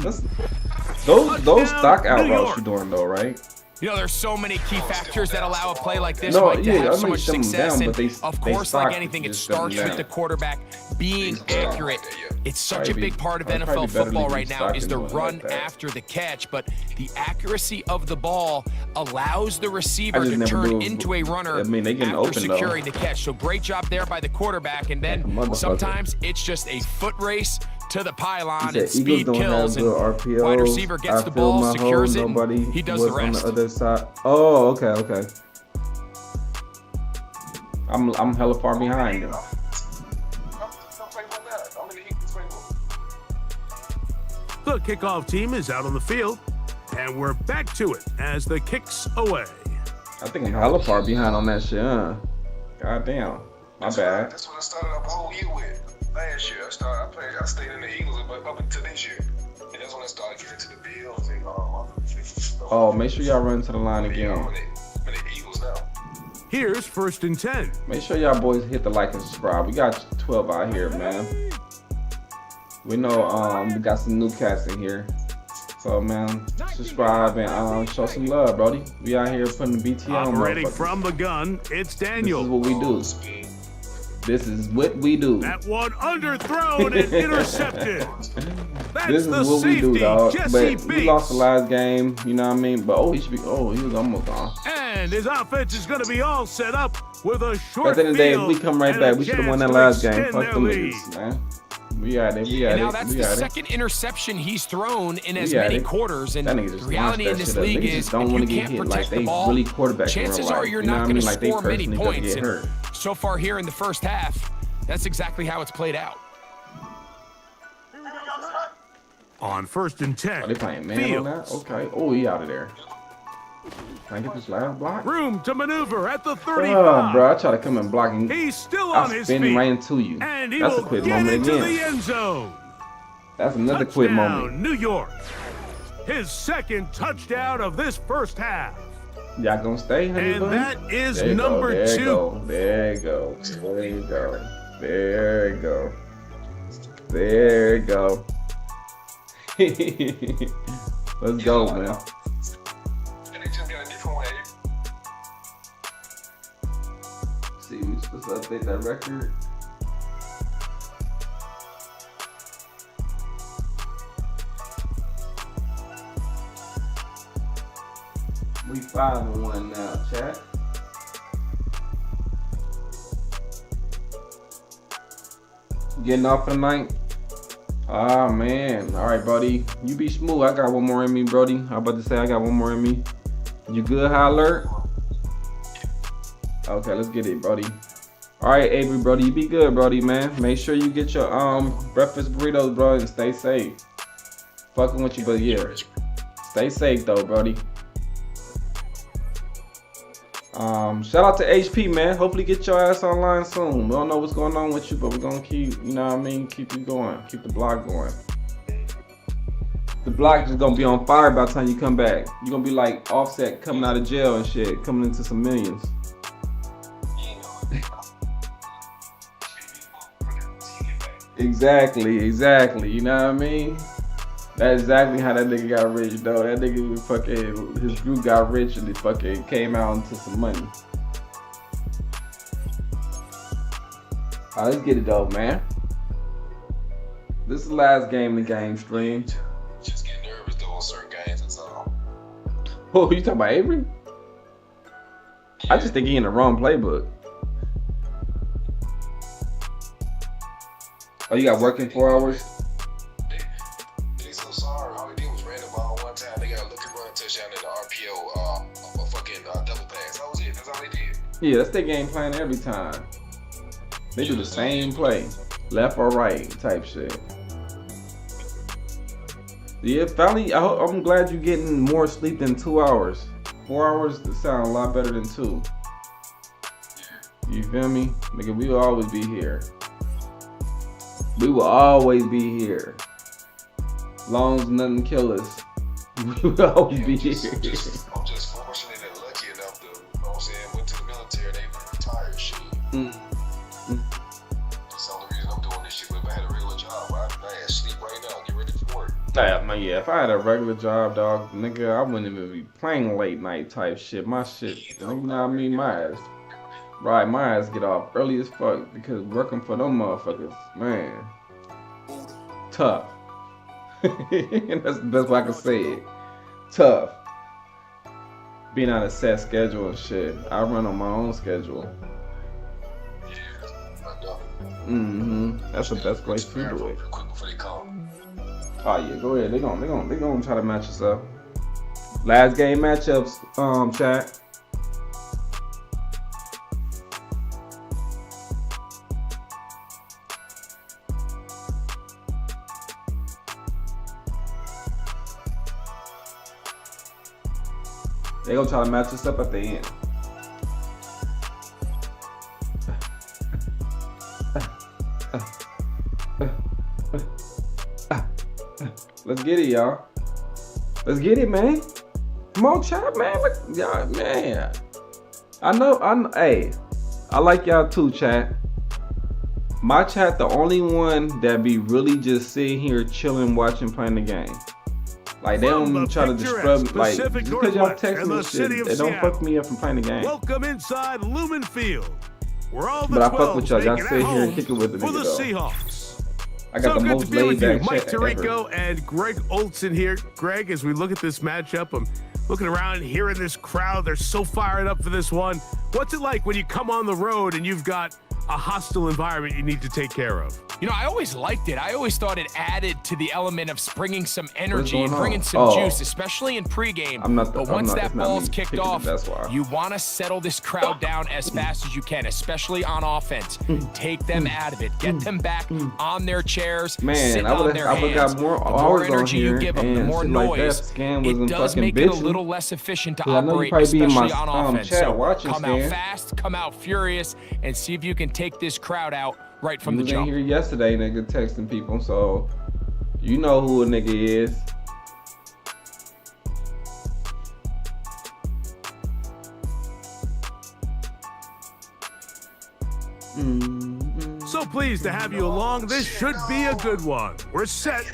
Those stock out New routes York. you're doing though, right? You know, there's so many key factors that allow a play like this, No, Mike, to yeah, have I so mean, much shut 'em success. down, And but they of they course, stock like anything, it just shut 'em starts with down. the quarterback being accurate. It's such a Probably big part of I'd probably NFL be better football leaving right now stock is than the doing it run like that. after the catch, but the accuracy of the ball allows the receiver just to never turn do- into a runner I mean, they getting after open, though. securing the catch. So great job there by the quarterback, and then Motherfucker. sometimes it's just a foot race to the pylon He and said speed Eagles don't kills, have and good RPOs. wide receiver gets I the filled ball, my secures hole. it, and Nobody he does was the rest. on the other side. Oh, okay. I'm hella far behind them. The kickoff team is out on the field, and we're back to it as the kicks away. I think I'm hella far behind on that shit, huh? God damn. My bad. That's what I started up the whole year with. Last year, I stayed in the Eagles up until this year. And that's when I started getting to the Bills and Oh, make sure y'all run to the line I'm again. in the Eagles now. Here's 1st and 10. Make sure y'all boys hit the like and subscribe. We got 12 out here, man. We know we got some new cats in here. So man, subscribe and show some love, brody. We out here putting the BT on. Operating motherfuckers. from the gun, it's This is Daniels. what we do. This is what we do. That one underthrown and intercepted. That's This is the what we do, safety, dog. Jesse But we lost the Bates. last game, you know what I mean? But he should be. Oh, he was almost gone. And his offense is going to be all set up with a short At the end of the day, if field we come right and back, a we should have chance won that to last game. extend Fuck their them lead. niggas, man. We got it. We And got now it. that's We the got it. second interception he's thrown in as We got many it. quarters. And That nigga the just reality in launched that this shit up. league Niggas is just don't if you wanna get can't hit like protect they the ball, really quarterbacking in chances real are life. you're You know not what I going to mean? Like they score many personally gonna points. get And hurt. so far here in the first half, that's exactly how it's played out. On 1st and 10. Oh, they playing man on that? Fields. Okay. Oh, he out of there. Can I get this last block? Room to maneuver at the Oh, 35. bro, I try to come and block and He's still I on his spin feet. right into you. And he That's a will quick get moment into again. the end zone. That's another quick moment. Touchdown, New York. His second touchdown of this first half. Y'all gonna stay, honey And bun? that is There you go, number there you 2. go, There you go. There you go. There you go. There you go. Let's go, man. And they just got a different way. See, we supposed to update that record. We 5-1 now, chat. Getting off the night. Ah man. Alright, buddy. You be smooth. I got one more in me, Brody. I'm about to say I got one more in me. You good, high alert? Okay, let's get it, Brody. Alright, Avery, Brody. You be good, Brody, man. Make sure you get your breakfast burritos, bro, and stay safe. Fucking with you, but yeah. Stay safe though, Brody. Shout out to HP, man. Hopefully get your ass online soon. We don't know what's going on with you, but we're gonna keep, you know what I mean, keep you going. Keep the blog going. The blog is gonna be on fire by the time you come back. You're gonna be like Offset coming out of jail and shit, coming into some millions. Exactly. You know what I mean? That's exactly how that nigga got rich, though. That nigga fucking, his group got rich and he fucking came out into some money. Alright, let's get it though, man. This is the last game in the game stream. Oh, you talking about Avery? I just think he in the wrong playbook. Oh, you got working 4 hours? They so sorry. All they did was ran the ball one time. They got a looking run touchdown in the RPO, a fucking double pass. That was it. That's all they did. Yeah, that's their game plan every time. They do the same play, left or right type shit. Yeah, finally, I'm glad you're getting more sleep than 2 hours. 4 hours sound a lot better than 2. You feel me? Nigga, we will always be here. We will always be here. Long as nothing kill us, we will always be here. I'm just fortunate and lucky enough to, you know what I'm saying, went to the military, they retired shit. That's the only reason I'm doing this shit. But if I had a regular job, I'd had sleep right now, get ready for work. Yeah, if I had a regular job, dog, nigga, I wouldn't even be playing late night type shit. My shit, you know what I mean? My ass get off early as fuck because working for them motherfuckers, man, tough. That's the best way I can say it. Tough. Being on a set schedule and shit. I run on my own schedule. That's the best place to do it. Oh yeah, go ahead. They gonna try to match us up. Last game matchups, chat. They gonna try to match us up at the end. Let's get it, y'all. Let's get it, man. Come on, chat, man. Look, y'all, man. I know. Hey, I like y'all too, chat. My chat, the only one that be really just sitting here chilling, watching, playing the game. Like they don't try to disrupt. Like just because y'all text me shit, they don't fuck me up from playing the game. Welcome inside Lumen Field, where all the But I fuck with y'all. Y'all make it sit at here and home kick it with the for nigga the though. Seahawks. I got the good most to be with laid you, back Mike chat Tirico ever. and Greg Olson here. Greg, as we look at this matchup, I'm looking around and hearing this crowd. They're so fired up for this one. What's it like when you come on the road and you've got a hostile environment you need to take care of? You know, I always liked it. I always thought it added to the element of bringing some energy and going bringing on? some juice, especially in pregame. But once that ball's kicked off, you want to settle this crowd down as fast as you can, especially on offense. Take them out of it. Get them back on their chairs. Man, sit I on would their have hands. got more The hours more on energy here you give them, the and more shit like that. noise. Scam It wasn't does fucking make it a bitching. little less efficient to 'Cause I know you operate, probably be in my, especially on offense. chat So watching, come out Stan. fast, come out furious, and see if you can take this crowd out right from You the was in jump. here yesterday, nigga, texting people, so you know who a nigga is. So pleased to have you along. This should be a good one. We're set,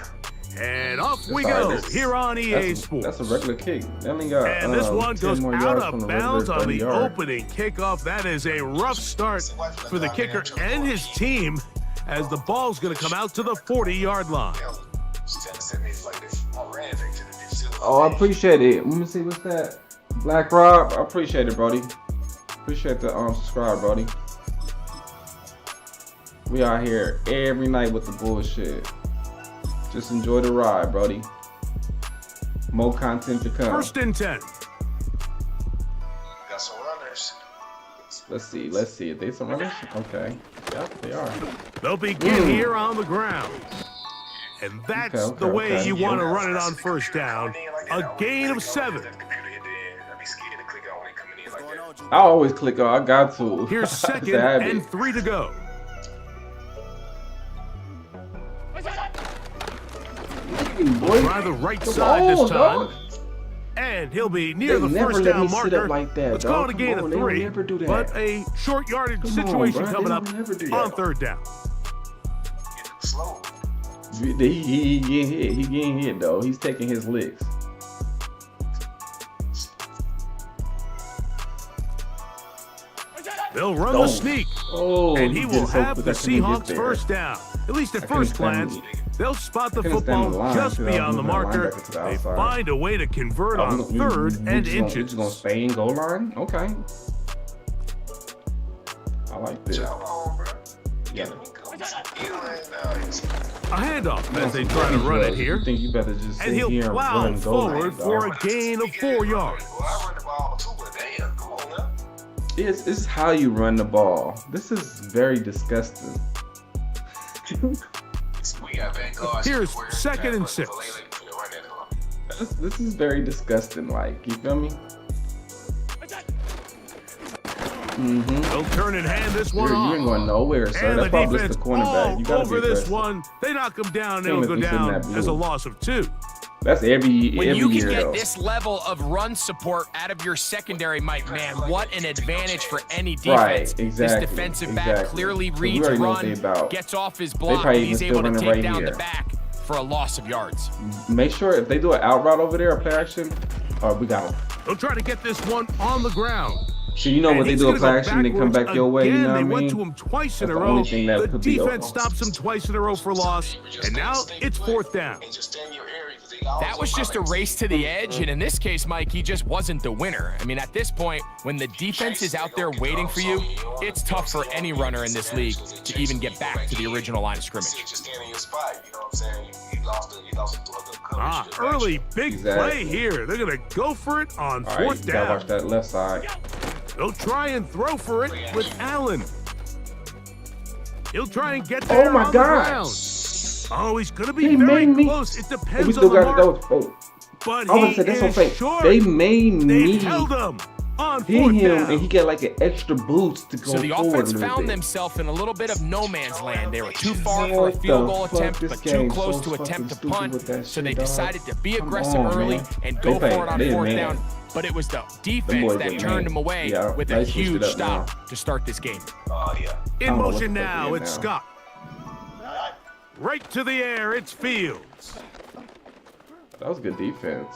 and off we go here on EA Sports. That's a regular kick. That only got, And this one 10 goes more out yards from of the regular bounds on 30 the yard. opening kickoff. That is a rough start for the kicker and his team, as the ball's going to come out to the 40-yard line. Oh, I appreciate it. Let me see, what's that? Black Rob, I appreciate it, Brody. Appreciate the subscribe, Brody. We out here every night with the bullshit. Just enjoy the ride, Brody. More content to come. First and 10. Got some runners. Let's see. Are they some runners? Okay. Yep, they are. They'll begin here on the ground. And that's the way you want to run it on first down. A gain of 7. I always click on. I got to. Here's It's a second habit. and 3 to go. Boy, Try the right come side on, this time. dog. And he'll be near They the never first let down me sit marker. up like that, Let's dog. call it a Come gain on, of they don't 3. never do that. But a short yardage Come on, situation bro. coming They up don't never do on that. third down. He getting hit. He getting hit though. He's taking his licks. They'll run the sneak. Oh, And he will did so have quick, the I couldn't get Seahawks there. first down. At least at I couldn't first glance, stand They'll spot the I couldn't stand football the line, just too. I was beyond the moving that marker. linebacker to the They outside. find a way to convert on We 3rd and just gonna inches. stay in goal line? Okay. I like this. Yeah. A handoff as they try to run it here. You think you better just And sit he'll here and plow run goal line, forward for a dog. gain of 4 yards. It's how you run the ball. This is very disgusting. Here's 2nd and 6. This is very disgusting. Like, you feel me? They'll turn and hand this one You off. ain't going nowhere, sir. And That's the probably defense the cornerback. You all gotta over be this aggressive. one. They knock him down. Same It'll as go we seen down that as a blue. loss of 2. That's every When you year can get though. this level of run support out of your secondary, Mike, man, what an advantage for any Right, defense. exactly, This defensive back exactly. clearly 'Cause we reads already know what run, they about. gets off his They block, probably and he's even able still to running take right down here. the back for a loss of yards. Make sure if they do an out route over there, a play action, we got them. They'll try to get this one on the ground. So you know And when they he's do a gonna play go action, they come back your way. You again. know what I They went mean? to him twice in That's a the row. only thing that The could be defense open. stops him twice in a row for loss, and now it's 4th down. That was just a race to the edge, and in this case, Mike, he just wasn't the winner. I mean, at this point, when the defense is out there waiting for you, it's tough for any runner in this league to even get back to the original line of scrimmage. Early big Exactly. play here. They're going to go for it on All right, 4th you gotta down. watch that left side. They'll try and throw for it with Allen. He'll try and get there Oh my on the God! ground. Oh, he's going to be They very made me. close. It We depends still on the got mark. it. But I was he gonna say that's what I'm is saying. short. They made They me held him on hit 4th him, down. and he got like an extra boost to go So the forward offense a little found bit. themselves in a little bit of no man's land. They were too far for a What field the goal fuck? attempt, This but too game close so to attempt fucking to stupid punt. with that So they shit, dog. decided to be Come aggressive on, early man. and They go played- for it on they 4th man. down. But it was the Them defense boys, that they turned man. them away Yeah, with they a switched it huge up stop now. to start this game. In I don't know what motion the fuck now, he it's is now. Scott. Right to the air, it's Fields. That was good defense.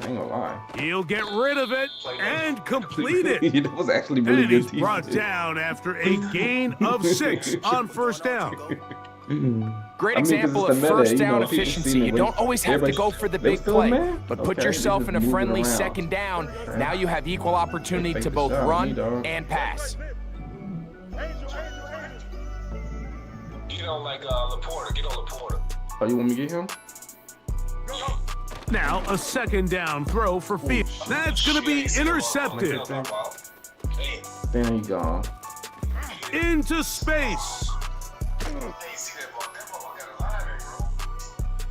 I ain't gonna lie. He'll get rid of it and complete it. It was actually really And good he's brought defense. down after a gain of 6 on 1st down. Great I mean, 'cause example it's of the meta, first you know, down people efficiency. seen it You when don't always have to everybody- go for the they big still play, mad? but put Okay, they yourself just in a move it friendly around. 2nd down. Now you have equal opportunity Take to the both shot, run me, dog. and pass. Get on like Laporta. Get on Laporta. Oh, you want me to get him? Now a 2nd down throw for Fields. That's going to be intercepted. There you go. Into space.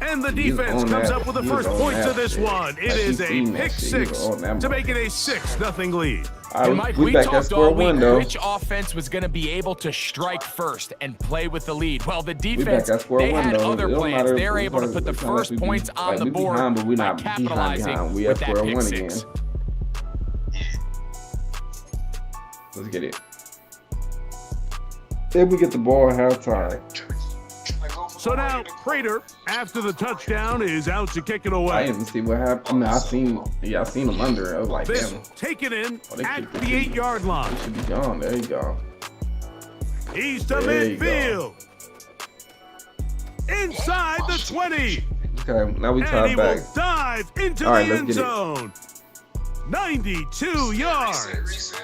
And the He was defense on comes that. up with the He was first on points that of this shit. one. It Like, is he a seen that pick shit. He was 6 on that to make it a motherfucker. 6-0 lead. And Mike, we we back at talked square all week one though. which offense was going to be able to strike first and play with the lead. Well, the We back defense, at square they one had though. other It don't plans. matter if They're we able to put the it's not like first we be- points on like, the we board behind, but we by not behind. capitalizing We with at that square pick one 6. again. Let's get it. Then we get the ball at halftime. So now Prater, after the touchdown, is out to kick it I away. didn't see what happened. I mean, I seen him under it. I was like, This damn, taken in Oh, they at kicked it. the 8-yard line. should be gone. There you go. He's to There you midfield. Inside the 20. Okay, now we And tied he back. will dive into All right, the let's end get it. zone. 92 yards.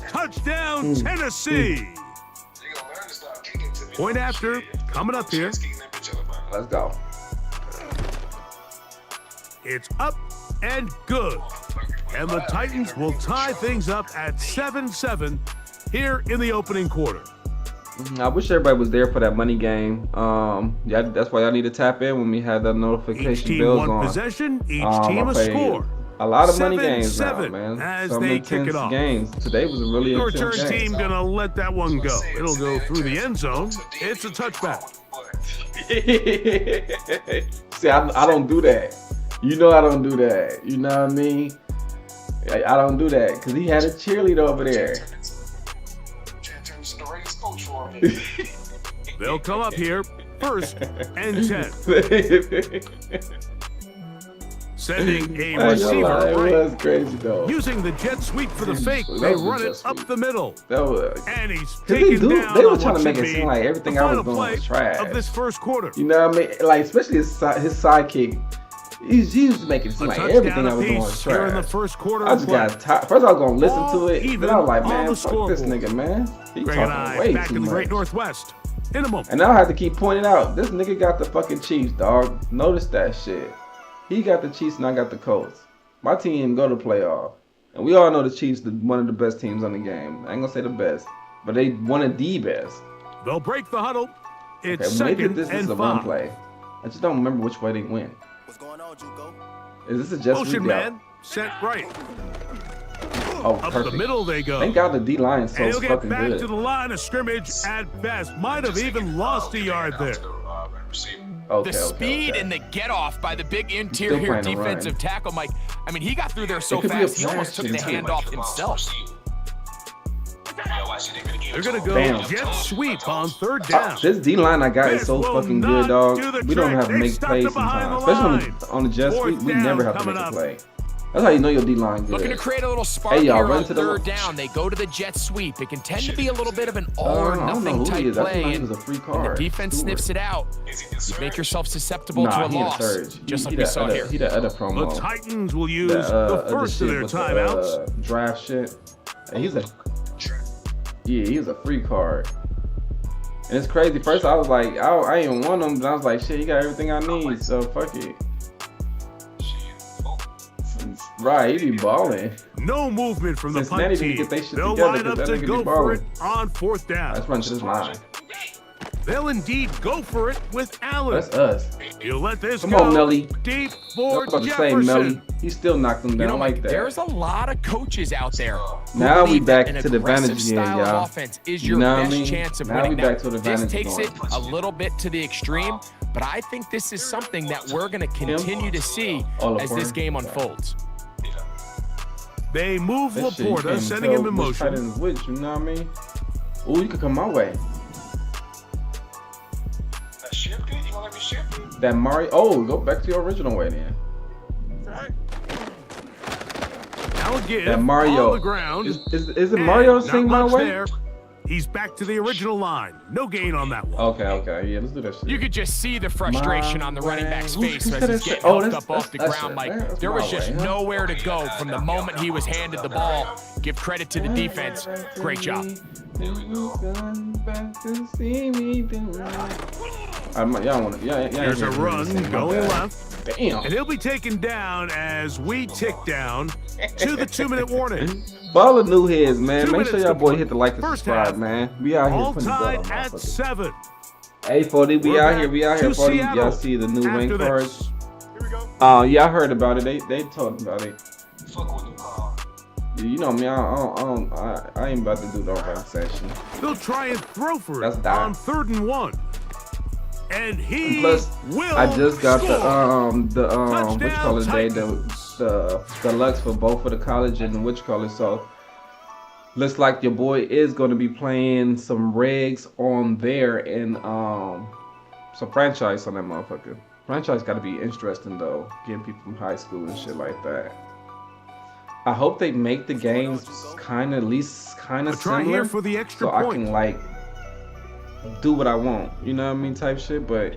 Touchdown, Tennessee. Point after, coming up here. Let's go. It's up and good. And the Titans will tie things up at 7-7 here in the opening quarter. I wish everybody was there for that money game. Yeah, that's why y'all need to tap in when we have that Each notification team bells one on. possession, each I team a played score. A lot of money games now, 7-7 man. as Some they kick it intense off. games. Today was a really The intense return game. team gonna let that one go. It'll go through the end zone. It's a touchback. See, I don't do that. You know I don't do that. You know what I mean? I don't do that because he had a cheerleader over there. They'll come up here, 1st and 10. Sending a I ain't gonna lie, receiver it right. was crazy though. Using the jet sweep for the fake, That they was a run jet it up sweep. the middle. That was. And he's Cause they taken do. down They were on trying to what make should it be seem like everything the I was final doing play was trash. of this first quarter. You know what I mean? Like especially his sidekick. He used to make it seem like everything I was doing was here in the trash. first quarter I of just play. got tired. First I was gonna listen All to it, even then I was like, on man, the fuck this scoreboard. nigga, man. He Greg and talking I way back too in the much. Great Northwest in a moment. And now I have to keep pointing out, this nigga got the fucking Chiefs, dog. Notice that shit. He got the Chiefs and I got the Colts. My team go to playoff. And we all know the Chiefs are one of the best teams on the game. I ain't gonna say the best, but they one of the best. They'll break the huddle. It's Okay, when they second did this and is a run 5. play. I just don't remember which way they went. What's going on, Juco? Is this a just Motion read out? man, set right. Oh, Up perfect. the middle they go. Thank God the D line is so And he'll get fucking back good. to the line of scrimmage at best. Might have even lost a yard there. Okay, The speed and the get off by the big interior playing a run. defensive tackle, Mike. I mean, he got through there so It could be a fast, he almost took the pass, too. handoff himself. They're gonna go Bam. jet sweep on third down. This D line I got is so This will fucking not good, dog. do the We don't trick. have to They've make stopped plays it behind sometimes, the especially line. on the jet Fourth sweep. We down never have to coming make a up. play. That's how you know your D line good. Looking to create a little spark Hey, y'all, here run on to the third down. They go to the jet sweep. It can tend to be a little bit of an all or I don't know nothing who he type is. I play. feel like he And was a free when the card. defense Stewart. sniffs it out, you make yourself susceptible to Nah, a he a loss, surge. just like He we that saw other, here. He that other promo. The Titans will use That, the other first shit of their with the, timeouts. draft shit. And he's a he's a free card. And it's crazy. First I was like, I ain't even want him, but I was like, shit, he got everything I need, so fuck it. Right, he be balling. No movement from the Cincinnati punt need to team. get they shit They'll together, line 'cause up that to nigga be go for balling. it on fourth down. Let's run to this line. They'll indeed go for it with Allen. That's us. He'll let this Come go on, Melly. deep I for was about to say Jefferson. Melly. He still knocked him down You know, like Mike, that. there's a lot of coaches out there who Now we believe that back an to the aggressive advantage again, style of y'all. offense is You your know what I best mean? chance of Now winning. we back to the This advantage takes going. it a little bit to the extreme, but I think this is something that we're going to continue to see as this game unfolds. They move That shit, you Laporta, can't sending tell him in which tight motion. end is which, you know what I mean? Ooh, you could come my way. That Mario. Oh, go back to your original way then. Now give That Mario. on the ground. Is it And Mario not sing my much way? there. He's back to the original line. No gain on that one. Okay, yeah, let's do that shit. You could just see the frustration on the running back's Who face said as he's that getting shit? Oh, helped that's- up off the that's ground, shit. Mike. That's There my was just way, huh? nowhere to go from the moment he was handed the ball. Give credit to the defense. Great job. Y'all want to? There's a run going left. Damn. And he'll be taken down as we tick down to the 2-minute warning. For all the new heads, man, 2 make sure minutes y'all to boy play. hit the like and First subscribe, half. man. We out here All putting blood on tied at motherfuckers. 7. Hey, 40, we We're out back here. We out here, to 40. Seattle Y'all see the new after wing this. cards? Oh, yeah, I heard about it. They told about it. You know me, I ain't about to do no rank session. They'll try and throw for That's it that. on 3rd and 1. And he Plus, will I just got score. what you call it today, the deluxe for both for the college and what you call it. So looks like your boy is going to be playing some regs on there and some franchise on that motherfucker. Franchise got to be interesting though, getting people from high school and shit like that. I hope they make the games kind of Try similar, here for the extra so I point. can like do what I want, you know what I mean, type shit. But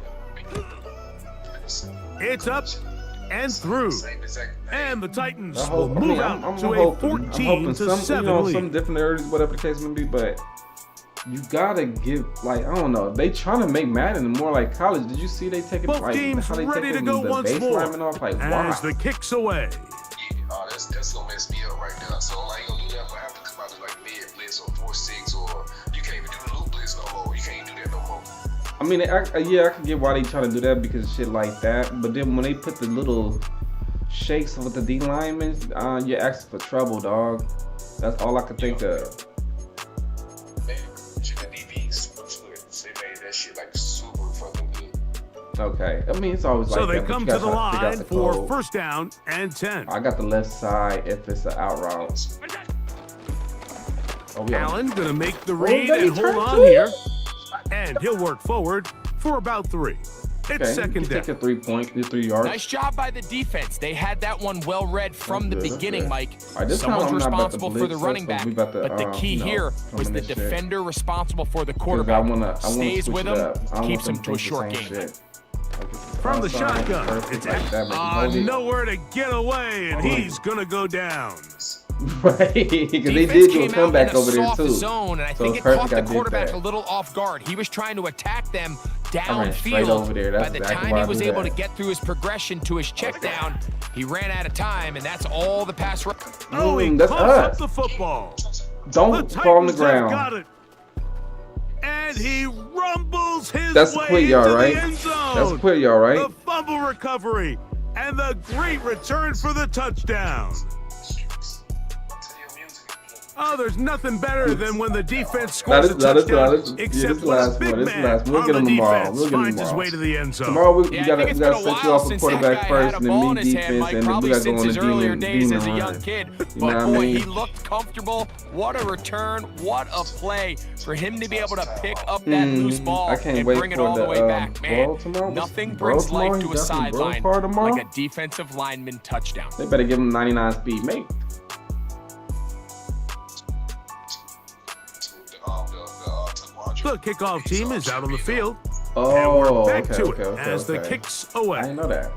It's up and through. And the Titans I will hope, move I'm out to a hoping 14 to some, 7 lead. some different areas, whatever the case may be. But you gotta give, like, I don't know, they trying to make Madden more like college. Did you see they taking Both like teams how they ready to taking go the once base more lineman off? Like, why? as the kick's away. Oh, that's gonna mess me up right now. So I ain't gonna do that. I have to come out as like mid blitz or 4-6, or you can't even do the loop blitz no more. You can't do that no more. I mean, I can get why they trying to do that because shit like that. But then when they put the little shakes with the D linemen, you're asking for trouble, dog. That's all I could think of. Man, the DBs, they made that shit like super fucking good. Okay, I mean it's always So like they that. but come you to gotta the try to figure out line the for code. 1st down and 10. I got the left side if it's an out route. Oh, we on. Allen gonna make the read they and hold turn on two. here. And he'll work forward for about 3. It's second down. Take a 3 point, 3 yards. Nice job by the defense. They had that one well read from the beginning, Mike. This time Someone's I'm not about to responsible for blitz the us, running so back, we about to, but the key here was the defender responsible for the quarterback. Stays with him, keeps him to a short game. From the shotgun, it's nowhere to get away, and he's gonna go down. Right, because they did do a comeback over there too. Zone, and I think it caught the quarterback a little off guard. He was trying to attack them downfield. By the time he was able to get through his progression to his check down, he ran out of time, and that's all the pass. Oh, he that's pumps up the football. Don't fall on the ground. Got it. And he rumbles his That's way a quick yard, into right? the end zone. That's a quick yard, right? The fumble recovery and the great return for the touchdown. Oh, there's nothing better than when the defense scores a touchdown, except when a big man on the defense finds his way to the end zone. Tomorrow we gotta set you off a quarterback first, and then me defense, and then we gotta go on the demon run. But boy, he looked comfortable. What a return! What a play for him to be able to pick up that loose ball and bring it all the way back, man. Nothing brings life to a sideline like a defensive lineman touchdown. They better give him 99 speed, mate. The kickoff team is out on the field. Oh, and we're back to it okay, as the kicks away. I didn't know that.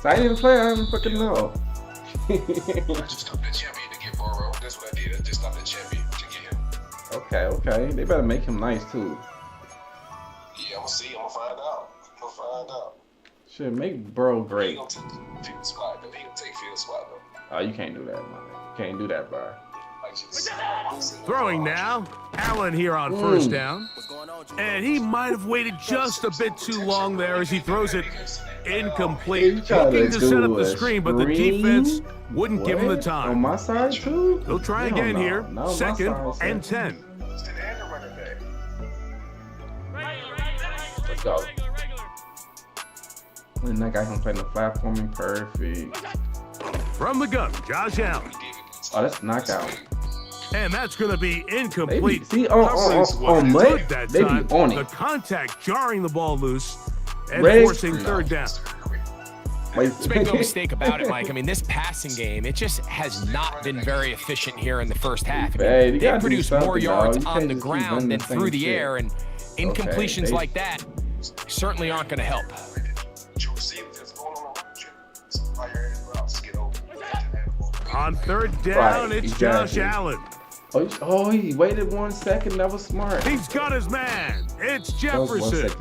So I didn't even play. I didn't fucking know. I just stopped the champion to get Burrow. That's what I did. I just stopped the champion to get him. Okay. They better make him nice too. Yeah, I'm gonna see. I'm gonna find out. Shit, make Burrow great. He gonna take field spot though. He gonna take field spot though. Oh, you can't do that, man. You can't do that, bro. Throwing now, Allen here on first down. And he might have waited just a bit too long there as he throws it incomplete. Looking to set up the screen, but the defense wouldn't give him the time. On my side too? They'll try again here. Second and 10. Let's go. And that guy can play in the flat for me. Perfect. From the gun, Josh Allen. Oh, that's knockout. And that's going to be incomplete. See, on Mud, they be on it. The contact jarring the ball loose and Ray, forcing third down. Let's make no mistake about it, Mike. I mean, this passing game, it just has not been very efficient here in the first half. I mean, they produce more yards on the ground than through the air, and incompletions like that certainly aren't going to help. On third down, it's Josh Allen. Oh, he waited 1 second. That was smart. He's got his man. It's Jefferson.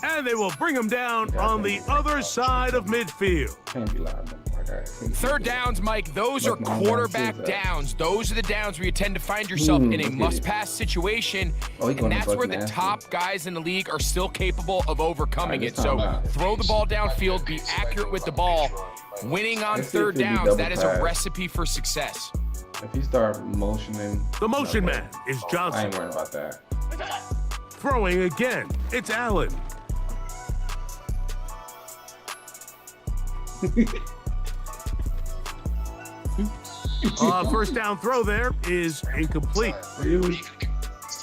And they will bring him down on the other side of midfield. Can't be loud. Third downs, Mike, those are quarterback downs. Those are the downs where you tend to find yourself in a must-pass situation, and that's where the top guys in the league are still capable of overcoming it. So throw the ball downfield, be accurate with the ball. Winning on third downs, that is a recipe for success. If you start motioning. The motion man is Johnson. I ain't worried about that. Throwing again, it's Allen. First down throw there is incomplete.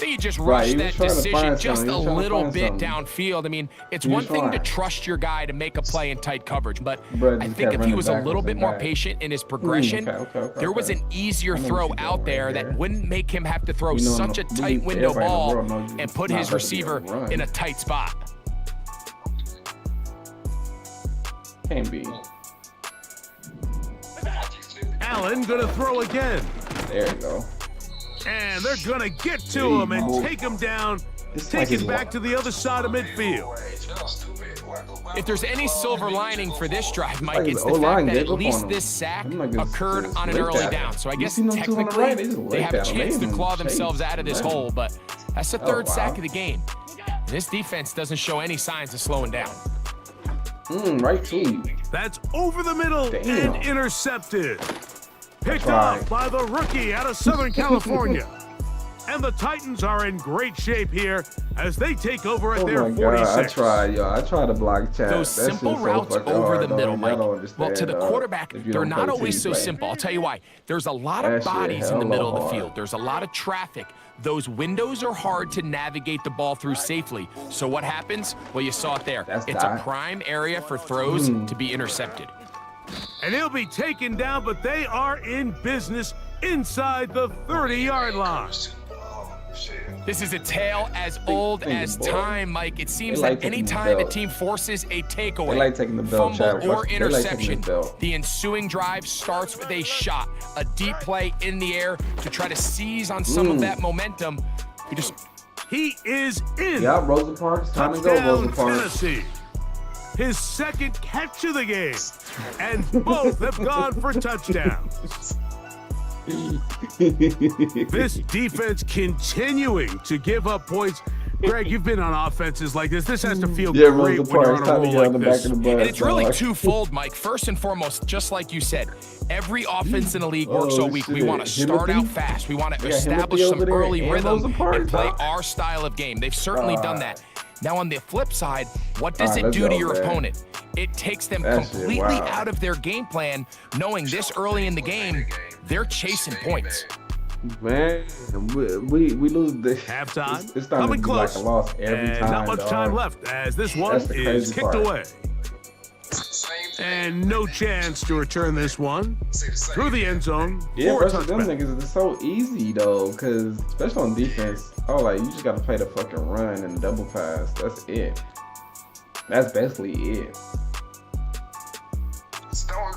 He just rushed that decision just a little bit downfield. I mean, it's one thing to trust your guy to make a play in tight coverage, but I think if he was a little bit more patient in his progression, there was an easier throw out there that wouldn't make him have to throw such a tight window ball and put his receiver in a tight spot. Can't be. Allen gonna throw again. There you go. And they're gonna get to him and take him down, take it back to the other side of midfield. If there's any silver lining for this drive, Mike, it's the fact that at least this sack occurred on an early down. So I guess technically they have a chance to claw themselves out of this hole, but that's the third sack of the game. This defense doesn't show any signs of slowing down. Right to you. That's over the middle and intercepted. Picked off by the rookie out of Southern California. And the Titans are in great shape here as they take over at Oh their my 46. God, I tried, yo. I tried to block chat. Those That simple shit's so routes fucking over hard, the dog. middle, Y'all Mike. don't Well, understand, to the dog. quarterback, If you they're don't not play always team so play. simple. I'll tell you why. There's a lot That of shit bodies in the hella middle of the hard. field. There's a lot of traffic. Those windows are hard to navigate the ball through safely. So what happens? Well, you saw it there. That's It's a that. prime area for throws to be intercepted. And he'll be taken down, but they are in business inside the 30-yard line. This is a tale as old as time, Mike. It seems like that any taking the time a belt. team forces a takeaway, They like taking the belt, fumble, Chad. or They like taking interception, the belt. the ensuing drive starts with a shot, a deep play in the air to try to seize on some of that momentum. He is in. Yeah, Rosa Parks. Time to go, Touchdown, Rosa Parks. Tennessee. His second catch of the game, and both have gone for touchdowns. This defense continuing to give up points. Greg, you've been on offenses like this. This has to feel Yeah, great Rosa when you're Parks. on a Time to roll get on like the this. back of the bus. And it's really dog. twofold, Mike. First and foremost, just like you said, every offense in the league works Oh, all week. We shit. want to start Timothy? out fast. We want to We got establish Timothy some over there early and rhythm Rosa Parks, and play dog. our style of game. They've certainly done that. Now, on the flip side, what does All right, it let's do go, to your man. opponent? It takes them That shit, completely wow. out of their game plan, knowing this early in the game, they're chasing points. Man, we lose the Halftime, It's starting coming to be like close, a loss every and time. not much dog. time left as this one That's the is crazy kicked part. away. And no chance to return this one through the end zone Yeah, for a versus them touchback. niggas, it's so easy though, cause especially on defense, like you just gotta play the fucking run and double pass. That's it. That's basically it.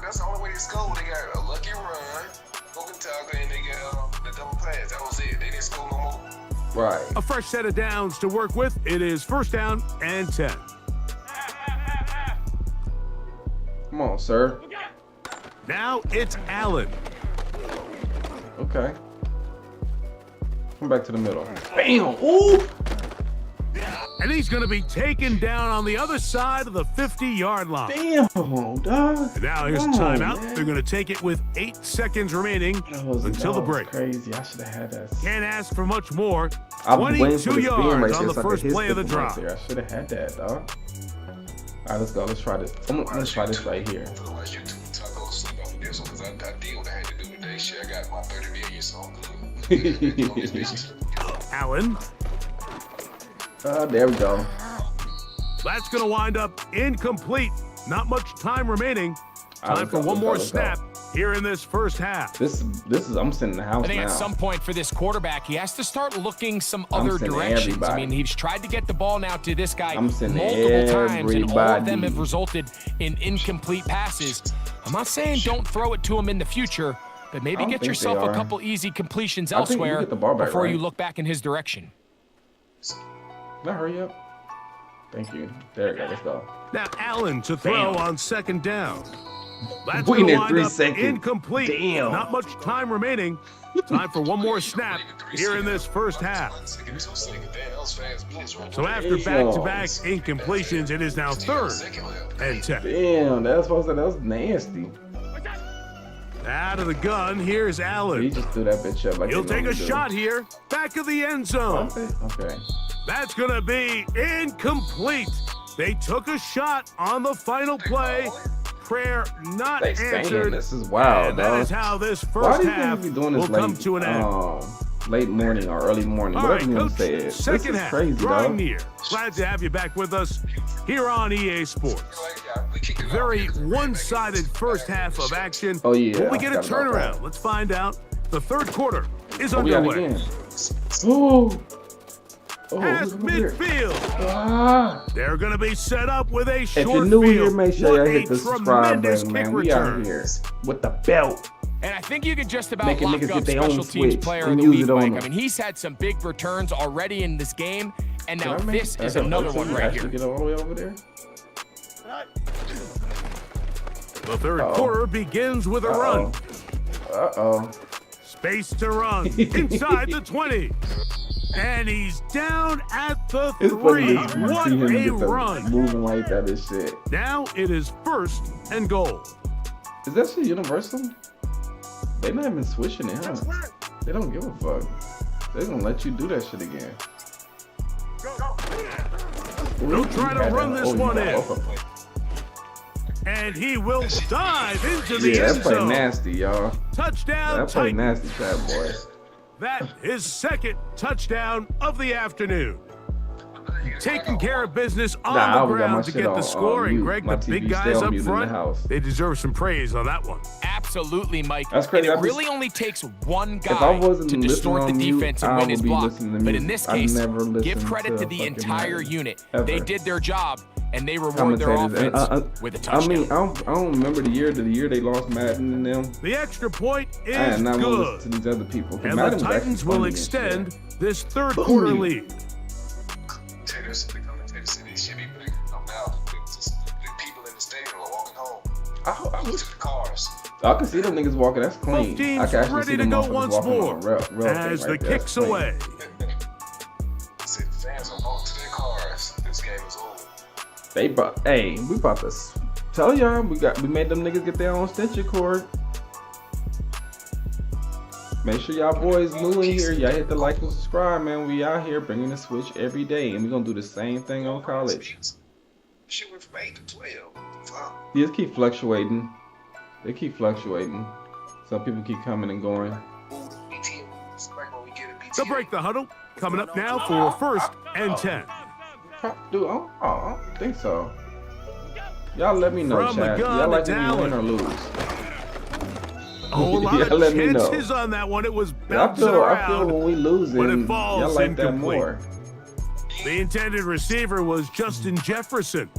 That's the only way they score. They got a lucky run, broken tackle, and they got the double pass. That was it. They didn't score no more. Right. A fresh set of downs to work with. It is first down and 10. Come on, sir. Now it's Allen. Okay. Come back to the middle. Bam! Ooh! And he's going to be taken down on the other side of the 50-yard line. Damn, dog. And now here's a Come on, timeout. man. They're going to take it with 8 seconds remaining until the break. Crazy. I should have had that. Can't ask for much more. I'm waiting for 22 the spin yards right on there the so I could first hit play of the something right drive. there. I should have had that, dog. All right, let's go. Let's try this. Let's try this right here. Otherwise, you go to sleep off of this one because I did what I had to do today. Shit, I got my 30 million, so I'm good. Allen. There we go. That's going to wind up incomplete. Not much time remaining. Time for one more snap here in this first half. This is I'm sitting in the house I think now. at some point for this quarterback, he has to start looking some other sending directions. I everybody. mean, he's tried to get the ball now to this guy I'm sending multiple times, and all of them everybody. have resulted in incomplete passes. I'm not saying don't throw it to him in the future, but maybe don't get think yourself they a are. couple easy completions I think you elsewhere get the ball back, before you right? look back in his direction. Now hurry up. Thank you. There we go. Let's go. Now Allen to throw on second down. That's We going to need wind 3 up seconds. incomplete. Damn. Not much time remaining. Time for one more snap here in this first half. So after back-to-back incompletions, it is now third and 10. Damn, that was nasty. Out of the gun, here's He Allen. just threw that bitch up like He'll he take a normally do. shot here, back of the end zone. Okay. That's going to be incomplete. They took a shot on the final play. Prayer not They staying. answered. This is wild, And that dog. is how this Why first do you half think we doing will this come late? to an end. Late morning or early morning, All whatever right, you want Coach, to say it. This second is half, crazy, drawing dog. near. Glad to have you back with us here on EA Sports. Very one-sided first half of action. Oh, yeah, Will we I get a forgot about turnaround? that. Let's find out. The third quarter is Oh, we got it underway. again. Ooh. Oh, Past look over here. midfield. Ah. They're going to be set up with a If short you're new here, field. make sure What y'all a hit the subscribe tremendous button, kick man. We return. out here with the belt. And I think you can just about Making lock niggas up get their own special teams switch player and of the use week, it on Mike. them. I mean, he's had some big returns already in this game, and now Did I make- this I is got another one one right actually here. Get all the way over there. The third quarter begins with a run. Uh-oh. Space to run inside the 20. And he's down at the It's 3. funny to What see him a get the run. moving like that and shit. Now it is first and goal. Is that shit universal? They not even switching it, huh? They don't give a fuck. They gonna let you do that shit again. He'll try to run this one in. And he will dive into the Yeah, end that play zone. nasty, y'all. Touchdown, That play Titans. nasty, fat boy. That is second touchdown of the afternoon. Taking care of business on Nah, I the always got my ground to shit get the on score. And mute. Greg, My the big TV guys stay on up mute in the front, house. they deserve some praise on that one. Absolutely, Mike. That's crazy. And it I just- really only takes one If I guy wasn't to distort the listening on defense mute, and I win his would be block. listening to But in music. this I case, never give listened credit to the fucking entire Madden, unit. ever. They did their job, and they reward their Commentators. offense with a touchdown. I mean, I don't remember the year they lost Madden and them. The extra point I is am not gonna good. listen to these other people. 'Cause And Madden the was actually Titans will funny and extend shit. this third quarter lead. Taters, the commentators said they should be big. I'm now the people in the stadium are walking home. I To the cars. can see them niggas walking. That's clean. Both teams I can actually ready see to them go motherfuckers once walking more on a rail as thing the right there. That's kicks clean. away. Said the fans are walking to their cars. This game is over. We about to tell y'all we made them niggas get their own stitcher cord. Make sure y'all boys new in here. Y'all hit the like and subscribe, man. We out here bringing the switch every day, and we gonna do the same thing on college. Shit went from 8 to 12. Fuck. They just keep fluctuating. They keep fluctuating. Some people keep coming and going. BTA. It's like when we get a BTA. They'll break the huddle. Coming up now for 1st and 10. Dude, I don't think so. Y'all let me know, From the chat. gun, Y'all like it's me to win or lose? A whole lot Y'all of let me know. chances on that one. It was I bouncing feel around. when we lose it, but it y'all falls like that incomplete. more. The intended receiver was Justin Jefferson.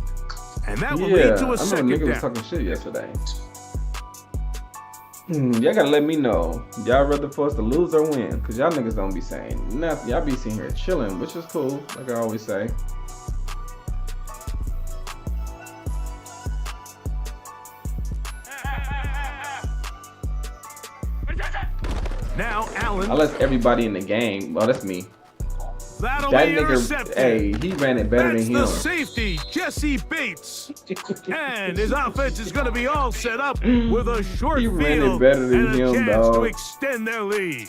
And that will Yeah, lead to I a know second niggas was down. talking shit yesterday. Y'all gotta let me know. Y'all rather for us to lose or win? Cause y'all niggas don't be saying nothing. Y'all be sitting here chilling, which is cool, like I always say. Now Allen. Unless everybody in the game. Well, that's me. That'll That be nigga, intercepted. hey, he ran it better That's than the him. safety, Jesse Bates. And his offense is going to be all set up with a short He ran it field better than and a him, chance to dog. extend their lead.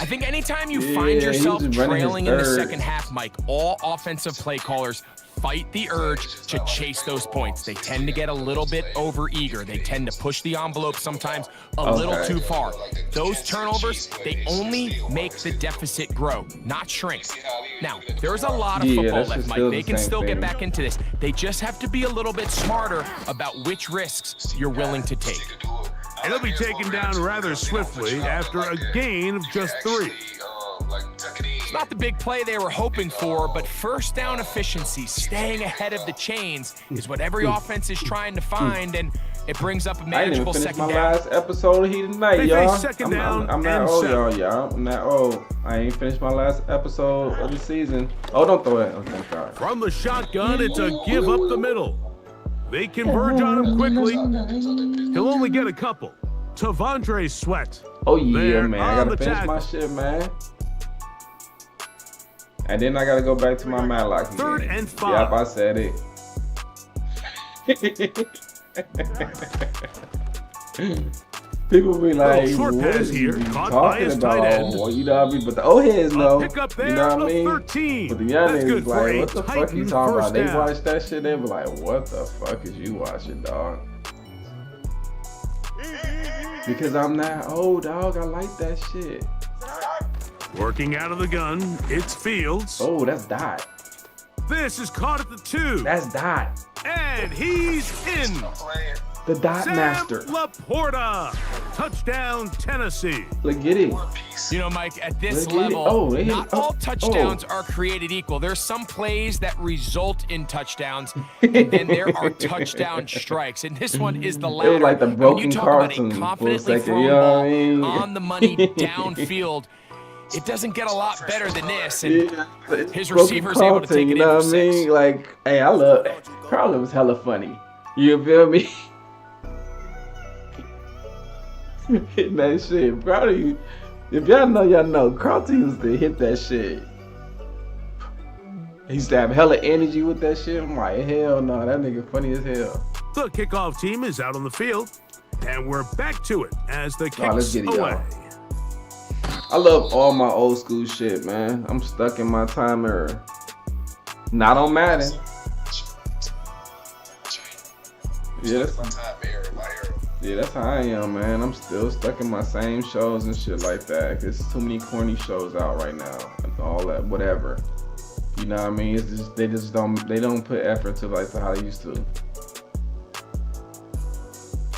I think anytime you Yeah, find he yourself was running his trailing in the third. second half, Mike, all offensive play callers fight the urge to chase those points. They tend to get a little bit overeager. They tend to push the envelope sometimes a little too far. Those turnovers, they only make the deficit grow, not shrink. Now, there's a lot of Yeah, football that's left, just Mike. still They the can same still get thing. back into this. They just have to be a little bit smarter about which risks you're willing to take. And he'll be taken down rather swiftly after a gain of just 3. It's not the big play they were hoping for, but first down efficiency, staying ahead of the chains, is what every offense is trying to find, and it brings up a I didn't manageable even finish second my down. last episode of Heat Tonight, They y'all. face second down I'm not and old, 7. y'all. I'm not old. I ain't finished my last episode of the season. Oh, don't throw it. Oh, thank God. From the shotgun, it's a give up the middle. They converge on him quickly. He'll only get a couple. Tavondre Sweat. Oh, yeah, They're man. I on gotta the finish tackle. my shit, man. And then I gotta go back to my Matlock again. 3rd and 5. Yep, I said it. People be like, short what pass is here, you caught by talking his about? tight end. Well, you know what I mean? But the old heads know. Pick up there You know what I of mean? 13. But the young That's niggas good for like, a what the fuck you Titan talking about? first They down. watch that shit, they be like, what the fuck is you watching, dog? Because I'm not old, dog. I like that shit. Working out of the gun, it's Fields. Oh, that's Dot. This is caught at the 2. That's Dot. And he's in. The Dot Sam Master. Laporta. Touchdown, Tennessee. Look, get it. You know, Mike, at this Look at it. level, Oh, they hit- not all oh, touchdowns are created equal. There's some plays that result in touchdowns, and then there are touchdown strikes. And this one is the latter. was like the And when broken you talk about Carson a for a confidently second, thrown you know what ball I mean? on the money downfield, it doesn't get a lot better than this. And It's his broken receiver's able to Carlton, take it you in know for what I mean? 6. Like, hey, I love Carlton was hella funny. You feel me? Hitting that shit. Probably, if y'all know, Carlton used to hit that shit. He used to have hella energy with that shit. I'm like, hell no, that nigga funny as hell. The kickoff team is out on the field, and we're back to it as the kicks Let's get it, away. y'all. I love all my old school shit, man. I'm stuck in my time era. Not on Madden. Yeah, that's how I am, man. I'm still stuck in my same shows and shit like that. There's too many corny shows out right now and all that, whatever. You know what I mean? It's just, they don't put effort to like how they used to.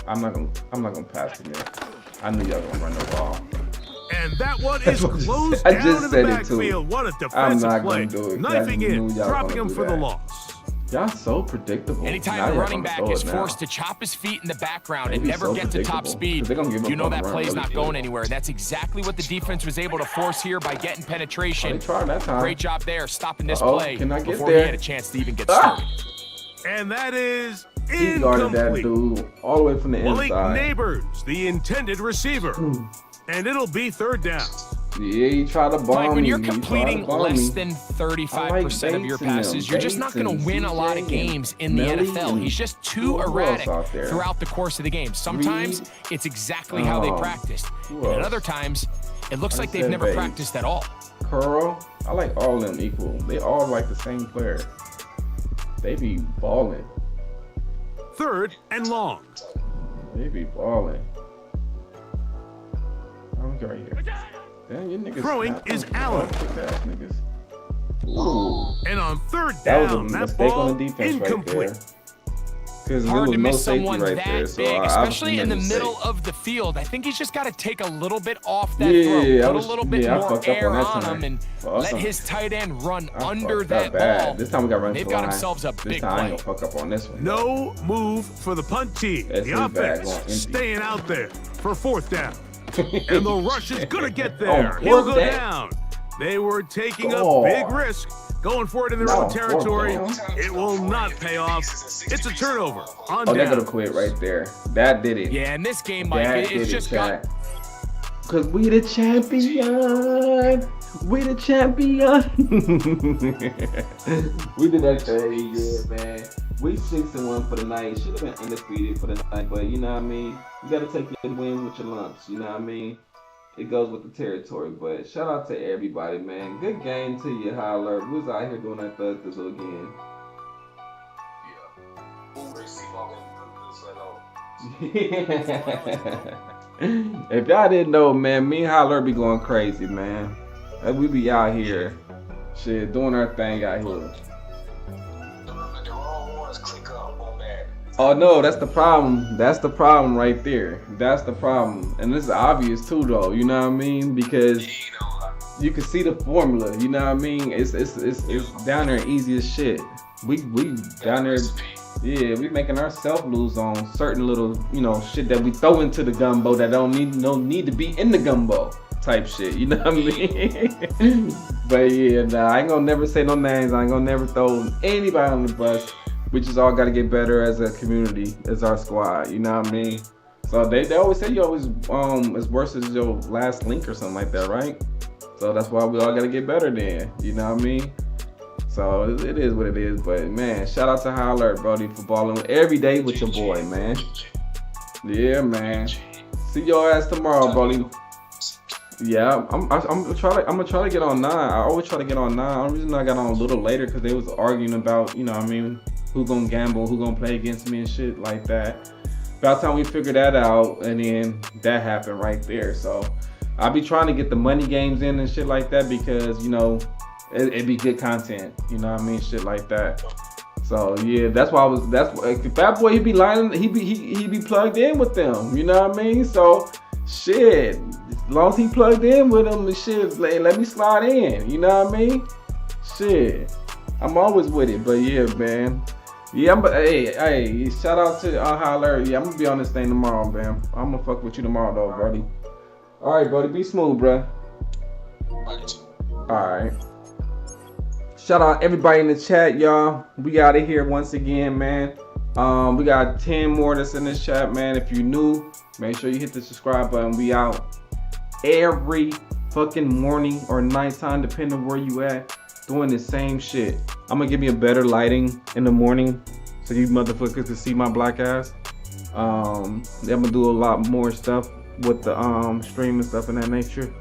I'm not gonna pass it, man. I knew y'all gonna run the ball. And that one is closed I down just in said the it too. backfield. What a I'm defensive not play. gonna do it. Knifing in, dropping him for the that. loss. Y'all so predictable. Anytime Now the y'all running gonna back throw is it now. forced to chop his feet in the background They and be never so get to top predictable, speed, 'cause they gonna give you up know on that the run play's really not good. going anywhere. That's exactly what the defense was able to force here by getting penetration. Oh, they tried that time. Great job there stopping this Uh-oh, play can I get before there? he had a chance to even get started. And that is He guarded that incomplete. dude all the way from the Malik inside. Neighbors, the intended receiver. And it'll be third down. Yeah, he tried to bomb Mike, when me. you're He tried to completing bomb less me. than 35% I of your like Bates in them. passes, you're just not going Bates to win a lot of and games in the Melly NFL. and He's just too who else erratic out there? throughout the course of the game. Sometimes Reed. it's exactly how they practiced, who and at else? other times it looks I like they've said never Bates. practiced at all. Curl. I like all of them equal. They all like the same player. They be balling. Third and long. They be balling. I'm right here. Damn, you niggas. Throwing snapping. is Allen. Kick-ass niggas. Ooh. And on third That was down, a that mistake ball on the defense incomplete. right there. Because there Hard was to no miss safety someone right that there. So big, I especially in the obviously made a middle mistake. of the field. I think he's just got to take a little bit off that Yeah, throw, I put was- a little bit yeah, I more fucked up air on that on time. him, and Awesome. let his tight end run I under fucked that up bad. ball. This time we got run They've to got line. themselves a This big time I ain't play. gonna fuck up on this one. No move for the punt team. That's The his bag offense going empty. staying out there for fourth down. And the rush is going to get there. Oh, He'll go fourth down. They were taking Oh. a big risk, going for it in their No, own territory. fourth down. It will not pay off. It's a turnover on Oh, they're down. gonna quit right there. That did it. Yeah, in this game, Mike, That it's did just it, got. chat. Cause we the champion. We the champion. We did that thing, yeah, man. We 6-1 for the night. Should have been undefeated for the night, but you know what I mean. You gotta take your wins with your lumps. You know what I mean. It goes with the territory. But shout out to everybody, man. Good game to you, Holler. We was out here doing that thug again. If y'all didn't know, man, me and Holler be going crazy, man. We be out here, shit, doing our thing out here. Oh no, that's the problem. That's the problem right there. That's the problem, and it's obvious too, though. You know what I mean? Because you can see the formula. You know what I mean? It's down there easy as shit. We down there. Yeah, we making ourselves lose on certain little, you know, shit that we throw into the gumbo that don't need to be in the gumbo type shit. You know what I mean? But yeah, nah, I ain't gonna never say no names. I ain't gonna never throw anybody on the bus. We just all gotta get better as a community, as our squad. You know what I mean? So they always say you always as worse as your last link or something like that, right? So that's why we all gotta get better then. You know what I mean? So it is what it is, but man, shout out to High Alert, Brody, for balling every day with your boy, man. Yeah, man. See your ass tomorrow, Brody. Yeah, I'm gonna try to get on 9. I always try to get on 9. The only reason I got on a little later because they was arguing about, you know what I mean, who gonna gamble, who gonna play against me and shit like that. By the time we figured that out, and then that happened right there. So I be trying to get the money games in and shit like that because, you know, it'd be good content, you know what I mean, shit like that. So yeah, that's why Fat Boy, he be lying, he be plugged in with them, you know what I mean. So shit, as long as he plugged in with them and shit, let me slide in, you know what I mean. Shit, I'm always with it, but yeah, man. Yeah, hey, shout out to High Alert. Yeah, I'm gonna be on this thing tomorrow, man. I'm gonna fuck with you tomorrow, though, buddy. All right, buddy, be smooth, bruh. All right. Shout out everybody in the chat, y'all. We out of here once again, man. We got 10 more that's in this chat, man. If you're new, make sure you hit the subscribe button. We out every fucking morning or nighttime, depending on where you at, doing the same shit. I'm gonna give you a better lighting in the morning so you motherfuckers can see my black ass. I'm gonna do a lot more stuff with the stream and stuff in that nature.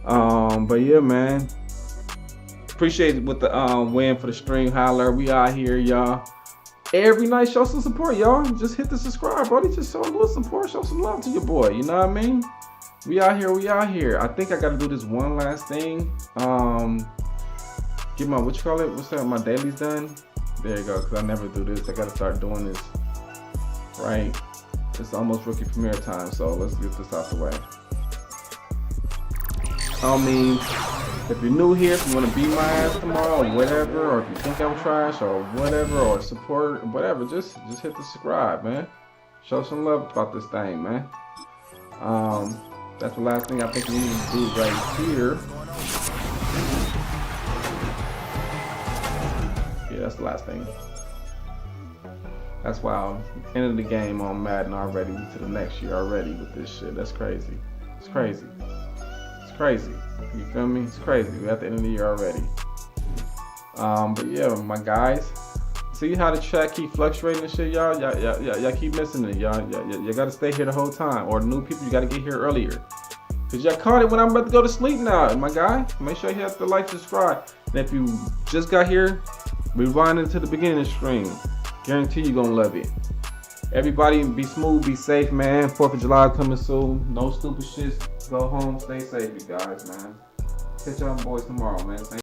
But yeah, man. Appreciate it with the win for the stream holler. We out here, y'all. Every night, show some support, y'all. Just hit the subscribe, buddy. Just show a little support. Show some love to your boy. You know what I mean? We out here. We out here. I think I got to do this one last thing. Get my, what you call it? What's that? My dailies done. There you go. Because I never do this. I got to start doing this. Right? It's almost rookie premiere time. So let's get this out the way. I mean, if you're new here, if you want to beat my ass tomorrow or whatever, or if you think I'm trash or whatever, or support, whatever, just hit the subscribe, man. Show some love about this thing, man. That's the last thing I think we need to do right here. Yeah, that's the last thing. That's why I'm ending the game on Madden already to the next year already with this shit. That's crazy. It's crazy. Crazy, you feel me? It's crazy. We're at the end of the year already. But yeah, my guys, see how the chat keep fluctuating and shit, y'all. Y'all keep missing it, y'all. You gotta stay here the whole time, or the new people, you gotta get here earlier. Cause y'all caught it when I'm about to go to sleep now, my guy. Make sure you hit the like, subscribe, and if you just got here, rewind into the beginning of the stream. Guarantee you gonna love it. Everybody be smooth, be safe, man. 4th of July coming soon. No stupid shit. Go home, stay safe, you guys, man. Catch y'all boys tomorrow, man.